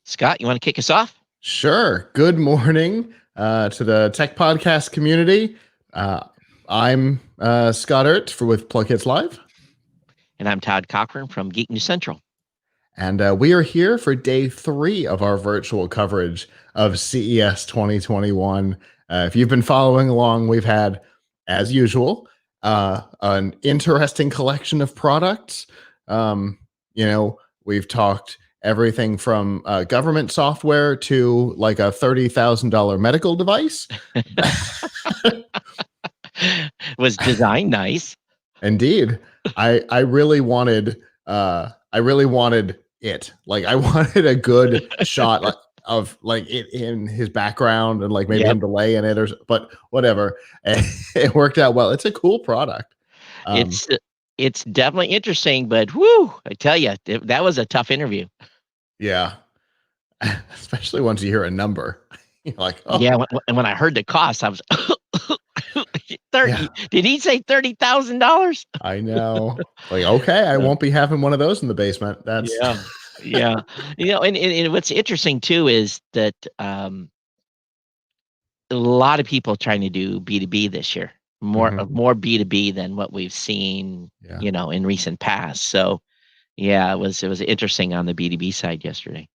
Scott, you want to kick us off? Sure. Good morning to the tech podcast community. Uh, I'm Scott Ert with Plug Hits Live, And I'm Todd Cochran from Geek News Central. and we are here for day 3 of our virtual coverage of CES 2021. If you've been following along, we've had, as usual, an interesting collection of products. We've talked everything from government software to like a $30,000 medical device. Was designed nice. Indeed. I really wanted it. Like I wanted a good shot of like it in his background and like maybe Yep. him to lay in it but whatever. It worked out well. It's a cool product. It's definitely interesting, but whoo, I tell you, that was a tough interview. Yeah. Especially once you hear a number. You're like, oh. Yeah, when I heard the cost, I was 30. Yeah. Did he say $30,000? I know. Like, okay, I won't be having one of those in the basement. That's yeah. And what's interesting too is that a lot of people trying to do B2B this year, more B2B than what we've seen, in recent past. So, yeah, it was interesting on the B2B side yesterday.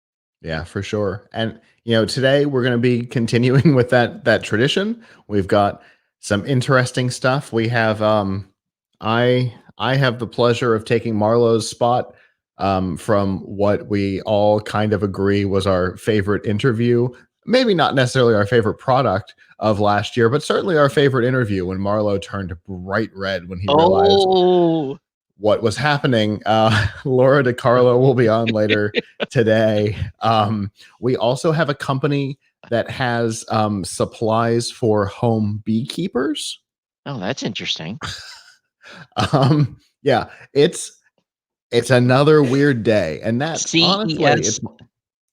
Yeah, for sure. And today we're going to be continuing with that tradition. We've got some interesting stuff. We have I have the pleasure of taking Marlowe's spot from what we all kind of agree was our favorite interview. Maybe not necessarily our favorite product of last year, but certainly our favorite interview when Marlowe turned bright red when he realized what was happening. Laura DiCarlo will be on later today. We also have a company that has supplies for home beekeepers. Oh, that's interesting. Yeah, it's another weird day, and that's CES, honestly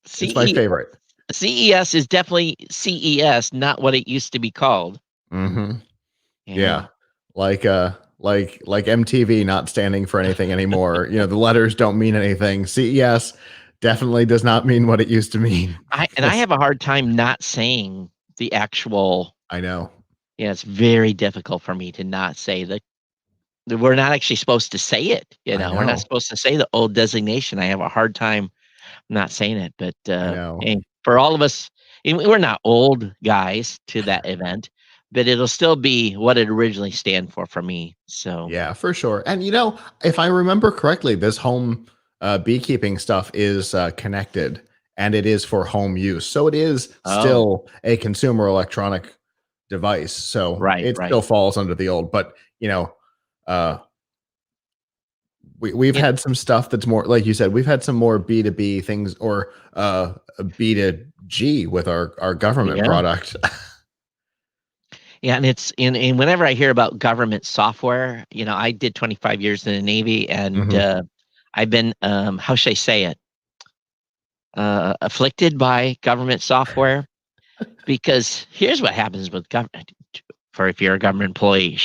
it's my favorite. CES is definitely CES, not what it used to be called. Mm-hmm. Yeah. Like MTV not standing for anything anymore. The letters don't mean anything. CES definitely does not mean what it used to mean. I have a hard time not saying the actual. I know. Yeah, it's very difficult for me to not say that. We're not actually supposed to say it. We're not supposed to say the old designation. I have a hard time not saying it. But hey, for all of us, we're not old guys to that event, but it'll still be what it originally stand for me. So yeah, for sure. And if I remember correctly, this home beekeeping stuff is connected, and it is for home use. So it is still a consumer electronic device. So it still falls under the old. But we've had some stuff that's more, like you said, we've had some more B2B things or B2G with our government product. Yeah, and it's and whenever I hear about government software, I did 25 years in the Navy, and I've been how should I say it? Afflicted by government software, because here's what happens with government. For if you're a government employee,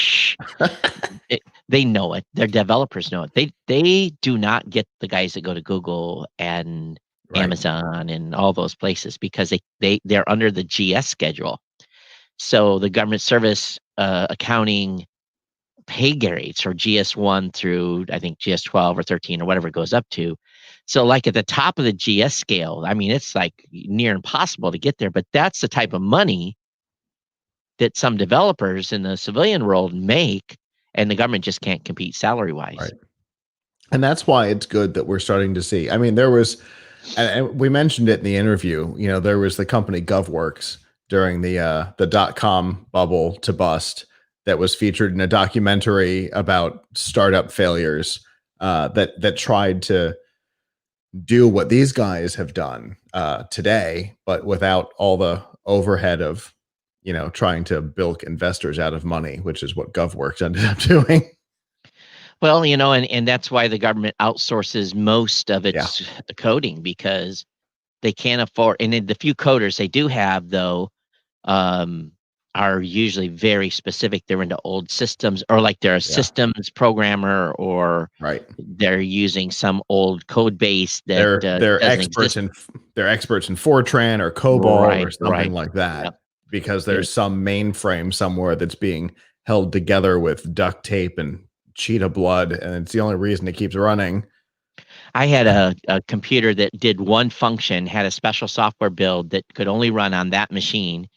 they know it. Their developers know it. They do not get the guys that go to Google and Amazon and all those places, because they're under the GS schedule. So the government service accounting pay grades are GS1 through, I think, GS12 or 13 or whatever it goes up to. So like at the top of the GS scale, I mean, it's like near impossible to get there, but that's the type of money that some developers in the civilian world make, and the government just can't compete salary-wise. Right. And that's why it's good that we're starting to see. I mean, there was, and we mentioned it in the interview, there was the company GovWorks during the .com bubble to bust that was featured in a documentary about startup failures that tried to do what these guys have done today, but without all the overhead of trying to bilk investors out of money, which is what GovWorks ended up doing. Well, and that's why the government outsources most of its coding, because they can't afford. And the few coders they do have, though, are usually very specific. They're into old systems, or like they're a systems programmer, or they're using some old code base that they're experts in they're experts in Fortran or COBOL or something like that, Yep. because there's some mainframe somewhere that's being held together with duct tape and cheetah blood, and it's the only reason it keeps running. I had a computer that did one function, had a special software build that could only run on that machine,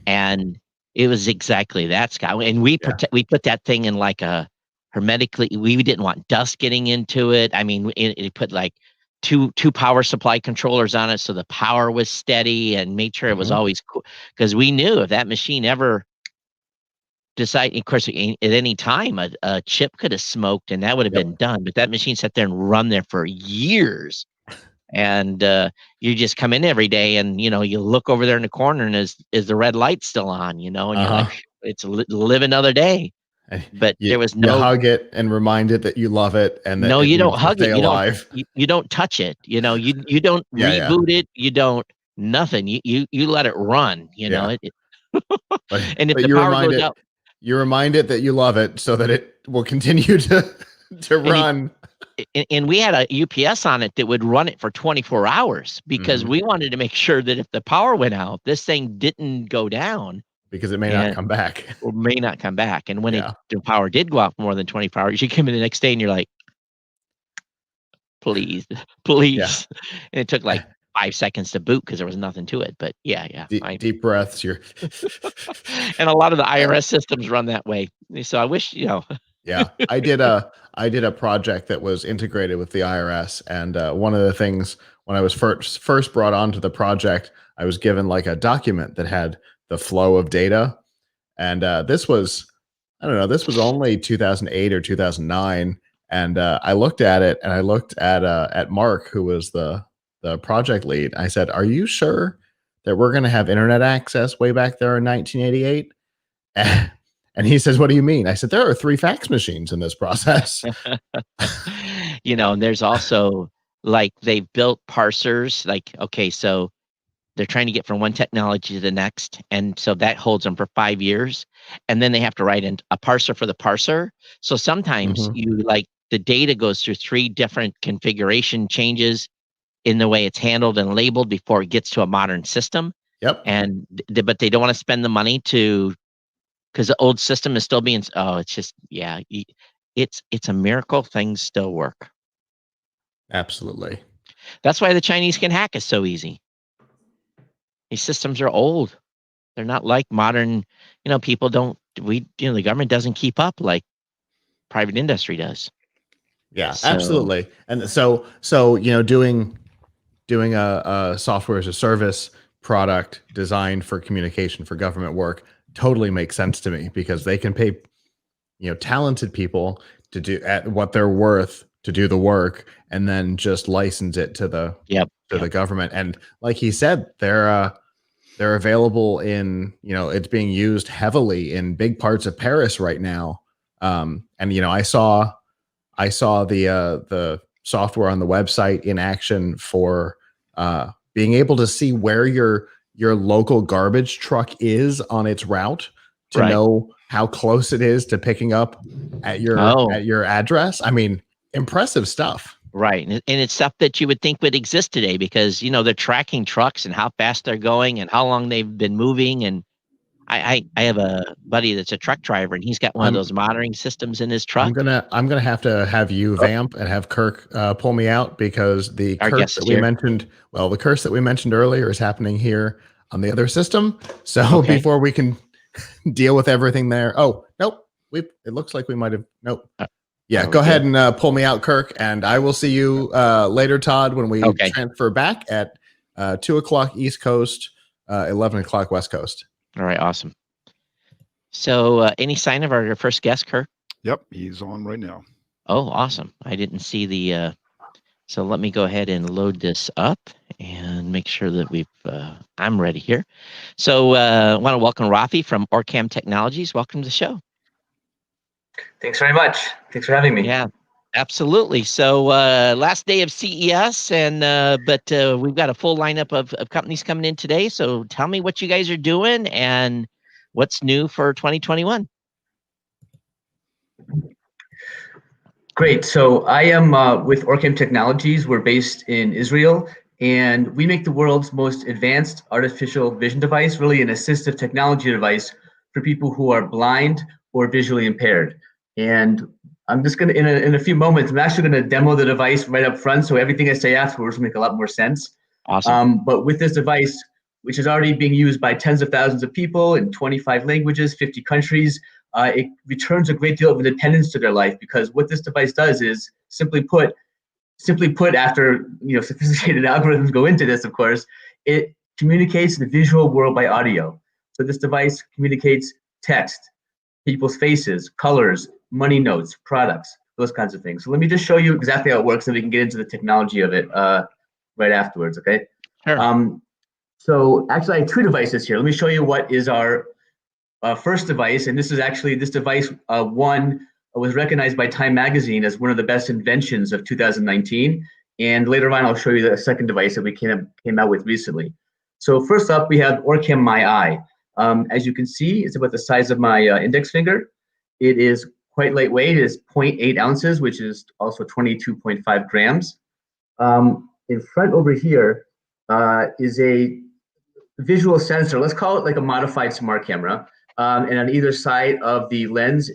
and it was exactly that, Scott. And we put that thing in like a hermetically. We didn't want dust getting into it. I mean, it put like two power supply controllers on it, so the power was steady, and made sure it was always cool. Because we knew if that machine ever decide, of course, at any time a chip could have smoked and that would have been done. But that machine sat there and run there for years. And you just come in every day, and you look over there in the corner, and is the red light still on? And you're like, it's live another day. But there was you no hug it and remind it that you love it, and that no. it You don't needs to hug stay it. alive. You don't touch it. You don't reboot it. You don't nothing. You let it run. And if But the power goes out, you remind it that you love it, so that it will continue to run. And we had a UPS on it that would run it for 24 hours because we wanted to make sure that if the power went out, this thing didn't go down. Because it may not come back. Or may not come back. And when the power did go out for more than 24 hours, you come in the next day and you're like, please. And it took like 5 seconds to boot because there was nothing to it. But deep breaths. And a lot of the IRS systems run that way. So I wish, Yeah, I did a project that was integrated with the IRS, and one of the things when I was first brought onto the project, I was given like a document that had the flow of data, and this was, I don't know, this was only 2008 or 2009, and I looked at it, and I looked at Mark, who was the project lead. I said, "Are you sure that we're going to have internet access way back there in 1988?" And he says, "What do you mean?" I said, "There are 3 fax machines in this process." And there's also like they've built parsers. Like, okay, so they're trying to get from one technology to the next, and so that holds them for 5 years, and then they have to write in a parser for the parser. So sometimes the data goes through 3 different configuration changes in the way it's handled and labeled before it gets to a modern system. Yep. And but they don't want to spend the money because the old system is still being. Oh, it's just it's a miracle things still work. Absolutely. That's why the Chinese can hack us so easy. These systems are old. They're not like modern. People don't. The government doesn't keep up like private industry does. Yeah, absolutely. And so doing a software as a service product designed for communication for government work totally makes sense to me, because they can pay talented people to do at what they're worth to do the work, and then just license it to the the government. And like he said, they're available in, it's being used heavily in big parts of Paris right now. And I saw the software on the website in action for being able to see where your local garbage truck is on its route, to know how close it is to picking up at your address. I mean, impressive stuff. Right. And it's stuff that you would think would exist today, because, they're tracking trucks and how fast they're going and how long they've been moving. And I have a buddy that's a truck driver, and he's got one of those monitoring systems in his truck. I'm gonna have you vamp and have Kirk pull me out, because the curse that we mentioned, the curse that we mentioned earlier is happening here on the other system. So before we can deal with everything there. Oh, nope. It looks like we might have. Nope. Yeah, go ahead and pull me out, Kirk, and I will see you later, Todd, when we transfer back at 2:00 East Coast, 11:00 West Coast. All right, awesome. So any sign of our first guest, Kirk? Yep, he's on right now. Oh, awesome. I didn't see the so let me go ahead and load this up and make sure that I'm ready here. So I want to welcome Rafi from Orcam Technologies. Welcome to the show. Thanks very much. Thanks for having me. Yeah, absolutely. So last day of CES, and but we've got a full lineup of companies coming in today. So tell me what you guys are doing and what's new for 2021. Great. So I am with Orcam Technologies. We're based in Israel, and we make the world's most advanced artificial vision device, really an assistive technology device for people who are blind or visually impaired. And I'm just going to, in a few moments, I'm actually going to demo the device right up front, so everything I say afterwards will make a lot more sense. Awesome. But with this device, which is already being used by tens of thousands of people in 25 languages, 50 countries, it returns a great deal of independence to their life, because what this device does is, simply put, after sophisticated algorithms go into this, of course, it communicates the visual world by audio. So this device communicates text, people's faces, colors, money notes, products, those kinds of things. So let me just show you exactly how it works, and we can get into the technology of it right afterwards, okay? Sure. So actually I have two devices here. Let me show you what is our first device, and this device was recognized by Time Magazine as one of the best inventions of 2019. And later on, I'll show you the second device that we came out with recently. So first up, we have Orcam My Eye. As you can see, it's about the size of my index finger. It is quite lightweight. It is 0.8 ounces, which is also 22.5 grams. In front over here is a visual sensor. Let's call it like a modified smart camera. And on either side of the lens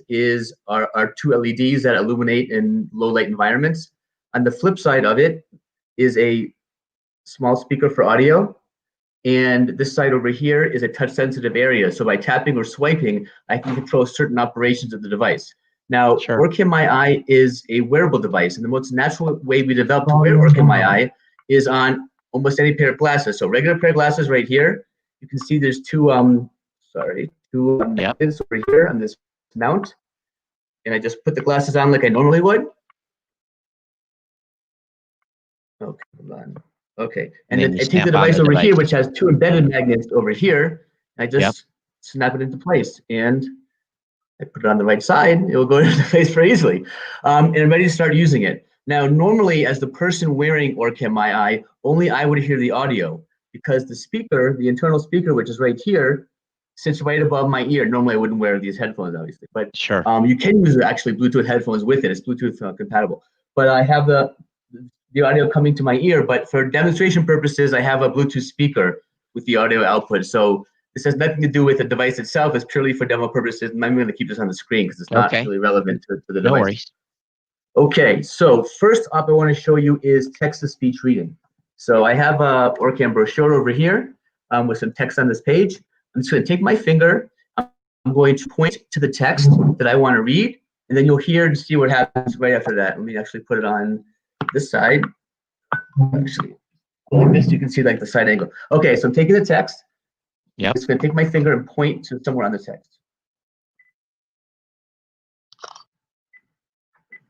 are two LEDs that illuminate in low light environments. On the flip side of it is a small speaker for audio. And this side over here is a touch sensitive area. So by tapping or swiping, I can control certain operations of the device. Now, Sure. Orcam My Eye is a wearable device. And the most natural way we developed to wear Orcam My Eye is on almost any pair of glasses. So regular pair of glasses right here, you can see there's two magnets over here on this mount. And I just put the glasses on like I normally would. Okay, hold on. Okay, and then I take the device over here, which has two embedded magnets over here. I just snap it into place, and I put it on the right side. It will go into place very easily, and I'm ready to start using it. Now, normally, as the person wearing Orcam My Eye, only I would hear the audio, because the speaker, the internal speaker, which is right here, sits right above my ear. Normally, I wouldn't wear these headphones, obviously, but Sure. You can use actually Bluetooth headphones with it. It's Bluetooth compatible. But I have the audio coming to my ear, but for demonstration purposes, I have a Bluetooth speaker with the audio output. So this has nothing to do with the device itself. It's purely for demo purposes. And I'm going to keep this on the screen because it's not really relevant to the device. No worries. Okay, so first up, I want to show you is text-to-speech reading. So I have a Orcam brochure over here with some text on this page. I'm just going to take my finger. I'm going to point to the text that I want to read, and then you'll hear and see what happens right after that. Let me actually put it on this side. Actually, like this, you can see like the side angle. Okay, so I'm taking the text. Yep. I'm just going to take my finger and point to somewhere on the text.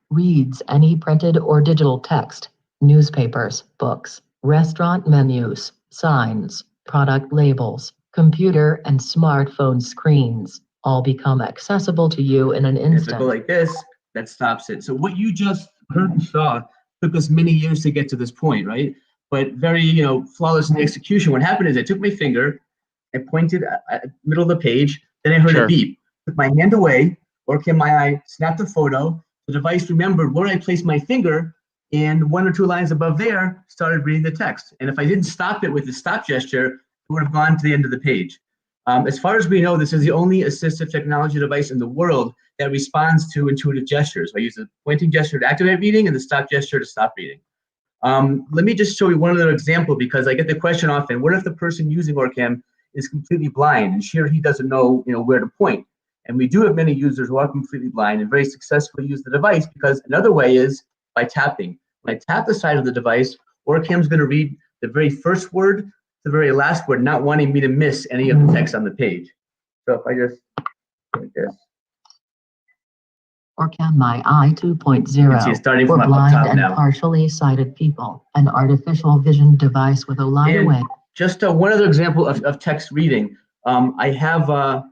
Reads any printed or digital text, newspapers, books, restaurant menus, signs, product labels, computer and smartphone screens all become accessible to you in an instant. If I go like this, that stops it. So what you just heard and saw took us many years to get to this point, right? But very, flawless in the execution. What happened is I took my finger, I pointed at the middle of the page, then I heard a beep. Took my hand away, Orcam My Eye, snapped a photo. The device remembered where I placed my finger, and one or two lines above there started reading the text. And if I didn't stop it with the stop gesture, it would have gone to the end of the page. As far as we know, this is the only assistive technology device in the world that responds to intuitive gestures. I use the pointing gesture to activate reading and the stop gesture to stop reading. Let me just show you one other example, because I get the question often, what if the person using Orcam is completely blind and she or he doesn't know, where to point? And we do have many users who are completely blind and very successfully use the device, because another way is by tapping. When I tap the side of the device, Orcam's going to read the very first word to the very last word, not wanting me to miss any of the text on the page. So if I just like this. Orcam My Eye 2.0 for blind and partially sighted people, an artificial vision device with a lightweight. Just one other example of text reading. I have, let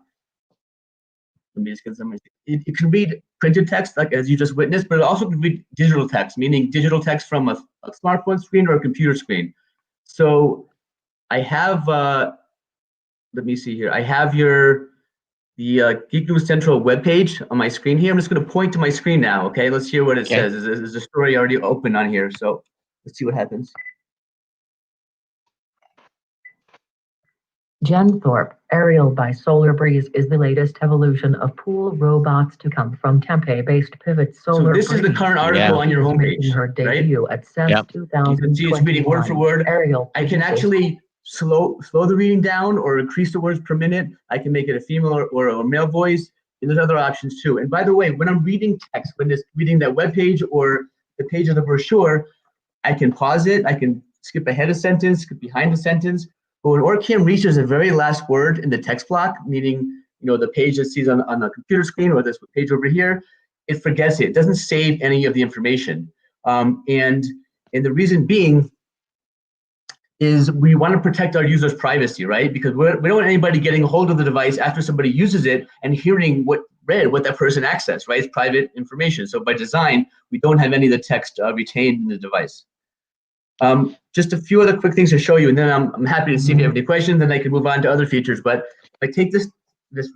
me just get some. It can read printed text, like as you just witnessed, but it also can read digital text, meaning digital text from a smartphone screen or a computer screen. So I have, let me see here. I have the Geek News Central webpage on my screen here. I'm just going to point to my screen now. Okay, let's hear what it says. There's a story already open on here, so let's see what happens. Genthorpe Aerial by Solar Breeze is the latest evolution of pool robots to come from Tempe-based Pivot Solar this is the Breeze. current article Yeah. on your Is homepage, making her right? debut at CES Yep. You can see it's reading word for 2021. word. Aerial I can actually slow the reading down or increase the words per minute. I can make it a female or a male voice. And there's other options too. And by the way, when I'm reading text, when it's reading that web page or the page of the brochure, I can pause it. I can skip ahead a sentence, skip behind a sentence. But when OrCam reaches the very last word in the text block, meaning the page that sees on the computer screen or this page over here, it forgets it. It doesn't save any of the information. And the reason being is we want to protect our users' privacy, right? Because we don't want anybody getting a hold of the device after somebody uses it and hearing what that person accessed, right? It's private information. So by design, we don't have any of the text retained in the device. Just a few other quick things to show you, and then I'm happy to see if you have any questions, and I can move on to other features. But if I take this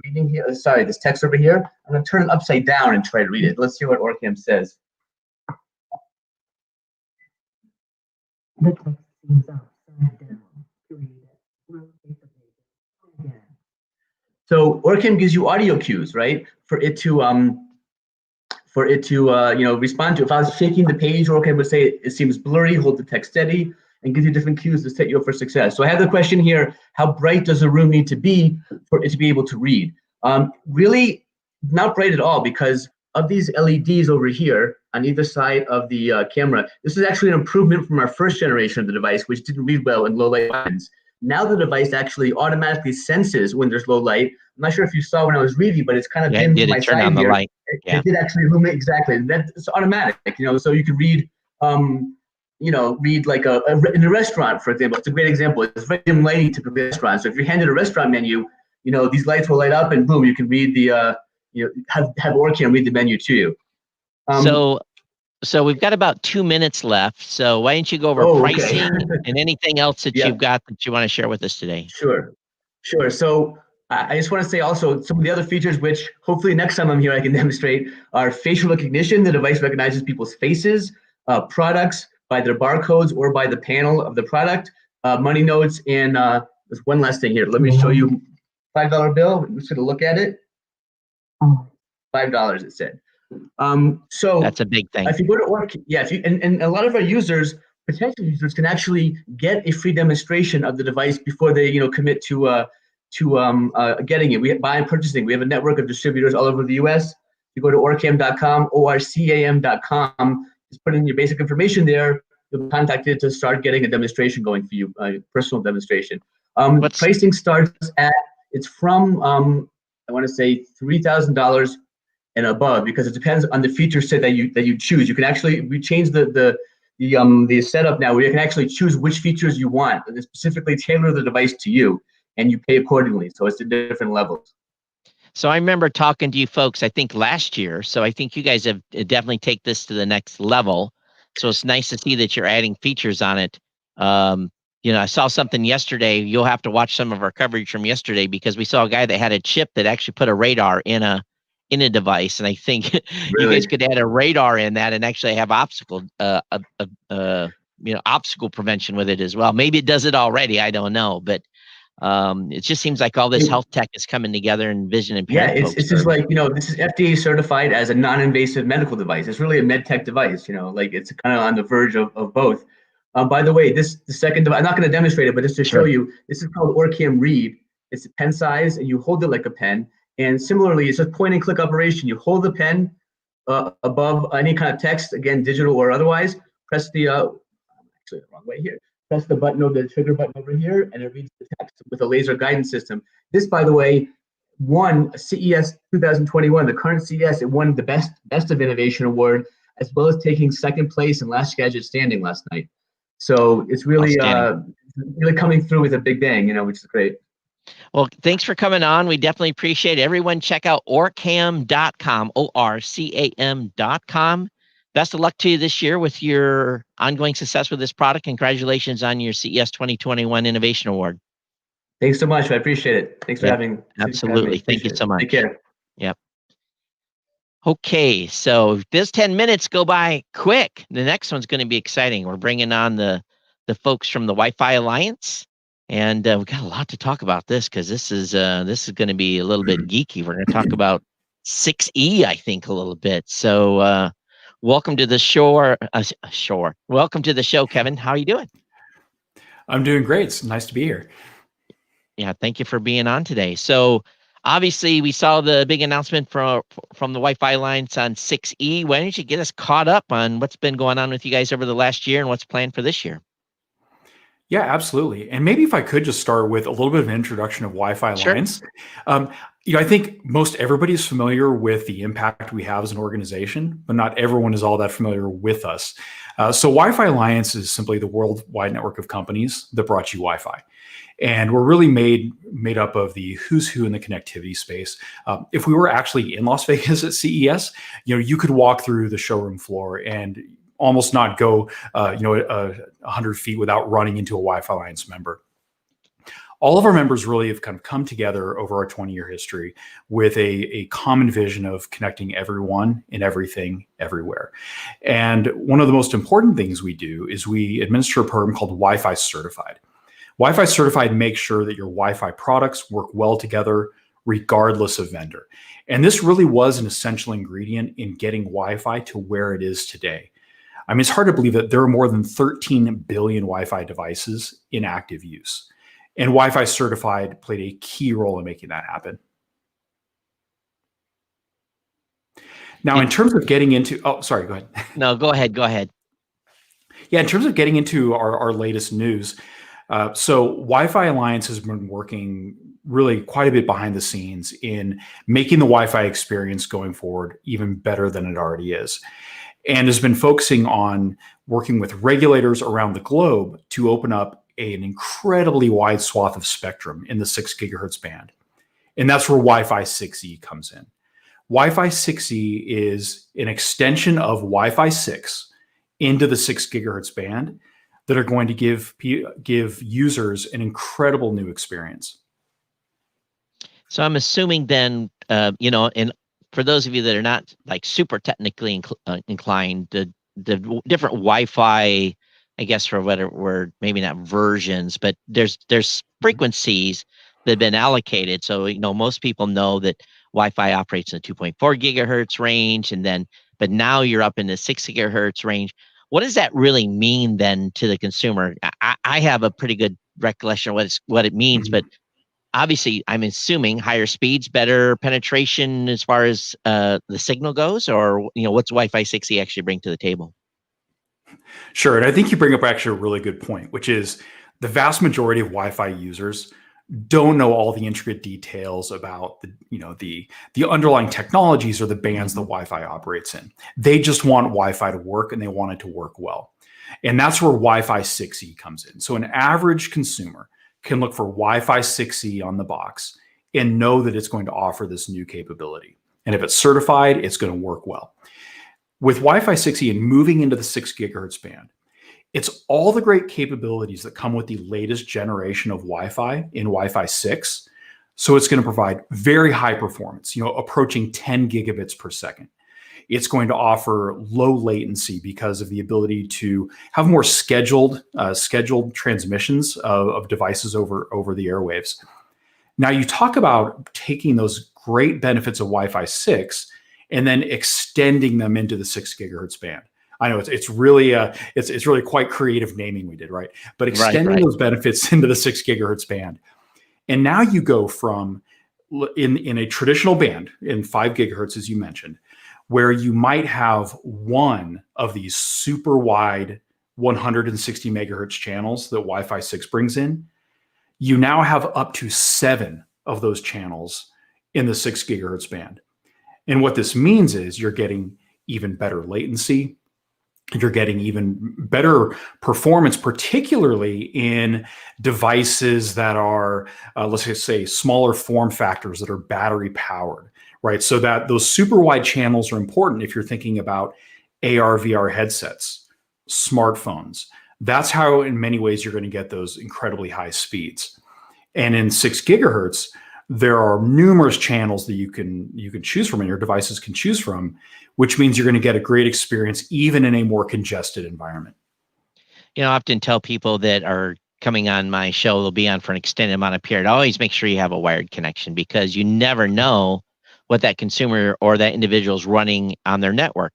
reading here, this text over here, I'm going to turn it upside down and try to read it. Let's see what OrCam says. The text seems upside down. To read it, rotate the page again. So OrCam gives you audio cues, right? For it to respond to. If I was shaking the page, OrCam would say it seems blurry, hold the text steady, and give you different cues to set you up for success. So I have the question here: how bright does a room need to be for it to be able to read? Really, not bright at all, because of these LEDs over here on either side of the camera. This is actually an improvement from our first generation of the device, which didn't read well in low light conditions. Now the device actually automatically senses when there's low light. I'm not sure if you saw when I was reading, but it's kind of dim to my turn side on the here. light. Yeah. It did actually illuminate, exactly. That's automatic, so you could read, read like in a restaurant, for example. It's a great example. It's very dim lighting to a restaurant. So if you're handed a restaurant menu, these lights will light up and boom, you can read the, have OrCam read the menu to you. So we've got about 2 minutes left. So why don't you go over pricing and anything else that you've got that you want to share with us today? Sure. So I just want to say also some of the other features, which hopefully next time I'm here I can demonstrate, are facial recognition. The device recognizes people's faces, products by their barcodes or by the panel of the product, money notes, and there's one last thing here. Let me show you $5 bill. I'm just going to look at it. $5, it said. So that's a big thing. If you go to and a lot of our users, potential users, can actually get a free demonstration of the device before they commit to getting it. We buy and purchasing. We have a network of distributors all over the U.S. You go to orcam.com, orcam.com. Just put in your basic information there. You'll be contacted to start getting a demonstration going for you, a personal demonstration. Pricing starts at from I want to say $3,000 and above, because it depends on the feature set that you choose. You can actually change the setup now, where you can actually choose which features you want and specifically tailor the device to you, and you pay accordingly. So it's at different levels. So I remember talking to you folks, I think last year. So I think you guys have definitely take this to the next level. So it's nice to see that you're adding features on it. I saw something yesterday. You'll have to watch some of our coverage from yesterday, because we saw a guy that had a chip that actually put a radar in a device, and I think you guys could add a radar in that and actually have obstacle prevention with it as well. Maybe it does it already. I don't know, but it just seems like all this health tech is coming together, and vision impaired. Yeah, it's just like this is FDA certified as a non-invasive medical device. It's really a med tech device. Like it's kind of on the verge of both. By the way, the second device, I'm not going to demonstrate it, but just to show you, this is called OrCam Read. It's a pen size, and you hold it like a pen. And similarly, it's a point and click operation. You hold the pen above any kind of text, again, digital or otherwise. Press the actually the wrong way here. Press the button over the trigger button over here, and it reads the text with a laser guidance system. This, by the way, won CES 2021, the current CES. It won the best of innovation award, as well as taking second place in Last Gadget Standing last night. So it's really really coming through with a big bang, which is great. Well, thanks for coming on. We definitely appreciate it. Everyone check out orcam.com, orcam.com. Best of luck to you this year with your ongoing success with this product. Congratulations on your CES 2021 Innovation Award. Thanks so much. I appreciate it. Thanks for having me. Absolutely. Thank you so much. Take care. Yep. Okay, so this 10 minutes go by quick. The next one's going to be exciting. We're bringing on the folks from the Wi-Fi Alliance. And we've got a lot to talk about because this is going to be a little bit geeky. We're going to talk about 6E, I think, a little bit. So welcome to the shore. Welcome to the show, Kevin. How are you doing? I'm doing great. It's nice to be here. Yeah, thank you for being on today. So obviously, we saw the big announcement from the Wi-Fi Alliance on 6E. Why don't you get us caught up on what's been going on with you guys over the last year and what's planned for this year? Yeah, absolutely. And maybe if I could just start with a little bit of an introduction of Wi-Fi Sure. Alliance. I think most everybody is familiar with the impact we have as an organization, but not everyone is all that familiar with us. So Wi-Fi Alliance is simply the worldwide network of companies that brought you Wi-Fi. And we're really made up of the who's who in the connectivity space. If we were actually in Las Vegas at CES, you could walk through the showroom floor and almost not go, 100 feet without running into a Wi-Fi Alliance member. All of our members really have kind of come together over our 20-year history with a common vision of connecting everyone and everything everywhere. And one of the most important things we do is we administer a program called Wi-Fi Certified. Wi-Fi Certified makes sure that your Wi-Fi products work well together regardless of vendor. And this really was an essential ingredient in getting Wi-Fi to where it is today. I mean, it's hard to believe that there are more than 13 billion Wi-Fi devices in active use. And Wi-Fi Certified played a key role in making that happen. Now, in terms of getting into, go ahead. No, go ahead. Yeah, in terms of getting into our latest news, so Wi-Fi Alliance has been working really quite a bit behind the scenes in making the Wi-Fi experience going forward even better than it already is, and has been focusing on working with regulators around the globe to open up an incredibly wide swath of spectrum in the 6 gigahertz band. And that's where Wi-Fi 6E comes in. Wi-Fi 6E is an extension of Wi-Fi 6 into the 6 gigahertz band that are going to give users an incredible new experience. So I'm assuming then, and for those of you that are not like super technically inclined, the different Wi-Fi, I guess for whatever word, maybe not versions, but there's frequencies that have been allocated. So most people know that Wi-Fi operates in the 2.4 gigahertz range, but now you're up in the 6 gigahertz range. What does that really mean then to the consumer? I have a pretty good recollection of what it means, but obviously I'm assuming higher speeds, better penetration as far as the signal goes, or what's Wi-Fi 6E actually bring to the table? Sure, and I think you bring up actually a really good point, which is the vast majority of Wi-Fi users don't know all the intricate details about the underlying technologies or the bands that Wi-Fi operates in. They just want Wi-Fi to work, and they want it to work well. And that's where Wi-Fi 6E comes in. So an average consumer can look for Wi-Fi 6E on the box and know that it's going to offer this new capability. And if it's certified, it's going to work well. With Wi-Fi 6E and moving into the 6 gigahertz band, it's all the great capabilities that come with the latest generation of Wi-Fi in Wi-Fi 6. So it's going to provide very high performance, approaching 10 gigabits per second. It's going to offer low latency because of the ability to have more scheduled transmissions of devices over the airwaves. Now, you talk about taking those great benefits of Wi-Fi 6 and then extending them into the 6 gigahertz band. I know it's really quite creative naming we did, right? But extending those benefits into the 6 gigahertz band. And now you go from in a traditional band in 5 gigahertz, as you mentioned, where you might have one of these super wide 160 megahertz channels that Wi-Fi 6 brings in. You now have up to 7 of those channels in the 6 gigahertz band. And what this means is you're getting even better latency. You're getting even better performance, particularly in devices that are, let's just say, smaller form factors that are battery powered, right? So that those super wide channels are important if you're thinking about AR, VR headsets, smartphones. That's how, in many ways, you're going to get those incredibly high speeds. And in 6 gigahertz, there are numerous channels that you can choose from and your devices can choose from, which means you're going to get a great experience even in a more congested environment. I often tell people that are coming on my show, they'll be on for an extended amount of period. Always make sure you have a wired connection, because you never know what that consumer or that individual is running on their network.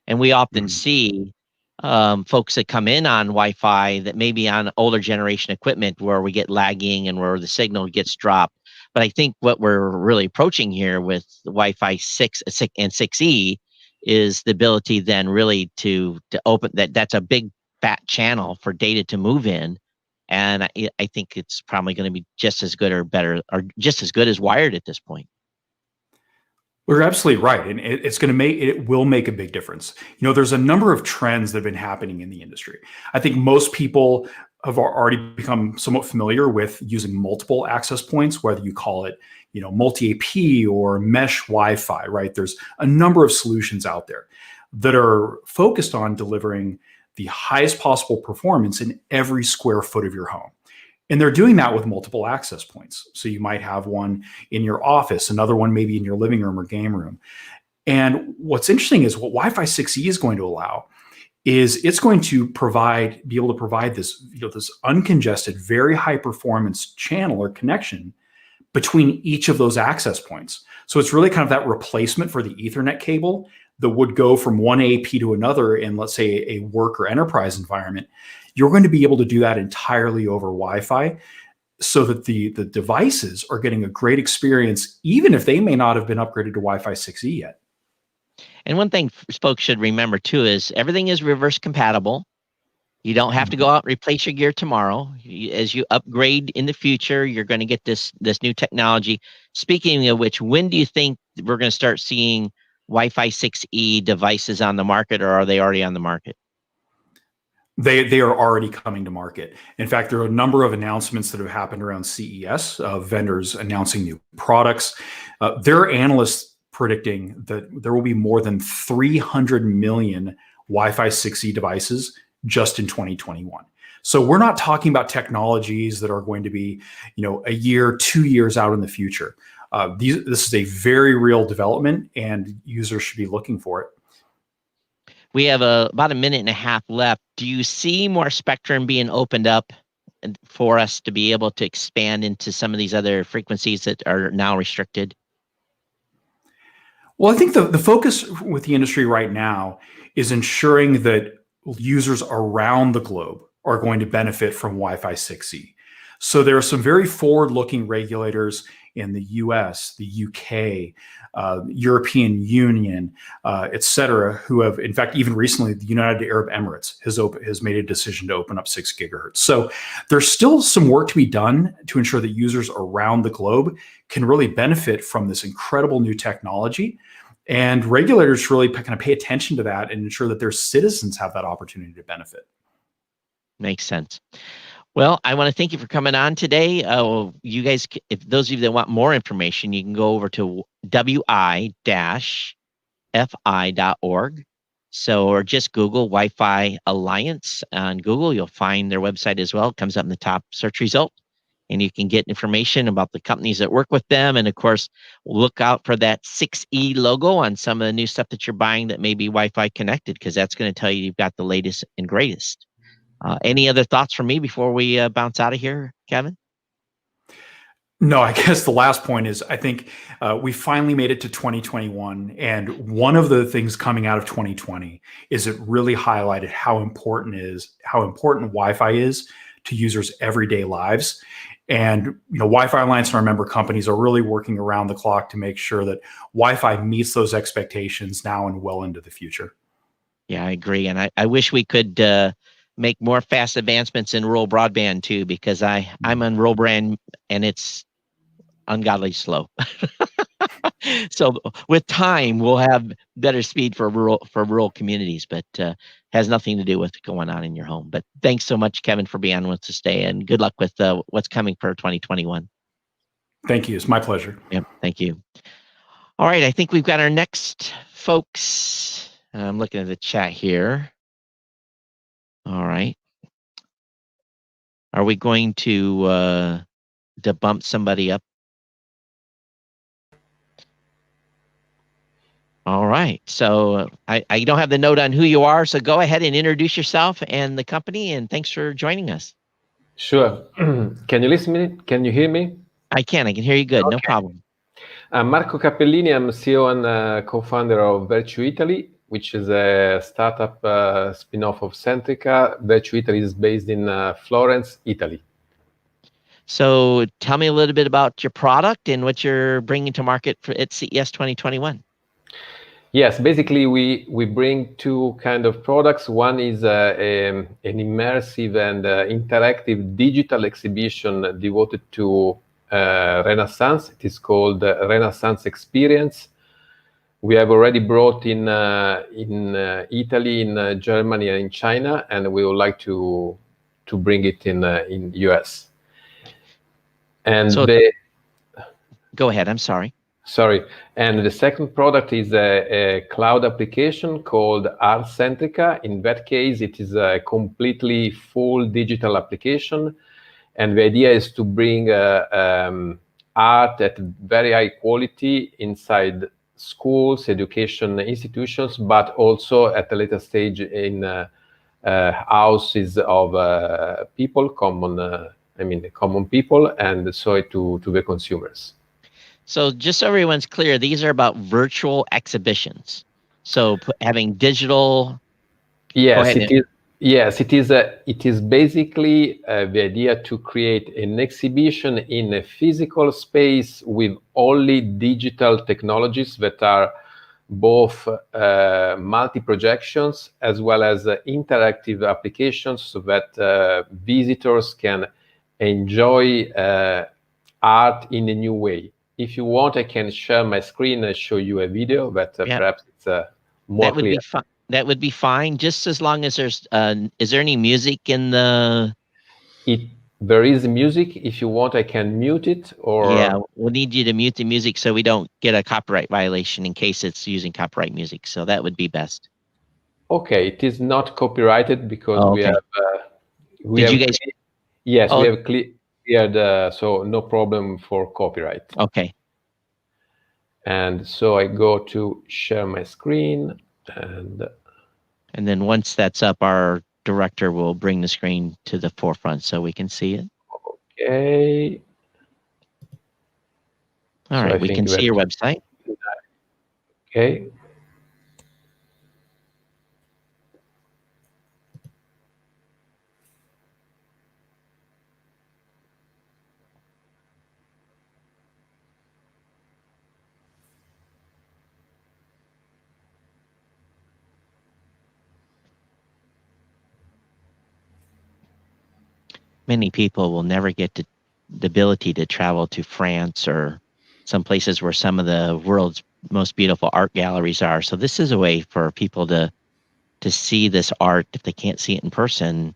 And we often see folks that come in on Wi-Fi that may be on older generation equipment where we get lagging and where the signal gets dropped. But I think what we're really approaching here with the Wi-Fi 6 and 6E is the ability then really to open that's a big fat channel for data to move in. And I think it's probably going to be just as good or better, or just as good as wired at this point. Well, you're absolutely right, and it will make a big difference. You know, there's a number of trends that have been happening in the industry. I think most people have already become somewhat familiar with using multiple access points, whether you call it, you know, multi-AP or mesh Wi-Fi, right? There's a number of solutions out there that are focused on delivering the highest possible performance in every square foot of your home. And they're doing that with multiple access points. So you might have one in your office, another one maybe in your living room or game room. And what's interesting is what Wi-Fi 6E is going to allow is it's going to be able to provide this, you know, this uncongested, very high performance channel or connection between each of those access points. So it's really kind of that replacement for the Ethernet cable that would go from one AP to another in, let's say, a work or enterprise environment. You're going to be able to do that entirely over Wi-Fi, so that the devices are getting a great experience, even if they may not have been upgraded to Wi-Fi 6E yet. And one thing folks should remember too is everything is reverse compatible. You don't have to go out and replace your gear tomorrow. As you upgrade in the future, you're going to get this new technology. Speaking of which, when do you think we're going to start seeing Wi-Fi 6E devices on the market, or are they already on the market? They are already coming to market. In fact, there are a number of announcements that have happened around CES, vendors announcing new products. There are analysts predicting that there will be more than 300 million Wi-Fi 6E devices just in 2021. So we're not talking about technologies that are going to be, you know, a year, 2 years out in the future. This is a very real development, and users should be looking for it. We have about a minute and a half left. Do you see more spectrum being opened up for us to be able to expand into some of these other frequencies that are now restricted? Well, I think the focus with the industry right now is ensuring that users around the globe are going to benefit from Wi-Fi 6E. So there are some very forward-looking regulators in the US, the UK, European Union, et cetera, who have, in fact, even recently, the United Arab Emirates has made a decision to open up 6 gigahertz. So there's still some work to be done to ensure that users around the globe can really benefit from this incredible new technology. And regulators really kind of pay attention to that and ensure that their citizens have that opportunity to benefit. Makes sense. Well, I want to thank you for coming on today. You guys, if those of you that want more information, you can go over to wi-fi.org. So, or just Google Wi-Fi Alliance on Google. You'll find their website as well. It comes up in the top search result, and you can get information about the companies that work with them. And of course, look out for that 6E logo on some of the new stuff that you're buying that may be Wi-Fi connected, because that's going to tell you you've got the latest and greatest. Any other thoughts from me before we bounce out of here, Kevin? No, I guess the last point is I think we finally made it to 2021. And one of the things coming out of 2020 is it really highlighted how important Wi-Fi is to users' everyday lives. And, you know, Wi-Fi Alliance and our member companies are really working around the clock to make sure that Wi-Fi meets those expectations now and well into the future. Yeah, I agree. And I wish we could make more fast advancements in rural broadband too, because I'm on rural brand and it's ungodly slow. So with time, we'll have better speed for rural communities, but has nothing to do with going on in your home. But thanks so much, Kevin, for being on with us today, and good luck with what's coming for 2021. Thank you. It's my pleasure. Yep. Thank you. All right. I think we've got our next folks. I'm looking at the chat here. All right. Are we going to bump somebody up? All right. So I don't have the note on who you are, so go ahead and introduce yourself and the company, and thanks for joining us. Sure. Can you listen me? Can you hear me? I can hear you good. No Okay. problem. I'm Marco Cappellini. I'm CEO and co-founder of Virtue Italy, which is a startup spin-off of Centrica. Virtue Italy is based in Florence, Italy. So tell me a little bit about your product and what you're bringing to market at CES 2021. Yes, basically we bring two kind of products. One is an immersive and interactive digital exhibition devoted to Renaissance. It is called Renaissance Experience. We have already brought in Italy, in Germany, and in China, and we would like to bring it in US. And So, go ahead. I'm sorry. Sorry. And the second product is a cloud application called Art Centrica. In that case, it is a completely full digital application. And the idea is to bring art at very high quality inside schools, education institutions, but also at a later stage in houses of people, common people, and so to the consumers. So just so everyone's clear, these are about virtual exhibitions. So having digital. Yes, it is. Yes, it is. It is basically the idea to create an exhibition in a physical space with only digital technologies that are both multi-projections as well as interactive applications, so that visitors can enjoy art in a new way. If you want, I can share my screen and show you a video, but perhaps it's more that would clear. Be fine. That would be fine, just as long as there's. Is there any music in the? There is music. If you want, I can mute it. Or yeah, we'll need you to mute the music so we don't get a copyright violation in case it's using copyright music. So that would be best. Okay, it is not copyrighted because we have. Did you guys? Yes, we have cleared, so no problem for copyright. Okay. And so I go to share my screen, and then once that's up, our director will bring the screen to the forefront so we can see it. Okay. All right, we can see your website. Okay. Many people will never get the ability to travel to France or some places where some of the world's most beautiful art galleries are. So this is a way for people to see this art if they can't see it in person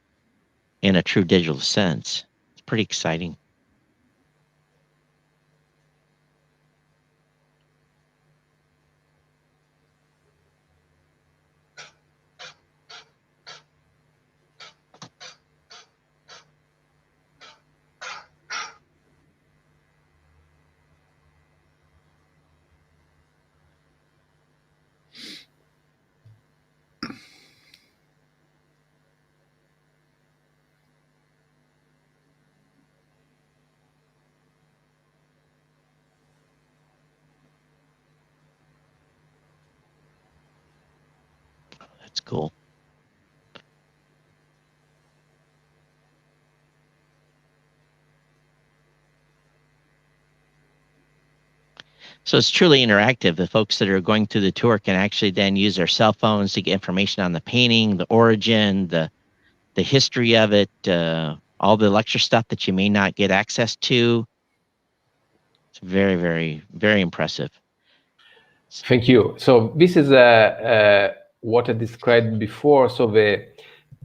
in a true digital sense. It's pretty exciting. That's cool. So it's truly interactive. The folks that are going through the tour can actually then use their cell phones to get information on the painting, the origin, the history of it, all the lecture stuff that you may not get access to. It's very, very, very impressive. Thank you. So this is what I described before. So the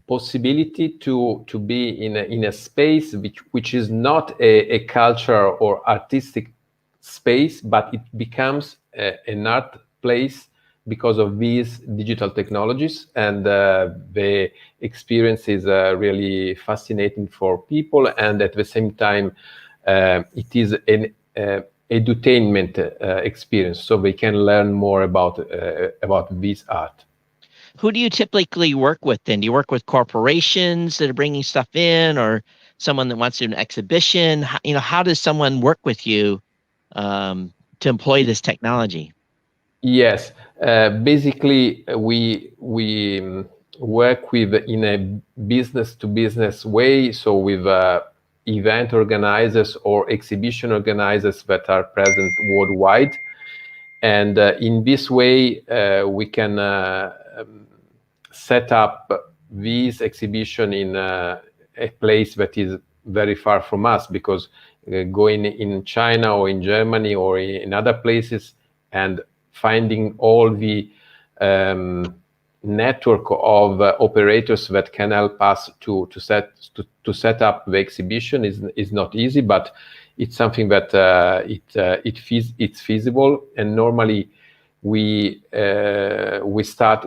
possibility to be in a space which is not a culture or artistic space, but it becomes an art place because of these digital technologies, and the experience is really fascinating for people, and at the same time it is an edutainment experience, so they can learn more about this art. Who do you typically work with then? Do you work with corporations that are bringing stuff in, or someone that wants to do an exhibition? How does someone work with you to employ this technology? Yes, basically we work with in a business to business way. So with event organizers or exhibition organizers that are present worldwide, and in this way we can set up this exhibition in a place that is very far from us, because going in China or in Germany or in other places and finding all the network of operators that can help us to set up the exhibition is not easy, but it's something that it's feasible. And normally we start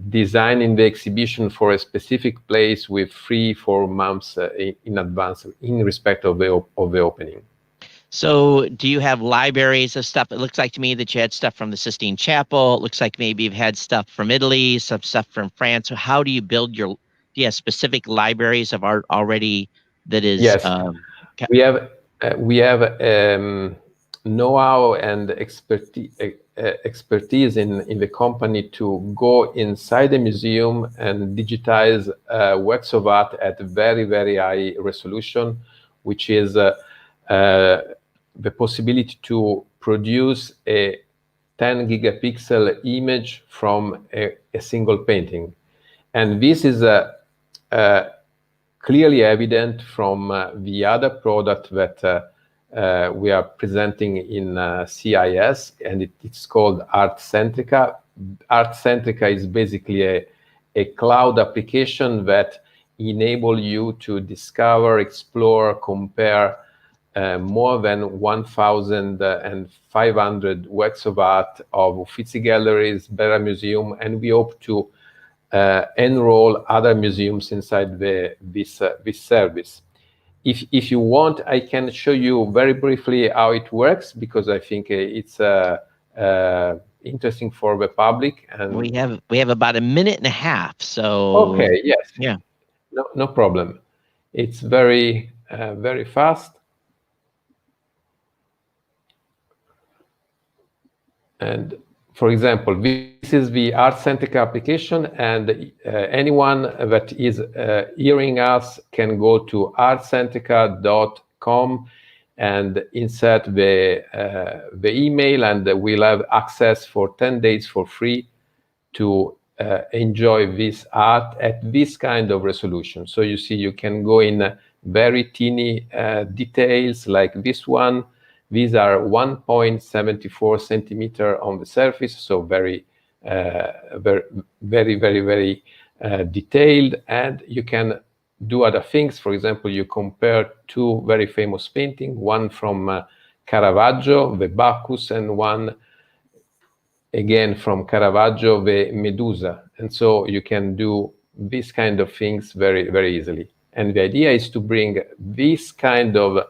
designing the exhibition for a specific place with 3-4 months in advance in respect of the opening. So do you have libraries of stuff? It looks like to me that you had stuff from the Sistine Chapel. It looks like maybe you've had stuff from Italy, some stuff from France. So how do you build do you have specific libraries of art already that is? Yes, we have know-how and expertise in the company to go inside the museum and digitize works of art at very, very high resolution, which is the possibility to produce a 10 gigapixel image from a single painting. And this is clearly evident from the other product that we are presenting in CES, and it's called Artcentrica. Artcentrica is basically a cloud application that enable you to discover, explore, compare more than 1,500 works of art of Uffizi galleries, Bera Museum, and we hope to enroll other museums inside this service. If you want, I can show you very briefly how it works, because I think it's interesting for the public. And we have about a minute and a half. So okay, yes, yeah, no problem. It's very very fast. And for example, this is the Artcentrica application, and anyone that is hearing us can go to artcentrica.com and insert the email, and we'll have access for 10 days for free to enjoy this art at this kind of resolution. So you see, you can go in very teeny details like this one. These are 1.74 centimeter on the surface, so very detailed. And you can do other things. For example, you compare two very famous paintings, one from Caravaggio, the Bacchus, and one again from Caravaggio, the Medusa. And so you can do these kind of things very, very easily. And the idea is to bring this kind of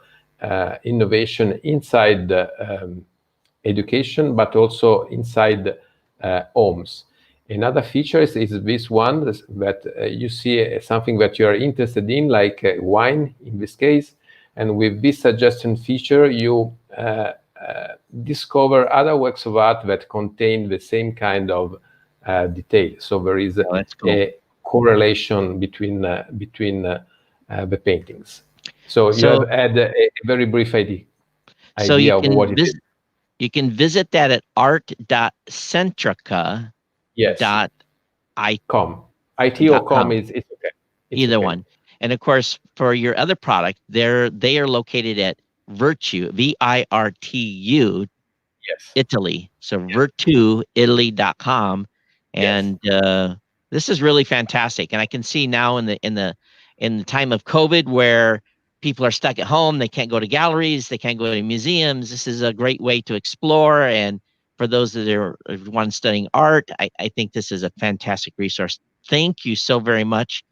innovation inside education, but also inside homes. Another feature is this one that you see something that you are interested in, like wine in this case. And with this suggestion feature, you discover other works of art that contain the same kind of detail. So there is a correlation between the paintings. So you have had a very brief idea of what it is. You can visit that at art.centrica.com. Yes. .com. IT or com is okay. Either one. And of course, for your other product, they are located at Virtu, VIRTU, yes, Italy. So virtuitaly.com. And this is really fantastic. And I can see now in the time of COVID, where people are stuck at home, they can't go to galleries, they can't go to museums. This is a great way to explore. And for those that are one studying art, I think this is a fantastic resource. Thank you so very much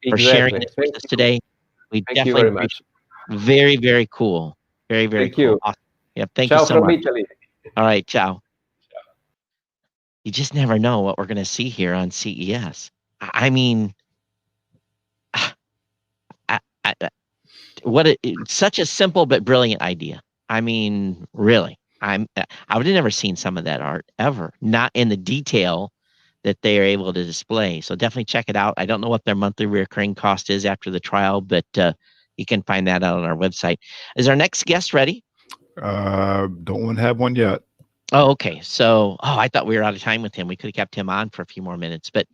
for sharing this with us today. We Thank you very much. Very, very cool. Very, very cool. You. Awesome. Yeah, thank ciao you so from much. Italy. All right, ciao. You just never know what we're going to see here on CES. I mean, it's such a simple but brilliant idea. I mean, really, I would have never seen some of that art ever, not in the detail that they are able to display. So definitely check it out. I don't know what their monthly recurring cost is after the trial, but you can find that out on our website. Is our next guest ready? Don't have one yet. Oh, okay. So, I thought we were out of time with him. We could have kept him on for a few more minutes. But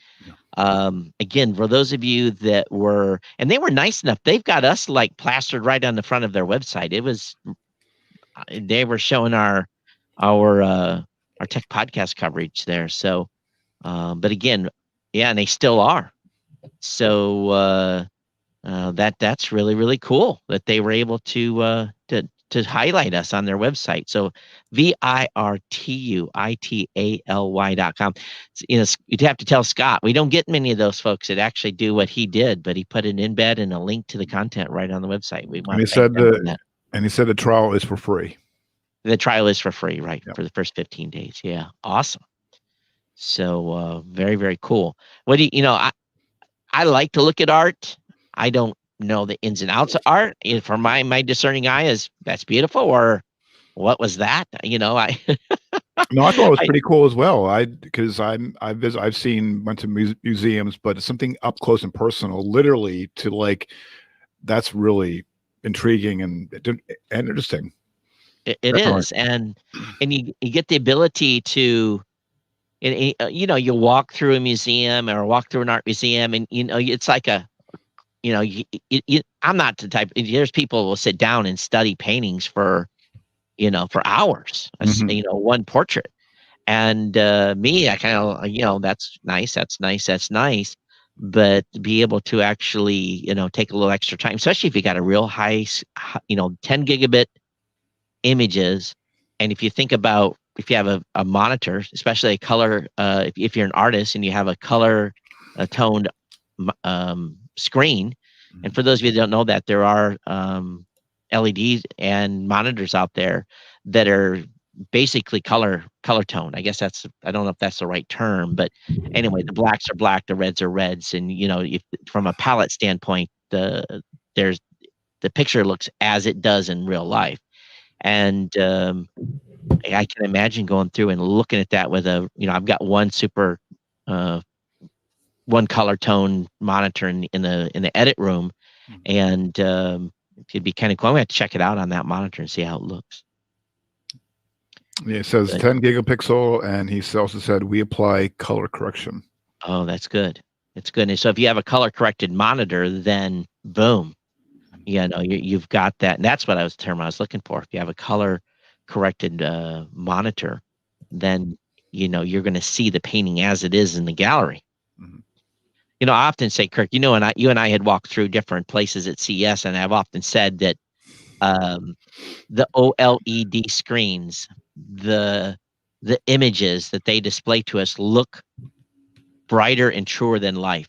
again, for those of you that were, and they were nice enough, they've got us like plastered right on the front of their website. It was, they were showing our tech podcast coverage there. So, but again, yeah, and they still are. So that's really, really cool that they were able to highlight us on their website. So VIRTUITALY.com. You'd have to tell Scott, we don't get many of those folks that actually do what he did, but he put an embed and a link to the content right on the website. We want And to thank them for that. And he said the trial is for free. The trial is for free, right? Yep. For the first 15 days. Yeah. Awesome. So very, very cool. What do you know, I like to look at art. I don't know the ins and outs of art. For my discerning eye, is that's beautiful, or what was that? No, I thought it was pretty cool as well. Because went to museums, but it's something up close and personal, literally to like, that's really intriguing and interesting. It is, and you get the ability to, you walk through a museum or walk through an art museum, and it's like I'm not the type. There's people who will sit down and study paintings for hours. One portrait, and me, I kind of that's nice. But to be able to actually take a little extra time, especially if you got a real high 10 gigabit images, and if you think about if you have a monitor, especially a color, if you're an artist and you have a color toned screen. And for those of you that don't know that, there are LEDs and monitors out there that are basically color tone. I guess I don't know if that's the right term, but anyway, the blacks are black, the reds are reds, and if from a palette standpoint, the picture looks as it does in real life. And I can imagine going through and looking at that with I've got one super one color tone monitor in the edit room, and it'd be kind of cool. I'm gonna have to check it out on that monitor and see how it looks. Yeah, it says 10 gigapixel, and he also said we apply color correction. Oh, that's good. It's good. And so if you have a color corrected monitor, then boom, you've got that. And that's what the term I was looking for. If you have a color corrected monitor, then you're going to see the painting as it is in the gallery. I often say, Kirk, you and I had walked through different places at CES, and I've often said that the OLED screens, the images that they display to us look brighter and truer than life.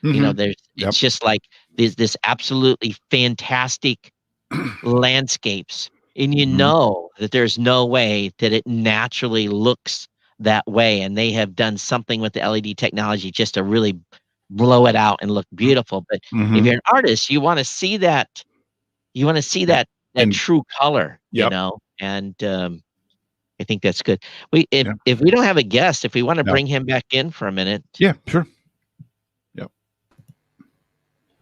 It's just like this absolutely fantastic landscapes, and that there's no way that it naturally looks that way, and they have done something with the LED technology just to really blow it out and look beautiful. But if you're an artist, you want to see that true color, and I think that's good. If we don't have a guest, if we want to bring him back in for a minute. Yeah, sure.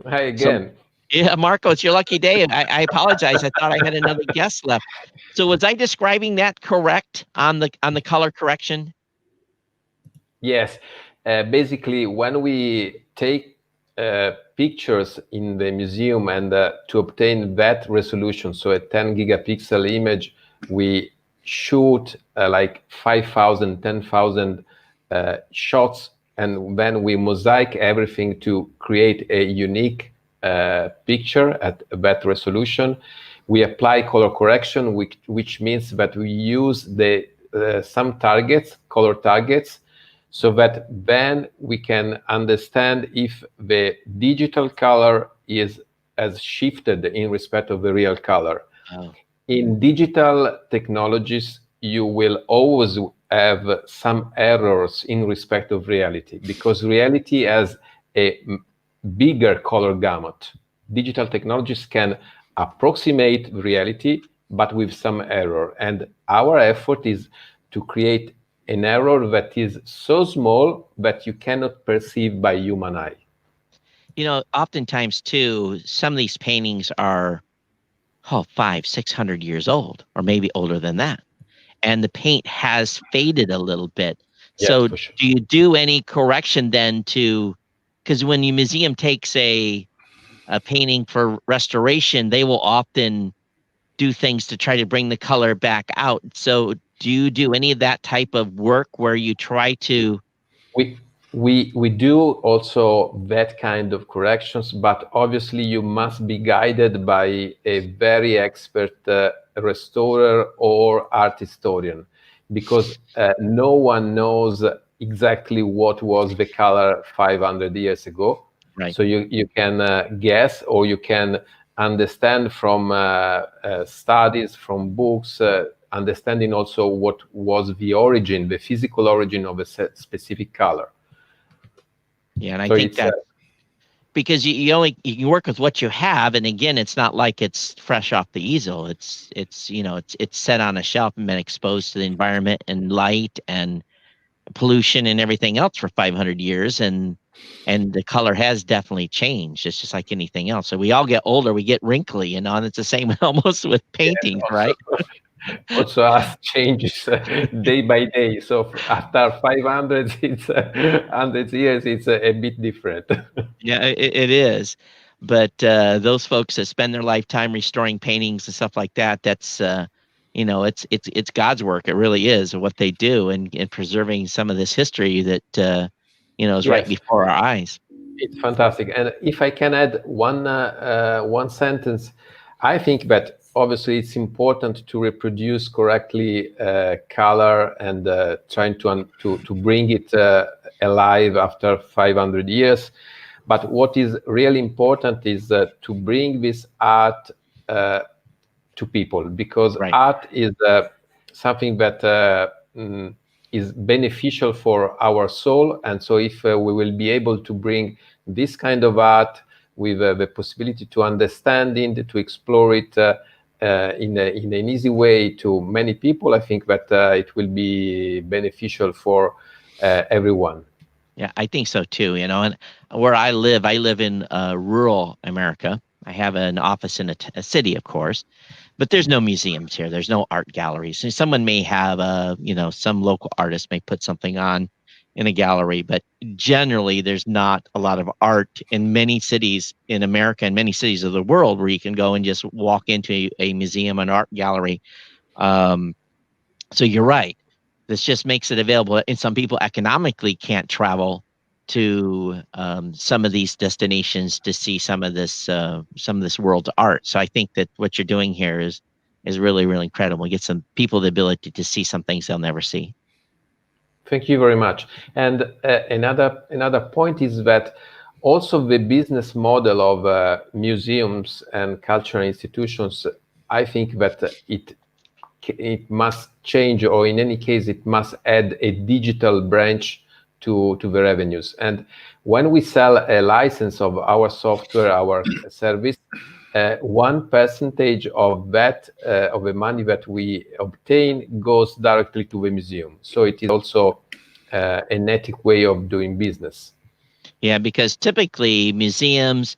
Hi again. Yeah, Marco, it's your lucky day. I apologize. I thought I had another guest left. So was I describing that correct on the color correction? Yes. Basically, when we take pictures in the museum and to obtain that resolution, so a 10 gigapixel image, we shoot like 5,000, 10,000 shots, and then we mosaic everything to create a unique picture at that resolution. We apply color correction, which means that we use some targets, color targets, so that then we can understand if the digital color has shifted in respect of the real color. Oh. In digital technologies, you will always have some errors in respect of reality, because reality has a bigger color gamut. Digital technologies can approximate reality, but with some error. And our effort is to create an error that is so small that you cannot perceive by human eye. Oftentimes too, some of these paintings are 500-600 years old, or maybe older than that, and the paint has faded a little bit. So for sure. do you do any correction then because when your museum takes a painting for restoration, they will often do things to try to bring the color back out. So do you do any of that type of work where you try to? We do also that kind of corrections, but obviously you must be guided by a very expert restorer or art historian, because no one knows exactly what was the color 500 years ago. Right. So you can guess, or you can understand from studies, from books, understanding also what was the origin, the physical origin of a specific color. Yeah, and I think that because you can work with what you have, and again, it's not like it's fresh off the easel. It's set on a shelf and been exposed to the environment and light and pollution and everything else for 500 years, and the color has definitely changed. It's just like anything else. So we all get older, we get wrinkly, and it's the same almost with paintings, right? Also, art changes day by day. So after 500, it's 100 years, it's a bit different. Yeah, it is. But those folks that spend their lifetime restoring paintings and stuff like that, that's it's God's work. It really is what they do, and preserving some of this history that is right before our eyes. It's fantastic. And if I can add one sentence, I think that obviously it's important to reproduce correctly color and trying to bring it alive after 500 years. But what is really important is to bring this art to people, because art is something that is beneficial for our soul. And so if we will be able to bring this kind of art with the possibility to understand it, to explore it in an easy way to many people, I think that it will be beneficial for everyone. Yeah, I think so too. And where I live in rural America. I have an office in a city, of course, but there's no museums here. There's no art galleries. And someone may have some local artist may put something on in a gallery, but generally there's not a lot of art in many cities in America and many cities of the world where you can go and just walk into a museum, an art gallery. So you're right. This just makes it available. And some people economically can't travel to some of these destinations to see some of this world's art. So I think that what you're doing here is really, really incredible. Get some people the ability to see some things they'll never see. Thank you very much. And another point is that also the business model of museums and cultural institutions, I think that it must change, or in any case, it must add a digital branch to the revenues. And when we sell a license of our software, our service, 1% of that, of the money that we obtain, goes directly to the museum. So it is also an ethical way of doing business. Yeah, because typically museums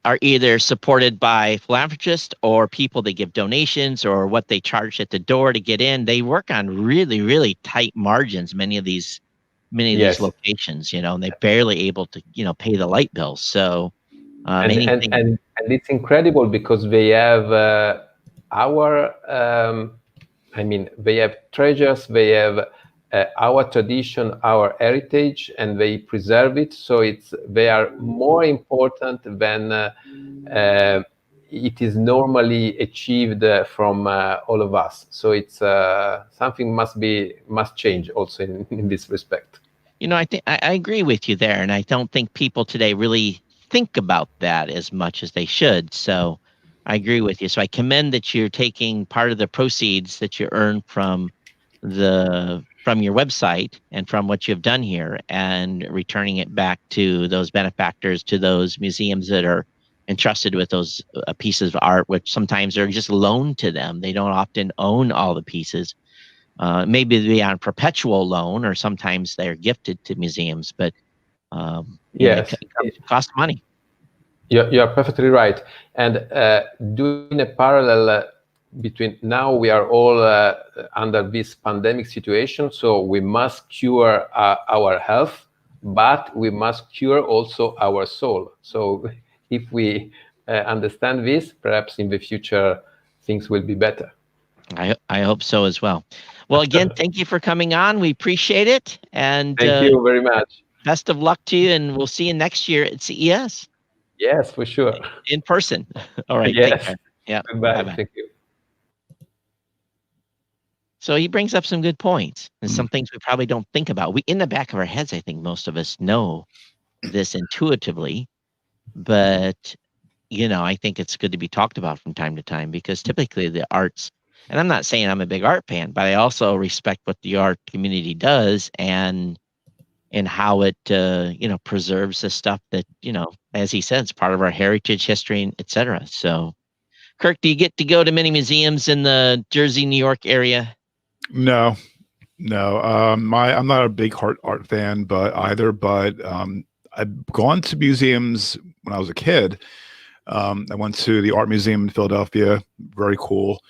are either supported by philanthropists or people that give donations, or what they charge at the door to get in. They work on really, really tight margins. Many of these locations, and they're barely able to, pay the light bills. So, and it's incredible because they have they have treasures, they have our tradition, our heritage, and they preserve it. So they are more important than it is normally achieved from all of us. So it's something must change also in this respect. I think I agree with you there, and I don't think people today really think about that as much as they should. So I agree with you. So I commend that you're taking part of the proceeds that you earn from your website and from what you've done here, and returning it back to those benefactors, to those museums that are entrusted with those pieces of art, which sometimes are just loaned to them. They don't often own all the pieces. Maybe they're on perpetual loan, or sometimes they're gifted to museums, but Yes, it costs money. you are perfectly right. And doing a parallel between now, we are all under this pandemic situation, so we must cure our health, but we must cure also our soul. So if we understand this, perhaps in the future things will be better. I hope so as well. Well, again, thank you for coming on. We appreciate it, and Thank you very much. best of luck to you. And we'll see you next year at CES Yes, for sure. in person. All right, take Yes. care. Yeah, Goodbye. bye-bye. Thank you. So he brings up some good points and some things we probably don't think about. We, in the back of our heads, I think most of us know this intuitively, but I think it's good to be talked about from time to time, because typically the arts, and I'm not saying I'm a big art fan, but I also respect what the art community does and how it preserves the stuff that, as he said, it's part of our heritage, history, and et cetera. So, Kirk, do you get to go to many museums in the Jersey, New York area? No. I'm not a big art fan, but I've gone to museums when I was a kid. I went to the Art Museum in Philadelphia. Very cool.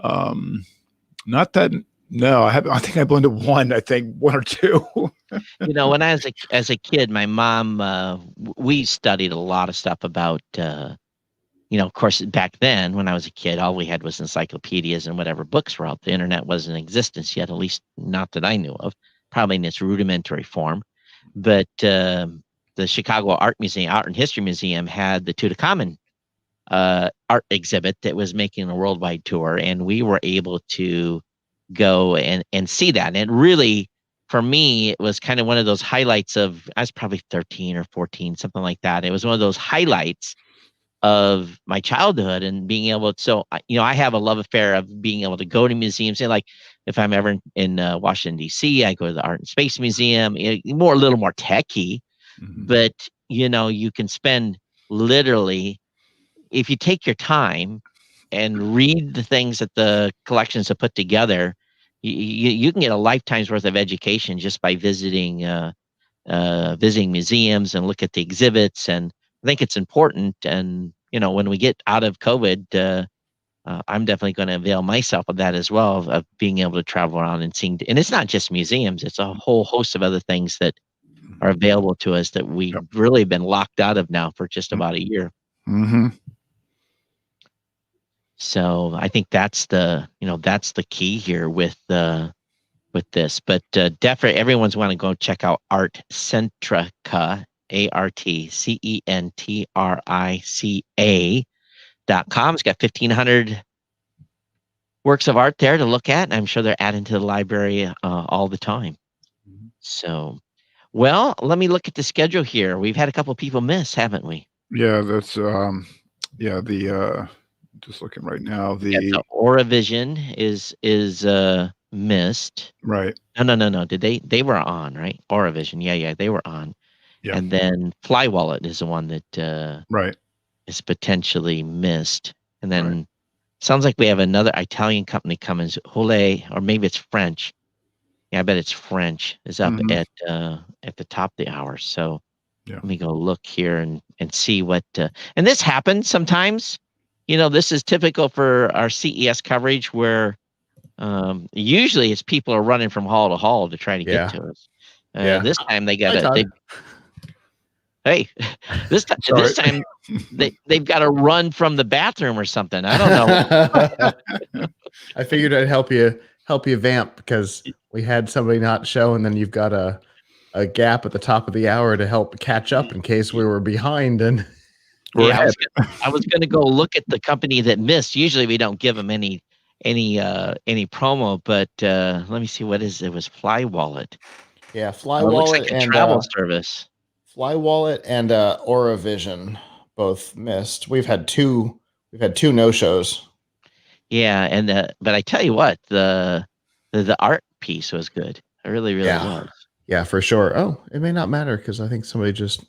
Not that. No, I have. I think I've been to one. I think one or two. When I was as a kid, my mom, we studied a lot of stuff about. Of course, back then when I was a kid, all we had was encyclopedias and whatever books were out. The internet wasn't in existence yet, at least not that I knew of. Probably in its rudimentary form, but the Chicago Art and History Museum had the Tutankhamun art exhibit that was making a worldwide tour, and we were able to go and see that. And really, for me, it was kind of one of those highlights of, I was probably 13 or 14, something like that. It was one of those highlights of my childhood, and being able to, so I have a love affair of being able to go to museums. And like, if I'm ever in Washington DC, I go to the Art and Space Museum, a little more techy, but you can spend literally, if you take your time and read the things that the collections have put together, you can get a lifetime's worth of education just by visiting museums and look at the exhibits. And I think it's important. And when we get out of COVID, I'm definitely going to avail myself of that as well, of being able to travel around and seeing. And it's not just museums; it's a whole host of other things that are available to us that we've really been locked out of now for just about a year. Mm-hmm. So I think that's the key here with this. But definitely, everyone's want to go check out Art Centrica, ArtCentrica.com. It's got 1,500 works of art there to look at. I'm sure they're adding to the library all the time. So, well, let me look at the schedule here. We've had a couple people miss, haven't we? Yeah, that's just looking right now. The Auravision is missed. Right. No. They were on, right? Auravision. Yeah, they were on. Yeah. And then Fly Wallet is the one that right. is potentially missed. And then sounds like we have another Italian company coming, Hole, or maybe it's French. Yeah, I bet it's French. Is up at the top of the hour. So let me go look here and see what. And this happens sometimes. This is typical for our CES coverage, where usually it's people are running from hall to hall to try to get to us. This time they got to. Hey, this time they've got to run from the bathroom or something. I don't know. I figured I'd help you vamp, because we had somebody not show, and then you've got a gap at the top of the hour to help catch up in case we were behind. And I was going to go look at the company that missed. Usually we don't give them any promo, but let me see, what is it? Was Fly Wallet. Yeah, Fly Wallet, looks like a and travel service. Fly Wallet and Auravision both missed. We've had two no-shows. Yeah, and but I tell you what, the art piece was good. It really was. Yeah, for sure. Oh, it may not matter, because I think somebody just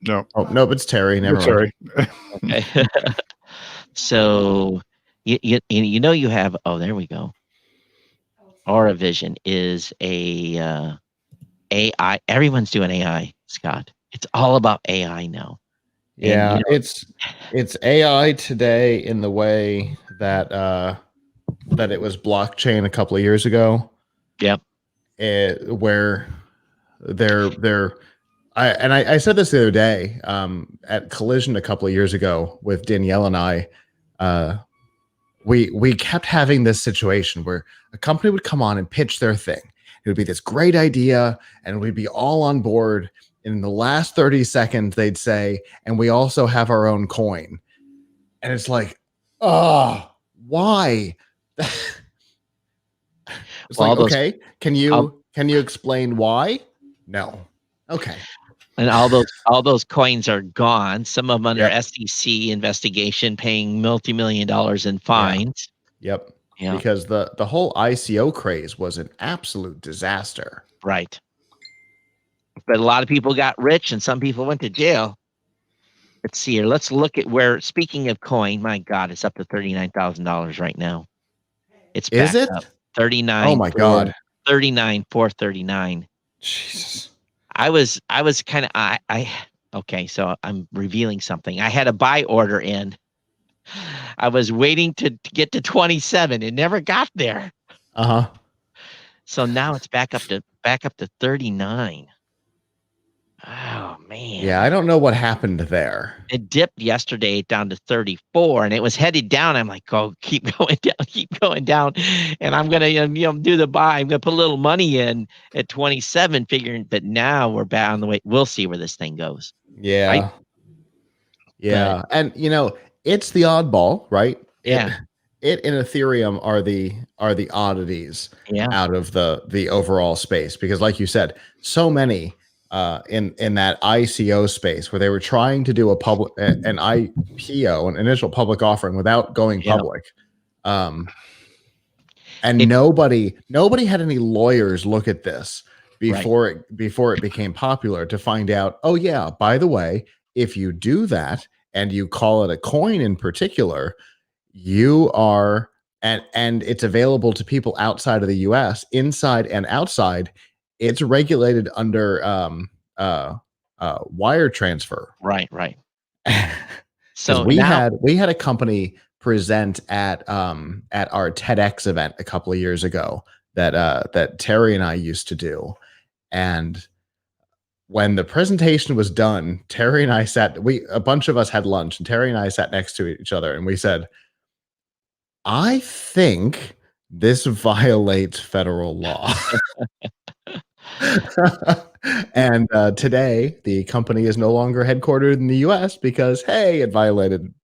No. Oh no, it's Terry. Never mind. Sorry. Okay. So you have. Oh, there we go. Auravision is a AI. Everyone's doing AI, Scott. It's all about AI now. And Yeah, it's AI today in the way that that it was blockchain a couple of years ago. Yep. Where I said this the other day at Collision a couple of years ago with Danielle and I. We kept having this situation where a company would come on and pitch their thing. It would be this great idea, and we'd be all on board. In the last 30 seconds, they'd say, "And we also have our own coin." And it's like, oh, why? It's Well, like, okay, can you explain why? No. Okay. And all those coins are gone. Some of them under Yep. SEC investigation, paying multi-million dollars in fines. Yep. Yeah. Because the whole ICO craze was an absolute disaster. Right. But a lot of people got rich and some people went to jail. Let's see here. Let's look at where, speaking of coin, my God, it's up to $39,000 right now. It's Is back it? up. 39. Oh my God. 439. Jesus. I was kind of okay, so I'm revealing something. I had a buy order in. I was waiting to get to 27. It never got there. Uh-huh. So now it's back up to 39. Oh man. Yeah, I don't know what happened there. It dipped yesterday down to 34 and it was headed down. I'm like, oh, keep going down. And I'm going to, do the buy. I'm going to put a little money in at 27, figuring that now we're back on the way. We'll see where this thing goes. Yeah. Right? Yeah. And it's the oddball, right? Yeah. It and Ethereum are the oddities out of the overall space, because like you said, so many in that ICO space where they were trying to do an IPO, an initial public offering, without going public. And nobody had any lawyers look at this before it became popular to find out, oh yeah, by the way, if you do that and you call it a coin in particular, you are, and it's available to people outside of the US, inside and outside, it's regulated under wire transfer. Right. So we had a company present at our TEDx event a couple of years ago that Terry and I used to do. And when the presentation was done, Terry and I a bunch of us had lunch, and Terry and I sat next to each other, and we said, I think this violates federal law. And today, the company is no longer headquartered in the U.S. because, hey, it violated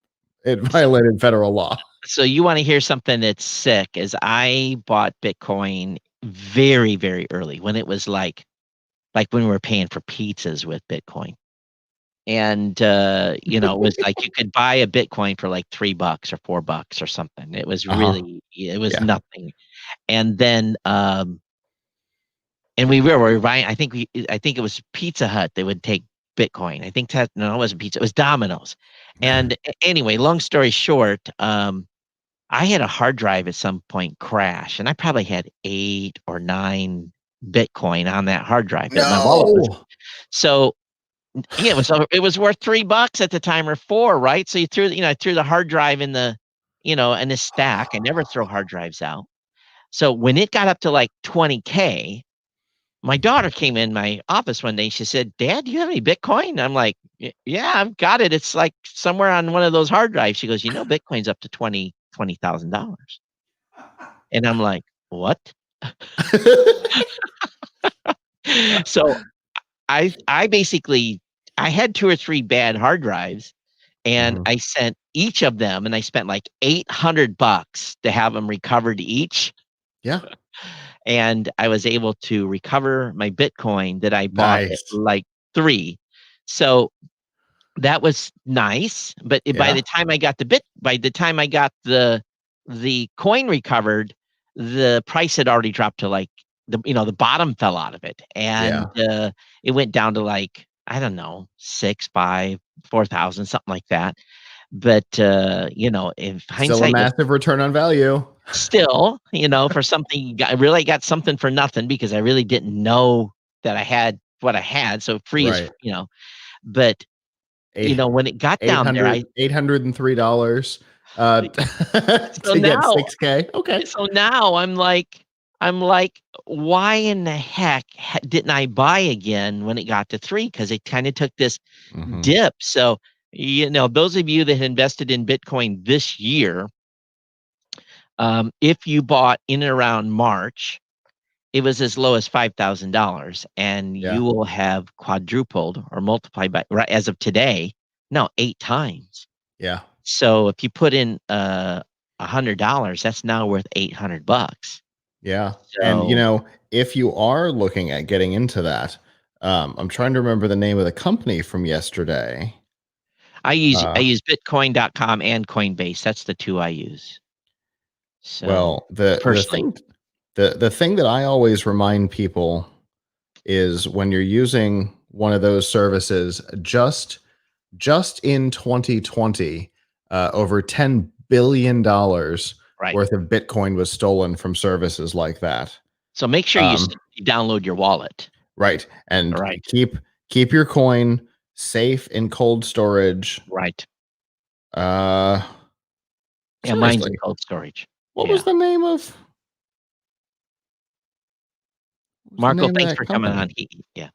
federal law. So you want to hear something that's sick? Is I bought Bitcoin very, very early, when it was like when we were paying for pizzas with Bitcoin. And it was like you could buy a Bitcoin for like $3 or $4 or something. It was really, it was nothing. And then and we were buying, I think it was Pizza Hut. They would take Bitcoin. I think it wasn't pizza, it was Domino's. And anyway, long story short, I had a hard drive at some point crash, and I probably had 8 or 9 Bitcoin on that hard drive. So yeah, it was worth $3 at the time, or 4, right? So I threw the hard drive in the, in a stack. I never throw hard drives out. So when it got up to like 20K, my daughter came in my office one day. She said, "Dad, do you have any Bitcoin?" I'm like, "Yeah, I've got it. It's like somewhere on one of those hard drives." She goes, "Bitcoin's up to $20,000. And I'm like, "What?" So I basically, I had 2 or 3 bad hard drives, and I sent each of them, and I spent like $800 to have them recovered each. Yeah. And I was able to recover my Bitcoin that I bought at like 3. So that was nice. But by the time I got the coin recovered, the price had already dropped to like the bottom fell out of it. And it went down to like I don't know, 6, 5, 4,000, something like that. But if Still a hindsight was massive return on value. still, for something, I really got something for nothing because I really didn't know that I had what I had. So free is, Right. but Eight, when it got down there, $803 so to get now 6K. Okay. So now I'm like, why in the heck didn't I buy again when it got to 3? Because it kind of took this Mhm. dip. So, those of you that invested in Bitcoin this year, if you bought in and around March, it was as low as $5,000, and Yeah. you will have quadrupled or multiplied by, right as of today, no, 8 times. Yeah. So if you put in $100, that's now worth $800. Yeah. And So if you are looking at getting into that, I'm trying to remember the name of the company from yesterday. I use Uh, Bitcoin.com and Coinbase. That's the 2 I use. So well, the personally, thing that I always remind people is when you're using one of those services, just in 2020, over $10 billion right. worth of Bitcoin was stolen from services like that. So make sure you Um, download your wallet. right. And Right. keep your coin safe in cold storage. Right. Uh Yeah, mine's in seriously, cold storage. what Yeah. was the name of Marco, thanks that for coming company? on. Yeah.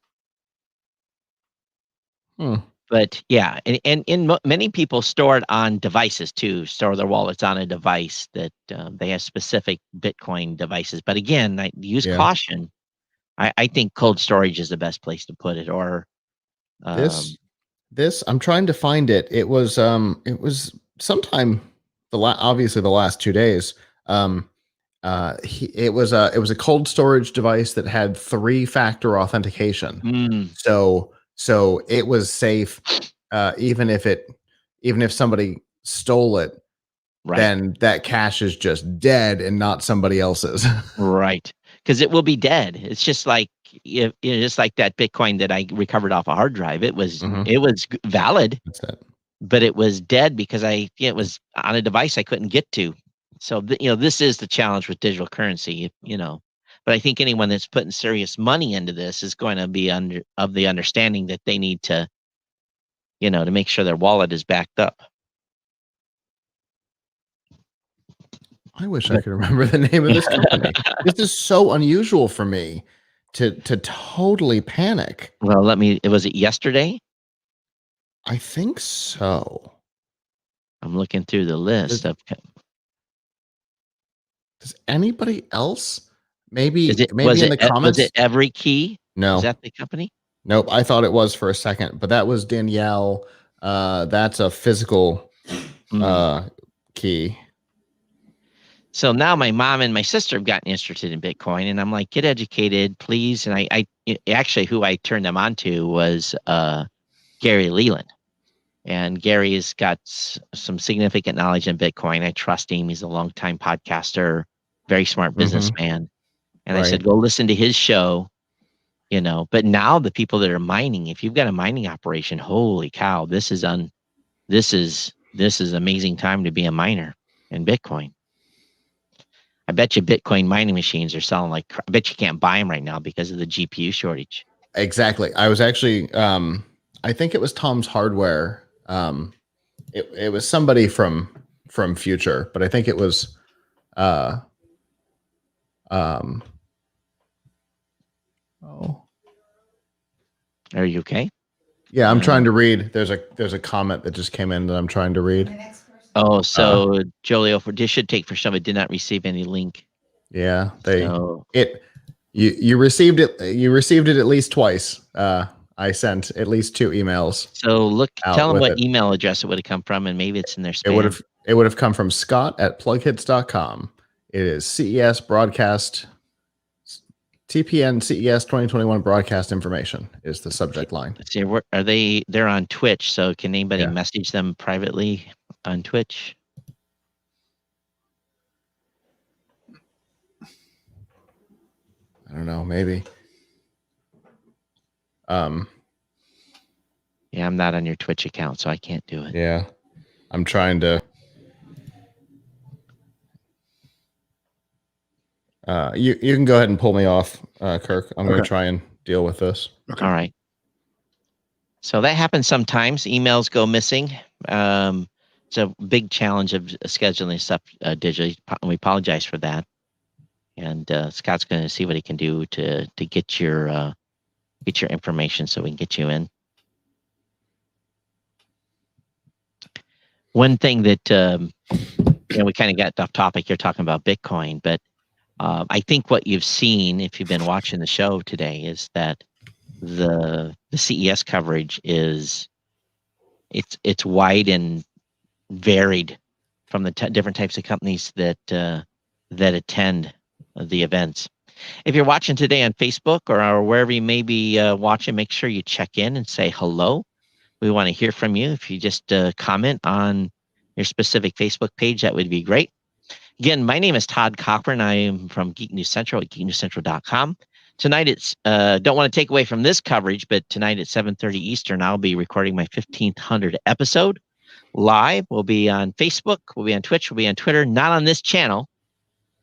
Hmm. But yeah, and many people store it on devices too, store their wallets on a device that they have specific Bitcoin devices. But again, I use Yeah. caution. I think cold storage is the best place to put it, or This I'm trying to find it. It was sometime obviously the last 2 days. It was a cold storage device that had 3-factor authentication. mm, So it was safe, even if somebody stole it, right. then that cache is just dead and not somebody else's. Right, because it will be dead. It's just like just like that Bitcoin that I recovered off a hard drive. It was Mhm. valid, That's it. but it was dead because it was on a device I couldn't get to. So this is the challenge with digital currency. But I think anyone that's putting serious money into this is going to be of the understanding that they need to to make sure their wallet is backed up. I wish I could remember the name of this company. This is so unusual for me to totally panic. Well, was it yesterday? I think so. I'm looking through the list of. Does anybody else? Is Maybe it was in it the was comments? it Every Key? Is No. that the company? Nope. I thought it was for a second, but that was Danielle. That's a physical Mm. key. So now my mom and my sister have gotten interested in Bitcoin, and I'm like, get educated, please. And actually, who I turned them on to was Gary Leland. And Gary has got some significant knowledge in Bitcoin. I trust him. He's a longtime podcaster, very smart businessman. And I said, Right. go listen to his show, But now the people that are mining, if you've got a mining operation, holy cow, this is amazing time to be a miner in Bitcoin. I bet you Bitcoin mining machines are selling like I bet you can't buy them right now because of the GPU shortage. Exactly. I was actually I think it was Tom's Hardware. It was somebody from Future, but I think it was uh oh. Are you okay? Yeah, I'm trying to read. There's a comment that just came in that I'm trying to read. Oh, so Jolio this should take for some. It did not receive any link. Yeah, So you received it. You received it at least twice. I sent at least 2 emails tell out them with what it. email address it would have come from, and maybe it's in their spam. It would have come from Scott@plughits.com. It is CES broadcast TPN CES 2021 broadcast information is the subject line. Let's see, are they? They're on Twitch. So can anybody Yeah. message them privately on Twitch? I don't know, maybe. Yeah, I'm not on your Twitch account, so I can't do it. Yeah. I'm trying to. You can go ahead and pull me off, Kirk. I'm going to try and deal with this. Okay. All right. So that happens sometimes. Emails go missing. It's a big challenge of scheduling stuff digitally. We apologize for that. And Scott's going to see what he can do to get your information so we can get you in. One thing that we kind of got off topic. You're talking about Bitcoin, but I think what you've seen, if you've been watching the show today, is that the CES coverage is it's wide and varied from the different types of companies that attend the events. If you're watching today on Facebook or wherever you may be watching, make sure you check in and say hello. We want to hear from you. If you just comment on your specific Facebook page, that would be great. Again, my name is Todd Cochran. I am from Geek News Central at geeknewscentral.com. Tonight, it's don't want to take away from this coverage, but tonight at 7:30 Eastern, I'll be recording my 1500th episode live. We'll be on Facebook, we'll be on Twitch, we'll be on Twitter, not on this channel.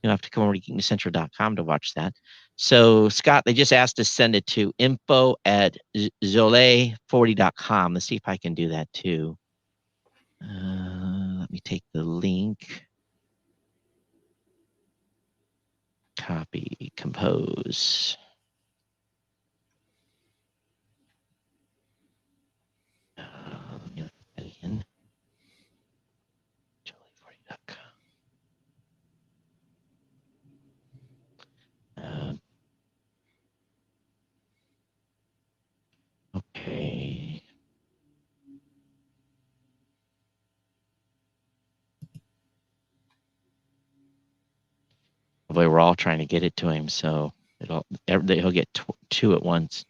You'll have to come over to geeknewscentral.com to watch that. So, Scott, they just asked to send it to info@zole40.com. Let's see if I can do that too. Let me take the link. Copy, compose. Again. Zole40.com. Okay. Probably we're all trying to get it to him, so he'll get two at once.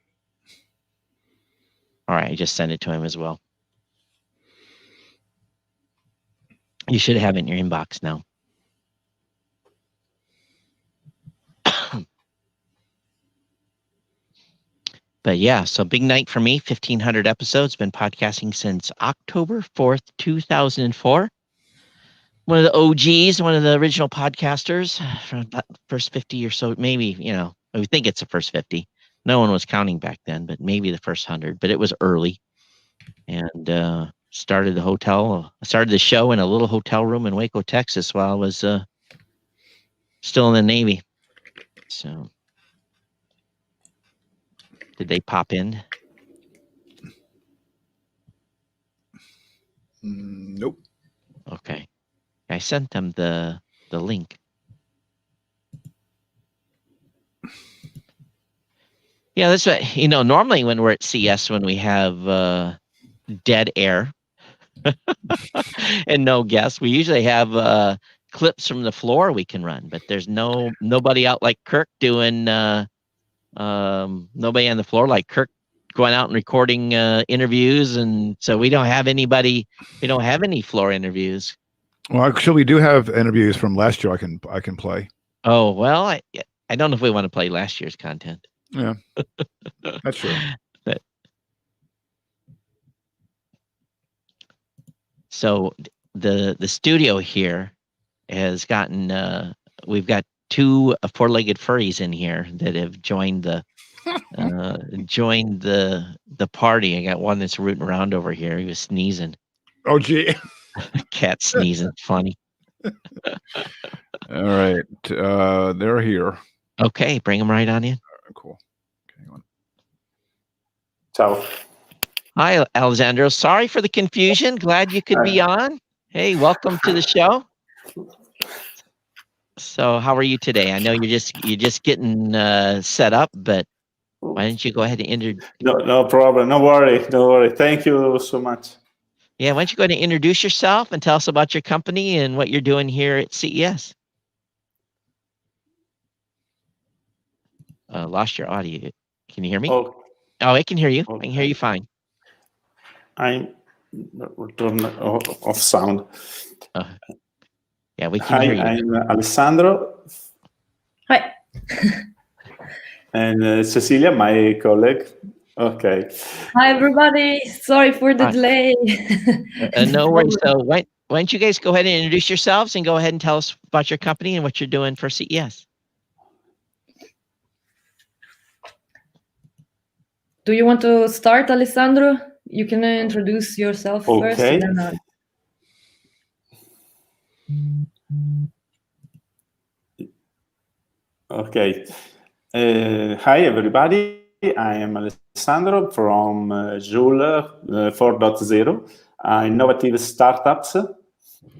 All right, I just sent it to him as well. You should have it in your inbox now. But yeah, so big night for me, 1,500 episodes. Been podcasting since October 4th, 2004. One of the OGs, one of the original podcasters from the first 50 or so, maybe, we think it's the first 50. No one was counting back then, but maybe the first 100, but it was early. And started the show in a little hotel room in Waco, Texas while I was still in the Navy. So did they pop in? Nope. Okay. I sent them the link. Yeah, that's what, normally when we're at CES, when we have dead air and no guests, we usually have clips from the floor we can run, but there's nobody out like Kirk doing nobody on the floor like Kirk going out and recording interviews, and so we don't have any floor interviews. Well, actually, we do have interviews from last year. I can play. Oh well, I don't know if we want to play last year's content. Yeah, that's true. So the studio here has gotten. We've got two four-legged furries in here that have joined the party. I got one that's rooting around over here. He was sneezing. Oh gee. Cat sneezing, funny. All right, they're here. Okay, bring them right on in. Cool. Okay, hang on. Ciao. Hi, Alessandro. Sorry for the confusion. Glad you could be on. Hey, welcome to the show. So, how are you today? I know you're just getting set up, but why don't you go ahead and introduce? No problem. No worry. Thank you so much. Yeah, why don't you go ahead and introduce yourself and tell us about your company and what you're doing here at CES? Lost your audio. Can you hear me? Oh, I can hear you. okay. I can hear you fine. I'm return off sound. Yeah, we can Hi, hear you. I'm Alessandro. Hi. And Cecilia, my colleague. Okay. Hi, everybody. Sorry for the Hi. delay. No worries. So why don't you guys go ahead and introduce yourselves and go ahead and tell us about your company and what you're doing for CES. Do you want to start, Alessandro? You can introduce yourself first. Okay. And then Okay. Hi, everybody. I am Alessandro from Joule 4.0, innovative startups,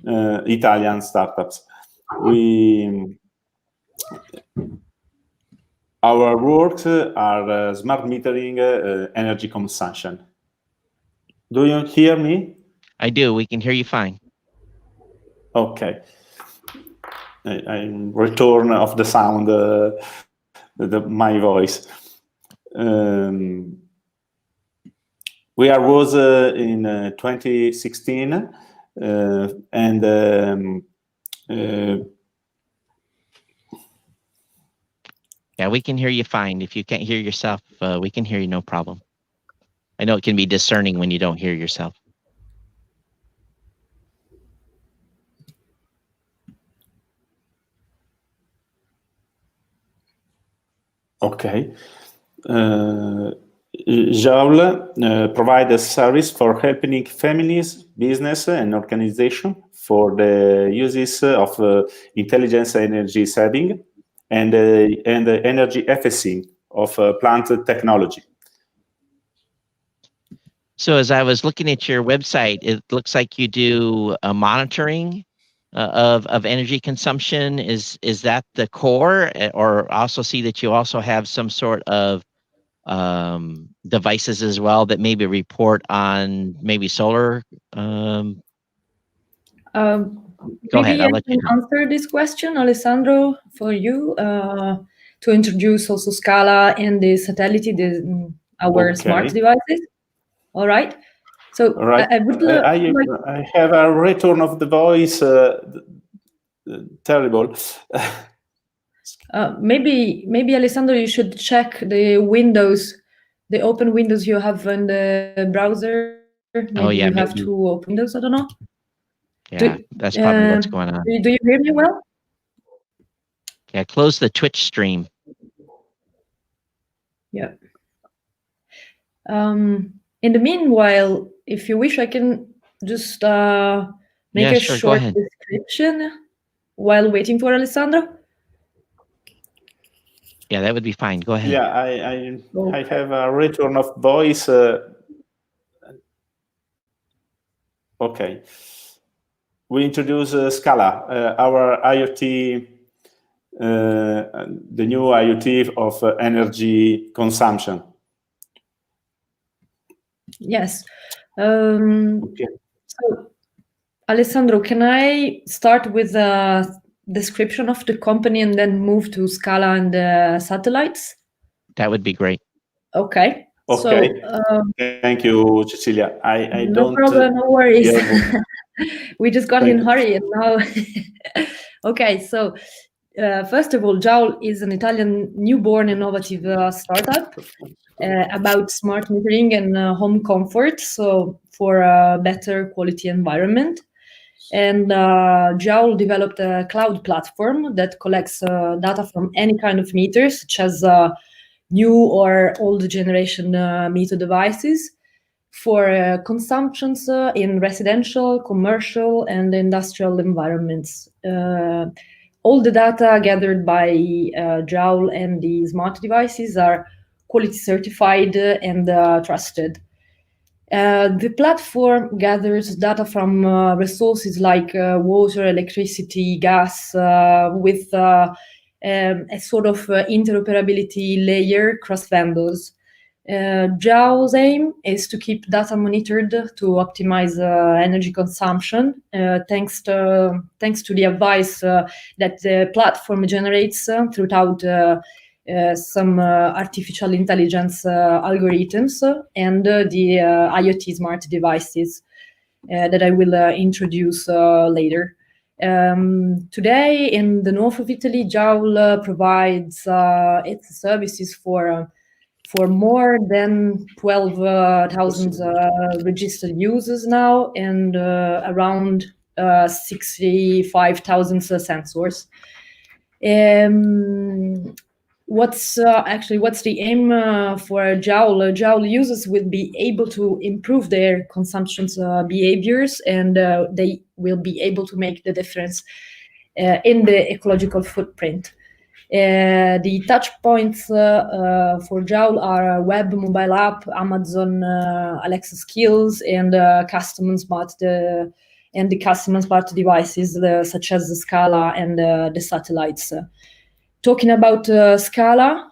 Italian startups. Our works are smart metering, energy consumption. Do you hear me? I do. We can hear you fine. Okay. I return of the sound, my voice. We are was in 2016, and Yeah, we can hear you fine. If you can't hear yourself, we can hear you, no problem. I know it can be discerning when you don't hear yourself. okay. Joule provides a service for helping families, business, and organization for the uses of intelligence energy saving and energy efficiency of plant technology. So as I was looking at your website, it looks like you do a monitoring of energy consumption. Is that the core, or also see that you also have some sort of devices as well that maybe report on maybe solar? Go ahead. maybe I'll I let can you know. answer this question, Alessandro, for you to introduce also Scala and the satellite, our smart devices. All right. So All right. I would like. I have a return of the voice. Terrible. Maybe Alessandro, you should check the windows, the open windows you have in the browser. Maybe you have maybe. to open windows. I don't know. Yeah, that's probably what's going on. Do you hear me well? Yeah, close the Twitch stream. Yeah. In the meanwhile, if you wish, I can just make a Sure, go short ahead. description while waiting for Alessandro. Yeah, that would be fine. Go ahead. Yeah, I have a return of voice. Okay. We introduce Scala, our IoT, the new IoT of energy consumption. Yes. Okay. So, Alessandro, can I start with a description of the company and then move to Scala and the satellites? That would be great. Okay. Okay. So, thank you, Cecilia. I no don't. problem, no worries. We just got in you. hurry and now. Okay, so first of all, Joule is an Italian newborn innovative startup about smart metering and home comfort, so for a better quality environment. And Joule developed a cloud platform that collects data from any kind of meters, such as new or old generation meter devices, for consumptions in residential, commercial, and industrial environments. All the data gathered by Joule and the smart devices are quality certified and trusted. The platform gathers data from resources like water, electricity, gas, with a sort of interoperability layer cross vendors. Joule's aim is to keep data monitored to optimize energy consumption, thanks to the advice that the platform generates throughout some artificial intelligence algorithms and the IoT smart devices that I will introduce later. Today, in the north of Italy, Joule provides its services for for more than 12,000 registered users now, and around 65,000 sensors. What's the aim for Joule? Joule users will be able to improve their consumption behaviors, and they will be able to make the difference in the ecological footprint. The touch points for Joule are web, mobile app, Amazon Alexa skills, and custom smart devices such as the Scala and the satellites. Talking about Scala,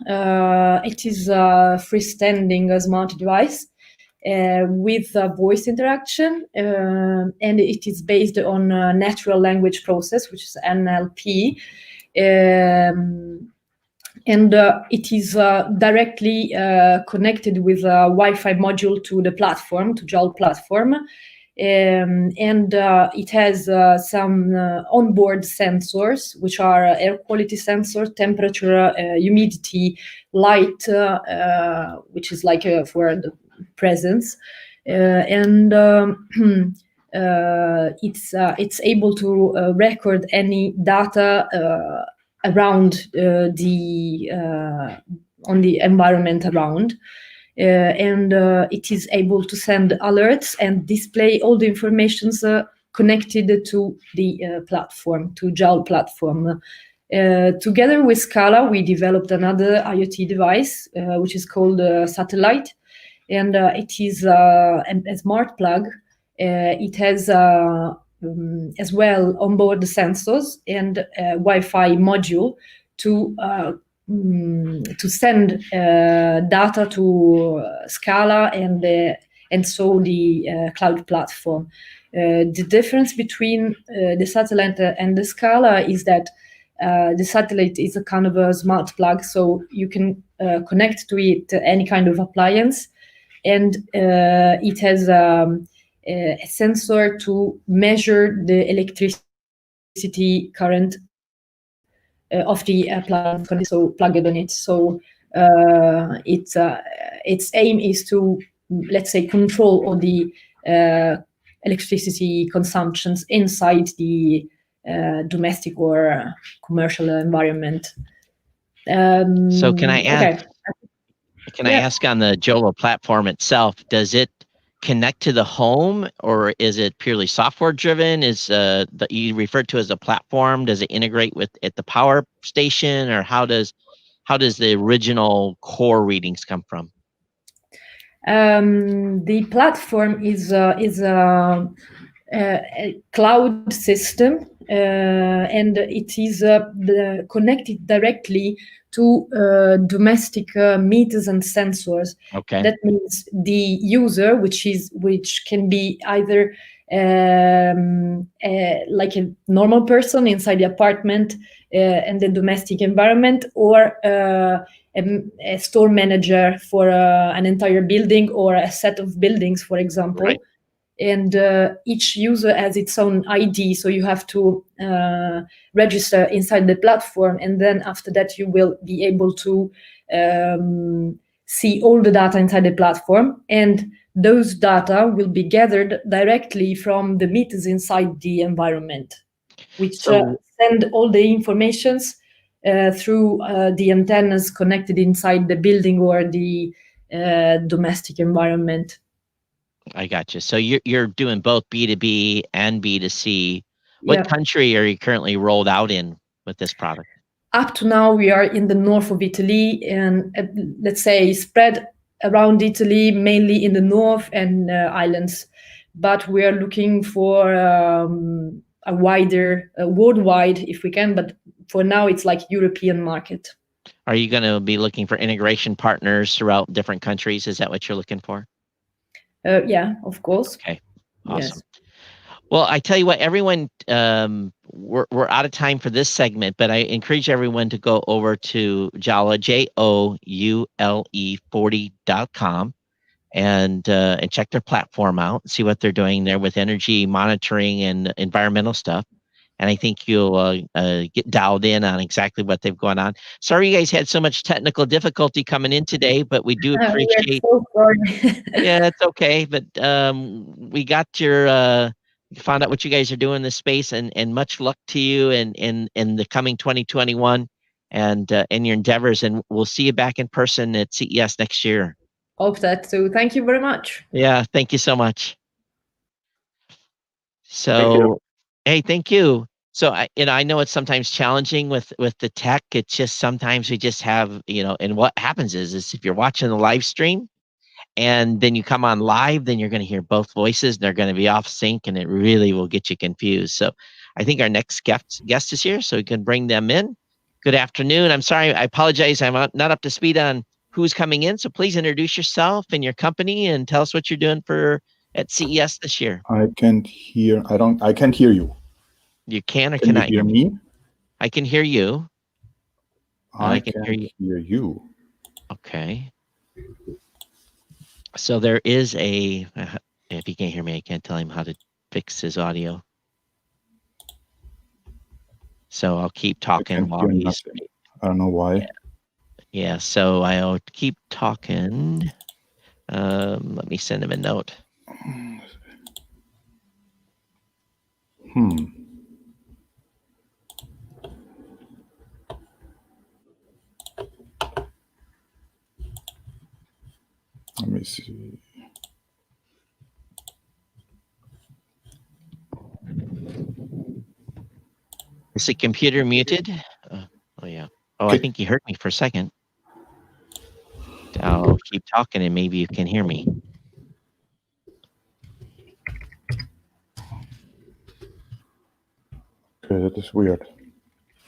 it is a freestanding smart device with voice interaction, and it is based on natural language process, which is NLP. And it is directly connected with a Wi-Fi module to the platform, to Joule platform. And it has some onboard sensors, which are air quality sensor, temperature, humidity, light, which is like for the presence, and it's able to record any data around on the environment around. And it is able to send alerts and display all the informations connected to the platform, to Joule platform. Together with Scala, we developed another IoT device, which is called Satellite, and it is a smart plug. It has as well onboard sensors and a Wi-Fi module to send data to Scala and so the cloud platform. The difference between the satellite and the Scala is that the satellite is a kind of a smart plug, so you can connect to it any kind of appliance, and it has a sensor to measure the electricity current of the appliance, so plugged on it. So its aim is to, let's say, control all the electricity consumptions inside the domestic or commercial environment. So can I ask? Okay. Can I ask on the Joule platform itself? Does it connect to the home, or is it purely software driven? Is that you referred to as a platform? Does it integrate with at the power station, or how does the original core readings come from? The platform is a cloud system, and it is connected directly to domestic meters and sensors. Okay. That means the user, which can be either like a normal person inside the apartment and the domestic environment, or a store manager for an entire building or a set of buildings, for example. Right. And each user has its own ID, so you have to register inside the platform, and then after that you will be able to see all the data inside the platform, and those data will be gathered directly from the meters inside the environment, which send all the informations through the antennas connected inside the building or the domestic environment. I got you. So you're doing both B2B and B2C. What country are you currently rolled out in with this product? Up to now, we are in the north of Italy, and let's say spread around Italy, mainly in the north and islands. But we are looking for a wider, worldwide, if we can. But for now, it's like European market. Are you going to be looking for integration partners throughout different countries? Is that what you're looking for? Yeah, of course. Okay, awesome. Yes. Well, I tell you what, everyone, we're out of time for this segment, but I encourage everyone to go over to Joule, JOULE40.com, and check their platform out, see what they're doing there with energy monitoring and environmental stuff. and I think you'll get dialed in on exactly what they've gone on. Sorry you guys had so much technical difficulty coming in today, but we do appreciate. We're so sorry. Yeah, it's okay, but we got your found out what you guys are doing in this space, and much luck to you in the coming 2021 and in your endeavors, and we'll see you back in person at CES next year. Hope that. So thank you very much. Yeah, thank you so much. So, Thank you. hey, thank you. So I know it's sometimes challenging with the tech. It's just sometimes we just have, and what happens is if you're watching the live stream and then you come on live, then you're going to hear both voices and they're going to be off sync, and it really will get you confused. So I think our next guest is here, so we can bring them in. Good afternoon. I'm sorry, I apologize. I'm not up to speed on who's coming in. So please introduce yourself and your company and tell us what you're doing at CES this year. I can't hear. I can't hear you. You can or Can cannot you hear me? I can hear you. I can hear you. Okay. So there is if he can't hear me, I can't tell him how to fix his audio. So I'll keep talking while he's. I don't know why. Yeah, so I'll keep talking. Let me send him a note. Let me see. Is the computer muted? Oh yeah. Oh, I think you heard me for a second. I'll keep talking and maybe you can hear me. Okay, that is weird.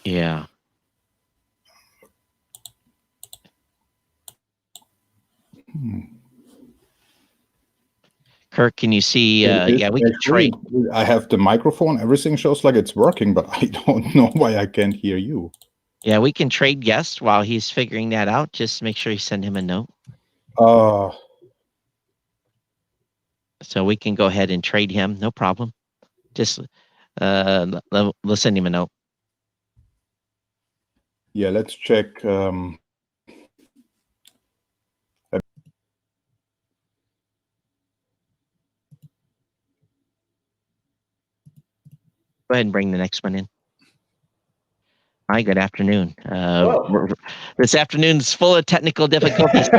Yeah. Kirk, can you see? Yeah, we can trade. I have the microphone. Everything shows like it's working, but I don't know why I can't hear you. Yeah, we can trade guests while he's figuring that out. Just make sure you send him a note. So we can go ahead and trade him. No problem. Just let's send him a note. Yeah, let's check. Go ahead and bring the next one in. Hi, good afternoon. This afternoon's full of technical difficulties.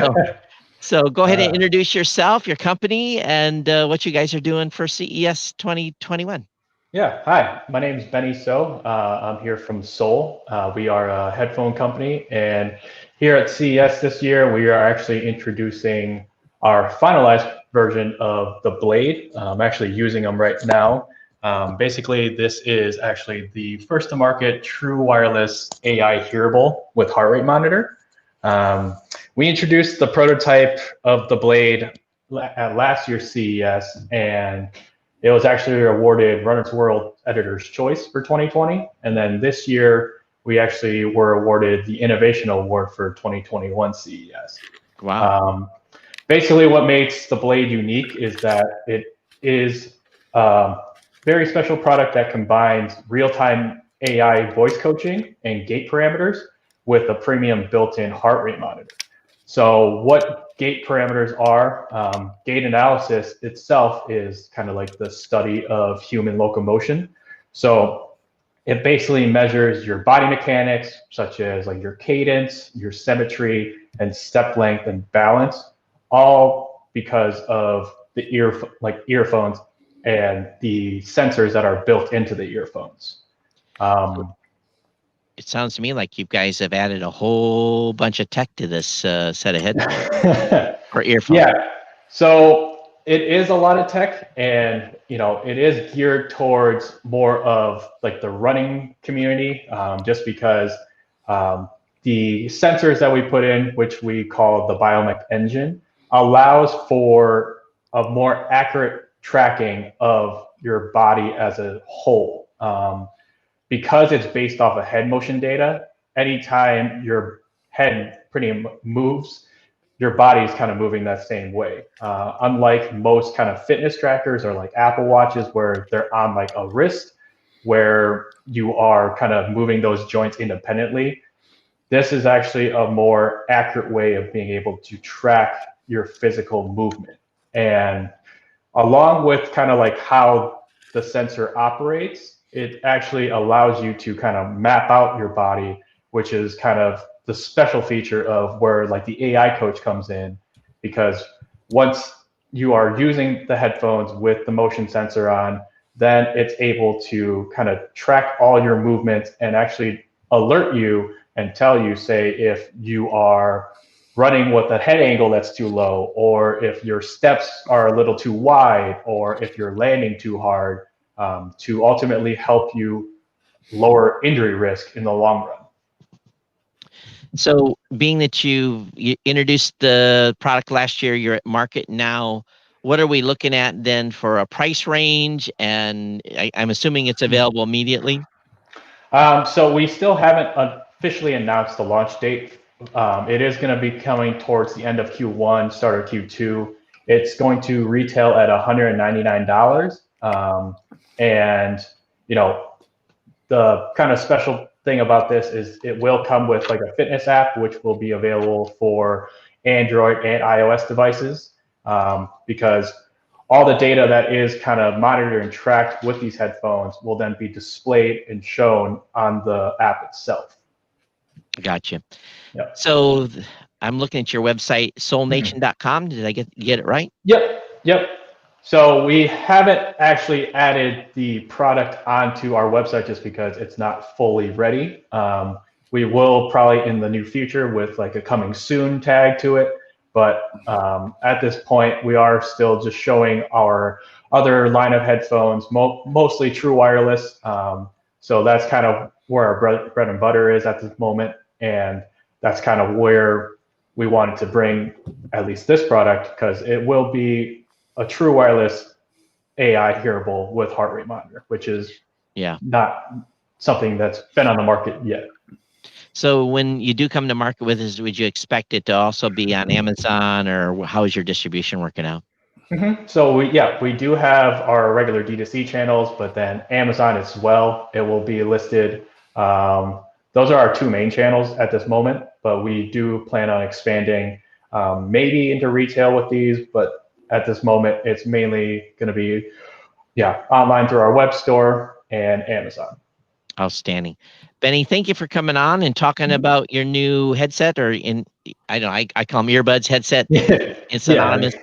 So go ahead and introduce yourself, your company, and what you guys are doing for CES 2021. Yeah, hi, my name is Benny So. I'm here from Seoul. We are a headphone company, and here at CES this year, we are actually introducing our finalized version of the Blade. I'm actually using them right now. Basically, this is actually the first to market true wireless AI hearable with heart rate monitor. We introduced the prototype of the Blade at last year's CES, and it was actually awarded Runner's World Editor's Choice for 2020. And then this year, we actually were awarded the Innovation Award for 2021 CES. Wow. Basically, what makes the Blade unique is that it is a very special product that combines real-time AI voice coaching and gait parameters with a premium built-in heart rate monitor. So what gait parameters are, gait analysis itself is kind of like the study of human locomotion. So it basically measures your body mechanics, such as like your cadence, your symmetry, and step length and balance, all because of the earphones and the sensors that are built into the earphones. It sounds to me like you guys have added a whole bunch of tech to this set of headphones or earphones. Yeah, so it is a lot of tech, and it is geared towards more of like the running community, just because the sensors that we put in, which we call the Biomech engine, allows for a more accurate tracking of your body as a whole. Because it's based off of head motion data, anytime your head pretty much moves, your body is kind of moving that same way. Unlike most kind of fitness trackers or like Apple Watches where they're on like a wrist, where you are kind of moving those joints independently. This is actually a more accurate way of being able to track your physical movement. And along with kind of like how the sensor operates, it actually allows you to kind of map out your body, which is kind of the special feature of where like the AI coach comes in, because once you are using the headphones with the motion sensor on, then it's able to kind of track all your movements and actually alert you and tell you, say, if you are running with a head angle that's too low, or if your steps are a little too wide, or if you're landing too hard, to ultimately help you lower injury risk in the long run. So, being that you introduced the product last year, you're at market now. What are we looking at then for a price range? And I'm assuming it's available immediately. So we still haven't officially announced the launch date. It is going to be coming towards the end of Q1, start of Q2. It's going to retail at $199. And, you know, the kind of special thing about this is it will come with like a fitness app, which will be available for Android and iOS devices, because all the data that is kind of monitored and tracked with these headphones will then be displayed and shown on the app itself. Gotcha. Yep. So I'm looking at your website, soulnation.com. Did I get it right? Yep. So we haven't actually added the product onto our website just because it's not fully ready. We will probably in the near future with like a coming soon tag to it. But at this point, we are still just showing our other line of headphones, mostly true wireless. So that's kind of where our bread and butter is at this moment. And that's kind of where we wanted to bring at least this product, because it will be a true wireless AI hearable with heart rate monitor, which is not something that's been on the market yet. So when you do come to market with this, would you expect it to also be on Amazon, or how is your distribution working out? So we do have our regular D2C channels, but then Amazon as well, it will be listed. Those are our two main channels at this moment, but we do plan on expanding maybe into retail with these, but at this moment, it's mainly going to be, online through our web store and Amazon. Outstanding. Benny, thank you for coming on and talking about your new headset, or I call them earbuds, headset. It's synonymous.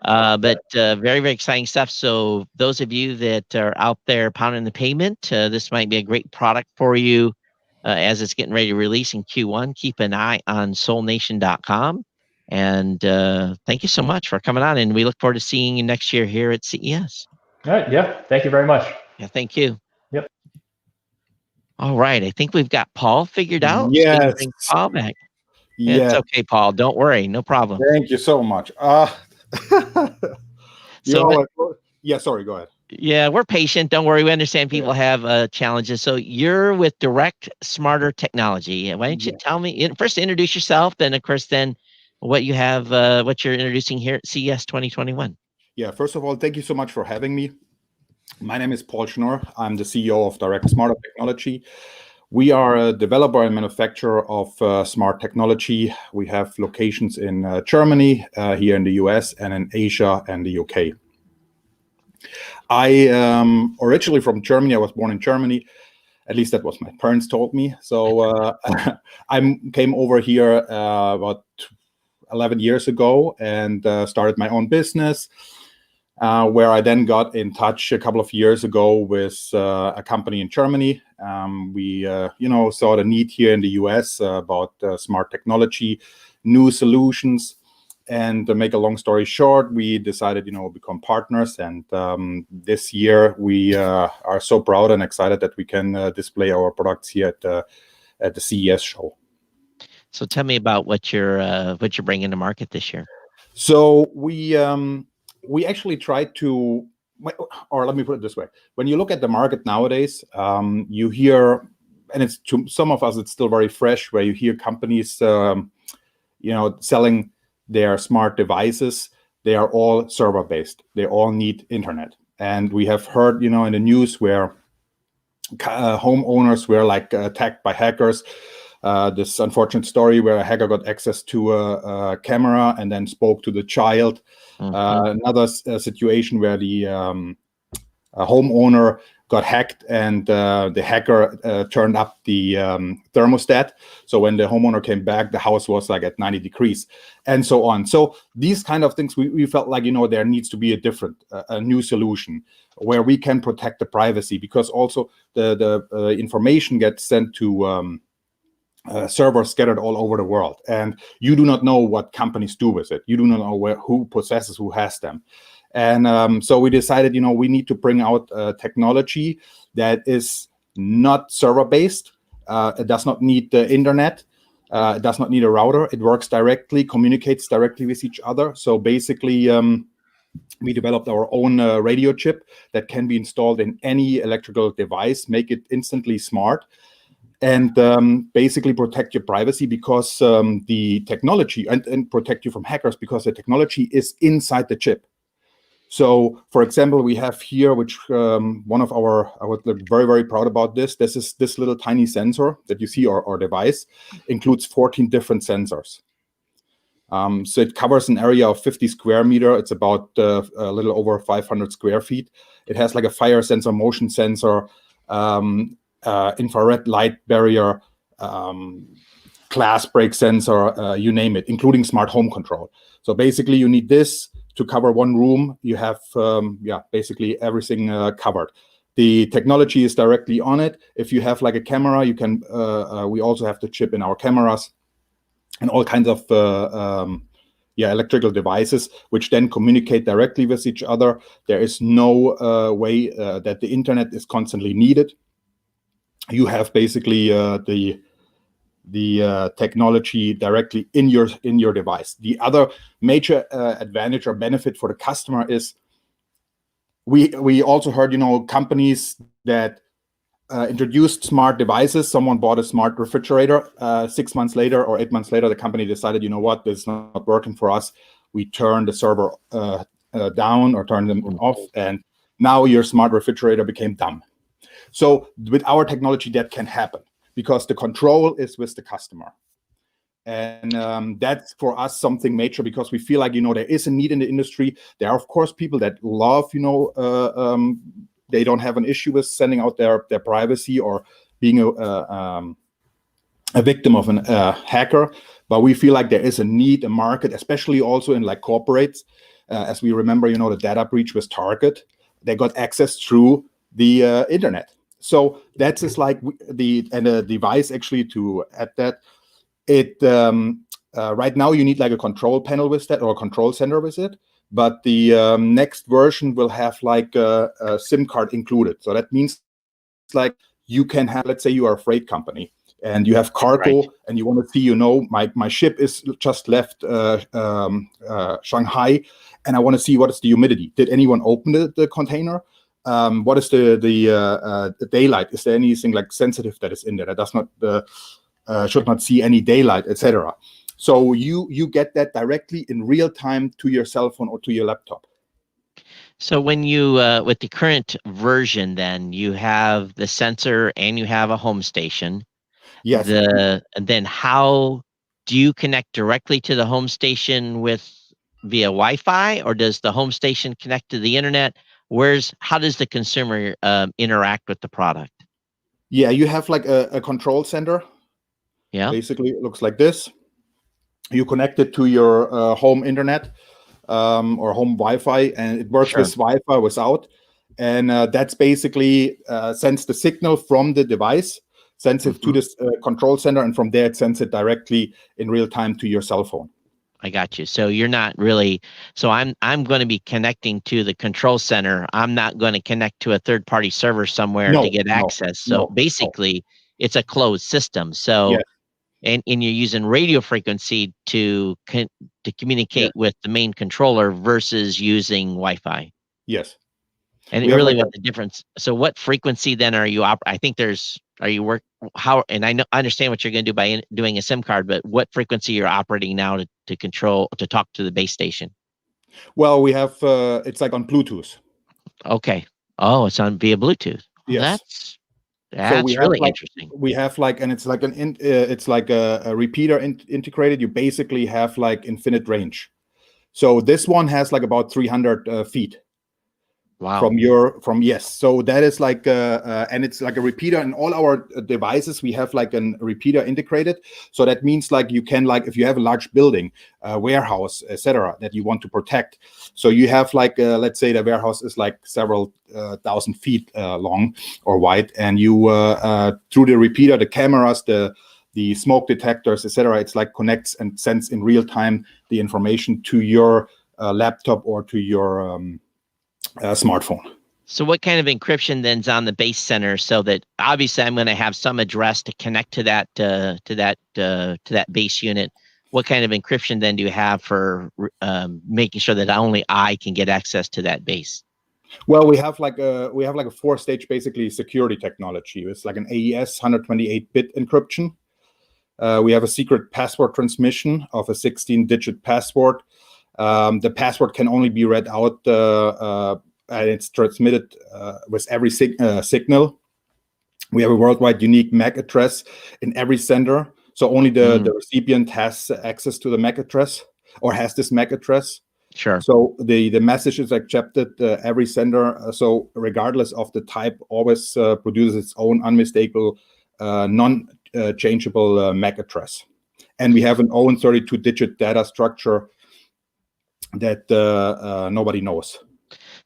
But very, very exciting stuff. So those of you that are out there pounding the pavement, this might be a great product for you as it's getting ready to release in Q1. Keep an eye on soulnation.com. And thank you so much for coming on. And we look forward to seeing you next year here at CES. All right. Yeah. Thank you very much. Yeah. Thank you. Yep. All right. I think we've got Paul figured out. Yes. So bring Paul back. Yes. It's okay, Paul. Don't worry. No problem. Thank you so much. Sorry, go ahead. Yeah, we're patient. Don't worry. We understand people have challenges. So you're with Direct Smarter Technology. Why don't you tell me, first introduce yourself, then of course, then what you have, what you're introducing here at CES 2021. Yeah, first of all, thank you so much for having me. My name is Paul Schnorr. I'm the CEO of Direct Smarter Technology. We are a developer and manufacturer of smart technology. We have locations in Germany, here in the US, and in Asia and the UK. I am originally from Germany. I was born in Germany. At least that was my parents told me. So I came over here about 11 years ago and started my own business, where I then got in touch a couple of years ago with a company in Germany. We saw the need here in the US about smart technology, new solutions. And to make a long story short, we decided, become partners. And this year we are so proud and excited that we can display our products here at the CES show. So tell me about what you're bringing to market this year. So we actually tried to, or let me put it this way: when you look at the market nowadays, you hear, and it's to some of us, it's still very fresh, where you hear companies, selling their smart devices. They are all server based. They all need internet. And we have heard, in the news where homeowners were like attacked by hackers. This unfortunate story where a hacker got access to a camera and then spoke to the child. Another situation where the homeowner got hacked and the hacker turned up the thermostat. So when the homeowner came back, the house was like at 90 degrees and so on. So these kind of things, we felt like, there needs to be a new solution where we can protect the privacy, because also the information gets sent to servers scattered all over the world, and you do not know what companies do with it. You do not know who possesses, who has them. And so we decided, we need to bring out technology that is not server-based. It does not need the internet. It does not need a router. It works directly, communicates directly with each other. So basically, we developed our own radio chip that can be installed in any electrical device, make it instantly smart, and basically protect your privacy, because the technology, and protect you from hackers, because the technology is inside the chip. So, for example, we have here, which one of our, I was very, very proud about this. This is this little tiny sensor that you see, our device includes 14 different sensors. So it covers an area of 50 square meter. It's about a little over 500 square feet. It has like a fire sensor, motion sensor, infrared light barrier, glass break sensor, you name it, including smart home control. So basically you need this to cover one room. You have, basically everything covered. The technology is directly on it. If you have like a camera, you can, we also have the chip in our cameras, and all kinds of electrical devices, which then communicate directly with each other. There is no way that the internet is constantly needed. You have basically the technology directly in your device. The other major advantage or benefit for the customer is we also heard, companies that introduced smart devices. Someone bought a smart refrigerator. 6 months later or 8 months later, the company decided, what, this is not working for us. We turned the server down or turned them off, and now your smart refrigerator became dumb. So with our technology, that can happen, because the control is with the customer. And that's for us something major, because we feel like, there is a need in the industry. There are, of course, people that love, they don't have an issue with sending out their privacy or being a victim of an hacker. But we feel like there is a need, a market, especially also in like corporates. As we remember, the data breach with Target. They got access through the internet. So that's just like the device, actually, to add that. It right now you need like a control panel with that, or a control center with it. But the next version will have like a SIM card included. So that means like you can have, let's say you are a freight company and you have cargo, right, and you want to see, my ship is just left Shanghai, and I want to see what is the humidity. Did anyone open the container? What is the daylight? Is there anything like sensitive that is in there that does not should not see any daylight, etc.? So you get that directly in real time to your cell phone or to your laptop. So when you, with the current version, then you have the sensor and you have a home station. Yes. And then how do you connect directly to the home station via Wi-Fi, or does the home station connect to the internet? How does the consumer interact with the product? Yeah, you have like a control center. Yeah. Basically, it looks like this. You connect it to your home internet or home Wi-Fi, and it works with Wi-Fi, without. And that's basically sends the signal from the device, sends it to this control center, and from there it sends it directly in real time to your cell phone. I got you. So you're not really. So I'm going to be connecting to the control center. I'm not going to connect to a third-party server somewhere to get access. So basically, it's a closed system. So. Yes. And you're using radio frequency to communicate with the main controller versus using Wi-Fi. Yes. And really, what the difference? So, what frequency then are you? I think and I understand what you're going to do by doing a SIM card, but what frequency you're operating now to talk to the base station? Well, we have it's like on Bluetooth. Okay. Oh, it's on via Bluetooth. Yes. That's really interesting. We have like, and it's like it's like a repeater integrated. You basically have like infinite range. So this one has like about 300 feet. Wow. Yes. So that is like and it's like a repeater in all our devices. We have like a repeater integrated. So that means like you can, like, if you have a large building, warehouse, etc., that you want to protect. So you have like let's say the warehouse is like several thousand feet long or wide, and you through the repeater, the cameras, the smoke detectors, etc., it's like connects and sends in real time the information to your laptop or to your smartphone. So what kind of encryption then's on the base center, so that obviously I'm going to have some address to connect to that base unit? What kind of encryption then do you have for making sure that only I can get access to that base? Well, we have like a 4-stage basically security technology. It's like an AES 128-bit encryption. We have a secret password transmission of a 16-digit password. The password can only be read out, and it's transmitted with every signal. We have a worldwide unique MAC address in every sender, so only the recipient has access to the MAC address, or has this MAC address. Sure. So the message is accepted every sender. So regardless of the type, always produces its own unmistakable, non-changeable MAC address. And we have an own 32-digit data structure that nobody knows.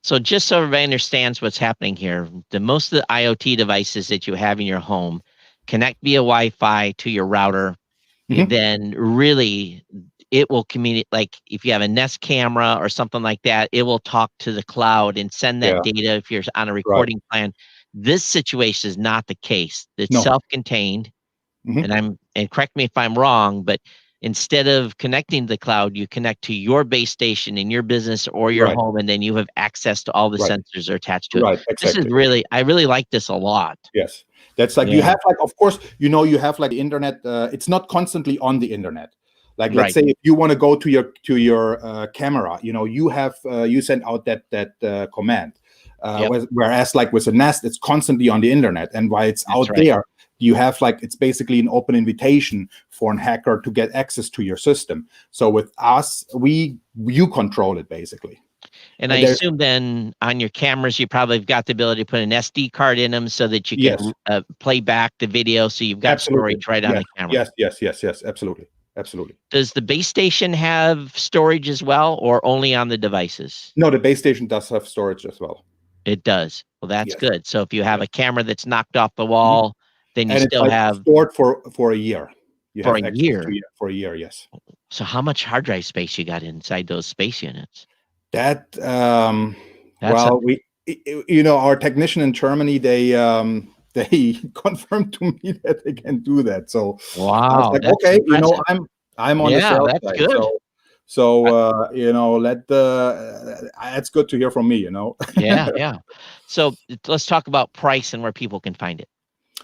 So just so everybody understands what's happening here, most of the IoT devices that you have in your home connect via Wi-Fi to your router. Mhm. Then really it will communicate. Like if you have a Nest camera or something like that, it will talk to the cloud and send that data if you're on a recording plan. This situation is not the case. It's No. self-contained. And correct me if I'm wrong, but instead of connecting to the cloud, you connect to your base station in your business or your home, and then you have access to all the sensors that are attached to it. Right, This is exactly. I really like this a lot. Yes, that's like you have like, of course, you have like the internet. It's not constantly on the internet. Like let's say if you want to go to your camera, you have you send out that command. Whereas like with a Nest, it's constantly on the internet, and while it's out there, you have like, it's basically an open invitation for a hacker to get access to your system. So with us, you control it basically. And I assume then on your cameras, you probably have got the ability to put an SD card in them so that you can play back the video. So you've got storage right on the camera. Yes, absolutely. Does the base station have storage as well, or only on the devices? No, the base station does have storage as well. It does. Well, that's good. So if you have a camera that's knocked off the wall, then you still have stored for a year. For a year? For a year, yes. So how much hard drive space you got inside those space units? That well, our technician in Germany, they confirmed to me that they can do that. So wow, I was like, okay, impressive. I'm on the sales side. Good. So that's good to hear from me. Yeah. So let's talk about price and where people can find it.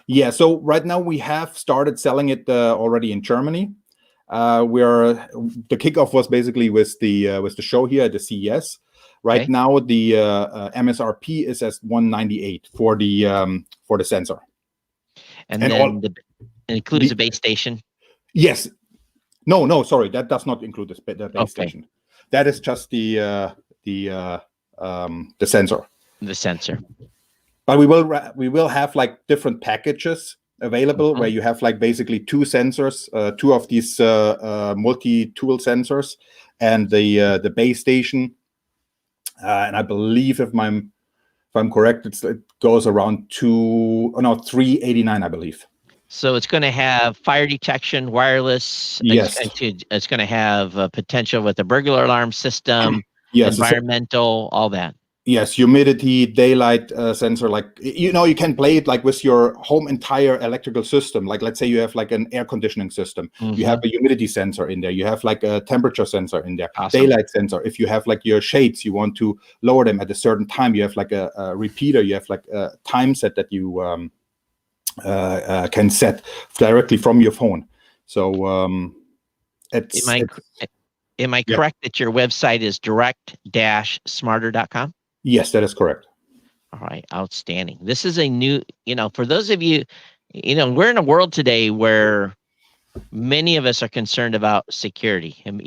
Yeah. So right now we have started selling it already in Germany. The kickoff was basically with the show here at the CES. Right now the MSRP is at $198 for the sensor. And then it includes a base station. Yes. No, sorry, that does not include the base station. That is just the sensor. The sensor. But we will have like different packages available where you have like basically two sensors, two of these multi-tool sensors, and the base station. And I believe if I'm correct, it goes around $389, I believe. So it's going to have fire detection, wireless. Yes. It's going to have potential with a burglar alarm system, environmental, all that. Yes, humidity, daylight sensor. Like you can play it like with your home entire electrical system. Like let's say you have like an air conditioning system. You have a humidity sensor in there. You have like a temperature sensor in there. Awesome. Daylight sensor. If you have like your shades, you want to lower them at a certain time. You have like a repeater. You have like a time set that you can set directly from your phone. So am I correct that your website is direct-smarter.com? Yes, that is correct. All right, outstanding. This is a new, for those of you, we're in a world today where many of us are concerned about security, and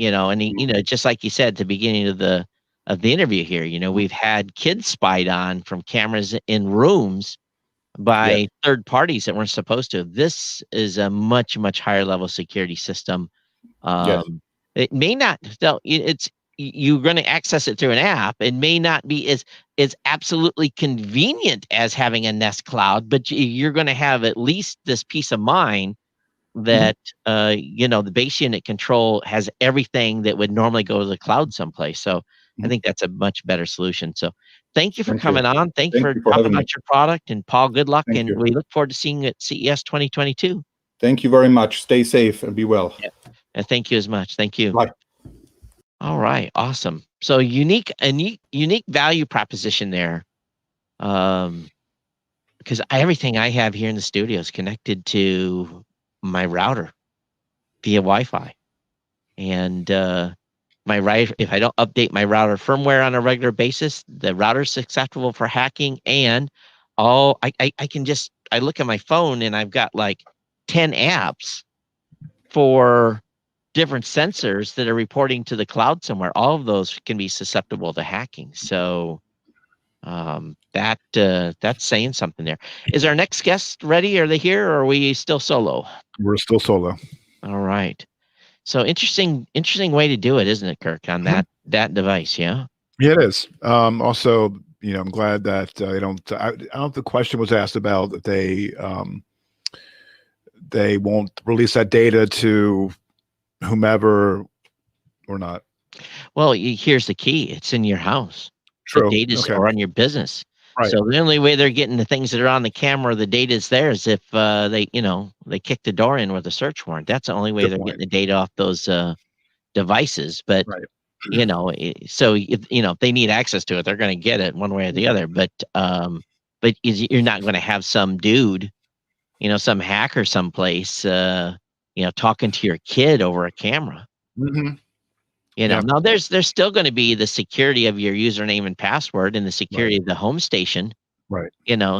just like you said at the beginning of the interview here, we've had kids spied on from cameras in rooms by third parties that weren't supposed to. This is a much, much higher level security system. It may not, you're going to access it through an app. It may not be as absolutely convenient as having a Nest Cloud, but you're going to have at least this peace of mind that the base unit control has everything that would normally go to the cloud someplace. So I think that's a much better solution. So thank you for coming on. Thank you for talking about your product. And Paul, good luck. And we look forward to seeing you at CES 2022. Thank you very much. Stay safe and be well. Yeah. And thank you as much. Thank you. Bye. All right. Awesome. So unique value proposition there. Because everything I have here in the studio is connected to my router via Wi-Fi, and if I don't update my router firmware on a regular basis, the router's susceptible for hacking. And I look at my phone and I've got like 10 apps for different sensors that are reporting to the cloud somewhere. All of those can be susceptible to hacking. So that's saying something there. Is our next guest ready? Are they here, or are we still solo? We're still solo. All right. So interesting way to do it, isn't it, Kirk, on that device? Yeah. Yeah, it is. Also, I'm glad that I don't know if the question was asked about that they won't release that data to whomever or not. Well, here's the key. It's in your house. True. The data's or on your business. Right. So the only way they're getting the things that are on the camera, the data's there, is if they kick the door in with a search warrant. That's the only way they're getting the data off those devices. But so if they need access to it, they're going to get it one way or the other. But you're not going to have some dude, some hacker someplace, talking to your kid over a camera. Now there's still going to be the security of your username and password and the security of the home station. Right.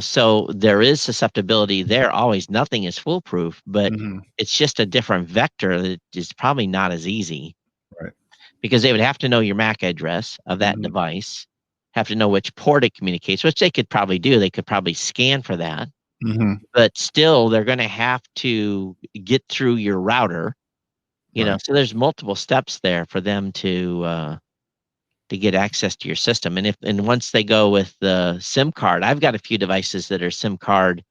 So there is susceptibility there. Always, nothing is foolproof, but it's just a different vector that is probably not as easy. Right. Because they would have to know your MAC address of that device, have to know which port it communicates, which they could probably do. They could probably scan for that. But still, they're going to have to get through your router. So there's multiple steps there for them to get access to your system. And once they go with the SIM card, I've got a few devices that are SIM card.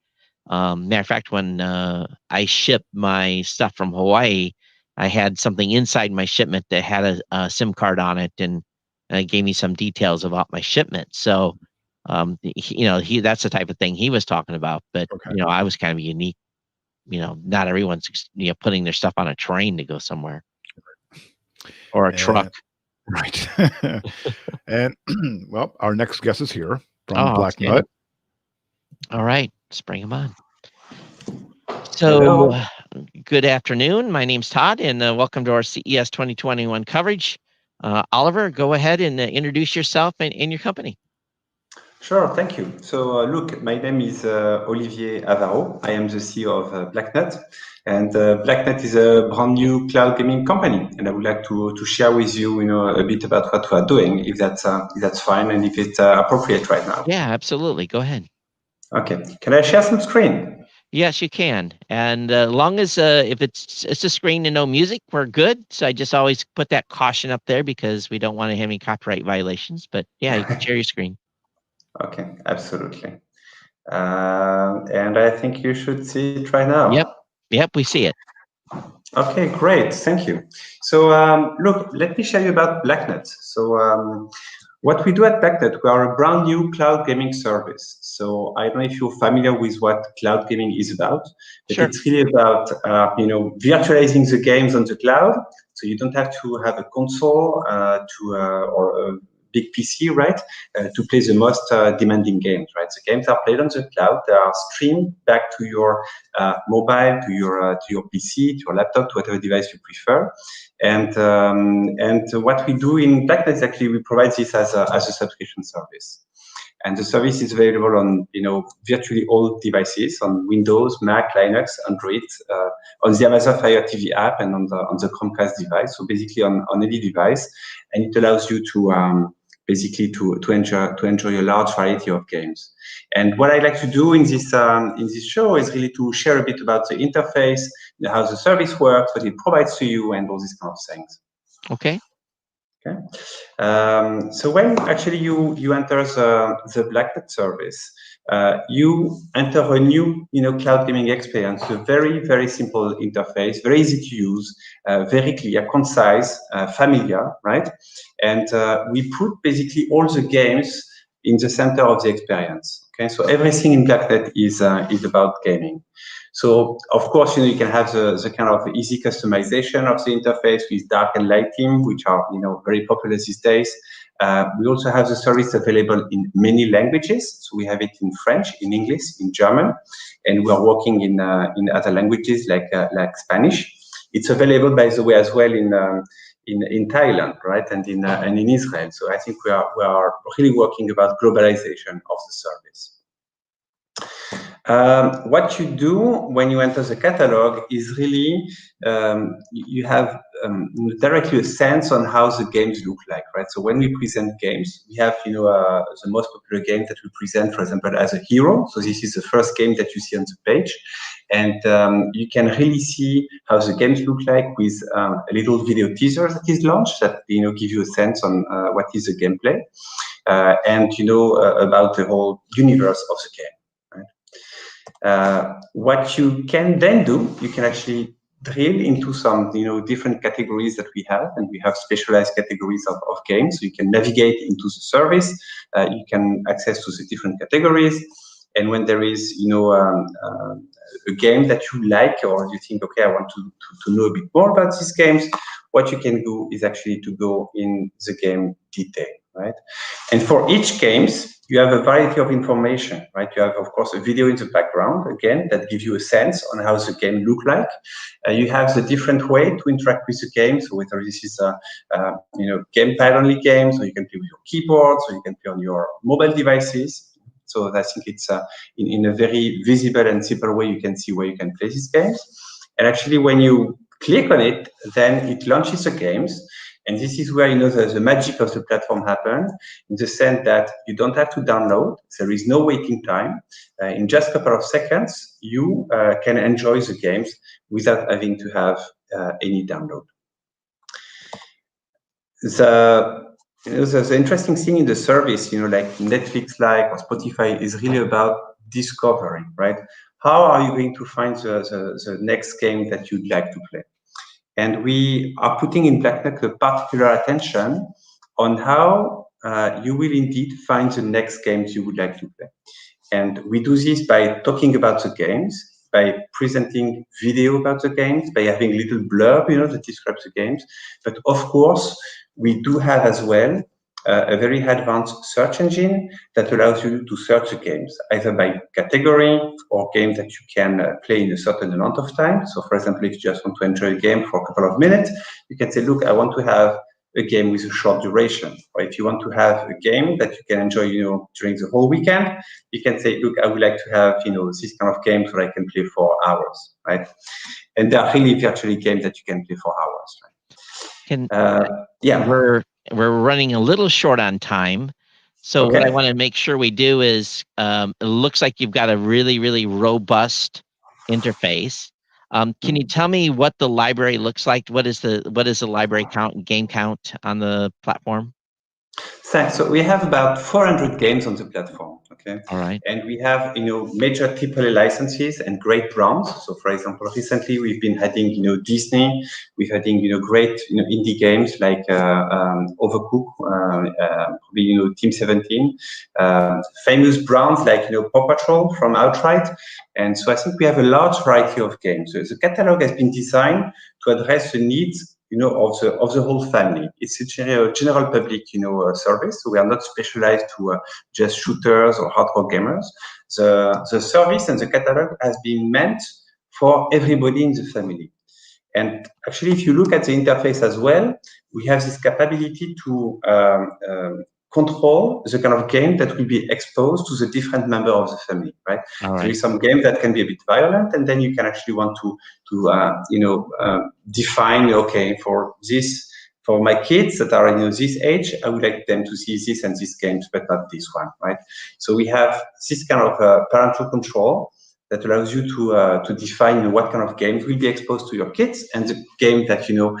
Matter of fact, when I shipped my stuff from Hawaii, I had something inside my shipment that had a SIM card on it, and it gave me some details about my shipment. So, that's the type of thing he was talking about. But I was kind of unique. Not everyone's putting their stuff on a train to go somewhere or a truck. Right. And well, our next guest is here from Black Nut. All right, let's bring him on. So, good afternoon. My name's Todd, and welcome to our CES 2021 coverage. Oliver, go ahead and introduce yourself and your company. Sure, thank you. So, look, my name is Olivier Avaro. I am the CEO of BlackNut, and BlackNut is a brand new cloud gaming company. And I would like to share with you, a bit about what we are doing, if that's fine, and if it's appropriate right now. Yeah, absolutely. Go ahead. Okay. Can I share some screen? Yes, you can. And long as if it's a screen and no music, we're good. So I just always put that caution up there because we don't want to have any copyright violations. But yeah, you can share your screen. Okay, absolutely. And I think you should see it right now. Yep, we see it. Okay, great. Thank you. So look, let me share you about BlackNut. So what we do at BlackNut, we are a brand new cloud gaming service. So I don't know if you're familiar with what cloud gaming is about, but it's really about virtualizing the games on the cloud. So you don't have to have a console or a big PC, right, to play the most demanding games, right? The games are played on the cloud. They are streamed back to your mobile, to your PC, to your laptop, to whatever device you prefer. And what we do in BlackNut is actually we provide this as a subscription service. And the service is available on virtually all devices, on Windows, Mac, Linux, Android, on the Amazon Fire TV app, and on the Chromecast device. So basically on any device, and it allows you to basically to enjoy a large variety of games. And what I like to do in this show is really to share a bit about the interface, how the service works, what it provides to you, and all these kind of things. Okay. Okay. So when actually you enter the BlackNet service, you enter a new cloud gaming experience. A very, very simple interface, very easy to use, very clear, concise, familiar, right? And we put basically all the games in the center of the experience. Okay, so everything in BlackNet is about gaming. So of course, you can have the kind of easy customization of the interface with dark and light theme, which are very popular these days. We also have the service available in many languages. So we have it in French, in English, in German, and we are working in other languages like Spanish. It's available, by the way, as well in Thailand, right, and in Israel. So I think we are really working about globalization of the service. What you do when you enter the catalog is really you have directly a sense on how the games look like, right? So when we present games, we have the most popular game that we present, for example, as a hero. So this is the first game that you see on the page, and you can really see how the games look like with a little video teaser that is launched that give you a sense on what is the gameplay and about the whole universe of the game. What you can then do, you can actually drill into some different categories that we have, and we have specialized categories of games. So you can navigate into the service, you can access to the different categories, and when there is a game that you like, or you think, okay, I want to know a bit more about these games, what you can do is actually to go in the game detail, right? And for each games, you have a variety of information, right? You have, of course, a video in the background, again, that gives you a sense on how the game look like. You have the different way to interact with the game. So whether this is a gamepad-only game, so you can play with your keyboard, so you can play on your mobile devices. So I think it's in a very visible and simple way, you can see where you can play these games. And actually, when you click on it, then it launches the games. And this is where the magic of the platform happens, in the sense that you don't have to download. There is no waiting time. In just a couple of seconds, you can enjoy the games without having to have any download. The interesting thing in the service, like Netflix, or Spotify, is really about discovering, right? How are you going to find the next game that you'd like to play? And we are putting in BlackNet a particular attention on how you will indeed find the next games you would like to play. And we do this by talking about the games, by presenting video about the games, by having a little blurb, that describes the games. But of course, we do have as well a very advanced search engine that allows you to search the games, either by category or games that you can play in a certain amount of time. So for example, if you just want to enjoy a game for a couple of minutes, you can say, look, I want to have a game with a short duration. Or if you want to have a game that you can enjoy, during the whole weekend, you can say, look, I would like to have, this kind of games where I can play for hours, right? And there are really virtually games that you can play for hours, right? Yeah. We're running a little short on time. So Okay. what I want to make sure we do is, it looks like you've got a really, really robust interface. Can you tell me what the library looks like? What is the library count and game count on the platform? Thanks. So we have about 400 games on the platform. Okay. All right. And we have major AAA licenses and great brands. So for example, recently we've been adding Disney. We're adding great indie games like Overcooked, probably Team 17. Famous brands like Paw Patrol from Outright. And so I think we have a large variety of games. So the catalog has been designed to address the needs of the whole family. It's a general public, service. So we are not specialized to just shooters or hardcore gamers. The service and the catalog has been meant for everybody in the family. And actually, if you look at the interface as well, we have this capability to control the kind of game that will be exposed to the different member of the family, right? All There right. is some game that can be a bit violent, and then you can actually want to define, okay, for my kids that are this age, I would like them to see this and this games, but not this one, right? So we have this kind of parental control that allows you to define what kind of games will be exposed to your kids, and the game that you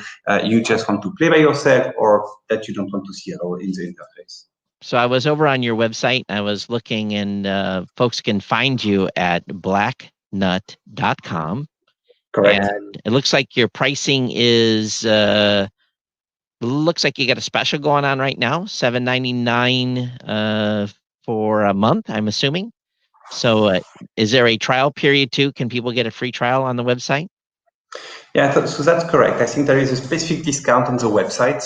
just want to play by yourself or that you don't want to see at all in the interface. So I was over on your website. I was looking, and folks can find you at blacknut.com. Correct. And it looks like your pricing is looks like you got a special going on right now, $7.99 for a month, I'm assuming. So is there a trial period too? Can people get a free trial on the website? Yeah, so that's correct. I think there is a specific discount on the website.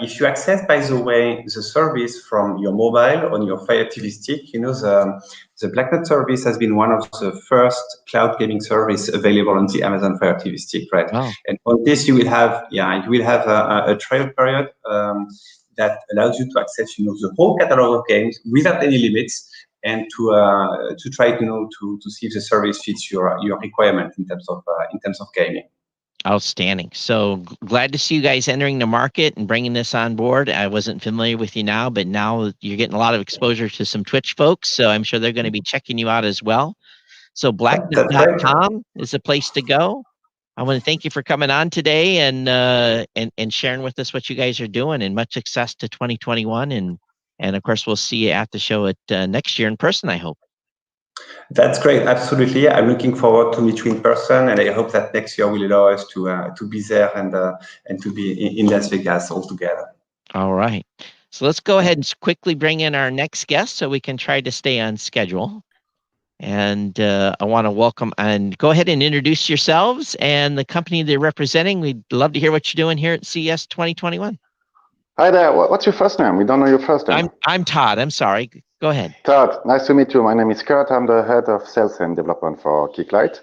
If you access, by the way, the service from your mobile on your Fire TV stick, the BlackNet service has been one of the first cloud gaming service available on the Amazon Fire TV stick, right? Oh. And on this, you will have a trial period that allows you to access, the whole catalog of games without any limits, and to try, to see if the service fits your requirement in terms of gaming. Outstanding. So glad to see you guys entering the market and bringing this on board. I wasn't familiar with you now, but now you're getting a lot of exposure to some Twitch folks, so I'm sure they're going to be checking you out as well. So blacknut.com is the place to go. I want to thank you for coming on today and sharing with us what you guys are doing, and much success to 2021. And of course, we'll see you at the show at next year in person, I hope. That's great. Absolutely. I'm looking forward to meet you in person, and I hope that next year will allow us to be there and to be in Las Vegas all together. All right. So let's go ahead and quickly bring in our next guest so we can try to stay on schedule. And I want to welcome, and go ahead and introduce yourselves and the company they're representing. We'd love to hear what you're doing here at CES 2021. Hi there. What's your first name? We don't know your first name. I'm Todd. I'm sorry. Go ahead. Todd, nice to meet you. My name is Kurt. I'm the head of sales and development for Kicklight.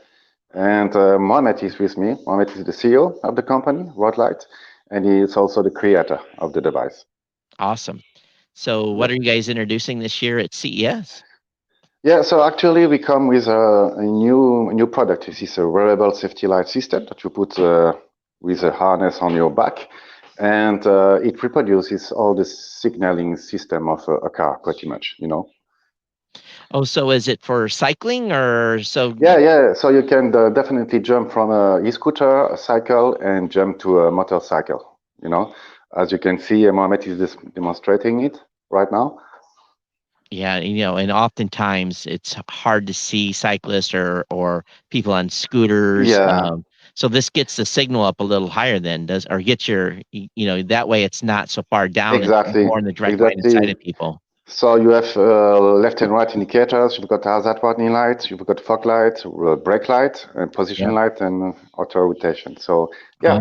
And Mohamed is with me. Mohamed is the CEO of the company, Rodlight, and he is also the creator of the device. Awesome. So what are you guys introducing this year at CES? Yeah, so actually we come with a new product. This is a wearable safety light system that you put with a harness on your back. And it reproduces all the signaling system of a car, pretty much, Oh, so is it for cycling or so? Yeah. So you can definitely jump from a e-scooter, a cycle, and jump to a motorcycle. As you can see, Mohamed is demonstrating it right now. Yeah, and oftentimes it's hard to see cyclists or people on scooters. Yeah. So this gets the signal up a little higher then, gets your, that way it's not so far down. Exactly. It's more in the direct line of sight of people. So you have left and right indicators. You've got hazard warning lights. You've got fog light, brake light, and position light, and auto rotation. So yeah,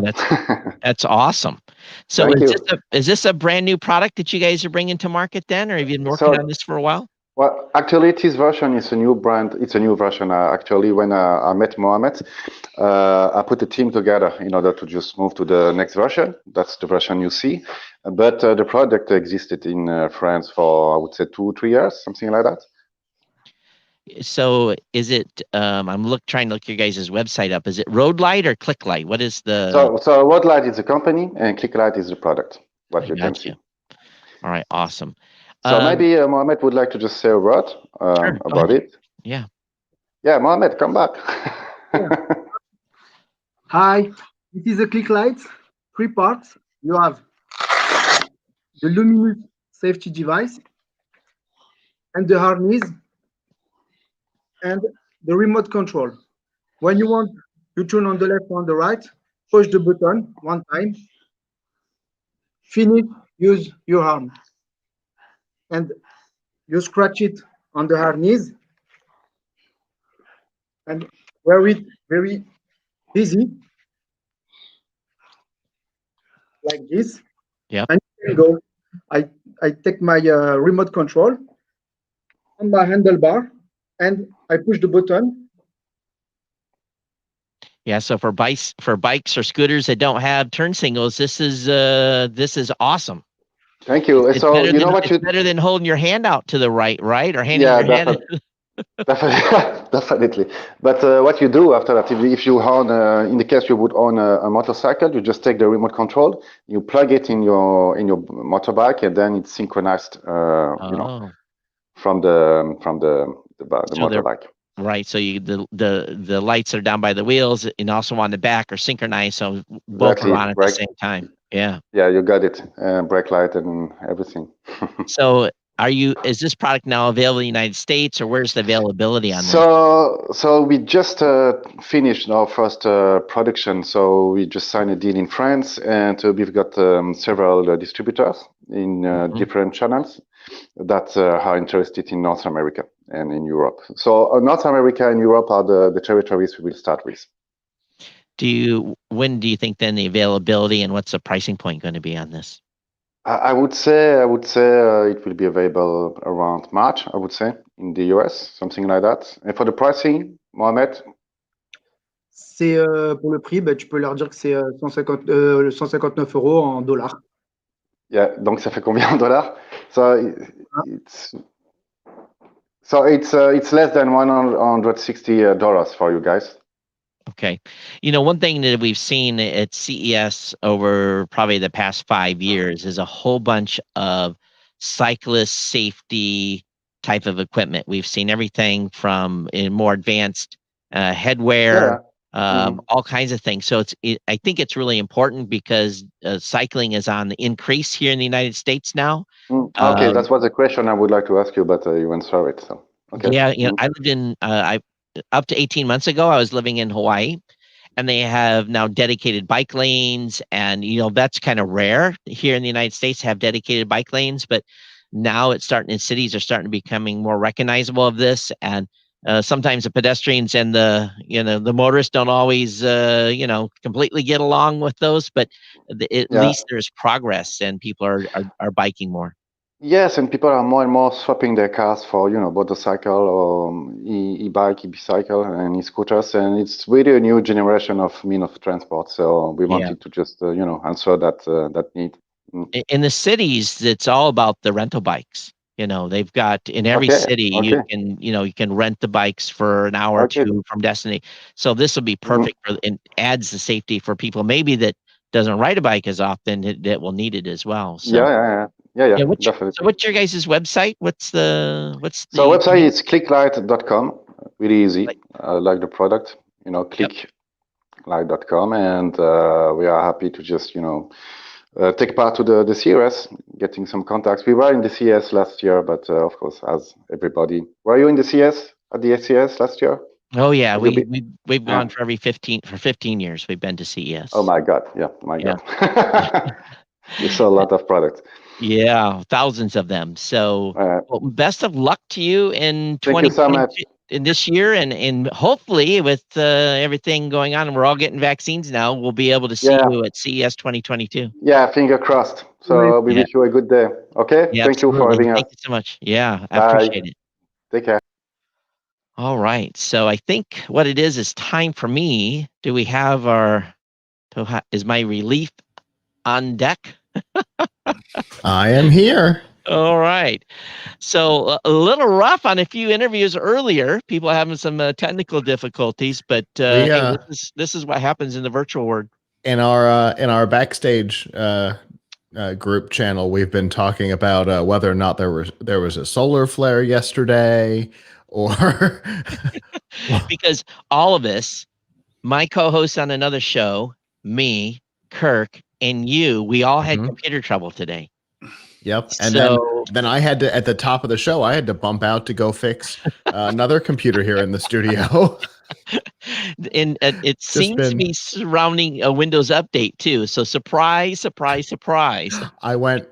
that's awesome. So is this a brand new product that you guys are bringing to market then, or have you been working on this for a while? Well, actually, this version is a new brand. It's a new version. Actually, when I met Mohamed, I put a team together in order to just move to the next version. That's the version you see. But the product existed in France for, I would say, 2-3 years, something like that. So is it, I'm trying to look your guys' website up. Is it Rodlight or Clicklight? What is the... So Rodlight is the company and Clicklight is the product, what you can see. All right, awesome. So maybe Mohamed would like to just say a word about it. Yeah. Yeah, Mohamed, come back. Hi, this is a Clicklight. 3 parts. You have the luminous safety device and the harness and the remote control. When you want to turn on the left or on the right, push the button 1 time. Finish, use your arm. And you scratch it on the harness and wear it very easy, like this. Yeah. And you can go. I take my remote control on my handlebar and I push the button. Yeah, so for bikes or scooters that don't have turn signals, this is awesome. Thank you. It's So better you know than what it's you? better than holding your hand out to the right, or handing Yeah, your hand. definitely, definitely. But what you do after that, if you own, in the case you would own a motorcycle, you just take the remote control, you plug it in your motorbike, and then it's synchronized. You know, Oh, from the so they're motorbike. right. So the lights are down by the wheels, and also on the back are synchronized, so both are Exactly. on at the Brake. same time. Yeah. Yeah, you got it. Brake light and everything. So is this product now available in the United States, or where's the availability on this? So we just finished our first production. So we just signed a deal in France, and we've got several distributors in different channels that are interested in North America and in Europe. So North America and Europe are the territories we will start with. When do you think then the availability, and what's the pricing point going to be on this? I would say it will be available around March, I would say, in the US, something like that. And for the pricing, Mohamed? C'est pour le prix, tu peux leur dire que c'est 159 € en dollars. Yeah, donc ça fait combien en dollars? So it's less than $160 for you guys. Okay. One thing that we've seen at CES over probably the past 5 years is a whole bunch of cyclist safety type of equipment. We've seen everything from more advanced headwear, all kinds of things. So I think it's really important because cycling is on the increase here in the United States now. Okay, that was a question I would like to ask you, but you answered it. So okay. Yeah, I lived in up to 18 months ago, I was living in Hawaii, and they have now dedicated bike lanes, and that's kind of rare here in the United States to have dedicated bike lanes, but now cities are starting to becoming more recognizable of this, and sometimes the pedestrians and the motorists don't always completely get along with those, but at least there's progress and people are biking more. Yes, and people are more and more swapping their cars for, motorcycle or e-bike, e-bicycle, and e-scooters, and it's really a new generation of mean of transport. So we wanted to just, answer that need. In the cities, it's all about the rental bikes. They've got in every city you can rent the bikes for an hour or two from Destiny. So this will be perfect and adds the safety for people maybe that doesn't ride a bike as often that will need it as well. So Yeah, definitely. So what's your guys' website? What's the So website is clicklight.com. Really easy. Like the product, clicklight.com, and we are happy to just take part to the CES, getting some contacts. We were in the CES last year, but of course, as everybody, were you in the CES at the CES last year? Oh yeah, we've gone for 15 years. We've been to CES. Oh my God! Yeah, God. You saw a lot of products. Yeah, thousands of them. So, well, best of luck to you in 2022, in this year, and hopefully with everything going on, and we're all getting vaccines now, we'll be able to see you at CES 2022. Yeah, finger crossed. So we wish you a good day. Okay. Yeah, thank you for having us. Thank you so much. Yeah, I appreciate it. Take care. All right. So I think what it is time for me. Do we have is my relief on deck? I am here. All right. So a little rough on a few interviews earlier. People having some technical difficulties, but hey, this is what happens in the virtual world. In our backstage group channel, we've been talking about whether or not there was a solar flare yesterday, or because all of us, my co-host on another show, me, Kirk, and you, we all had computer trouble today. Yep. And then I had to, at the top of the show, I had to bump out to go fix another computer here in the studio. And it seems to be surrounding a Windows update too. So surprise, surprise, surprise. I went,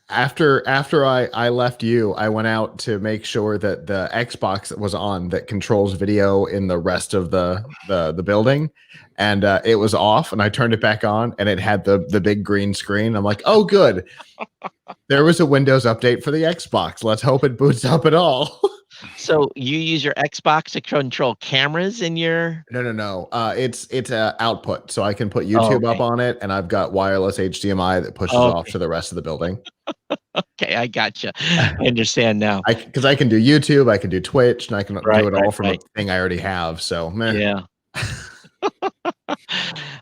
after I left you, I went out to make sure that the Xbox was on that controls video in the rest of the building, and it was off, and I turned it back on, and it had the big green screen. I'm like, oh, good. There was a Windows update for the Xbox. Let's hope it boots up at all. So you use your Xbox to control cameras in your? No. It's output, so I can put Oh, YouTube up okay. on it, and I've got wireless HDMI that pushes Oh, off okay. to the rest of the building. Okay, I gotcha. I understand now. Because I can do YouTube, I can do Twitch, and I can do it all from Right. a thing I already have. So, meh. Yeah.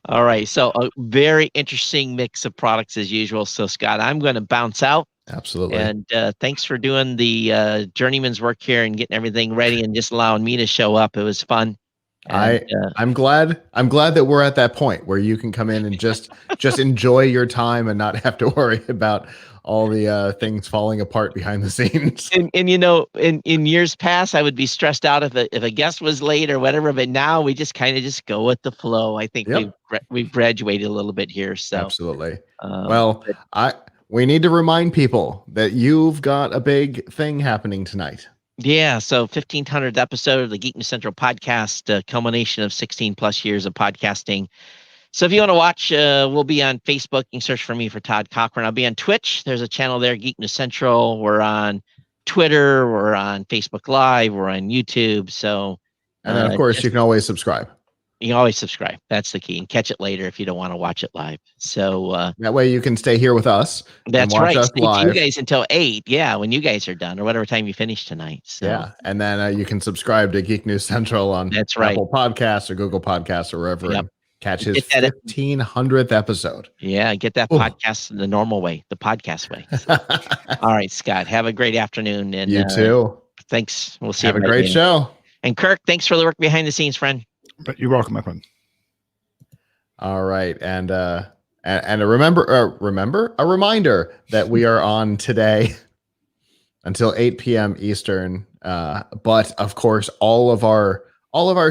All right. So a very interesting mix of products as usual. So Scott, I'm going to bounce out. Absolutely. And thanks for doing the journeyman's work here and getting everything ready and just allowing me to show up. It was fun. And, I'm glad that we're at that point where you can come in and just enjoy your time and not have to worry about all the things falling apart behind the scenes. And you know, in years past, I would be stressed out if a guest was late or whatever. But now we just kind of just go with the flow. I think we've graduated a little bit here. So absolutely. Well, we need to remind people that you've got a big thing happening tonight. Yeah, so 1500th episode of the Geek News Central podcast, a culmination of 16 plus years of podcasting. So if you want to watch, we'll be on Facebook. You can search for me for Todd Cochran. I'll be on Twitch. There's a channel there, Geek News Central. We're on Twitter. We're on Facebook Live. We're on YouTube. So, and then of course you can always subscribe. You can always subscribe. That's the key, and catch it later if you don't want to watch it live. So that way you can stay here with us. That's and watch right. Us live. You guys until 8. Yeah, when you guys are done, or whatever time you finish tonight. So. Yeah, and then you can subscribe to Geek News Central on Apple Podcasts or Google Podcasts or wherever. And catch his 1500th episode. Yeah, get that podcast the normal way, the podcast way. So. All right, Scott, have a great afternoon. And you too. Thanks. We'll see you. Have you. A great show. And Kirk, thanks for the work behind the scenes, friend. But you're welcome, my friend. All right, and a reminder that we are on today until 8 p.m. Eastern. But of course, all of our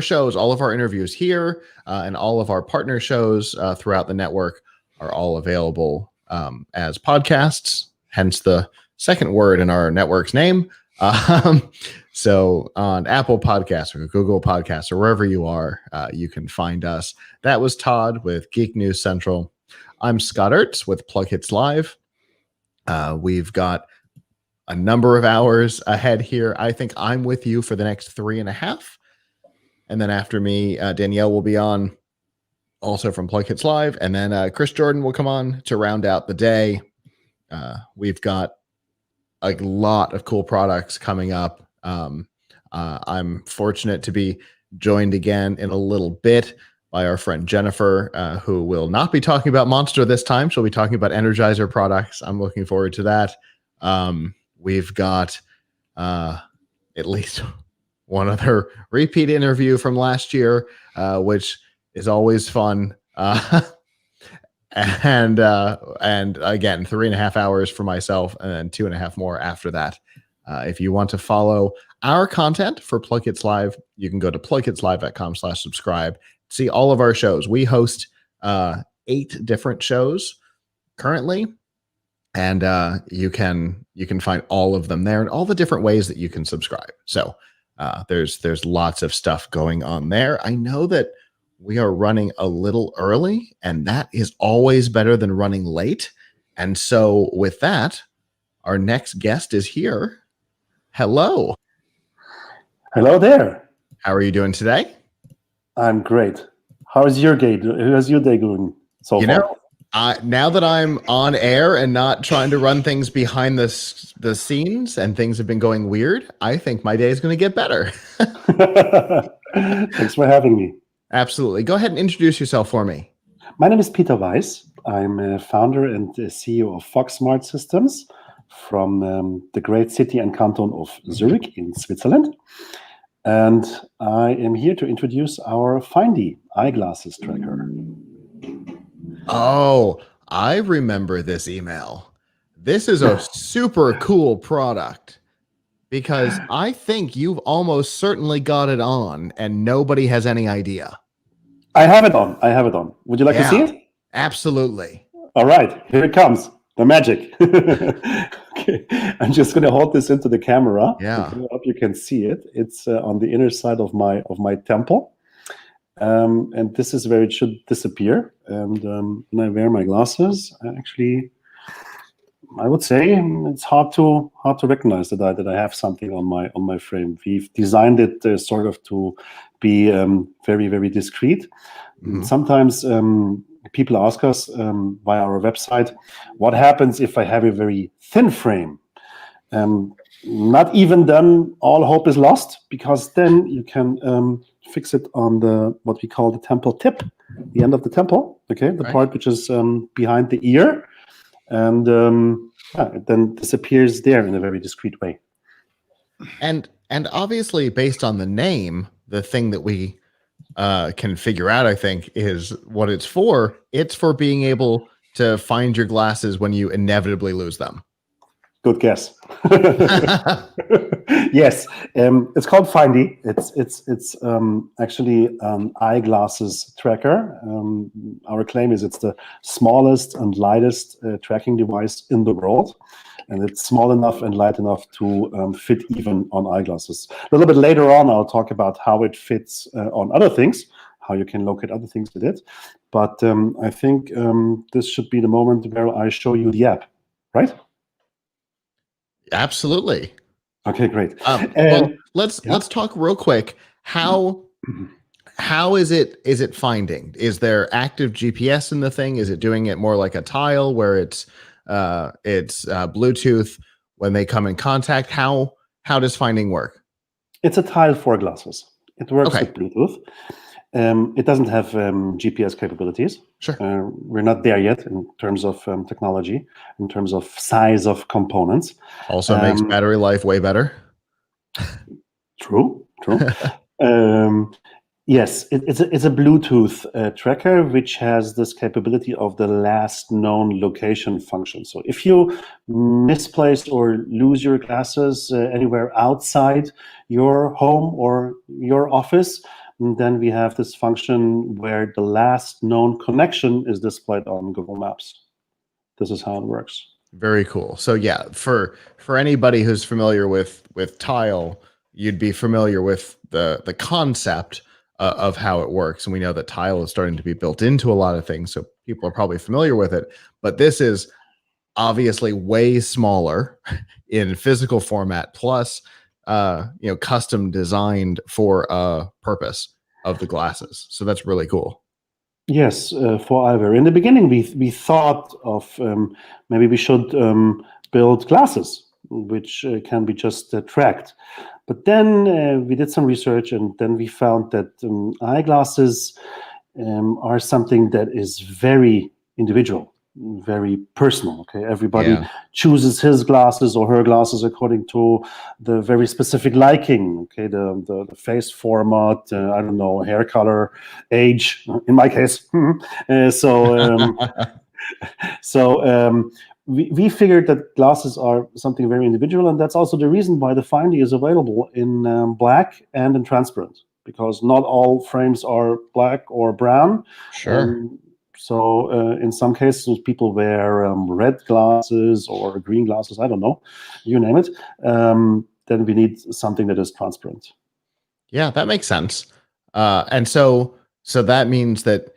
shows, all of our interviews here, and all of our partner shows throughout the network are all available as podcasts. Hence the second word in our network's name. So on Apple Podcasts or Google Podcasts or wherever you are, you can find us. That was Todd with Geek News Central. I'm Scott Ertz with Plug Hits Live. We've got a number of hours ahead here. I think I'm with you for the next 3.5. And then after me, Danielle will be on also from Plug Hits Live. And then Chris Jordan will come on to round out the day. We've got a lot of cool products coming up. I'm fortunate to be joined again in a little bit by our friend Jennifer, who will not be talking about Monster this time. She'll be talking about Energizer products. I'm looking forward to that. We've got at least one other repeat interview from last year, which is always fun. And again, 3.5 hours for myself and then 2.5 more after that. If you want to follow our content for Plug Hits Live, you can go to plughitslive.com/subscribe. See all of our shows. We host 8 different shows currently, and you can find all of them there and all the different ways that you can subscribe. So there's lots of stuff going on there. I know that we are running a little early, and that is always better than running late. And so with that, our next guest is here. Hello. Hello there. How are you doing today? I'm great. How's your day? How's your day going so far? Now that I'm on air and not trying to run things behind the scenes and things have been going weird, I think my day is going to get better. Thanks for having me. Absolutely. Go ahead and introduce yourself for me. My name is Peter Weiss. I'm a founder and CEO of Fox Smart Systems from the great city and canton of Zurich in Switzerland. And I am here to introduce our Findy eyeglasses tracker. Oh, I remember this email. This is a super cool product because I think you've almost certainly got it on and nobody has any idea. I have it on. Would you like to see it? Absolutely. All right, here it comes. The magic. Okay, I'm just going to hold this into the camera. Yeah. I hope you can see it. It's on the inner side of my temple. And this is where it should disappear. And when I wear my glasses, I actually I would say it's hard to recognize that I have something on my frame. We've designed it sort of to be very, very discreet. Sometimes people ask us via our website, what happens if I have a very thin frame? Not even then all hope is lost, because then you can fix it on the what we call the temple tip, the end of the temple, okay, the part which is behind the ear, and it then disappears there in a very discreet way. And obviously, based on the name, the thing that we can figure out, I think, is what it's for. It's for being able to find your glasses when you inevitably lose them. Good guess. Yes, it's called Findy. It's actually eyeglasses tracker. Our claim is it's the smallest and lightest tracking device in the world, and it's small enough and light enough to fit even on eyeglasses. A little bit later on, I'll talk about how it fits on other things, how you can locate other things with it. But I think this should be the moment where I show you the app, right? Absolutely. Okay, great. Well, let's talk real quick. How is it finding? Is there active GPS in the thing? Is it doing it more like a tile where it's Bluetooth when they come in contact? How does finding work? It's a tile for glasses. It works with Bluetooth. It doesn't have GPS capabilities. Sure. We're not there yet in terms of technology, in terms of size of components. Also makes battery life way better. True. Yes, it's a Bluetooth tracker which has this capability of the last known location function. So if you misplace or lose your glasses anywhere outside your home or your office, then we have this function where the last known connection is displayed on Google Maps. This is how it works. Very cool. So yeah, for anybody who's familiar with tile, you'd be familiar with the concept of how it works. And we know that tile is starting to be built into a lot of things, so people are probably familiar with it. But this is obviously way smaller in physical format, plus custom designed for a purpose of the glasses. So that's really cool. Yes, for eyewear. In the beginning, we thought of maybe we should build glasses which can be just tracked. But then we did some research, and then we found that eyeglasses are something that is very individual, very personal. Okay, everybody chooses his glasses or her glasses according to the very specific liking. Okay, the face format, I don't know, hair color, age. In my case, we figured that glasses are something very individual, and that's also the reason why the Findy is available in black and in transparent, because not all frames are black or brown. Sure. So in some cases, people wear red glasses or green glasses, I don't know, you name it. Then we need something that is transparent. Yeah, that makes sense. And so that means that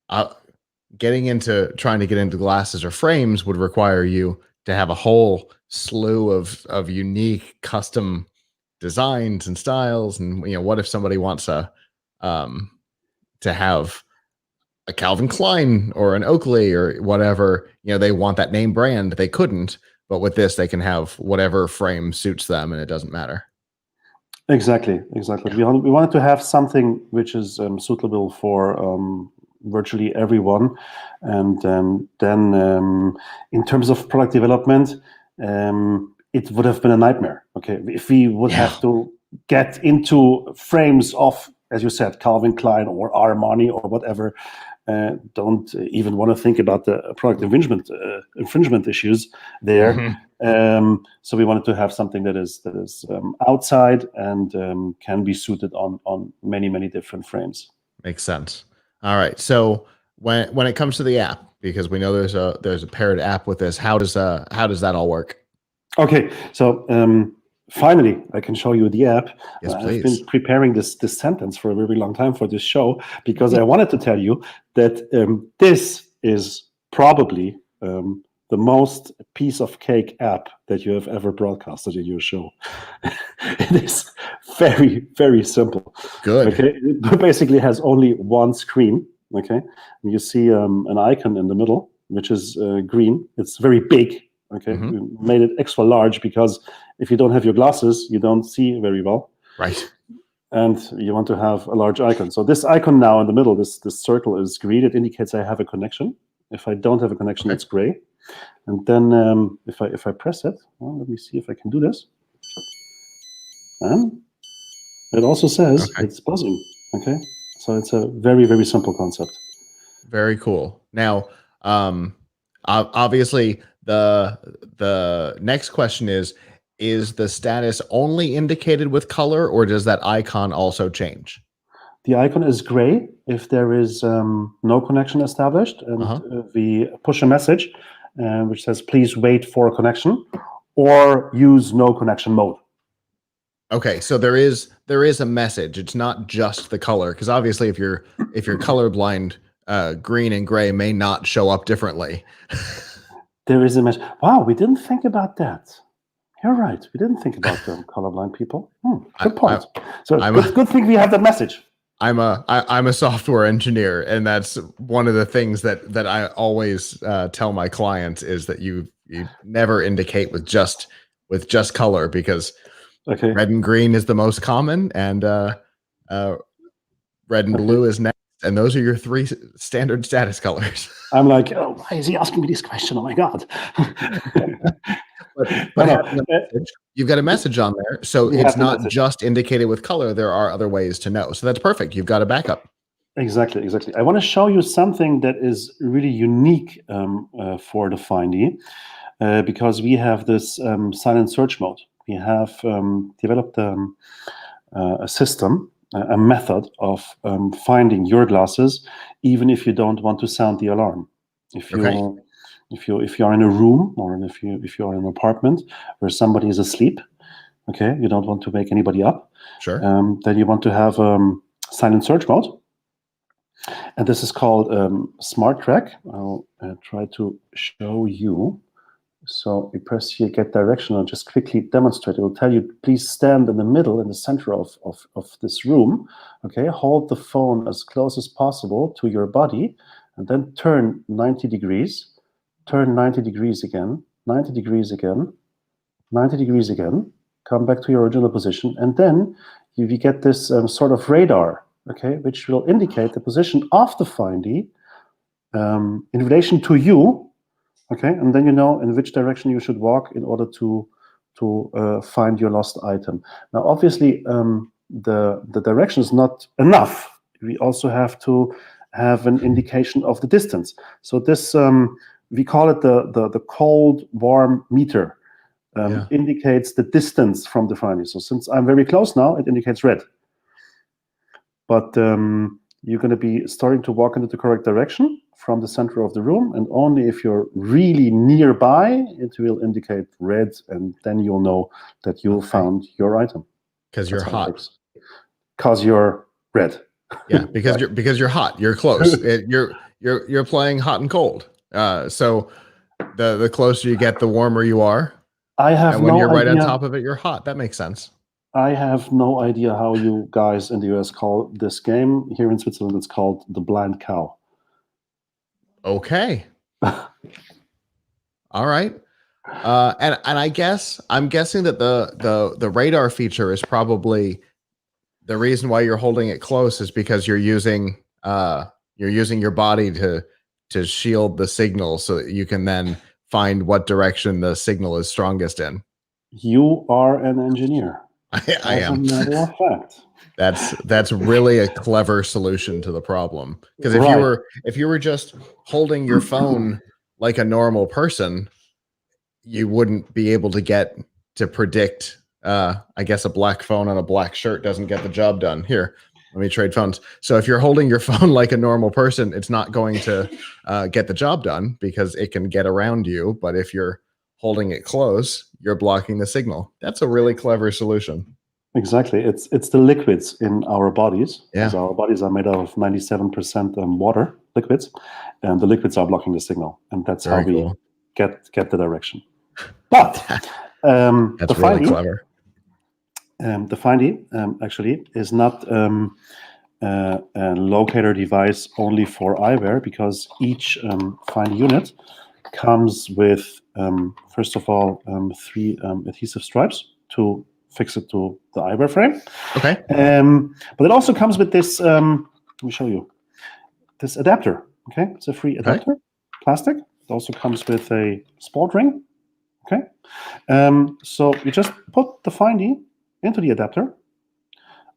trying to get into glasses or frames would require you to have a whole slew of unique custom designs and styles. And what if somebody wants to have a Calvin Klein or an Oakley or whatever, they want that name brand. They couldn't, but with this, they can have whatever frame suits them, and it doesn't matter. Exactly. Yeah. We wanted to have something which is suitable for virtually everyone, and then in terms of product development, it would have been a nightmare. Okay, if we would have to get into frames of, as you said, Calvin Klein or Armani or whatever. Don't even want to think about the product infringement issues there. So we wanted to have something that is outside and can be suited on many different frames. Makes sense. All right. So when it comes to the app, because we know there's a paired app with this, how does that all work? Okay. So finally, I can show you the app. Yes, I've been preparing this sentence for a very long time for this show, because I wanted to tell you that this is probably the most piece of cake app that you have ever broadcasted in your show. It is very, very simple. Good. Okay, it basically has only one screen. Okay, and you see an icon in the middle, which is green. It's very big. Okay, we made it extra large because if you don't have your glasses, you don't see very well. Right. And you want to have a large icon. So this icon now in the middle, this circle is green. It indicates I have a connection. If I don't have a connection, it's gray. And then if I press it, well, let me see if I can do this. And it also says it's buzzing. Okay, so it's a very, very simple concept. Very cool. Now, obviously, the next question is the status only indicated with color, or does that icon also change? The icon is gray if there is no connection established, and we push a message which says, please wait for a connection, or use no connection mode. Okay, so there is a message. It's not just the color, because obviously if you're colorblind, green and gray may not show up differently. There is a message. Wow, we didn't think about that. You're right. We didn't think about the colorblind people. Good point. Good thing we have that message. I'm a software engineer, and that's one of the things that I always tell my clients is that you never indicate with just color, because red and green is the most common, and red and blue is next, and those are your three standard status colors. I'm like, oh, why is he asking me this question? Oh my God. But you've got a message on there, so it's not just indicated with color. There are other ways to know. So that's perfect. You've got a backup. Exactly. I want to show you something that is really unique for the Findy, because we have this silent search mode. We have developed a system, a method of finding your glasses, even if you don't want to sound the alarm. If you're in a room, or if you're in an apartment where somebody is asleep, okay, you don't want to wake anybody up. Sure. Then you want to have silent search mode, and this is called Smart Track. I'll try to show you. So you press here, get direction. I'll just quickly demonstrate. It will tell you, please stand in the middle, in the center of this room. Okay, hold the phone as close as possible to your body, and then turn 90 degrees. Turn 90 degrees again, 90 degrees again, 90 degrees again, come back to your original position, and then you get this sort of radar, okay, which will indicate the position of the Findy in relation to you, okay, and then you know in which direction you should walk in order to find your lost item. Now, obviously, the direction is not enough. We also have to have an indication of the distance. So this we call it the cold warm meter. Indicates the distance from the Findy. So since I'm very close now, it indicates red. But you're going to be starting to walk into the correct direction from the center of the room, and only if you're really nearby, it will indicate red, and then you'll know that you found your item. Because you're hot. Because you're red. Yeah, because you're hot. You're close. You're playing hot and cold. So the closer you get, the warmer you are. And when you're right on top of it, you're hot. That makes sense. I have no idea how you guys in the US call this game. Here in Switzerland, it's called the blind cow. Okay. All right. And I'm guessing that the radar feature is probably the reason why you're holding it close is because you're using your body to shield the signal so that you can then find what direction the signal is strongest in. You are an engineer. I am. As a matter of fact. That's really a clever solution to the problem. Because if you were just holding your phone like a normal person, you wouldn't be able to predict. I guess a black phone on a black shirt doesn't get the job done. Here, let me trade phones. So if you're holding your phone like a normal person, it's not going to get the job done because it can get around you. But if you're holding it close, you're blocking the signal. That's a really clever solution. Exactly. It's the liquids in our bodies. Yeah. So our bodies are made out of 97% water liquids, and the liquids are blocking the signal. And that's how we get the direction. But That's really clever. The Findy actually is not a locator device only for eyewear, because each Findy unit comes with, first of all, 3 adhesive stripes to fix it to the eyewear frame. Okay. But it also comes with this, let me show you, this adapter. Okay, it's a free adapter, plastic. It also comes with a sport ring. Okay, so you just put the Findy into the adapter,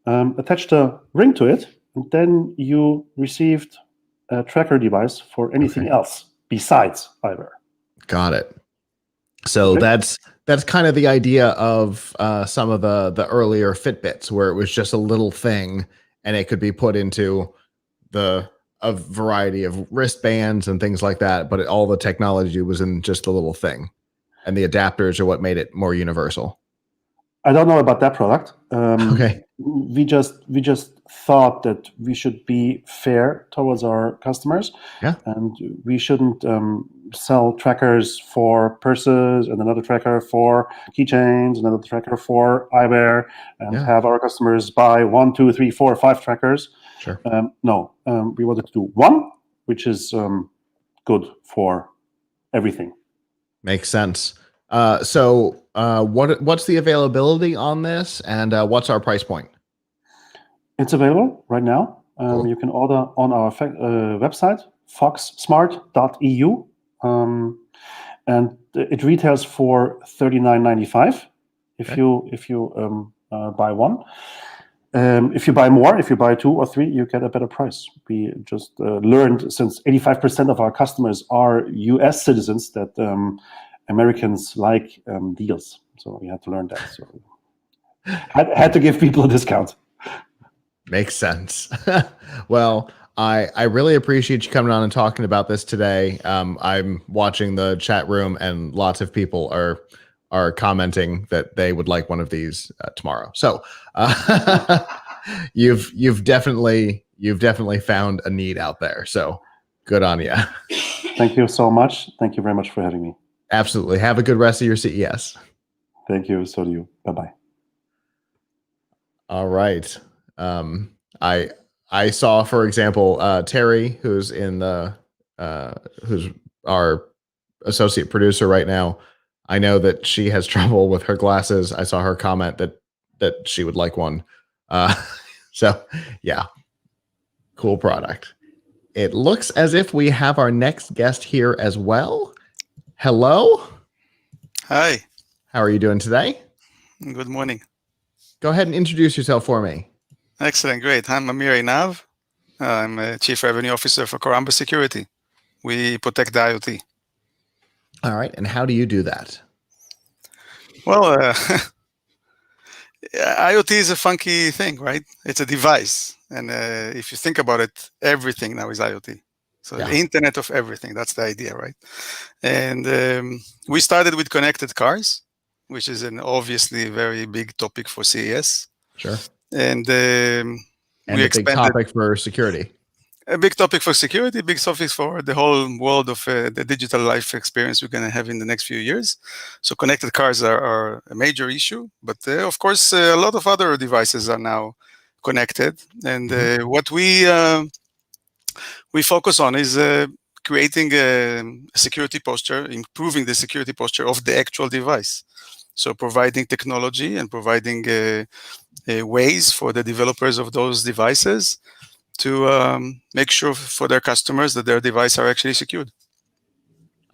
attach the ring to it, and then you received a tracker device for anything else besides eyewear. Got it. So that's kind of the idea of some of the earlier Fitbits, where it was just a little thing and it could be put into a variety of wristbands and things like that, but all the technology was in just the little thing, and the adapters are what made it more universal. I don't know about that product. Okay. We just thought that we should be fair towards our customers. Yeah. And we shouldn't sell trackers for purses and another tracker for keychains, another tracker for eyewear, and have our customers buy 1, 2, 3, 4, 5 trackers. Sure. No, we wanted to do one, which is good for everything. Makes sense. So what's the availability on this, and what's our price point? It's available right now. You can order on our website, foxsmart.eu, and it retails for $39.95 if you buy one. If you buy more, if you buy 2 or 3, you get a better price. We just learned, since 85% of our customers are US citizens, that Americans like deals. So we had to learn that. So had to give people a discount. Makes sense. Well, I really appreciate you coming on and talking about this today. I'm watching the chat room, and lots of people are commenting that they would like one of these tomorrow. So you've definitely found a need out there. So good on you. Thank you so much. Thank you very much for having me. Absolutely. Have a good rest of your CES. Thank you. So do you. Bye-bye. All right. I saw, for example, Terry, who's who's our associate producer right now. I know that she has trouble with her glasses. I saw her comment that she would like one. So yeah, cool product. It looks as if we have our next guest here as well. Hello. Hi. How are you doing today? Good morning. Go ahead and introduce yourself for me. Excellent. Great. I'm Amir Einav. I'm a Chief Revenue Officer for Karamba Security. We protect the IoT. All right. And how do you do that? Well, IoT is a funky thing, right? It's a device. And if you think about it, everything now is IoT. So the Internet of everything, that's the idea, right? And we started with connected cars, which is an obviously very big topic for CES. Sure. And we expanded. A big topic for security. A big topic for security, big topic for the whole world of the digital life experience we're going to have in the next few years. So connected cars are a major issue, but of course, a lot of other devices are now connected. And what we focus on is creating a security posture, improving the security posture of the actual device. So providing technology and providing ways for the developers of those devices to make sure for their customers that their device are actually secured.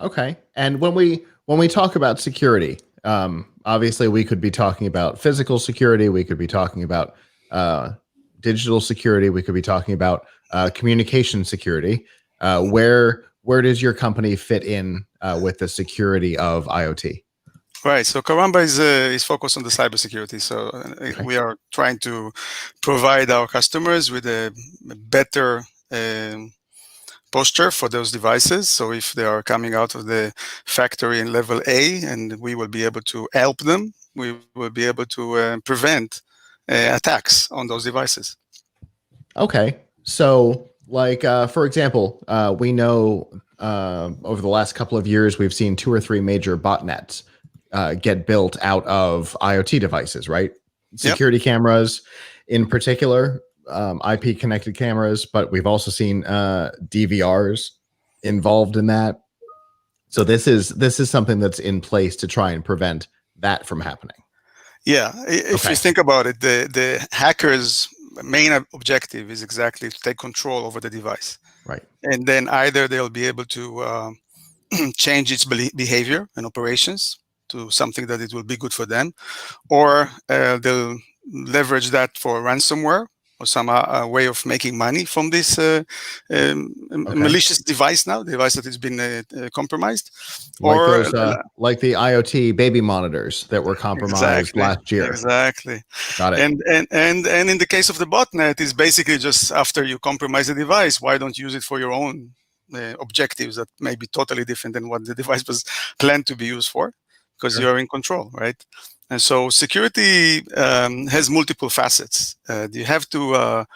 Okay. And when we talk about security, obviously we could be talking about physical security. We could be talking about digital security. We could be talking about communication security. Where does your company fit in with the security of IoT? Right. So Karamba is focused on the cybersecurity. So we are trying to provide our customers with a better posture for those devices. So if they are coming out of the factory in level A, and we will be able to help them, we will be able to prevent attacks on those devices. Okay. So like, for example, we know over the last couple of years, we've seen 2 or 3 major botnets get built out of IoT devices, right? Security cameras in particular, IP connected cameras, but we've also seen DVRs involved in that. So this is something that's in place to try and prevent that from happening. Yeah, if you think about it, the hackers' main objective is exactly to take control over the device. Right. And then either they'll be able to change its behavior and operations to something that it will be good for them, or they'll leverage that for ransomware or some way of making money from this malicious device device that has been compromised. Like or those, like the IoT baby monitors that were compromised last year. Exactly. Got it. And in the case of the botnet, is basically just after you compromise the device, why don't you use it for your own objectives that may be totally different than what the device was planned to be used for, because you're in control, right? And so security has multiple facets. You have to,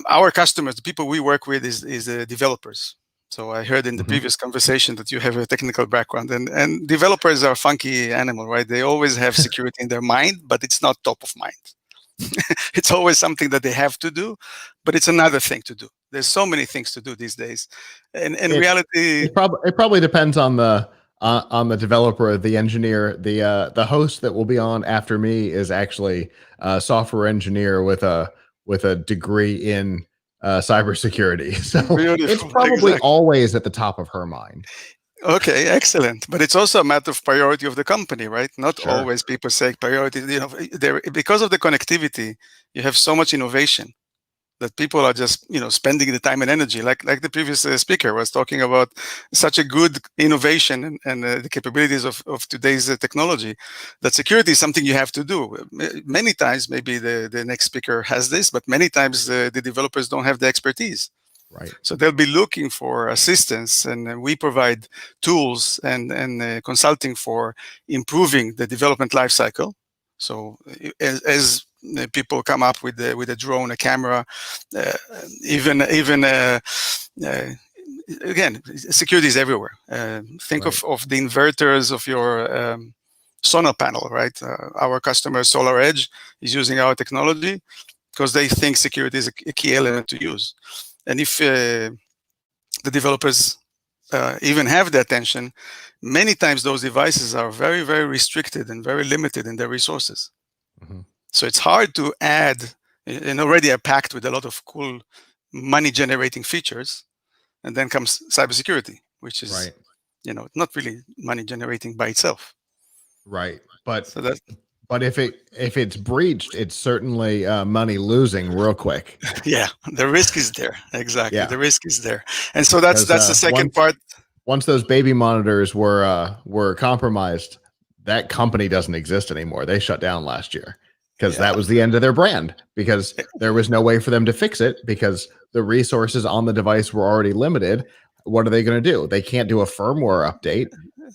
our customers, the people we work with is developers. So I heard in the previous conversation that you have a technical background, and developers are a funky animal, right? They always have security in their mind, but it's not top of mind. It's always something that they have to do, but it's another thing to do. There's so many things to do these days. And in reality, it probably depends on the developer, the engineer. The host that will be on after me is actually a software engineer with a degree in cybersecurity. So it's probably always at the top of her mind. Okay, excellent. But it's also a matter of priority of the company, right? Not always people say priority. Because of the connectivity, you have so much innovation that people are just spending the time and energy, like the previous speaker was talking about, such a good innovation and the capabilities of today's technology, that security is something you have to do. Many times, maybe the next speaker has this, but many times the developers don't have the expertise. Right. So they'll be looking for assistance, and we provide tools and consulting for improving the development lifecycle. So as people come up with a drone, a camera, even again, security is everywhere. Think of the inverters of your solar panel, right? Our customer Solar Edge is using our technology because they think security is a key element to use. And if the developers even have the attention, many times those devices are very, very restricted and very limited in their resources. So it's hard to add, and already are packed with a lot of cool money-generating features, and then comes cybersecurity, which is, not really money-generating by itself. Right, but if it's breached, it's certainly money losing real quick. Yeah, the risk is there. Exactly, the risk is there, and so that's the second part. Once those baby monitors were compromised, that company doesn't exist anymore. They shut down last year because that was the end of their brand, because there was no way for them to fix it because the resources on the device were already limited. What are they going to do? They can't do a firmware update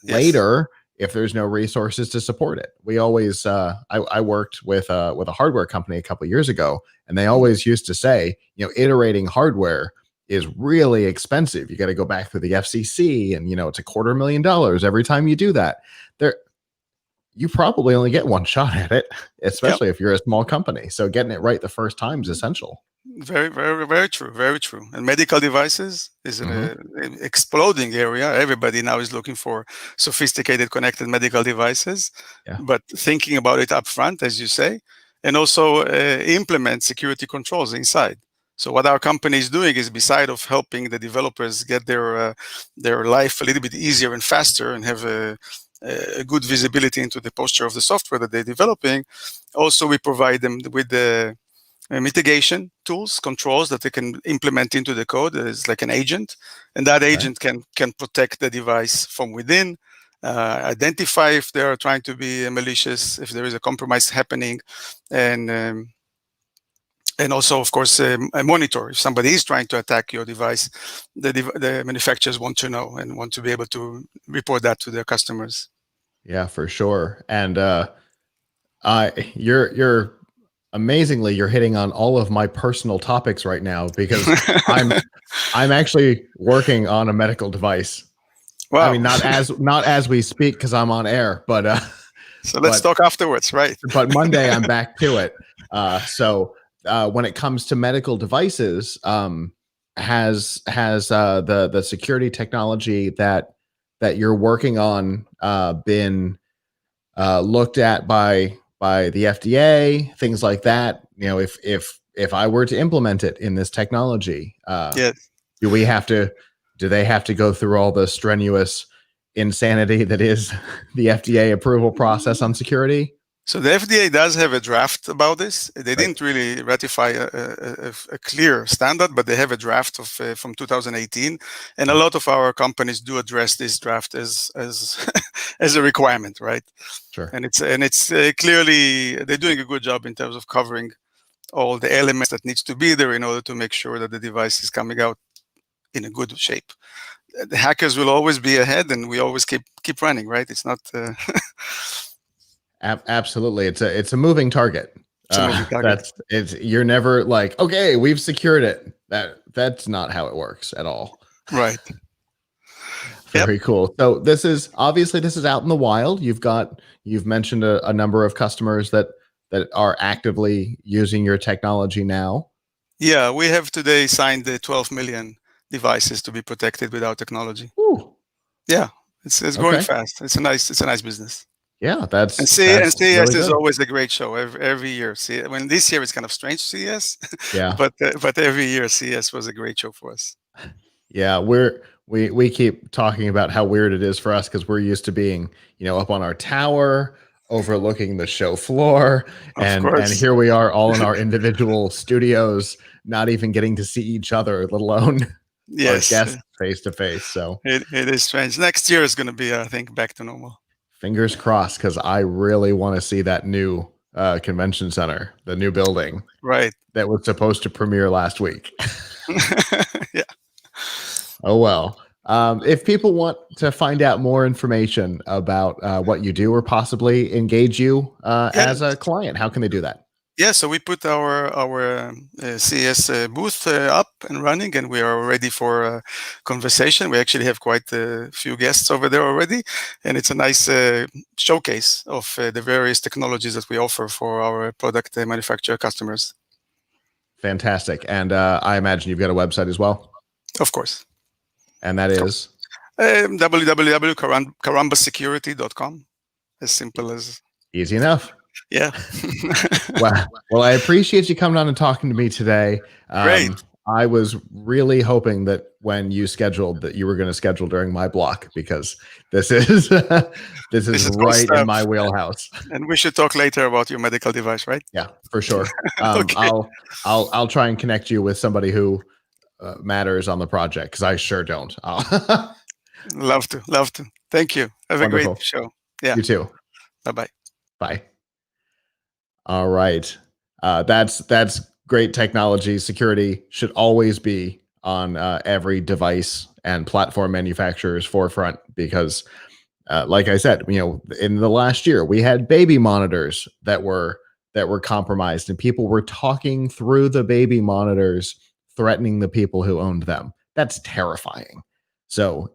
later if there's no resources to support it. We always, I worked with a hardware company a couple of years ago, and they always used to say, iterating hardware is really expensive. You got to go back through the FCC, and it's $250,000 every time you do that. You probably only get one shot at it, especially if you're a small company. So getting it right the first time is essential. Very, very, very true. Very true. And medical devices is an exploding area. Everybody now is looking for sophisticated connected medical devices, but thinking about it up front, as you say, and also implement security controls inside. So what our company is doing is, beside of helping the developers get their life a little bit easier and faster and have a good visibility into the posture of the software that they're developing, also we provide them with the mitigation tools, controls that they can implement into the code. It's like an agent, and that agent can protect the device from within, identify if they are trying to be malicious, if there is a compromise happening, and also, of course, monitor if somebody is trying to attack your device. The manufacturers want to know and want to be able to report that to their customers. Yeah, for sure. And you're amazingly, you're hitting on all of my personal topics right now, because I'm actually working on a medical device. Wow. I mean, not as we speak because I'm on air, but so let's talk afterwards, right? But Monday I'm back to it. So when it comes to medical devices, has the security technology that you're working on been looked at by the FDA, things like that? You know, if I were to implement it in this technology, Yes. do they have to go through all the strenuous insanity that is the FDA approval process on security? So the FDA does have a draft about this. They didn't really ratify a clear standard, but they have a draft of from 2018, and a lot of our companies do address this draft as as a requirement, right? Sure. And it's clearly they're doing a good job in terms of covering all the elements that needs to be there in order to make sure that the device is coming out in a good shape. The hackers will always be ahead, and we always keep running, right? It's not. Absolutely, it's a moving target. It's a moving target. You're never like, okay, we've secured it. That's not how it works at all. Right. Very cool. So this is out in the wild. You've mentioned a number of customers that are actively using your technology now. Yeah, we have today signed the 12 million devices to be protected with our technology. Ooh. Yeah, it's growing fast. It's a nice business. Yeah, that's and CES really is always a great show every year. See, when this year it's kind of strange CES, yeah, but every year CES was a great show for us. Yeah, we keep talking about how weird it is for us because we're used to being, up on our tower overlooking the show floor, and here we are all in our individual studios, not even getting to see each other, let alone our guests face to face. So it is strange. Next year is going to be, I think, back to normal. Fingers crossed, because I really want to see that new convention center, the new building, right? That was supposed to premiere last week. Yeah. Oh well. If people want to find out more information about what you do or possibly engage you as a client, how can they do that? Yeah, so we put our CES booth up and running, and we are ready for a conversation. We actually have quite a few guests over there already, and it's a nice showcase of the various technologies that we offer for our product manufacturer customers. Fantastic. And I imagine you've got a website as well? Of course. And that is? www.carambasecurity.com. As simple as... Easy enough. Yeah. Well, I appreciate you coming on and talking to me today. Great. I was really hoping that when you scheduled that you were going to schedule during my block, because this is right in my wheelhouse. And we should talk later about your medical device, right? Yeah, for sure. Okay. I'll try and connect you with somebody who matters on the project, because I sure don't. Love to. Thank you. Have Wonderful. a great show. Yeah. You too. Bye-bye. Bye. All right. That's great technology. Security should always be on every device and platform manufacturer's forefront, because like I said, in the last year, we had baby monitors that were compromised, and people were talking through the baby monitors, threatening the people who owned them. That's terrifying. So,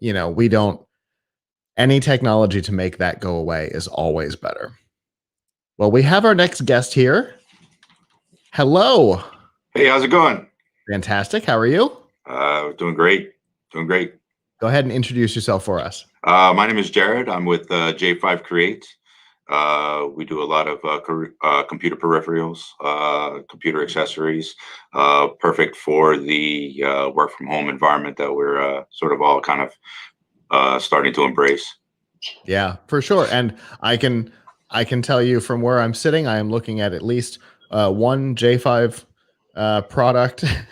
any technology to make that go away is always better. Well, we have our next guest here. Hello. Hey, how's it going? Fantastic. How are you? Doing great. Go ahead and introduce yourself for us. My name is Jared. I'm with J5 Create. We do a lot of computer peripherals, computer accessories, perfect for the work from home environment that we're sort of all kind of starting to embrace. Yeah, for sure. And I can tell you from where I'm sitting, I am looking at least one J5 product here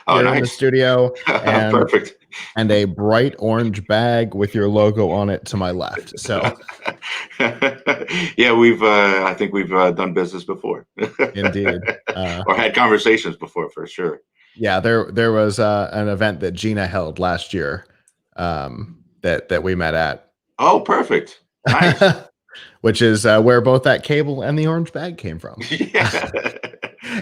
in the studio, and perfect, and a bright orange bag with your logo on it to my left. So yeah, I think we've done business before. Indeed. Or had conversations before, for sure. Yeah, there was an event that Gina held last year that we met at. Oh, perfect. Nice. Which is where both that cable and the orange bag came from. Yeah.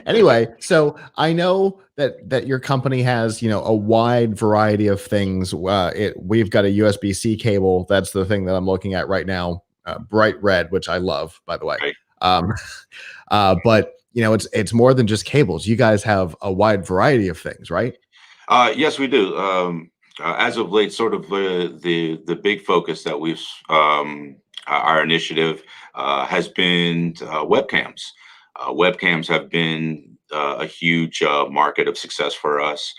Anyway, so I know that your company has, a wide variety of things. We've got a USB-C cable. That's the thing that I'm looking at right now, bright red, which I love, by the way. Right. But it's more than just cables. You guys have a wide variety of things, right? Yes, we do. As of late, sort of the big focus that our initiative has been webcams. Webcams have been a huge market of success for us.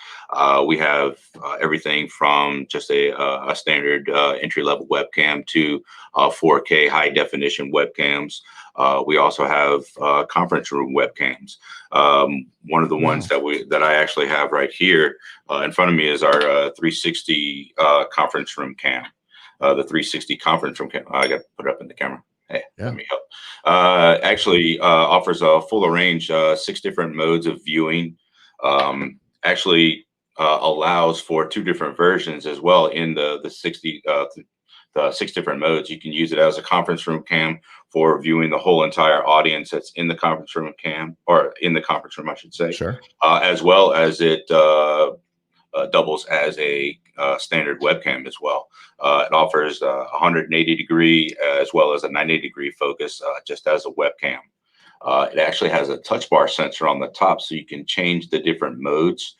We have everything from just a standard entry-level webcam to 4K high definition webcams. We also have conference room webcams. One of the ones that I actually have right here in front of me is our 360 conference room cam. The 360 conference room cam. I got to put it up in the camera. Hey, let me help. Actually offers a fuller range, 6 different modes of viewing. Actually allows for 2 different versions as well in the 6 different modes. You can use it as a conference room cam for viewing the whole entire audience that's in the conference room cam, or in the conference room, I should say. Sure. As well as it doubles as a standard webcam as well. It offers 180 degree as well as a 90 degree focus just as a webcam. It actually has a touch bar sensor on the top, so you can change the different modes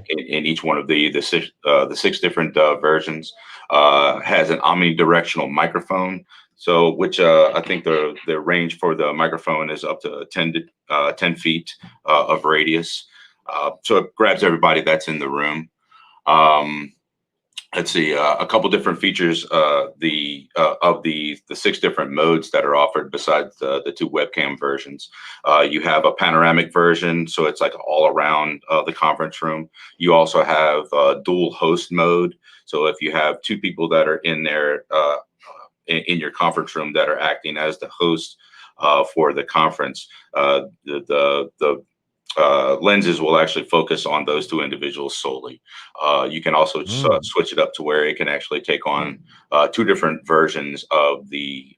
in each one of the 6 different versions. Has an omnidirectional microphone, so which I think the range for the microphone is up to 10 feet of radius. So it grabs everybody that's in the room. Let's see, a couple different features of the 6 different modes that are offered besides the 2 webcam versions. You have a panoramic version, so it's like all around the conference room. You also have dual host mode. So if you have 2 people that are in there in your conference room that are acting as the host for the conference, the lenses will actually focus on those 2 individuals solely. You can also switch it up to where it can actually take on 2 different versions of the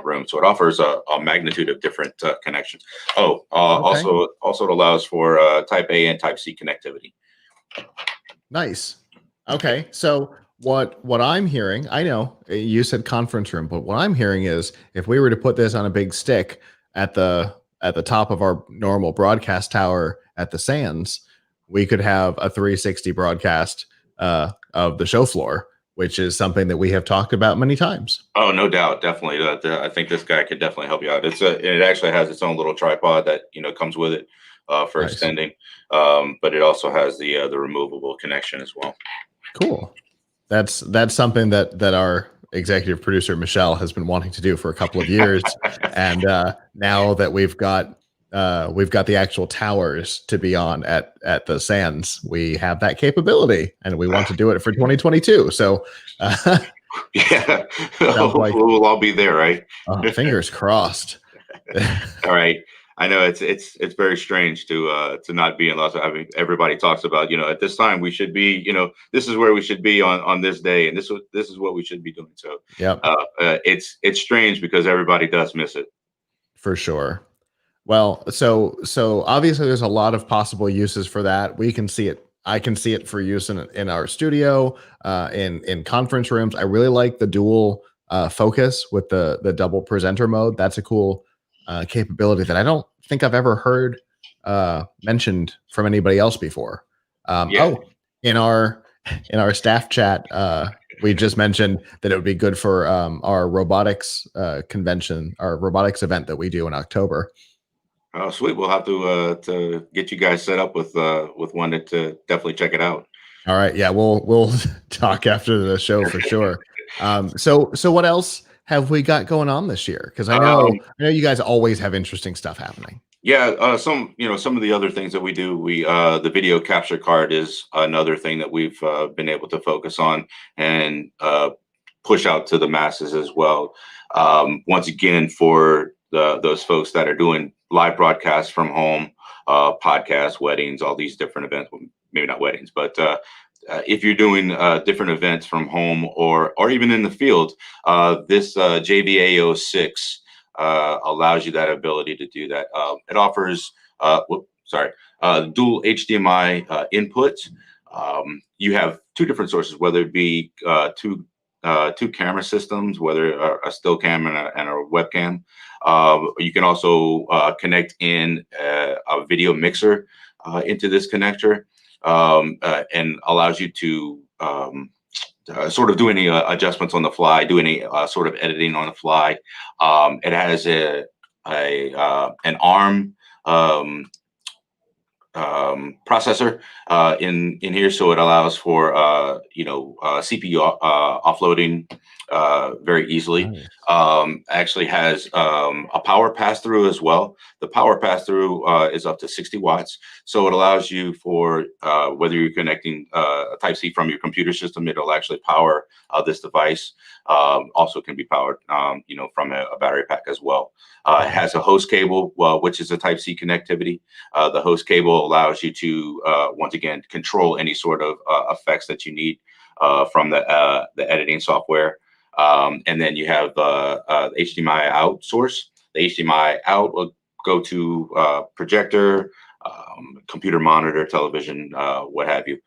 room. So it offers a magnitude of different connections. Also it allows for Type A and Type C connectivity. Nice. Okay, so what I'm hearing, I know you said conference room, but what I'm hearing is if we were to put this on a big stick at the top of our normal broadcast tower at the Sands, we could have a 360 broadcast of the show floor, which is something that we have talked about many times. Oh, no doubt, definitely. I think this guy could definitely help you out. It actually has its own little tripod that comes with it for extending, but it also has the removable connection as well. Cool. That's something that our executive producer Michelle has been wanting to do for a couple of years, and now that we've got the actual towers to be on at the Sands, we have that capability, and we want to do it for 2022. So yeah, we'll all be there, right? Fingers crossed. All right. I know it's very strange to not be in Los Angeles. I mean, everybody talks about, at this time we should be, this is where we should be on this day, and this is what we should be doing. So it's strange because everybody does miss it. For sure. Well, so obviously there's a lot of possible uses for that. We can see it. I can see it for use in our studio, in conference rooms. I really like the dual focus with the double presenter mode. That's a cool capability that I don't think I've ever heard mentioned from anybody else before. Oh, in our staff chat, we just mentioned that it would be good for our robotics convention, our robotics event that we do in October. Oh, sweet! We'll have to get you guys set up with one to definitely check it out. All right, yeah, we'll talk after the show for sure. So what else have we got going on this year? Because I know you guys always have interesting stuff happening. Yeah, some of the other things that we do, the video capture card is another thing that we've been able to focus on and push out to the masses as well. Once again, for those folks that are doing live broadcasts from home, podcasts, weddings, all these different events, well, maybe not weddings, but if you're doing different events from home or even in the field, this JVAO6 allows you that ability to do that. It offers dual HDMI inputs. You have two different sources, whether it be two camera systems, whether a still cam and a webcam. You can also connect in a video mixer into this connector, and allows you to sort of do any adjustments on the fly, do any sort of editing on the fly. It has an ARM processor in here, so it allows for CPU offloading very easily. Nice. Actually has a power pass through as well. The power pass through is up to 60 watts, so it allows you for whether you're connecting a Type C from your computer system, it'll actually power this device. Also can be powered from a battery pack as well. It has a host cable, which is a Type C connectivity. The host cable allows you to once again control any sort of effects that you need from the editing software. And then you have the HDMI out source. The HDMI out will go to projector, computer monitor, television, what have you.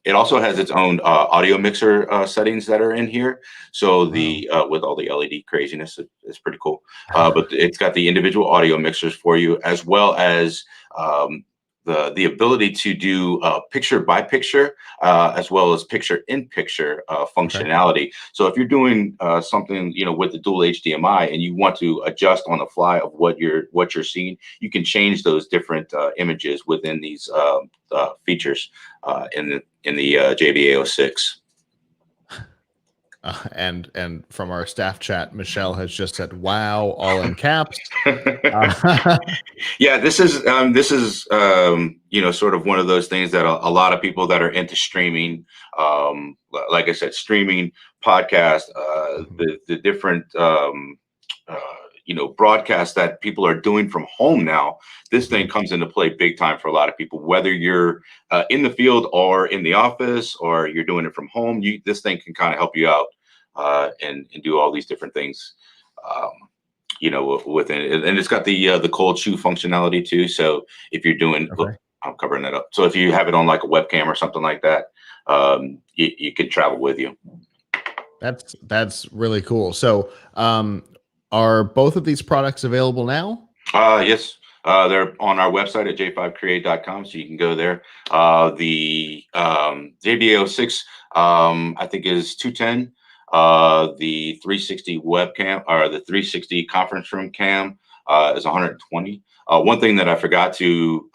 It also has its own audio mixer settings that are in here. So the with all the LED craziness, it's pretty cool. But it's got the individual audio mixers for you, as well as the ability to do picture by picture, as well as picture in picture functionality. So if you're doing something with the dual HDMI and you want to adjust on the fly of what you're seeing, you can change those different images within these features in the JVA06. And from our staff chat, Michelle has just said, "Wow!" all in caps. Yeah, this is sort of one of those things that a lot of people that are into streaming, like I said, streaming, podcast, the different broadcasts that people are doing from home now. This thing comes into play big time for a lot of people, whether you're in the field or in the office, or you're doing it from home. This thing can kind of help you out and do all these different things. Within it, and it's got the cold shoe functionality too. So if you're doing, I'm covering that up. So if you have it on like a webcam or something like that, you can travel with you. That's really cool. So are both of these products available now? Yes. They're on our website at j5create.com, so you can go there. The JVA06, I think, is 210. The 360 webcam, or the 360 conference room cam, is 120. One thing that I forgot to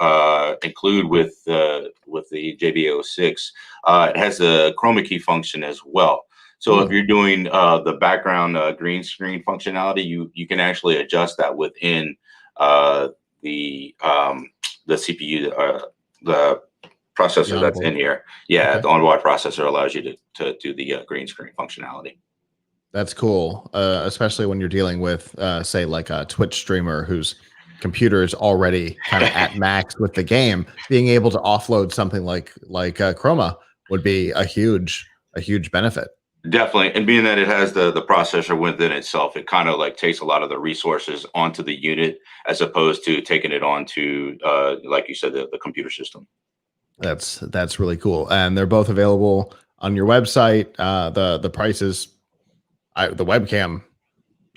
include with the JVA06, it has the chroma key function as well. So if you're doing the background green screen functionality, you can actually adjust that within the CPU, the processor that's in here. Yeah, the onboard processor allows you to do the green screen functionality. That's cool, especially when you're dealing with, say, like a Twitch streamer whose computer is already kind of at max with the game. Being able to offload something like Chroma would be a huge benefit. Definitely, and being that it has the processor within itself, it kind of like takes a lot of the resources onto the unit, as opposed to taking it onto, like you said, the computer system. That's really cool, and they're both available on your website. The prices, the webcam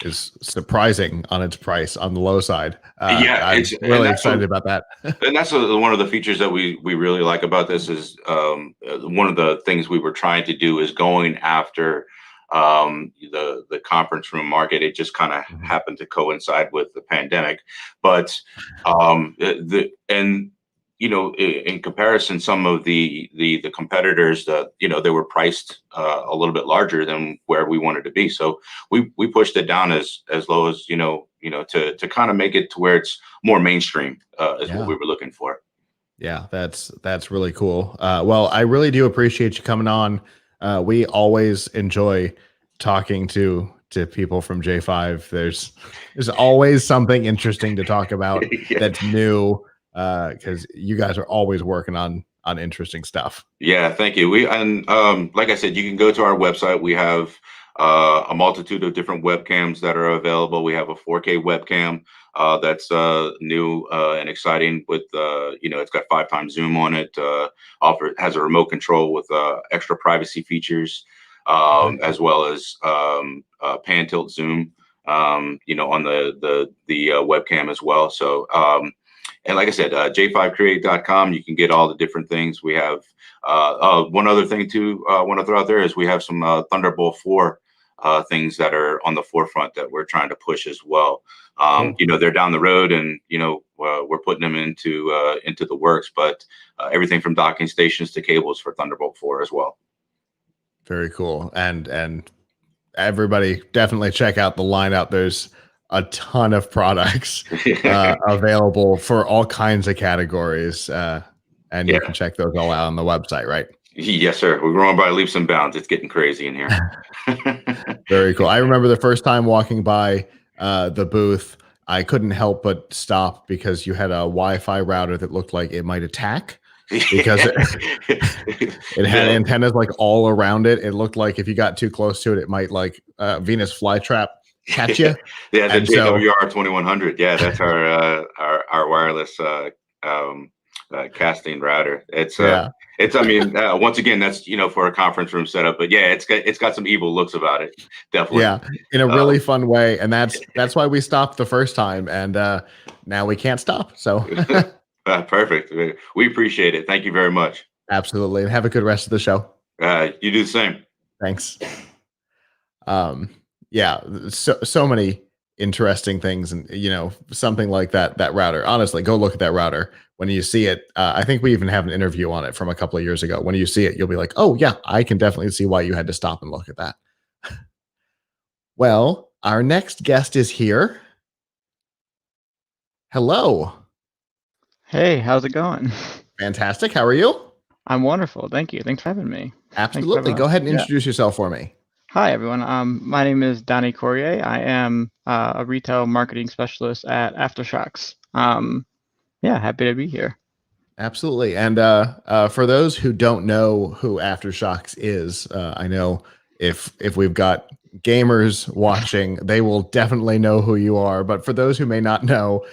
is surprising on its price on the low side. I'm really excited about that. And that's one of the features that we really like about this is one of the things we were trying to do is going after the conference room market. It just kind of happened to coincide with the pandemic, but in comparison, some of the competitors that they were priced a little bit larger than where we wanted to be. So we pushed it down as low as to kind of make it to where it's more mainstream is what we were looking for. Yeah, that's really cool. Well, I really do appreciate you coming on. We always enjoy talking to people from J5. There's always something interesting to talk about that's new. Because you guys are always working on interesting stuff. Yeah, thank you. Like I said, you can go to our website. We have a multitude of different webcams that are available. We have a 4K webcam that's new and exciting with, it's got 5 times zoom on it, has a remote control with extra privacy features, as well as pan tilt zoom, on the webcam as well. So, and like I said, j5create.com, you can get all the different things. We have one other thing too, I want to throw out there is we have some Thunderbolt 4 things that are on the forefront that we're trying to push as well. They're down the road, and we're putting them into the works. But everything from docking stations to cables for Thunderbolt 4 as well. Very cool. And everybody definitely check out the lineup. There's a ton of products available for all kinds of categories. And you can check those all out on the website, right? Yes, sir. We're growing by leaps and bounds. It's getting crazy in here. Very cool. I remember the first time walking by the booth, I couldn't help but stop because you had a Wi-Fi router that looked like it might attack because it had antennas like all around it. It looked like if you got too close to it, it might like Venus flytrap catch you. Yeah, the JWR 2100. Yeah, that's our wireless casting router. It's I mean, once again, that's for a conference room setup, but yeah, it's got some evil looks about it, definitely. Yeah, in a really fun way, and that's why we stopped the first time, and now we can't stop. So perfect. We appreciate it. Thank you very much. Absolutely, and have a good rest of the show. You do the same. Thanks. Yeah, so many interesting things, and something like that router. Honestly, go look at that router. When you see it, I think we even have an interview on it from a couple of years ago. When you see it, you'll be like, oh yeah, I can definitely see why you had to stop and look at that. Well, our next guest is here. Hello. Hey, how's it going? Fantastic. How are you? I'm wonderful. Thank you. Thanks for having me. Absolutely. Go ahead and introduce yourself for me. Hi, everyone. My name is Donnie Courier. I am a retail marketing specialist at Aftershocks. Happy to be here. Absolutely. And for those who don't know who Aftershocks is, I know if we've got gamers watching, they will definitely know who you are. But for those who may not know,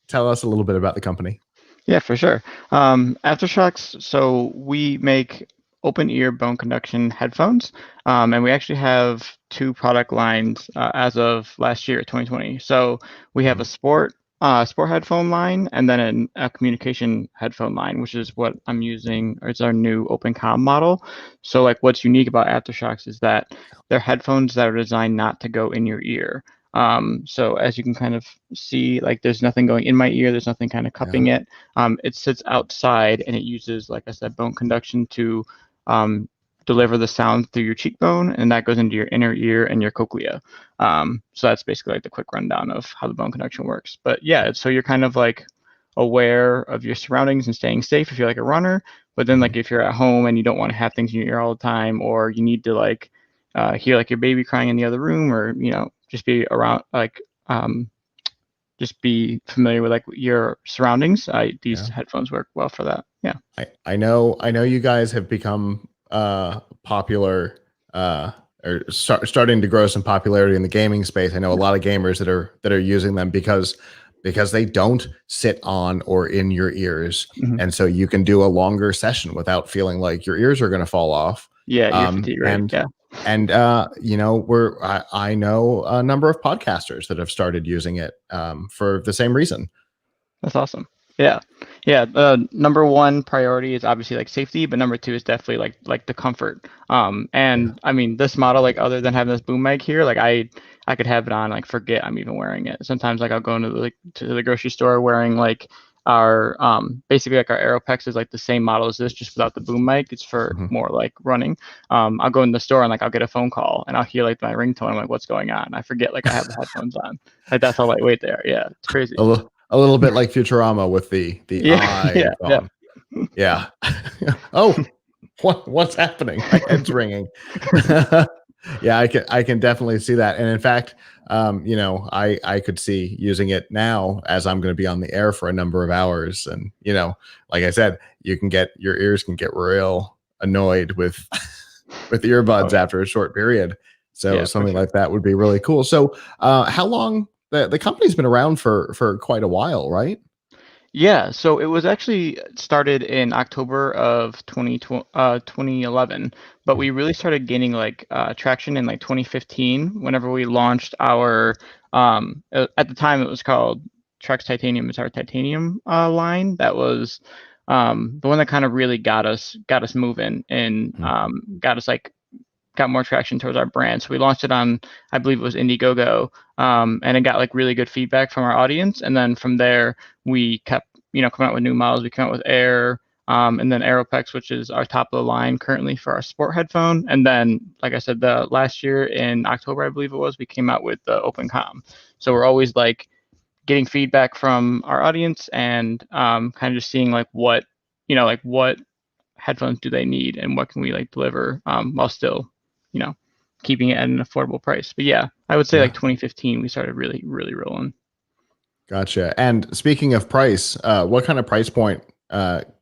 tell us a little bit about the company. Yeah, for sure. Aftershocks, so we make open ear bone conduction headphones, and we actually have 2 product lines as of last year, 2020. So we have a sport headphone line, and then a communication headphone line, which is what I'm using. It's our new OpenComm model. So like what's unique about Aftershocks is that they're headphones that are designed not to go in your ear. So as you can kind of see, like there's nothing going in my ear, there's nothing kind of cupping it. It sits outside, and it uses, like I said, bone conduction to deliver the sound through your cheekbone, and that goes into your inner ear and your cochlea. So that's basically like the quick rundown of how the bone conduction works. But yeah, so you're kind of like aware of your surroundings and staying safe if you're like a runner. But then like if you're at home and you don't want to have things in your ear all the time, or you need to like hear like your baby crying in the other room, or just be around like just be familiar with like your surroundings. These headphones work well for that. Yeah. I know you guys have become popular or starting to grow some popularity in the gaming space. I know a lot of gamers that are using them because they don't sit on or in your ears, and so you can do a longer session without feeling like your ears are going to fall off. Yeah, ear fatigue, right? And I know a number of podcasters that have started using it for the same reason. That's awesome. Yeah. Number one priority is obviously like safety, but number 2 is definitely like the comfort. I mean, this model, like other than having this boom mic here, like I could have it on, like forget I'm even wearing it. Sometimes like I'll go into the grocery store wearing like our basically like our Aeropex is like the same model as this, just without the boom mic. It's for more like running. I'll go in the store and like I'll get a phone call and I'll hear like my ringtone. I'm like, what's going on? I forget like I have the headphones on. Like that's how lightweight they are. Yeah, it's crazy. A little bit like Futurama with the eye. Yeah. Oh, what's happening? My head's ringing. Yeah, I can definitely see that. And in fact, I could see using it now as I'm going to be on the air for a number of hours. And, like I said, your ears can get real annoyed with earbuds after a short period. So Yeah, for something sure. like that would be really cool. So how long the company's been around for quite a while, right? Yeah, so it was actually started in October of 2011, but we really started gaining like traction in like 2015 whenever we launched our at the time it was called Trex Titanium. It's our titanium line. That was the one that kind of really got us moving and got us like got more traction towards our brand. So we launched it on, I believe it was Indiegogo, and it got like really good feedback from our audience. And then from there, we kept, coming out with new models. We came out with Air, and then Aeropex, which is our top of the line currently for our sport headphone. And then, like I said, the last year in October, I believe it was, we came out with the Open Com. So we're always like getting feedback from our audience and kind of just seeing like what, like what headphones do they need and what can we like deliver while still keeping it at an affordable price. But yeah, I would say like 2015 we started really rolling. Gotcha. And speaking of price, what kind of price point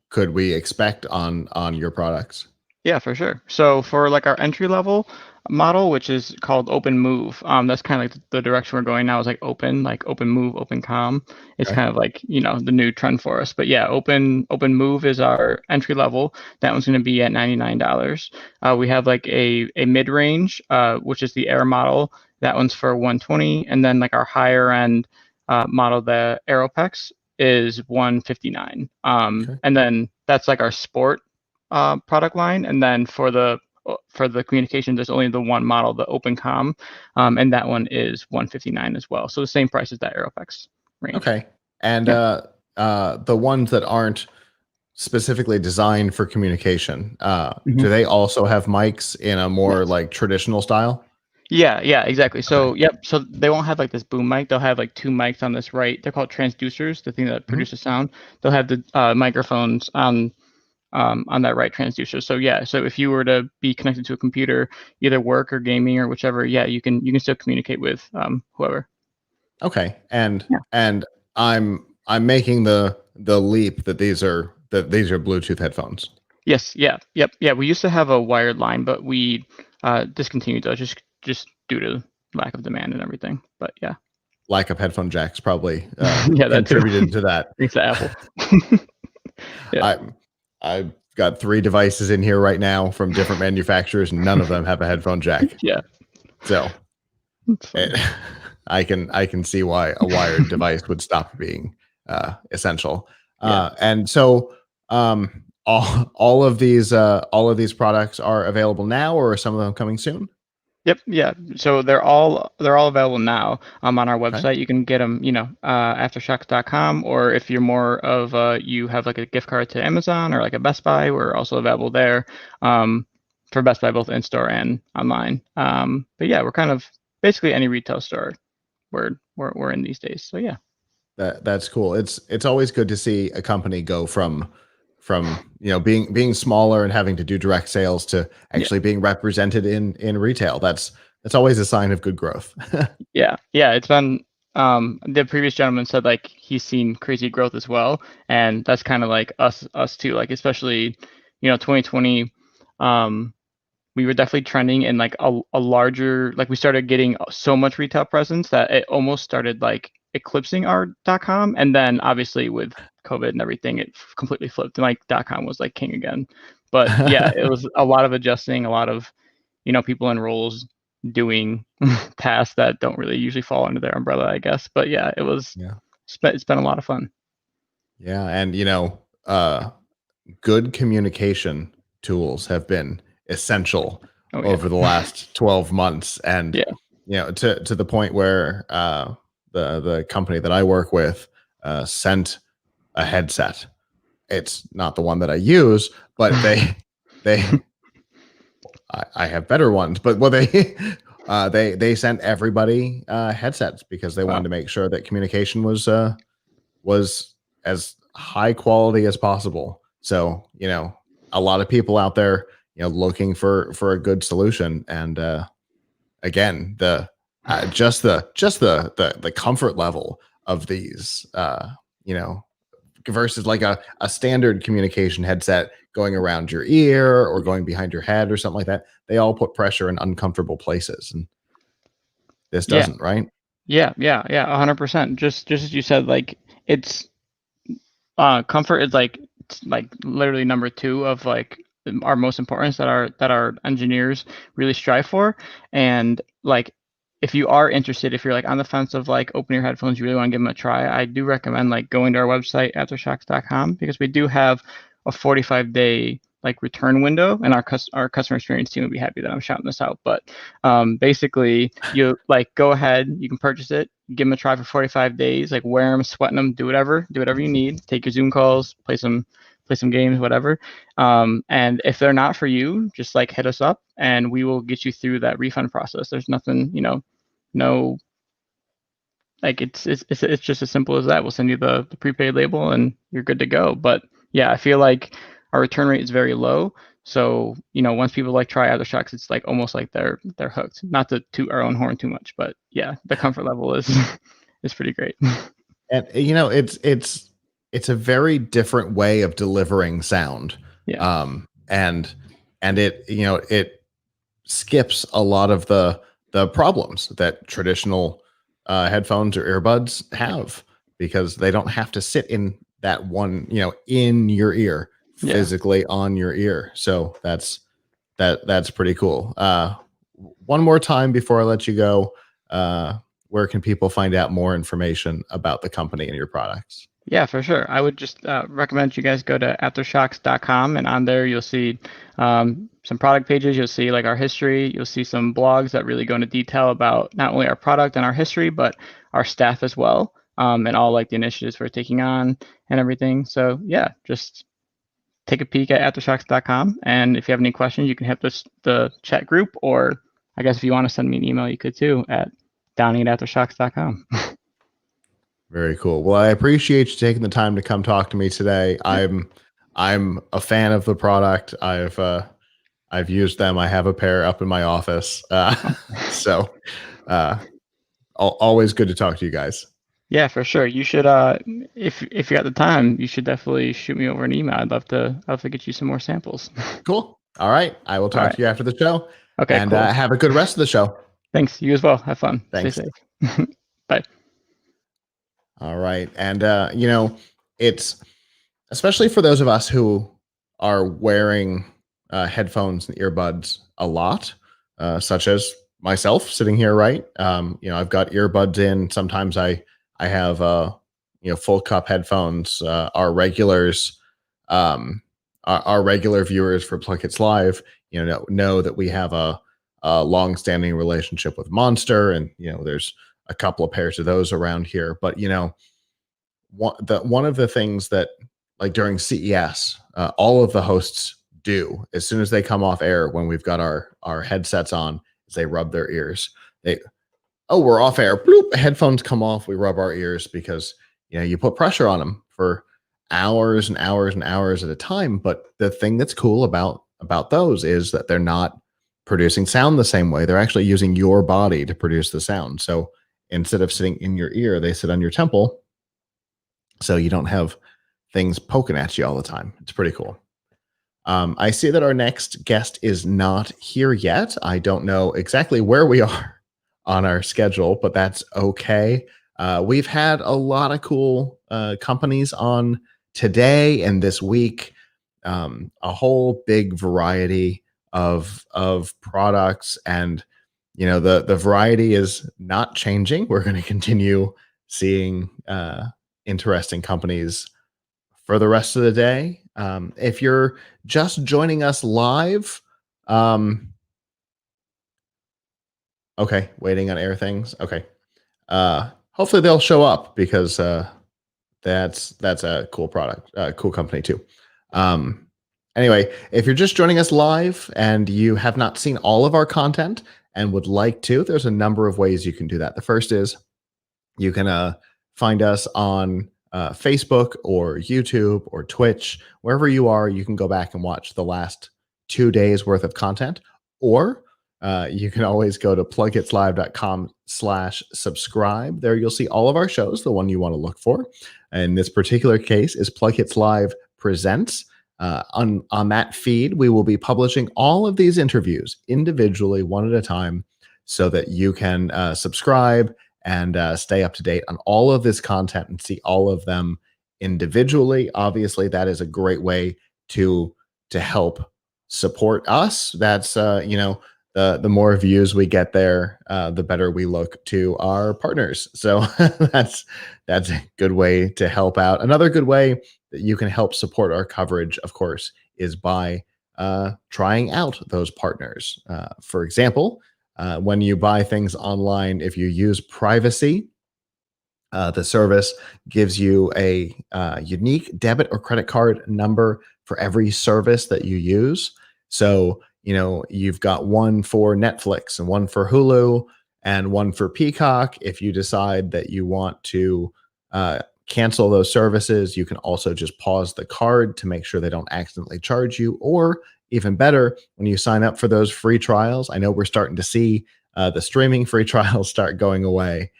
could we expect on your products? Yeah, for sure. So for like our entry level model, which is called Open Move, that's kind of like the direction we're going now is like Open Move, Open Com. It's Okay. kind of like, the new trend for us. But yeah, Open Move is our entry level. That one's going to be at $99. We have like a mid range, which is the Air model. That one's for $120, and then like our higher end model, the Aeropex, is $159. And then that's like our sport product line, and then for the communication, there's only the one model, the Open Com, and that one is $159 as well. So the same price as that Aeropex range. Okay. And the ones that aren't specifically designed for communication, do they also have mics in a more like traditional style? Yeah, exactly. So yep, so they won't have like this boom mic. They'll have like two mics on this right. They're called transducers, the thing that produces sound. They'll have the microphones on that right transducer. So yeah, so if you were to be connected to a computer, either work or gaming or whichever, yeah, you can still communicate with whoever. Okay. And I'm making the leap that these are Bluetooth headphones. Yes, yeah. We used to have a wired line, but we discontinued those just due to lack of demand and everything. But yeah. Lack of headphone jacks probably Yeah, that too. contributed to that. Thanks to Apple. Yeah. I've got 3 devices in here right now from different manufacturers. None of them have a headphone jack. Yeah. So I can see why a wired device would stop being essential. And so all of these products are available now, or are some of them coming soon? Yep. Yeah. So they're all available now on our website. You can get them, aftershocks.com, or if you're more of you have like a gift card to Amazon or like a Best Buy, we're also available there for Best Buy, both in store and online. But yeah, we're kind of basically any retail store we're in these days. So yeah. That's cool. It's always good to see a company go from being smaller and having to do direct sales to actually being represented in retail. That's always a sign of good growth. Yeah, it's been the previous gentleman said like he's seen crazy growth as well, and that's kind of like us too, like especially 2020 we were definitely trending in like a larger, like we started getting so much retail presence that it almost started like eclipsing our .com, and then obviously with COVID and everything, it completely flipped, and like .com was like king again. But yeah, it was a lot of adjusting, a lot of people in roles doing tasks that don't really usually fall under their umbrella, I guess. But yeah, it's been a lot of fun. Yeah, and good communication tools have been essential over the last 12 months, and to the point where the company that I work with sent a headset. It's not the one that I use, but I have better ones, but they sent everybody headsets because they wanted to make sure that communication was as high quality as possible. So a lot of people out there looking for a good solution, and again just the comfort level of these versus like a standard communication headset going around your ear or going behind your head or something like that. They all put pressure in uncomfortable places, and this Yeah. doesn't, right? Yeah, 100%. Just as you said, like it's comfort is like literally number two of like our most importance that our engineers really strive for. And like if you are interested, if you're like on the fence of like opening your headphones, you really want to give them a try, I do recommend like going to our website aftershocks.com, because we do have a 45-day like return window, and our customer experience team would be happy that I'm shouting this out. But basically, you like go ahead, you can purchase it, give them a try for 45 days, like wear them, sweating them, do whatever you need, take your Zoom calls, play some games, whatever. And if they're not for you, just like hit us up and we will get you through that refund process. There's nothing, no, like it's just as simple as that. We'll send you the prepaid label and you're good to go. But yeah, I feel like our return rate is very low. So, once people like try Aftershocks, it's like almost like they're hooked. Not to toot our own horn too much, but yeah, the comfort level is is pretty great. And it's a very different way of delivering sound. Yeah. And it it skips a lot of the problems that traditional headphones or earbuds have, because they don't have to sit in that one, in your ear, physically on your ear. So that's pretty cool. One more time before I let you go, where can people find out more information about the company and your products? Yeah, for sure. I would just recommend you guys go to aftershocks.com, and on there you'll see some product pages. You'll see like our history. You'll see some blogs that really go into detail about not only our product and our history, but our staff as well, and all like the initiatives we're taking on and everything. So yeah, just take a peek at aftershocks.com, and if you have any questions, you can hit the chat group, or I guess if you want to send me an email, you could too at downing@aftershocks.com. Very cool. Well, I appreciate you taking the time to come talk to me today. I'm a fan of the product. I've used them. I have a pair up in my office. So always good to talk to you guys. Yeah, for sure. You should if you got the time, you should definitely shoot me over an email. I'd love to get you some more samples. Cool. All right. I will talk to you after the show. Okay, and cool. Have a good rest of the show. Thanks. You as well. Have fun. Thanks. Stay safe. Bye. All right. And it's especially for those of us who are wearing headphones and earbuds a lot, such as myself sitting here, right? I've got earbuds in. Sometimes I have full cup headphones. Our regulars, our regular viewers for Pluckets Live, know that we have a long-standing relationship with Monster, and there's a couple of pairs of those around here. But one of the things that, like during CES, all of the hosts do as soon as they come off air, when we've got our headsets on, is they rub their ears. We're off air. Bloop, headphones come off. We rub our ears because you put pressure on them for hours and hours and hours at a time. But the thing that's cool about those is that they're not producing sound the same way. They're actually using your body to produce the sound. So instead of sitting in your ear, they sit on your temple, so you don't have things poking at you all the time. It's pretty cool. I see that our next guest is not here yet. I don't know exactly where we are on our schedule, but that's okay. We've had a lot of cool companies on today and this week. A whole big variety of products, and the variety is not changing. We're going to continue seeing interesting companies for the rest of the day. If you're just joining us live, okay, waiting on air things. Okay. Hopefully they'll show up, because that's a cool product, cool company too. Anyway, if you're just joining us live and you have not seen all of our content and would like to, there's a number of ways you can do that. The first is you can find us on Facebook or YouTube or Twitch. Wherever you are, you can go back and watch the last 2 days worth of content, or you can always go to plugitslive.com/subscribe. There you'll see all of our shows. The one you want to look for in this particular case is Plug Hits Live Presents. On that feed, we will be publishing all of these interviews individually, one at a time, so that you can subscribe and stay up to date on all of this content and see all of them individually. Obviously, that is a great way to help support us. That's the more views we get there, the better we look to our partners. So that's a good way to help out. Another good way that you can help support our coverage, of course, is by trying out those partners. For example, when you buy things online, if you use Privacy, the service gives you a unique debit or credit card number for every service that you use. So, you've got one for Netflix and one for Hulu and one for Peacock. If you decide that you want to cancel those services, you can also just pause the card to make sure they don't accidentally charge you. Or even better, when you sign up for those free trials, I know we're starting to see the streaming free trials start going away.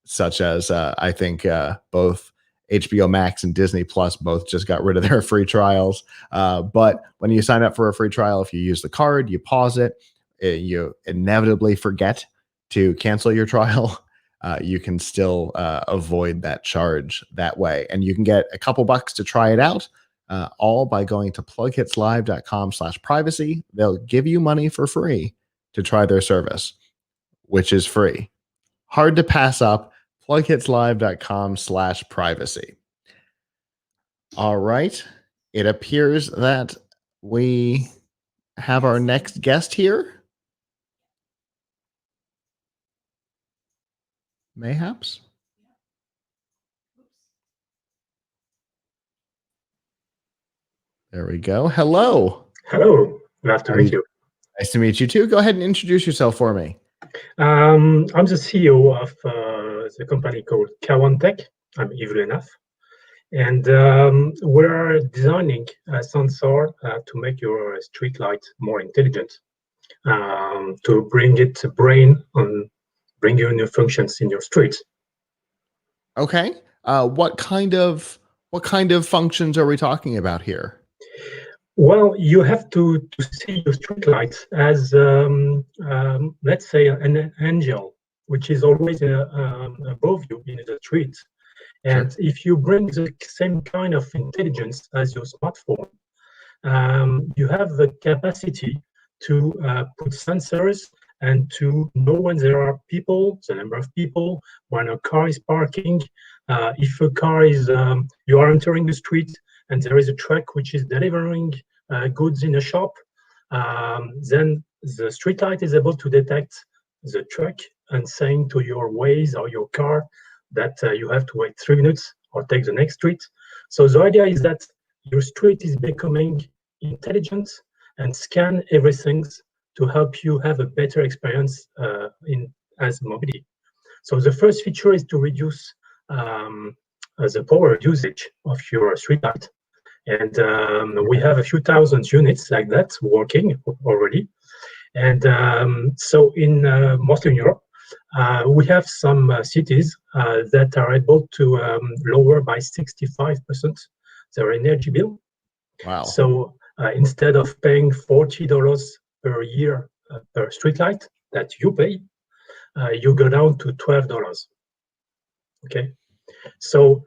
Such as I think both HBO Max and Disney Plus both just got rid of their free trials. But when you sign up for a free trial, if you use the card, you pause it, you inevitably forget to cancel your trial. You can still avoid that charge that way. And you can get a couple bucks to try it out, all by going to plughitslive.com/privacy. They'll give you money for free to try their service, which is free. Hard to pass up. plughitslive.com/privacy. All right. It appears that we have our next guest here. Mayhaps. There we go. Hello. Hello. Glad to meet you. Nice to meet you too. Go ahead and introduce yourself for me. I'm the CEO of the company called Kawan Tech. I'm evil enough. And we're designing a sensor to make your street light more intelligent, to bring it to brain and bring you new functions in your streets. Okay. What kind of functions are we talking about here? Well, you have to see your street lights as, let's say, an angel, which is always above you in the street. And if you bring the same kind of intelligence as your smartphone, you have the capacity to put sensors and to know when there are people, the number of people, when a car is parking, if a car is, you are entering the street and there is a truck which is delivering goods in a shop, then the street light is able to detect the truck and saying to your Waze or your car that you have to wait 3 minutes or take the next street. So the idea is that your street is becoming intelligent and scan everything to help you have a better experience as mobility. So the first feature is to reduce the power usage of your street light. And we have a few thousand units like that working already. And so in mostly in Europe, we have some cities that are able to lower by 65% their energy bill. Wow. So instead of paying $40 per year per streetlight that you pay, you go down to $12. Okay. So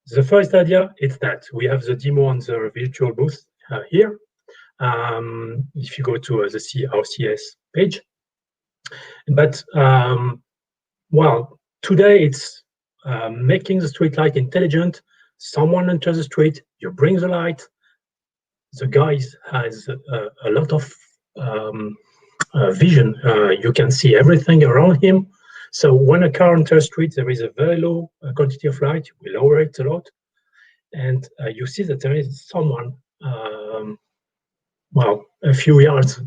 the first idea is that we have the demo on the virtual booth here. If you go to our CES page. But, well, today it's making the street light intelligent. Someone enters the street, you bring the light. The guy has a lot of vision. You can see everything around him. So when a car enters the street, there is a very low quantity of light. We lower it a lot. And you see that there is someone, well, a few yards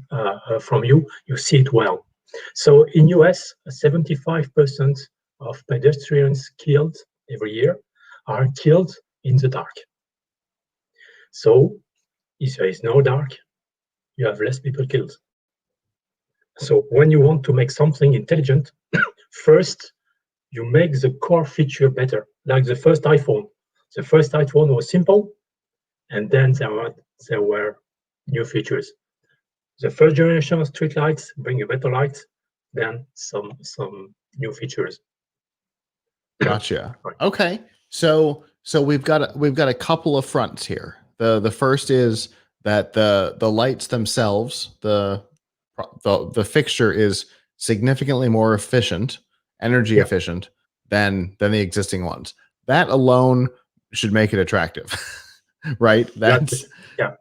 from you, you see it well. So in US, 75% of pedestrians killed every year are killed in the dark. So if there is no dark, you have less people killed. So when you want to make something intelligent, first you make the core feature better. Like the first iPhone. The first iPhone was simple, and then there were new features. The first generation of streetlights bring a better light, then some new features. Gotcha. Okay. So we've got a couple of fronts here. The first is that the lights themselves, the fixture is significantly more efficient, energy efficient than the existing ones. That alone should make it attractive. Right? That's yeah.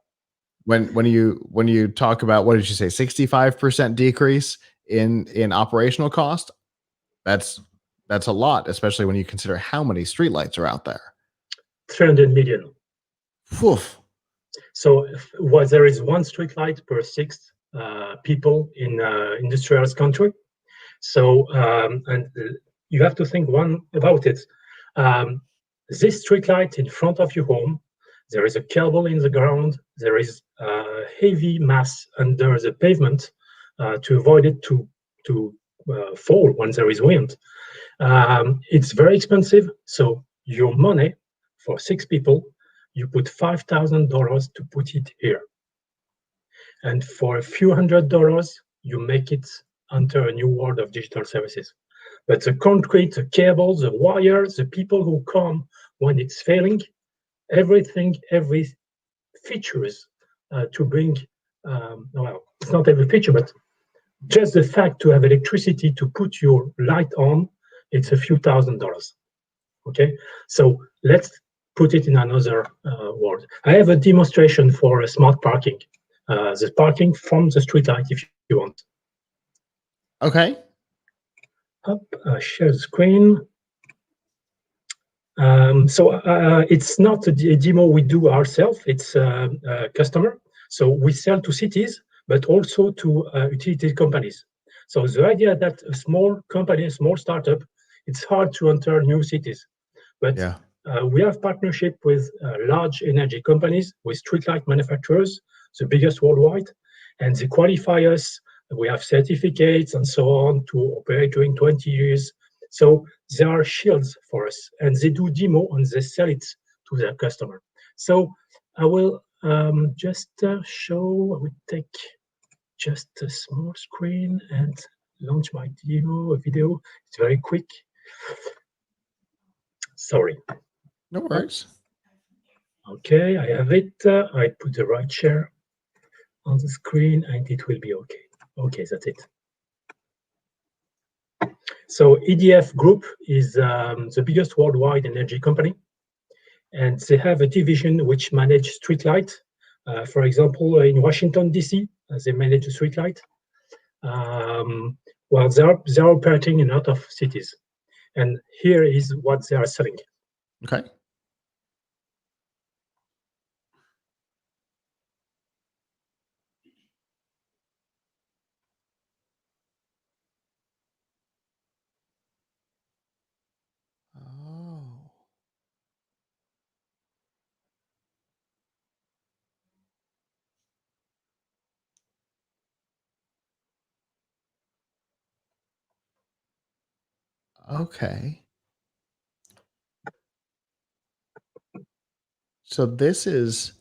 When you talk about, what did you say, 65% decrease in operational cost, that's a lot, especially when you consider how many streetlights are out there. 300 million. Oof. So there is one streetlight per 6 people in industrialized country. So and you have to think about it. This streetlight in front of your home, there is a cable in the ground. There is heavy mass under the pavement to avoid it to fall when there is wind. It's very expensive. So your money for 6 people, you put $5,000 to put it here. And for a few $100s, you make it enter a new world of digital services. But the concrete, the cables, the wires, the people who come when it's failing, everything, every features to bring, well, it's not every feature, but just the fact to have electricity to put your light on, it's a few $1,000s. Okay, so let's put it in another word. I have a demonstration for a smart parking. The parking from the streetlight, if you want. Okay. Up, share the screen. So it's not a demo we do ourselves, it's a customer. So we sell to cities, but also to utility companies. So the idea that a small company, a small startup, it's hard to enter new cities. But we have partnership with large energy companies, with streetlight manufacturers, the biggest worldwide, and they qualify us. We have certificates and so on to operate during 20 years. So there are shields for us, and they do demo and they sell it to their customer. So I will just show, I will take just a small screen and launch my demo, video. It's very quick. Sorry. No worries. Okay, I have it. I put the right share on the screen and it will be okay. Okay, that's it. So EDF Group is the biggest worldwide energy company, and they have a division which manages streetlight. For example, in Washington, DC, they manage a streetlight. Well, they're operating in a lot of cities. And here is what they are selling. Okay. Okay. So this is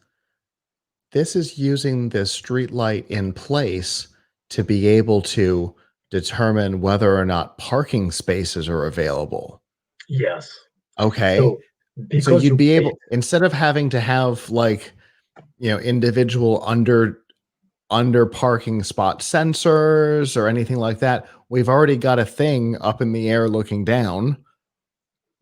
using the street light in place to be able to determine whether or not parking spaces are available. Yes. Okay. So you'd be able, instead of having to have, like, individual under parking spot sensors or anything like that, we've already got a thing up in the air looking down,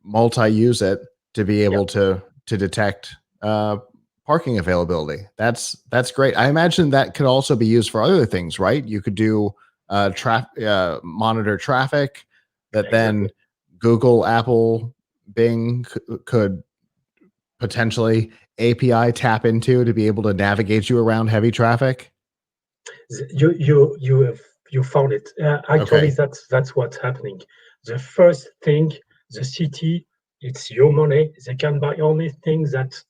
multi-use it to be able to detect parking availability. That's great. I imagine that could also be used for other things, right? You could do monitor traffic that then Google, Apple, Bing could potentially API tap into to be able to navigate you around heavy traffic. You found it. Actually, that's what's happening. The first thing, the city, it's your money. They can buy only things that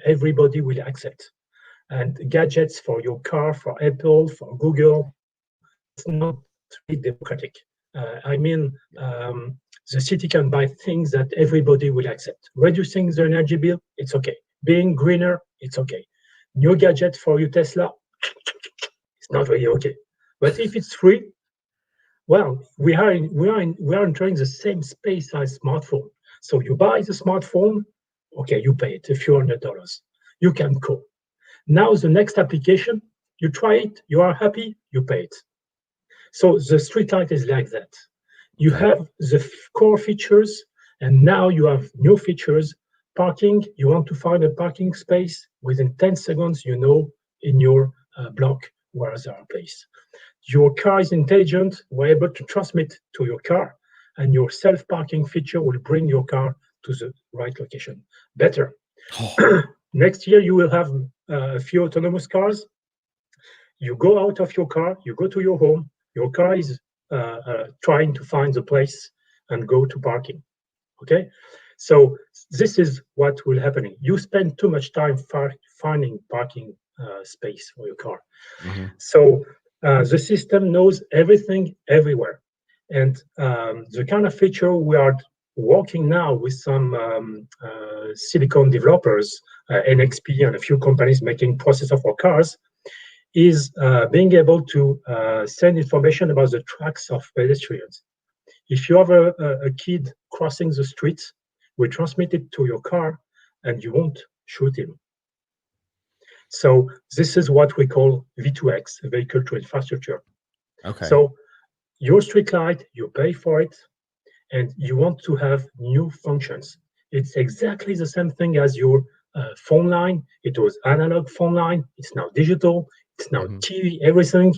everybody will accept. And gadgets for your car, for Apple, for Google, it's not really democratic. The city can buy things that everybody will accept. Reducing the energy bill, it's okay. Being greener, it's okay. New gadget for you, Tesla, it's not really okay. But if it's free, well, we are entering the same space as smartphone. So you buy the smartphone, okay, you pay it a few $100s. You can call. Now the next application, you try it, you are happy, you pay it. So the street light is like that. You have the core features, and now you have new features. Parking, you want to find a parking space, within 10 seconds, you know in your block where there are places. Your car is intelligent, we're able to transmit to your car, and your self-parking feature will bring your car to the right location. Better. Next year, you will have a few autonomous cars. You go out of your car, you go to your home, your car is trying to find the place and go to parking. Okay, so this is what will happen. You spend too much time finding parking space for your car. So the system knows everything everywhere, and the kind of feature we are working now with some silicon developers, NXP and a few companies making processor for cars, is being able to send information about the tracks of pedestrians. If you have a kid crossing the street, we transmit it to your car and you won't shoot him. So this is what we call V2X, vehicle to infrastructure. Okay. So your street light, you pay for it, and you want to have new functions. It's exactly the same thing as your phone line. It was analog phone line. It's now digital. It's now TV. Everything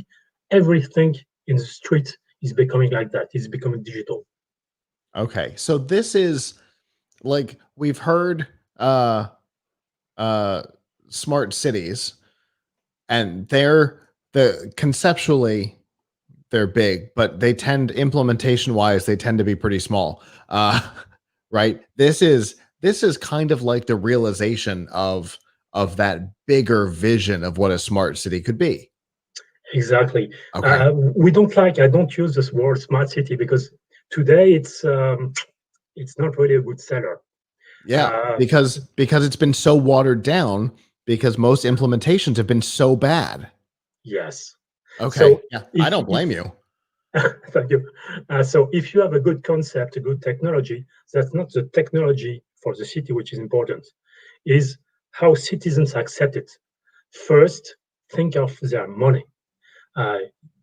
in the street is becoming like that. It's becoming digital. Okay. So this is like we've heard smart cities, and conceptually they're big, but they tend, implementation wise, they tend to be pretty small. Right. This is kind of like the realization of that bigger vision of what a smart city could be. Exactly. Okay. I don't use this word smart city because today it's not really a good seller. Yeah, because it's been so watered down, because most implementations have been so bad. Yes. Okay. So yeah, I don't blame you. Thank you. So if you have a good concept, a good technology, that's not the technology for the city which is important, is how citizens accept it. First, think of their money.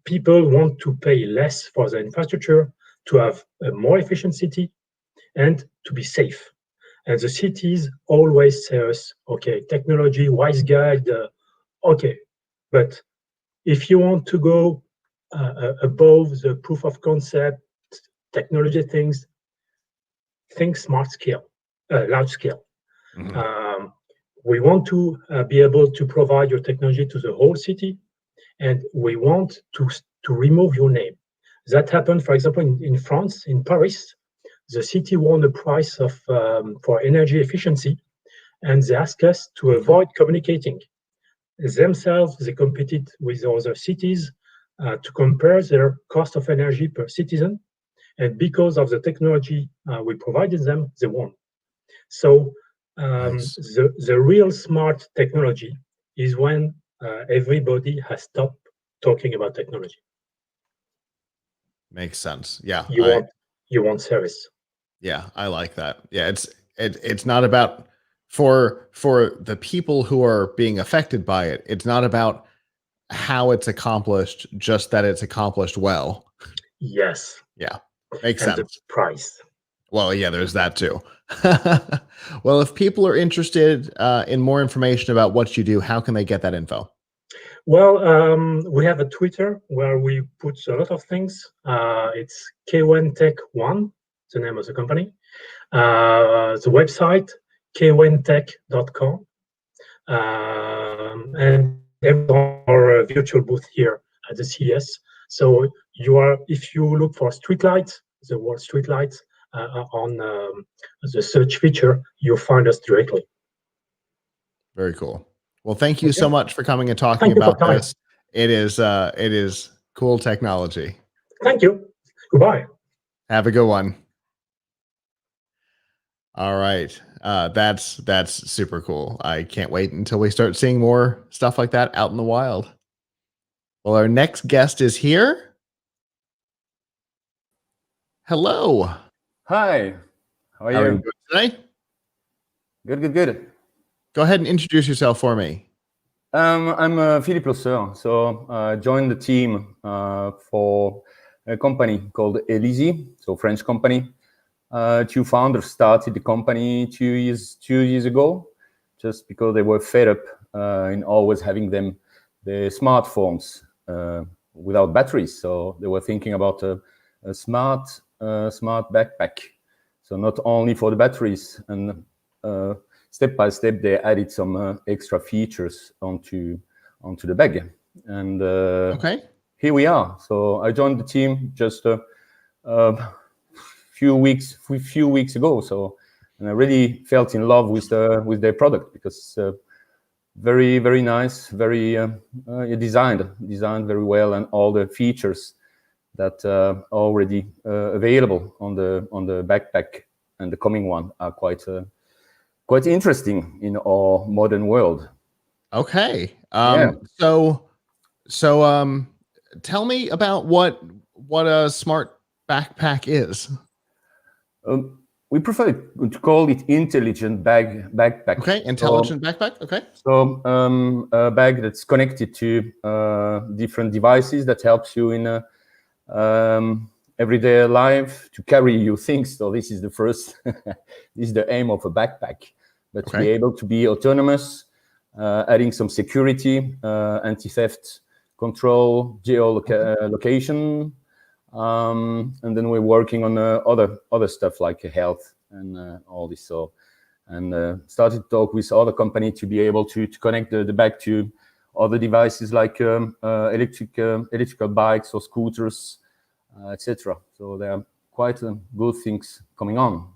People want to pay less for the infrastructure, to have a more efficient city, and to be safe. And the cities always say us, okay, technology, wise guide, okay. But if you want to go above the proof of concept, technology things, think smart scale, large scale. We want to be able to provide your technology to the whole city, and we want to remove your name. That happened, for example, in France, in Paris. The city won a prize for energy efficiency, and they asked us to avoid communicating. Themselves, they competed with other cities to compare their cost of energy per citizen, and because of the technology we provided them, they won. So the real smart technology is when everybody has stopped talking about technology. Makes sense. Yeah. You want service. Yeah, I like that. Yeah, it's not about for the people who are being affected by it. It's not about how it's accomplished, just that it's accomplished well. Yes. Yeah. Makes and sense. The price. Well, yeah, there's that too. Well, if people are interested in more information about what you do, how can they get that info? Well, we have a Twitter where we put a lot of things. It's K1Tech1, the name of the company. The website, k1tech.com. And our virtual booth here at the CES. So if you look for streetlights, the word streetlights on the search feature, you'll find us directly. Very cool. Well, thank you so much for coming and talking about this. It is cool technology. Thank you. Goodbye. Have a good one. All right. That's super cool. I can't wait until we start seeing more stuff like that out in the wild. Well, our next guest is here. Hello. Hi. How are How are you you? doing today? Good. Go ahead and introduce yourself for me. I'm Philippe Losseur. So I joined the team for a company called Elysee, so French company. Two founders started the company 2 years ago, just because they were fed up in always having the smartphones without batteries. So they were thinking about a smart backpack. So not only for the batteries, and step by step they added some extra features onto the bag. And Okay. here we are. So I joined the team just few weeks ago. So, and I really felt in love with their product, because very, very nice, very designed very well, and all the features that are already available on the backpack and the coming one are quite interesting in our modern world. Okay. Yeah. So tell me about what a smart backpack is. We prefer to call it intelligent backpack. Okay, intelligent backpack. Okay. So a bag that's connected to different devices that helps you in everyday life to carry your things. So this is the first, this is the aim of a backpack, but to be able to be autonomous, adding some security, anti-theft control, geolocation, and then we're working on other stuff like health and all this. So, and started to talk with other company to be able to connect the bag to other devices like electrical bikes or scooters, etc. So there are quite good things coming on.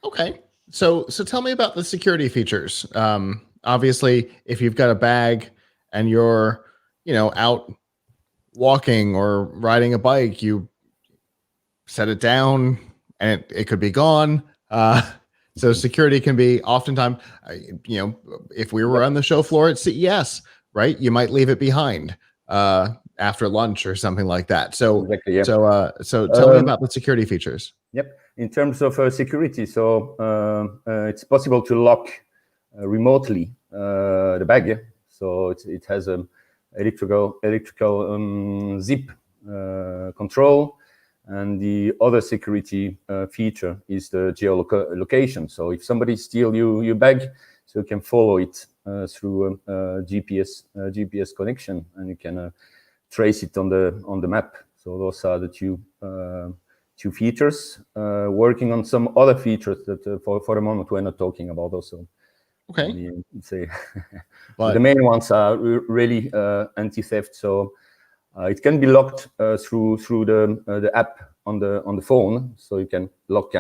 Okay. So tell me about the security features. Obviously, if you've got a bag and you're, out walking or riding a bike, you set it down and it could be gone. So security can be oftentimes, if we were on the show floor at CES, right, you might leave it behind after lunch or something like that. So exactly, yeah. So tell me about the security features. Yep. In terms of security, so it's possible to lock remotely the bag. So it has a electrical zip control, and the other security feature is the geolocation. So if somebody steals your bag, so you can follow it through GPS connection, and you can trace it on the map. So those are the two features. Working on some other features that for the moment we're not talking about also. Okay. Say, but the main ones are really anti-theft. So it can be locked through the app on the phone. So you can unlock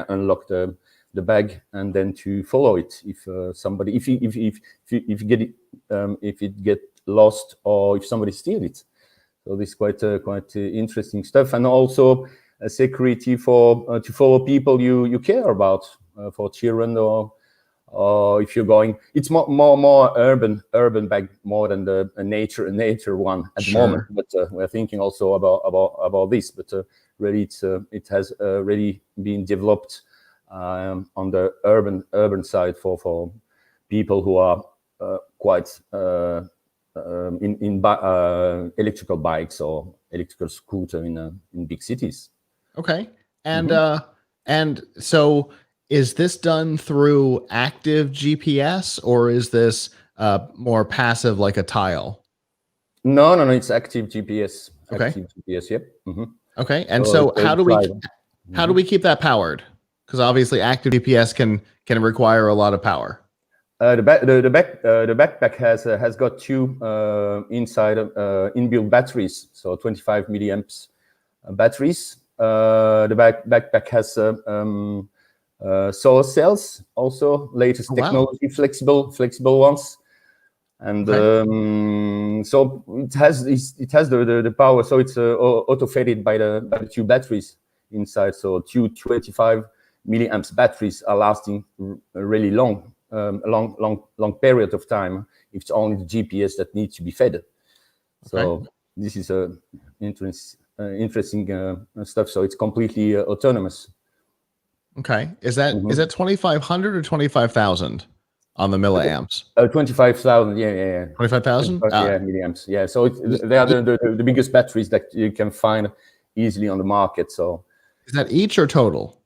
the bag and then to follow it if somebody if it get lost, or if somebody steals it. So this is quite interesting stuff, and also security for to follow people you care about, for children, or if you're going, it's more urban bag more than the nature one at the moment. But we're thinking also about this. But really, it has really been developed on the urban side for people who are quite in electrical bikes or electrical scooter in big cities. Okay. And so is this done through active GPS, or is this more passive like a tile? No, it's active GPS. Okay. Active GPS, yep. Okay. And so how do we keep that powered? Because obviously active GPS can require a lot of power. The backpack has got two inside inbuilt batteries, so 25 milliamps batteries. The backpack has solar cells, also latest technology, flexible ones, and so it has the power. So it's auto faded by the two batteries inside. So two 25 milliamps batteries are lasting a really long period of time if it's only the GPS that needs to be fed. So this is interesting stuff. So it's completely autonomous. Okay. Is that 2,500 or 25,000 on the milliamps? 25,000. Yeah. 25,000? Yeah, milliamps. Yeah. So they are the biggest batteries that you can find easily on the market. So is that each or total?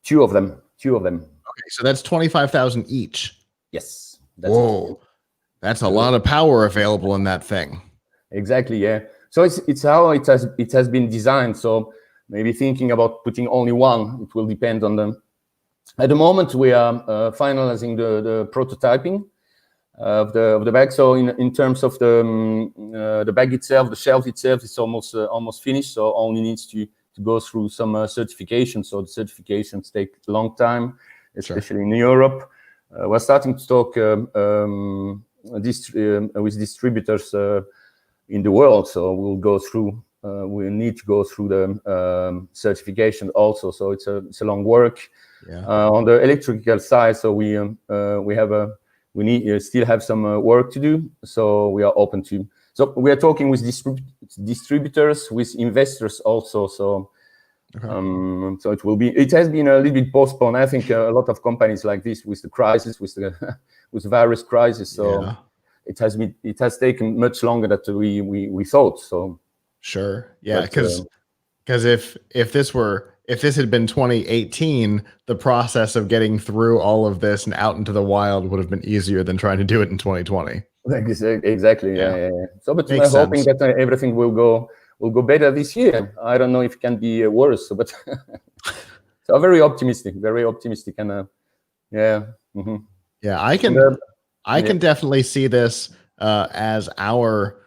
Two of them. Okay, so that's 25,000 each. Yes. Whoa, that's a lot of power available in that thing. Exactly. Yeah. So it's how it has been designed. So maybe thinking about putting only one, it will depend on them. At the moment, we are finalizing the prototyping of the bag. So in terms of the bag itself, the shelf itself is almost finished. So only needs to go through some certifications. So the certifications take a long time, especially in Europe. We're starting to talk with distributors in the world. So we'll go through. We need to go through the certification also. So it's a long work. Yeah. On the electrical side, so we still have some work to do. So we are open to. So we are talking with distributors, with investors also. So. So it has been a little bit postponed. I think a lot of companies like this with the crisis, with the virus crisis. So it has taken much longer than we thought. So sure, yeah, because if this had been 2018, the process of getting through all of this and out into the wild would have been easier than trying to do it in 2020. Exactly. Yeah. So, but we're hoping that everything will go better this year. I don't know if it can be worse, but so very optimistic, and yeah, I can definitely see this as our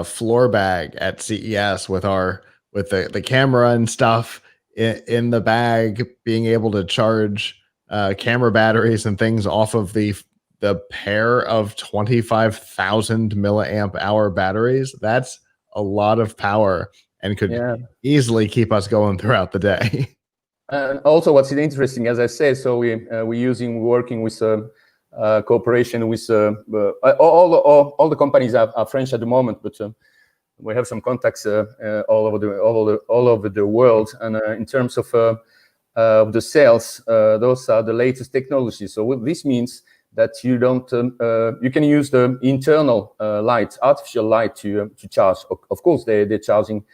floor bag at CES with the camera and stuff in the bag, being able to charge camera batteries and things off of the pair of 25,000 milliamp hour batteries. That's a lot of power and could easily keep us going throughout the day. And also, what's interesting, as I said, so we're working with cooperation with all the companies are French at the moment, but we have some contacts all over the world. And in terms of the cells, those are the latest technologies. So this means that you don't you can use the internal light, artificial light to charge. Of course, they're charging.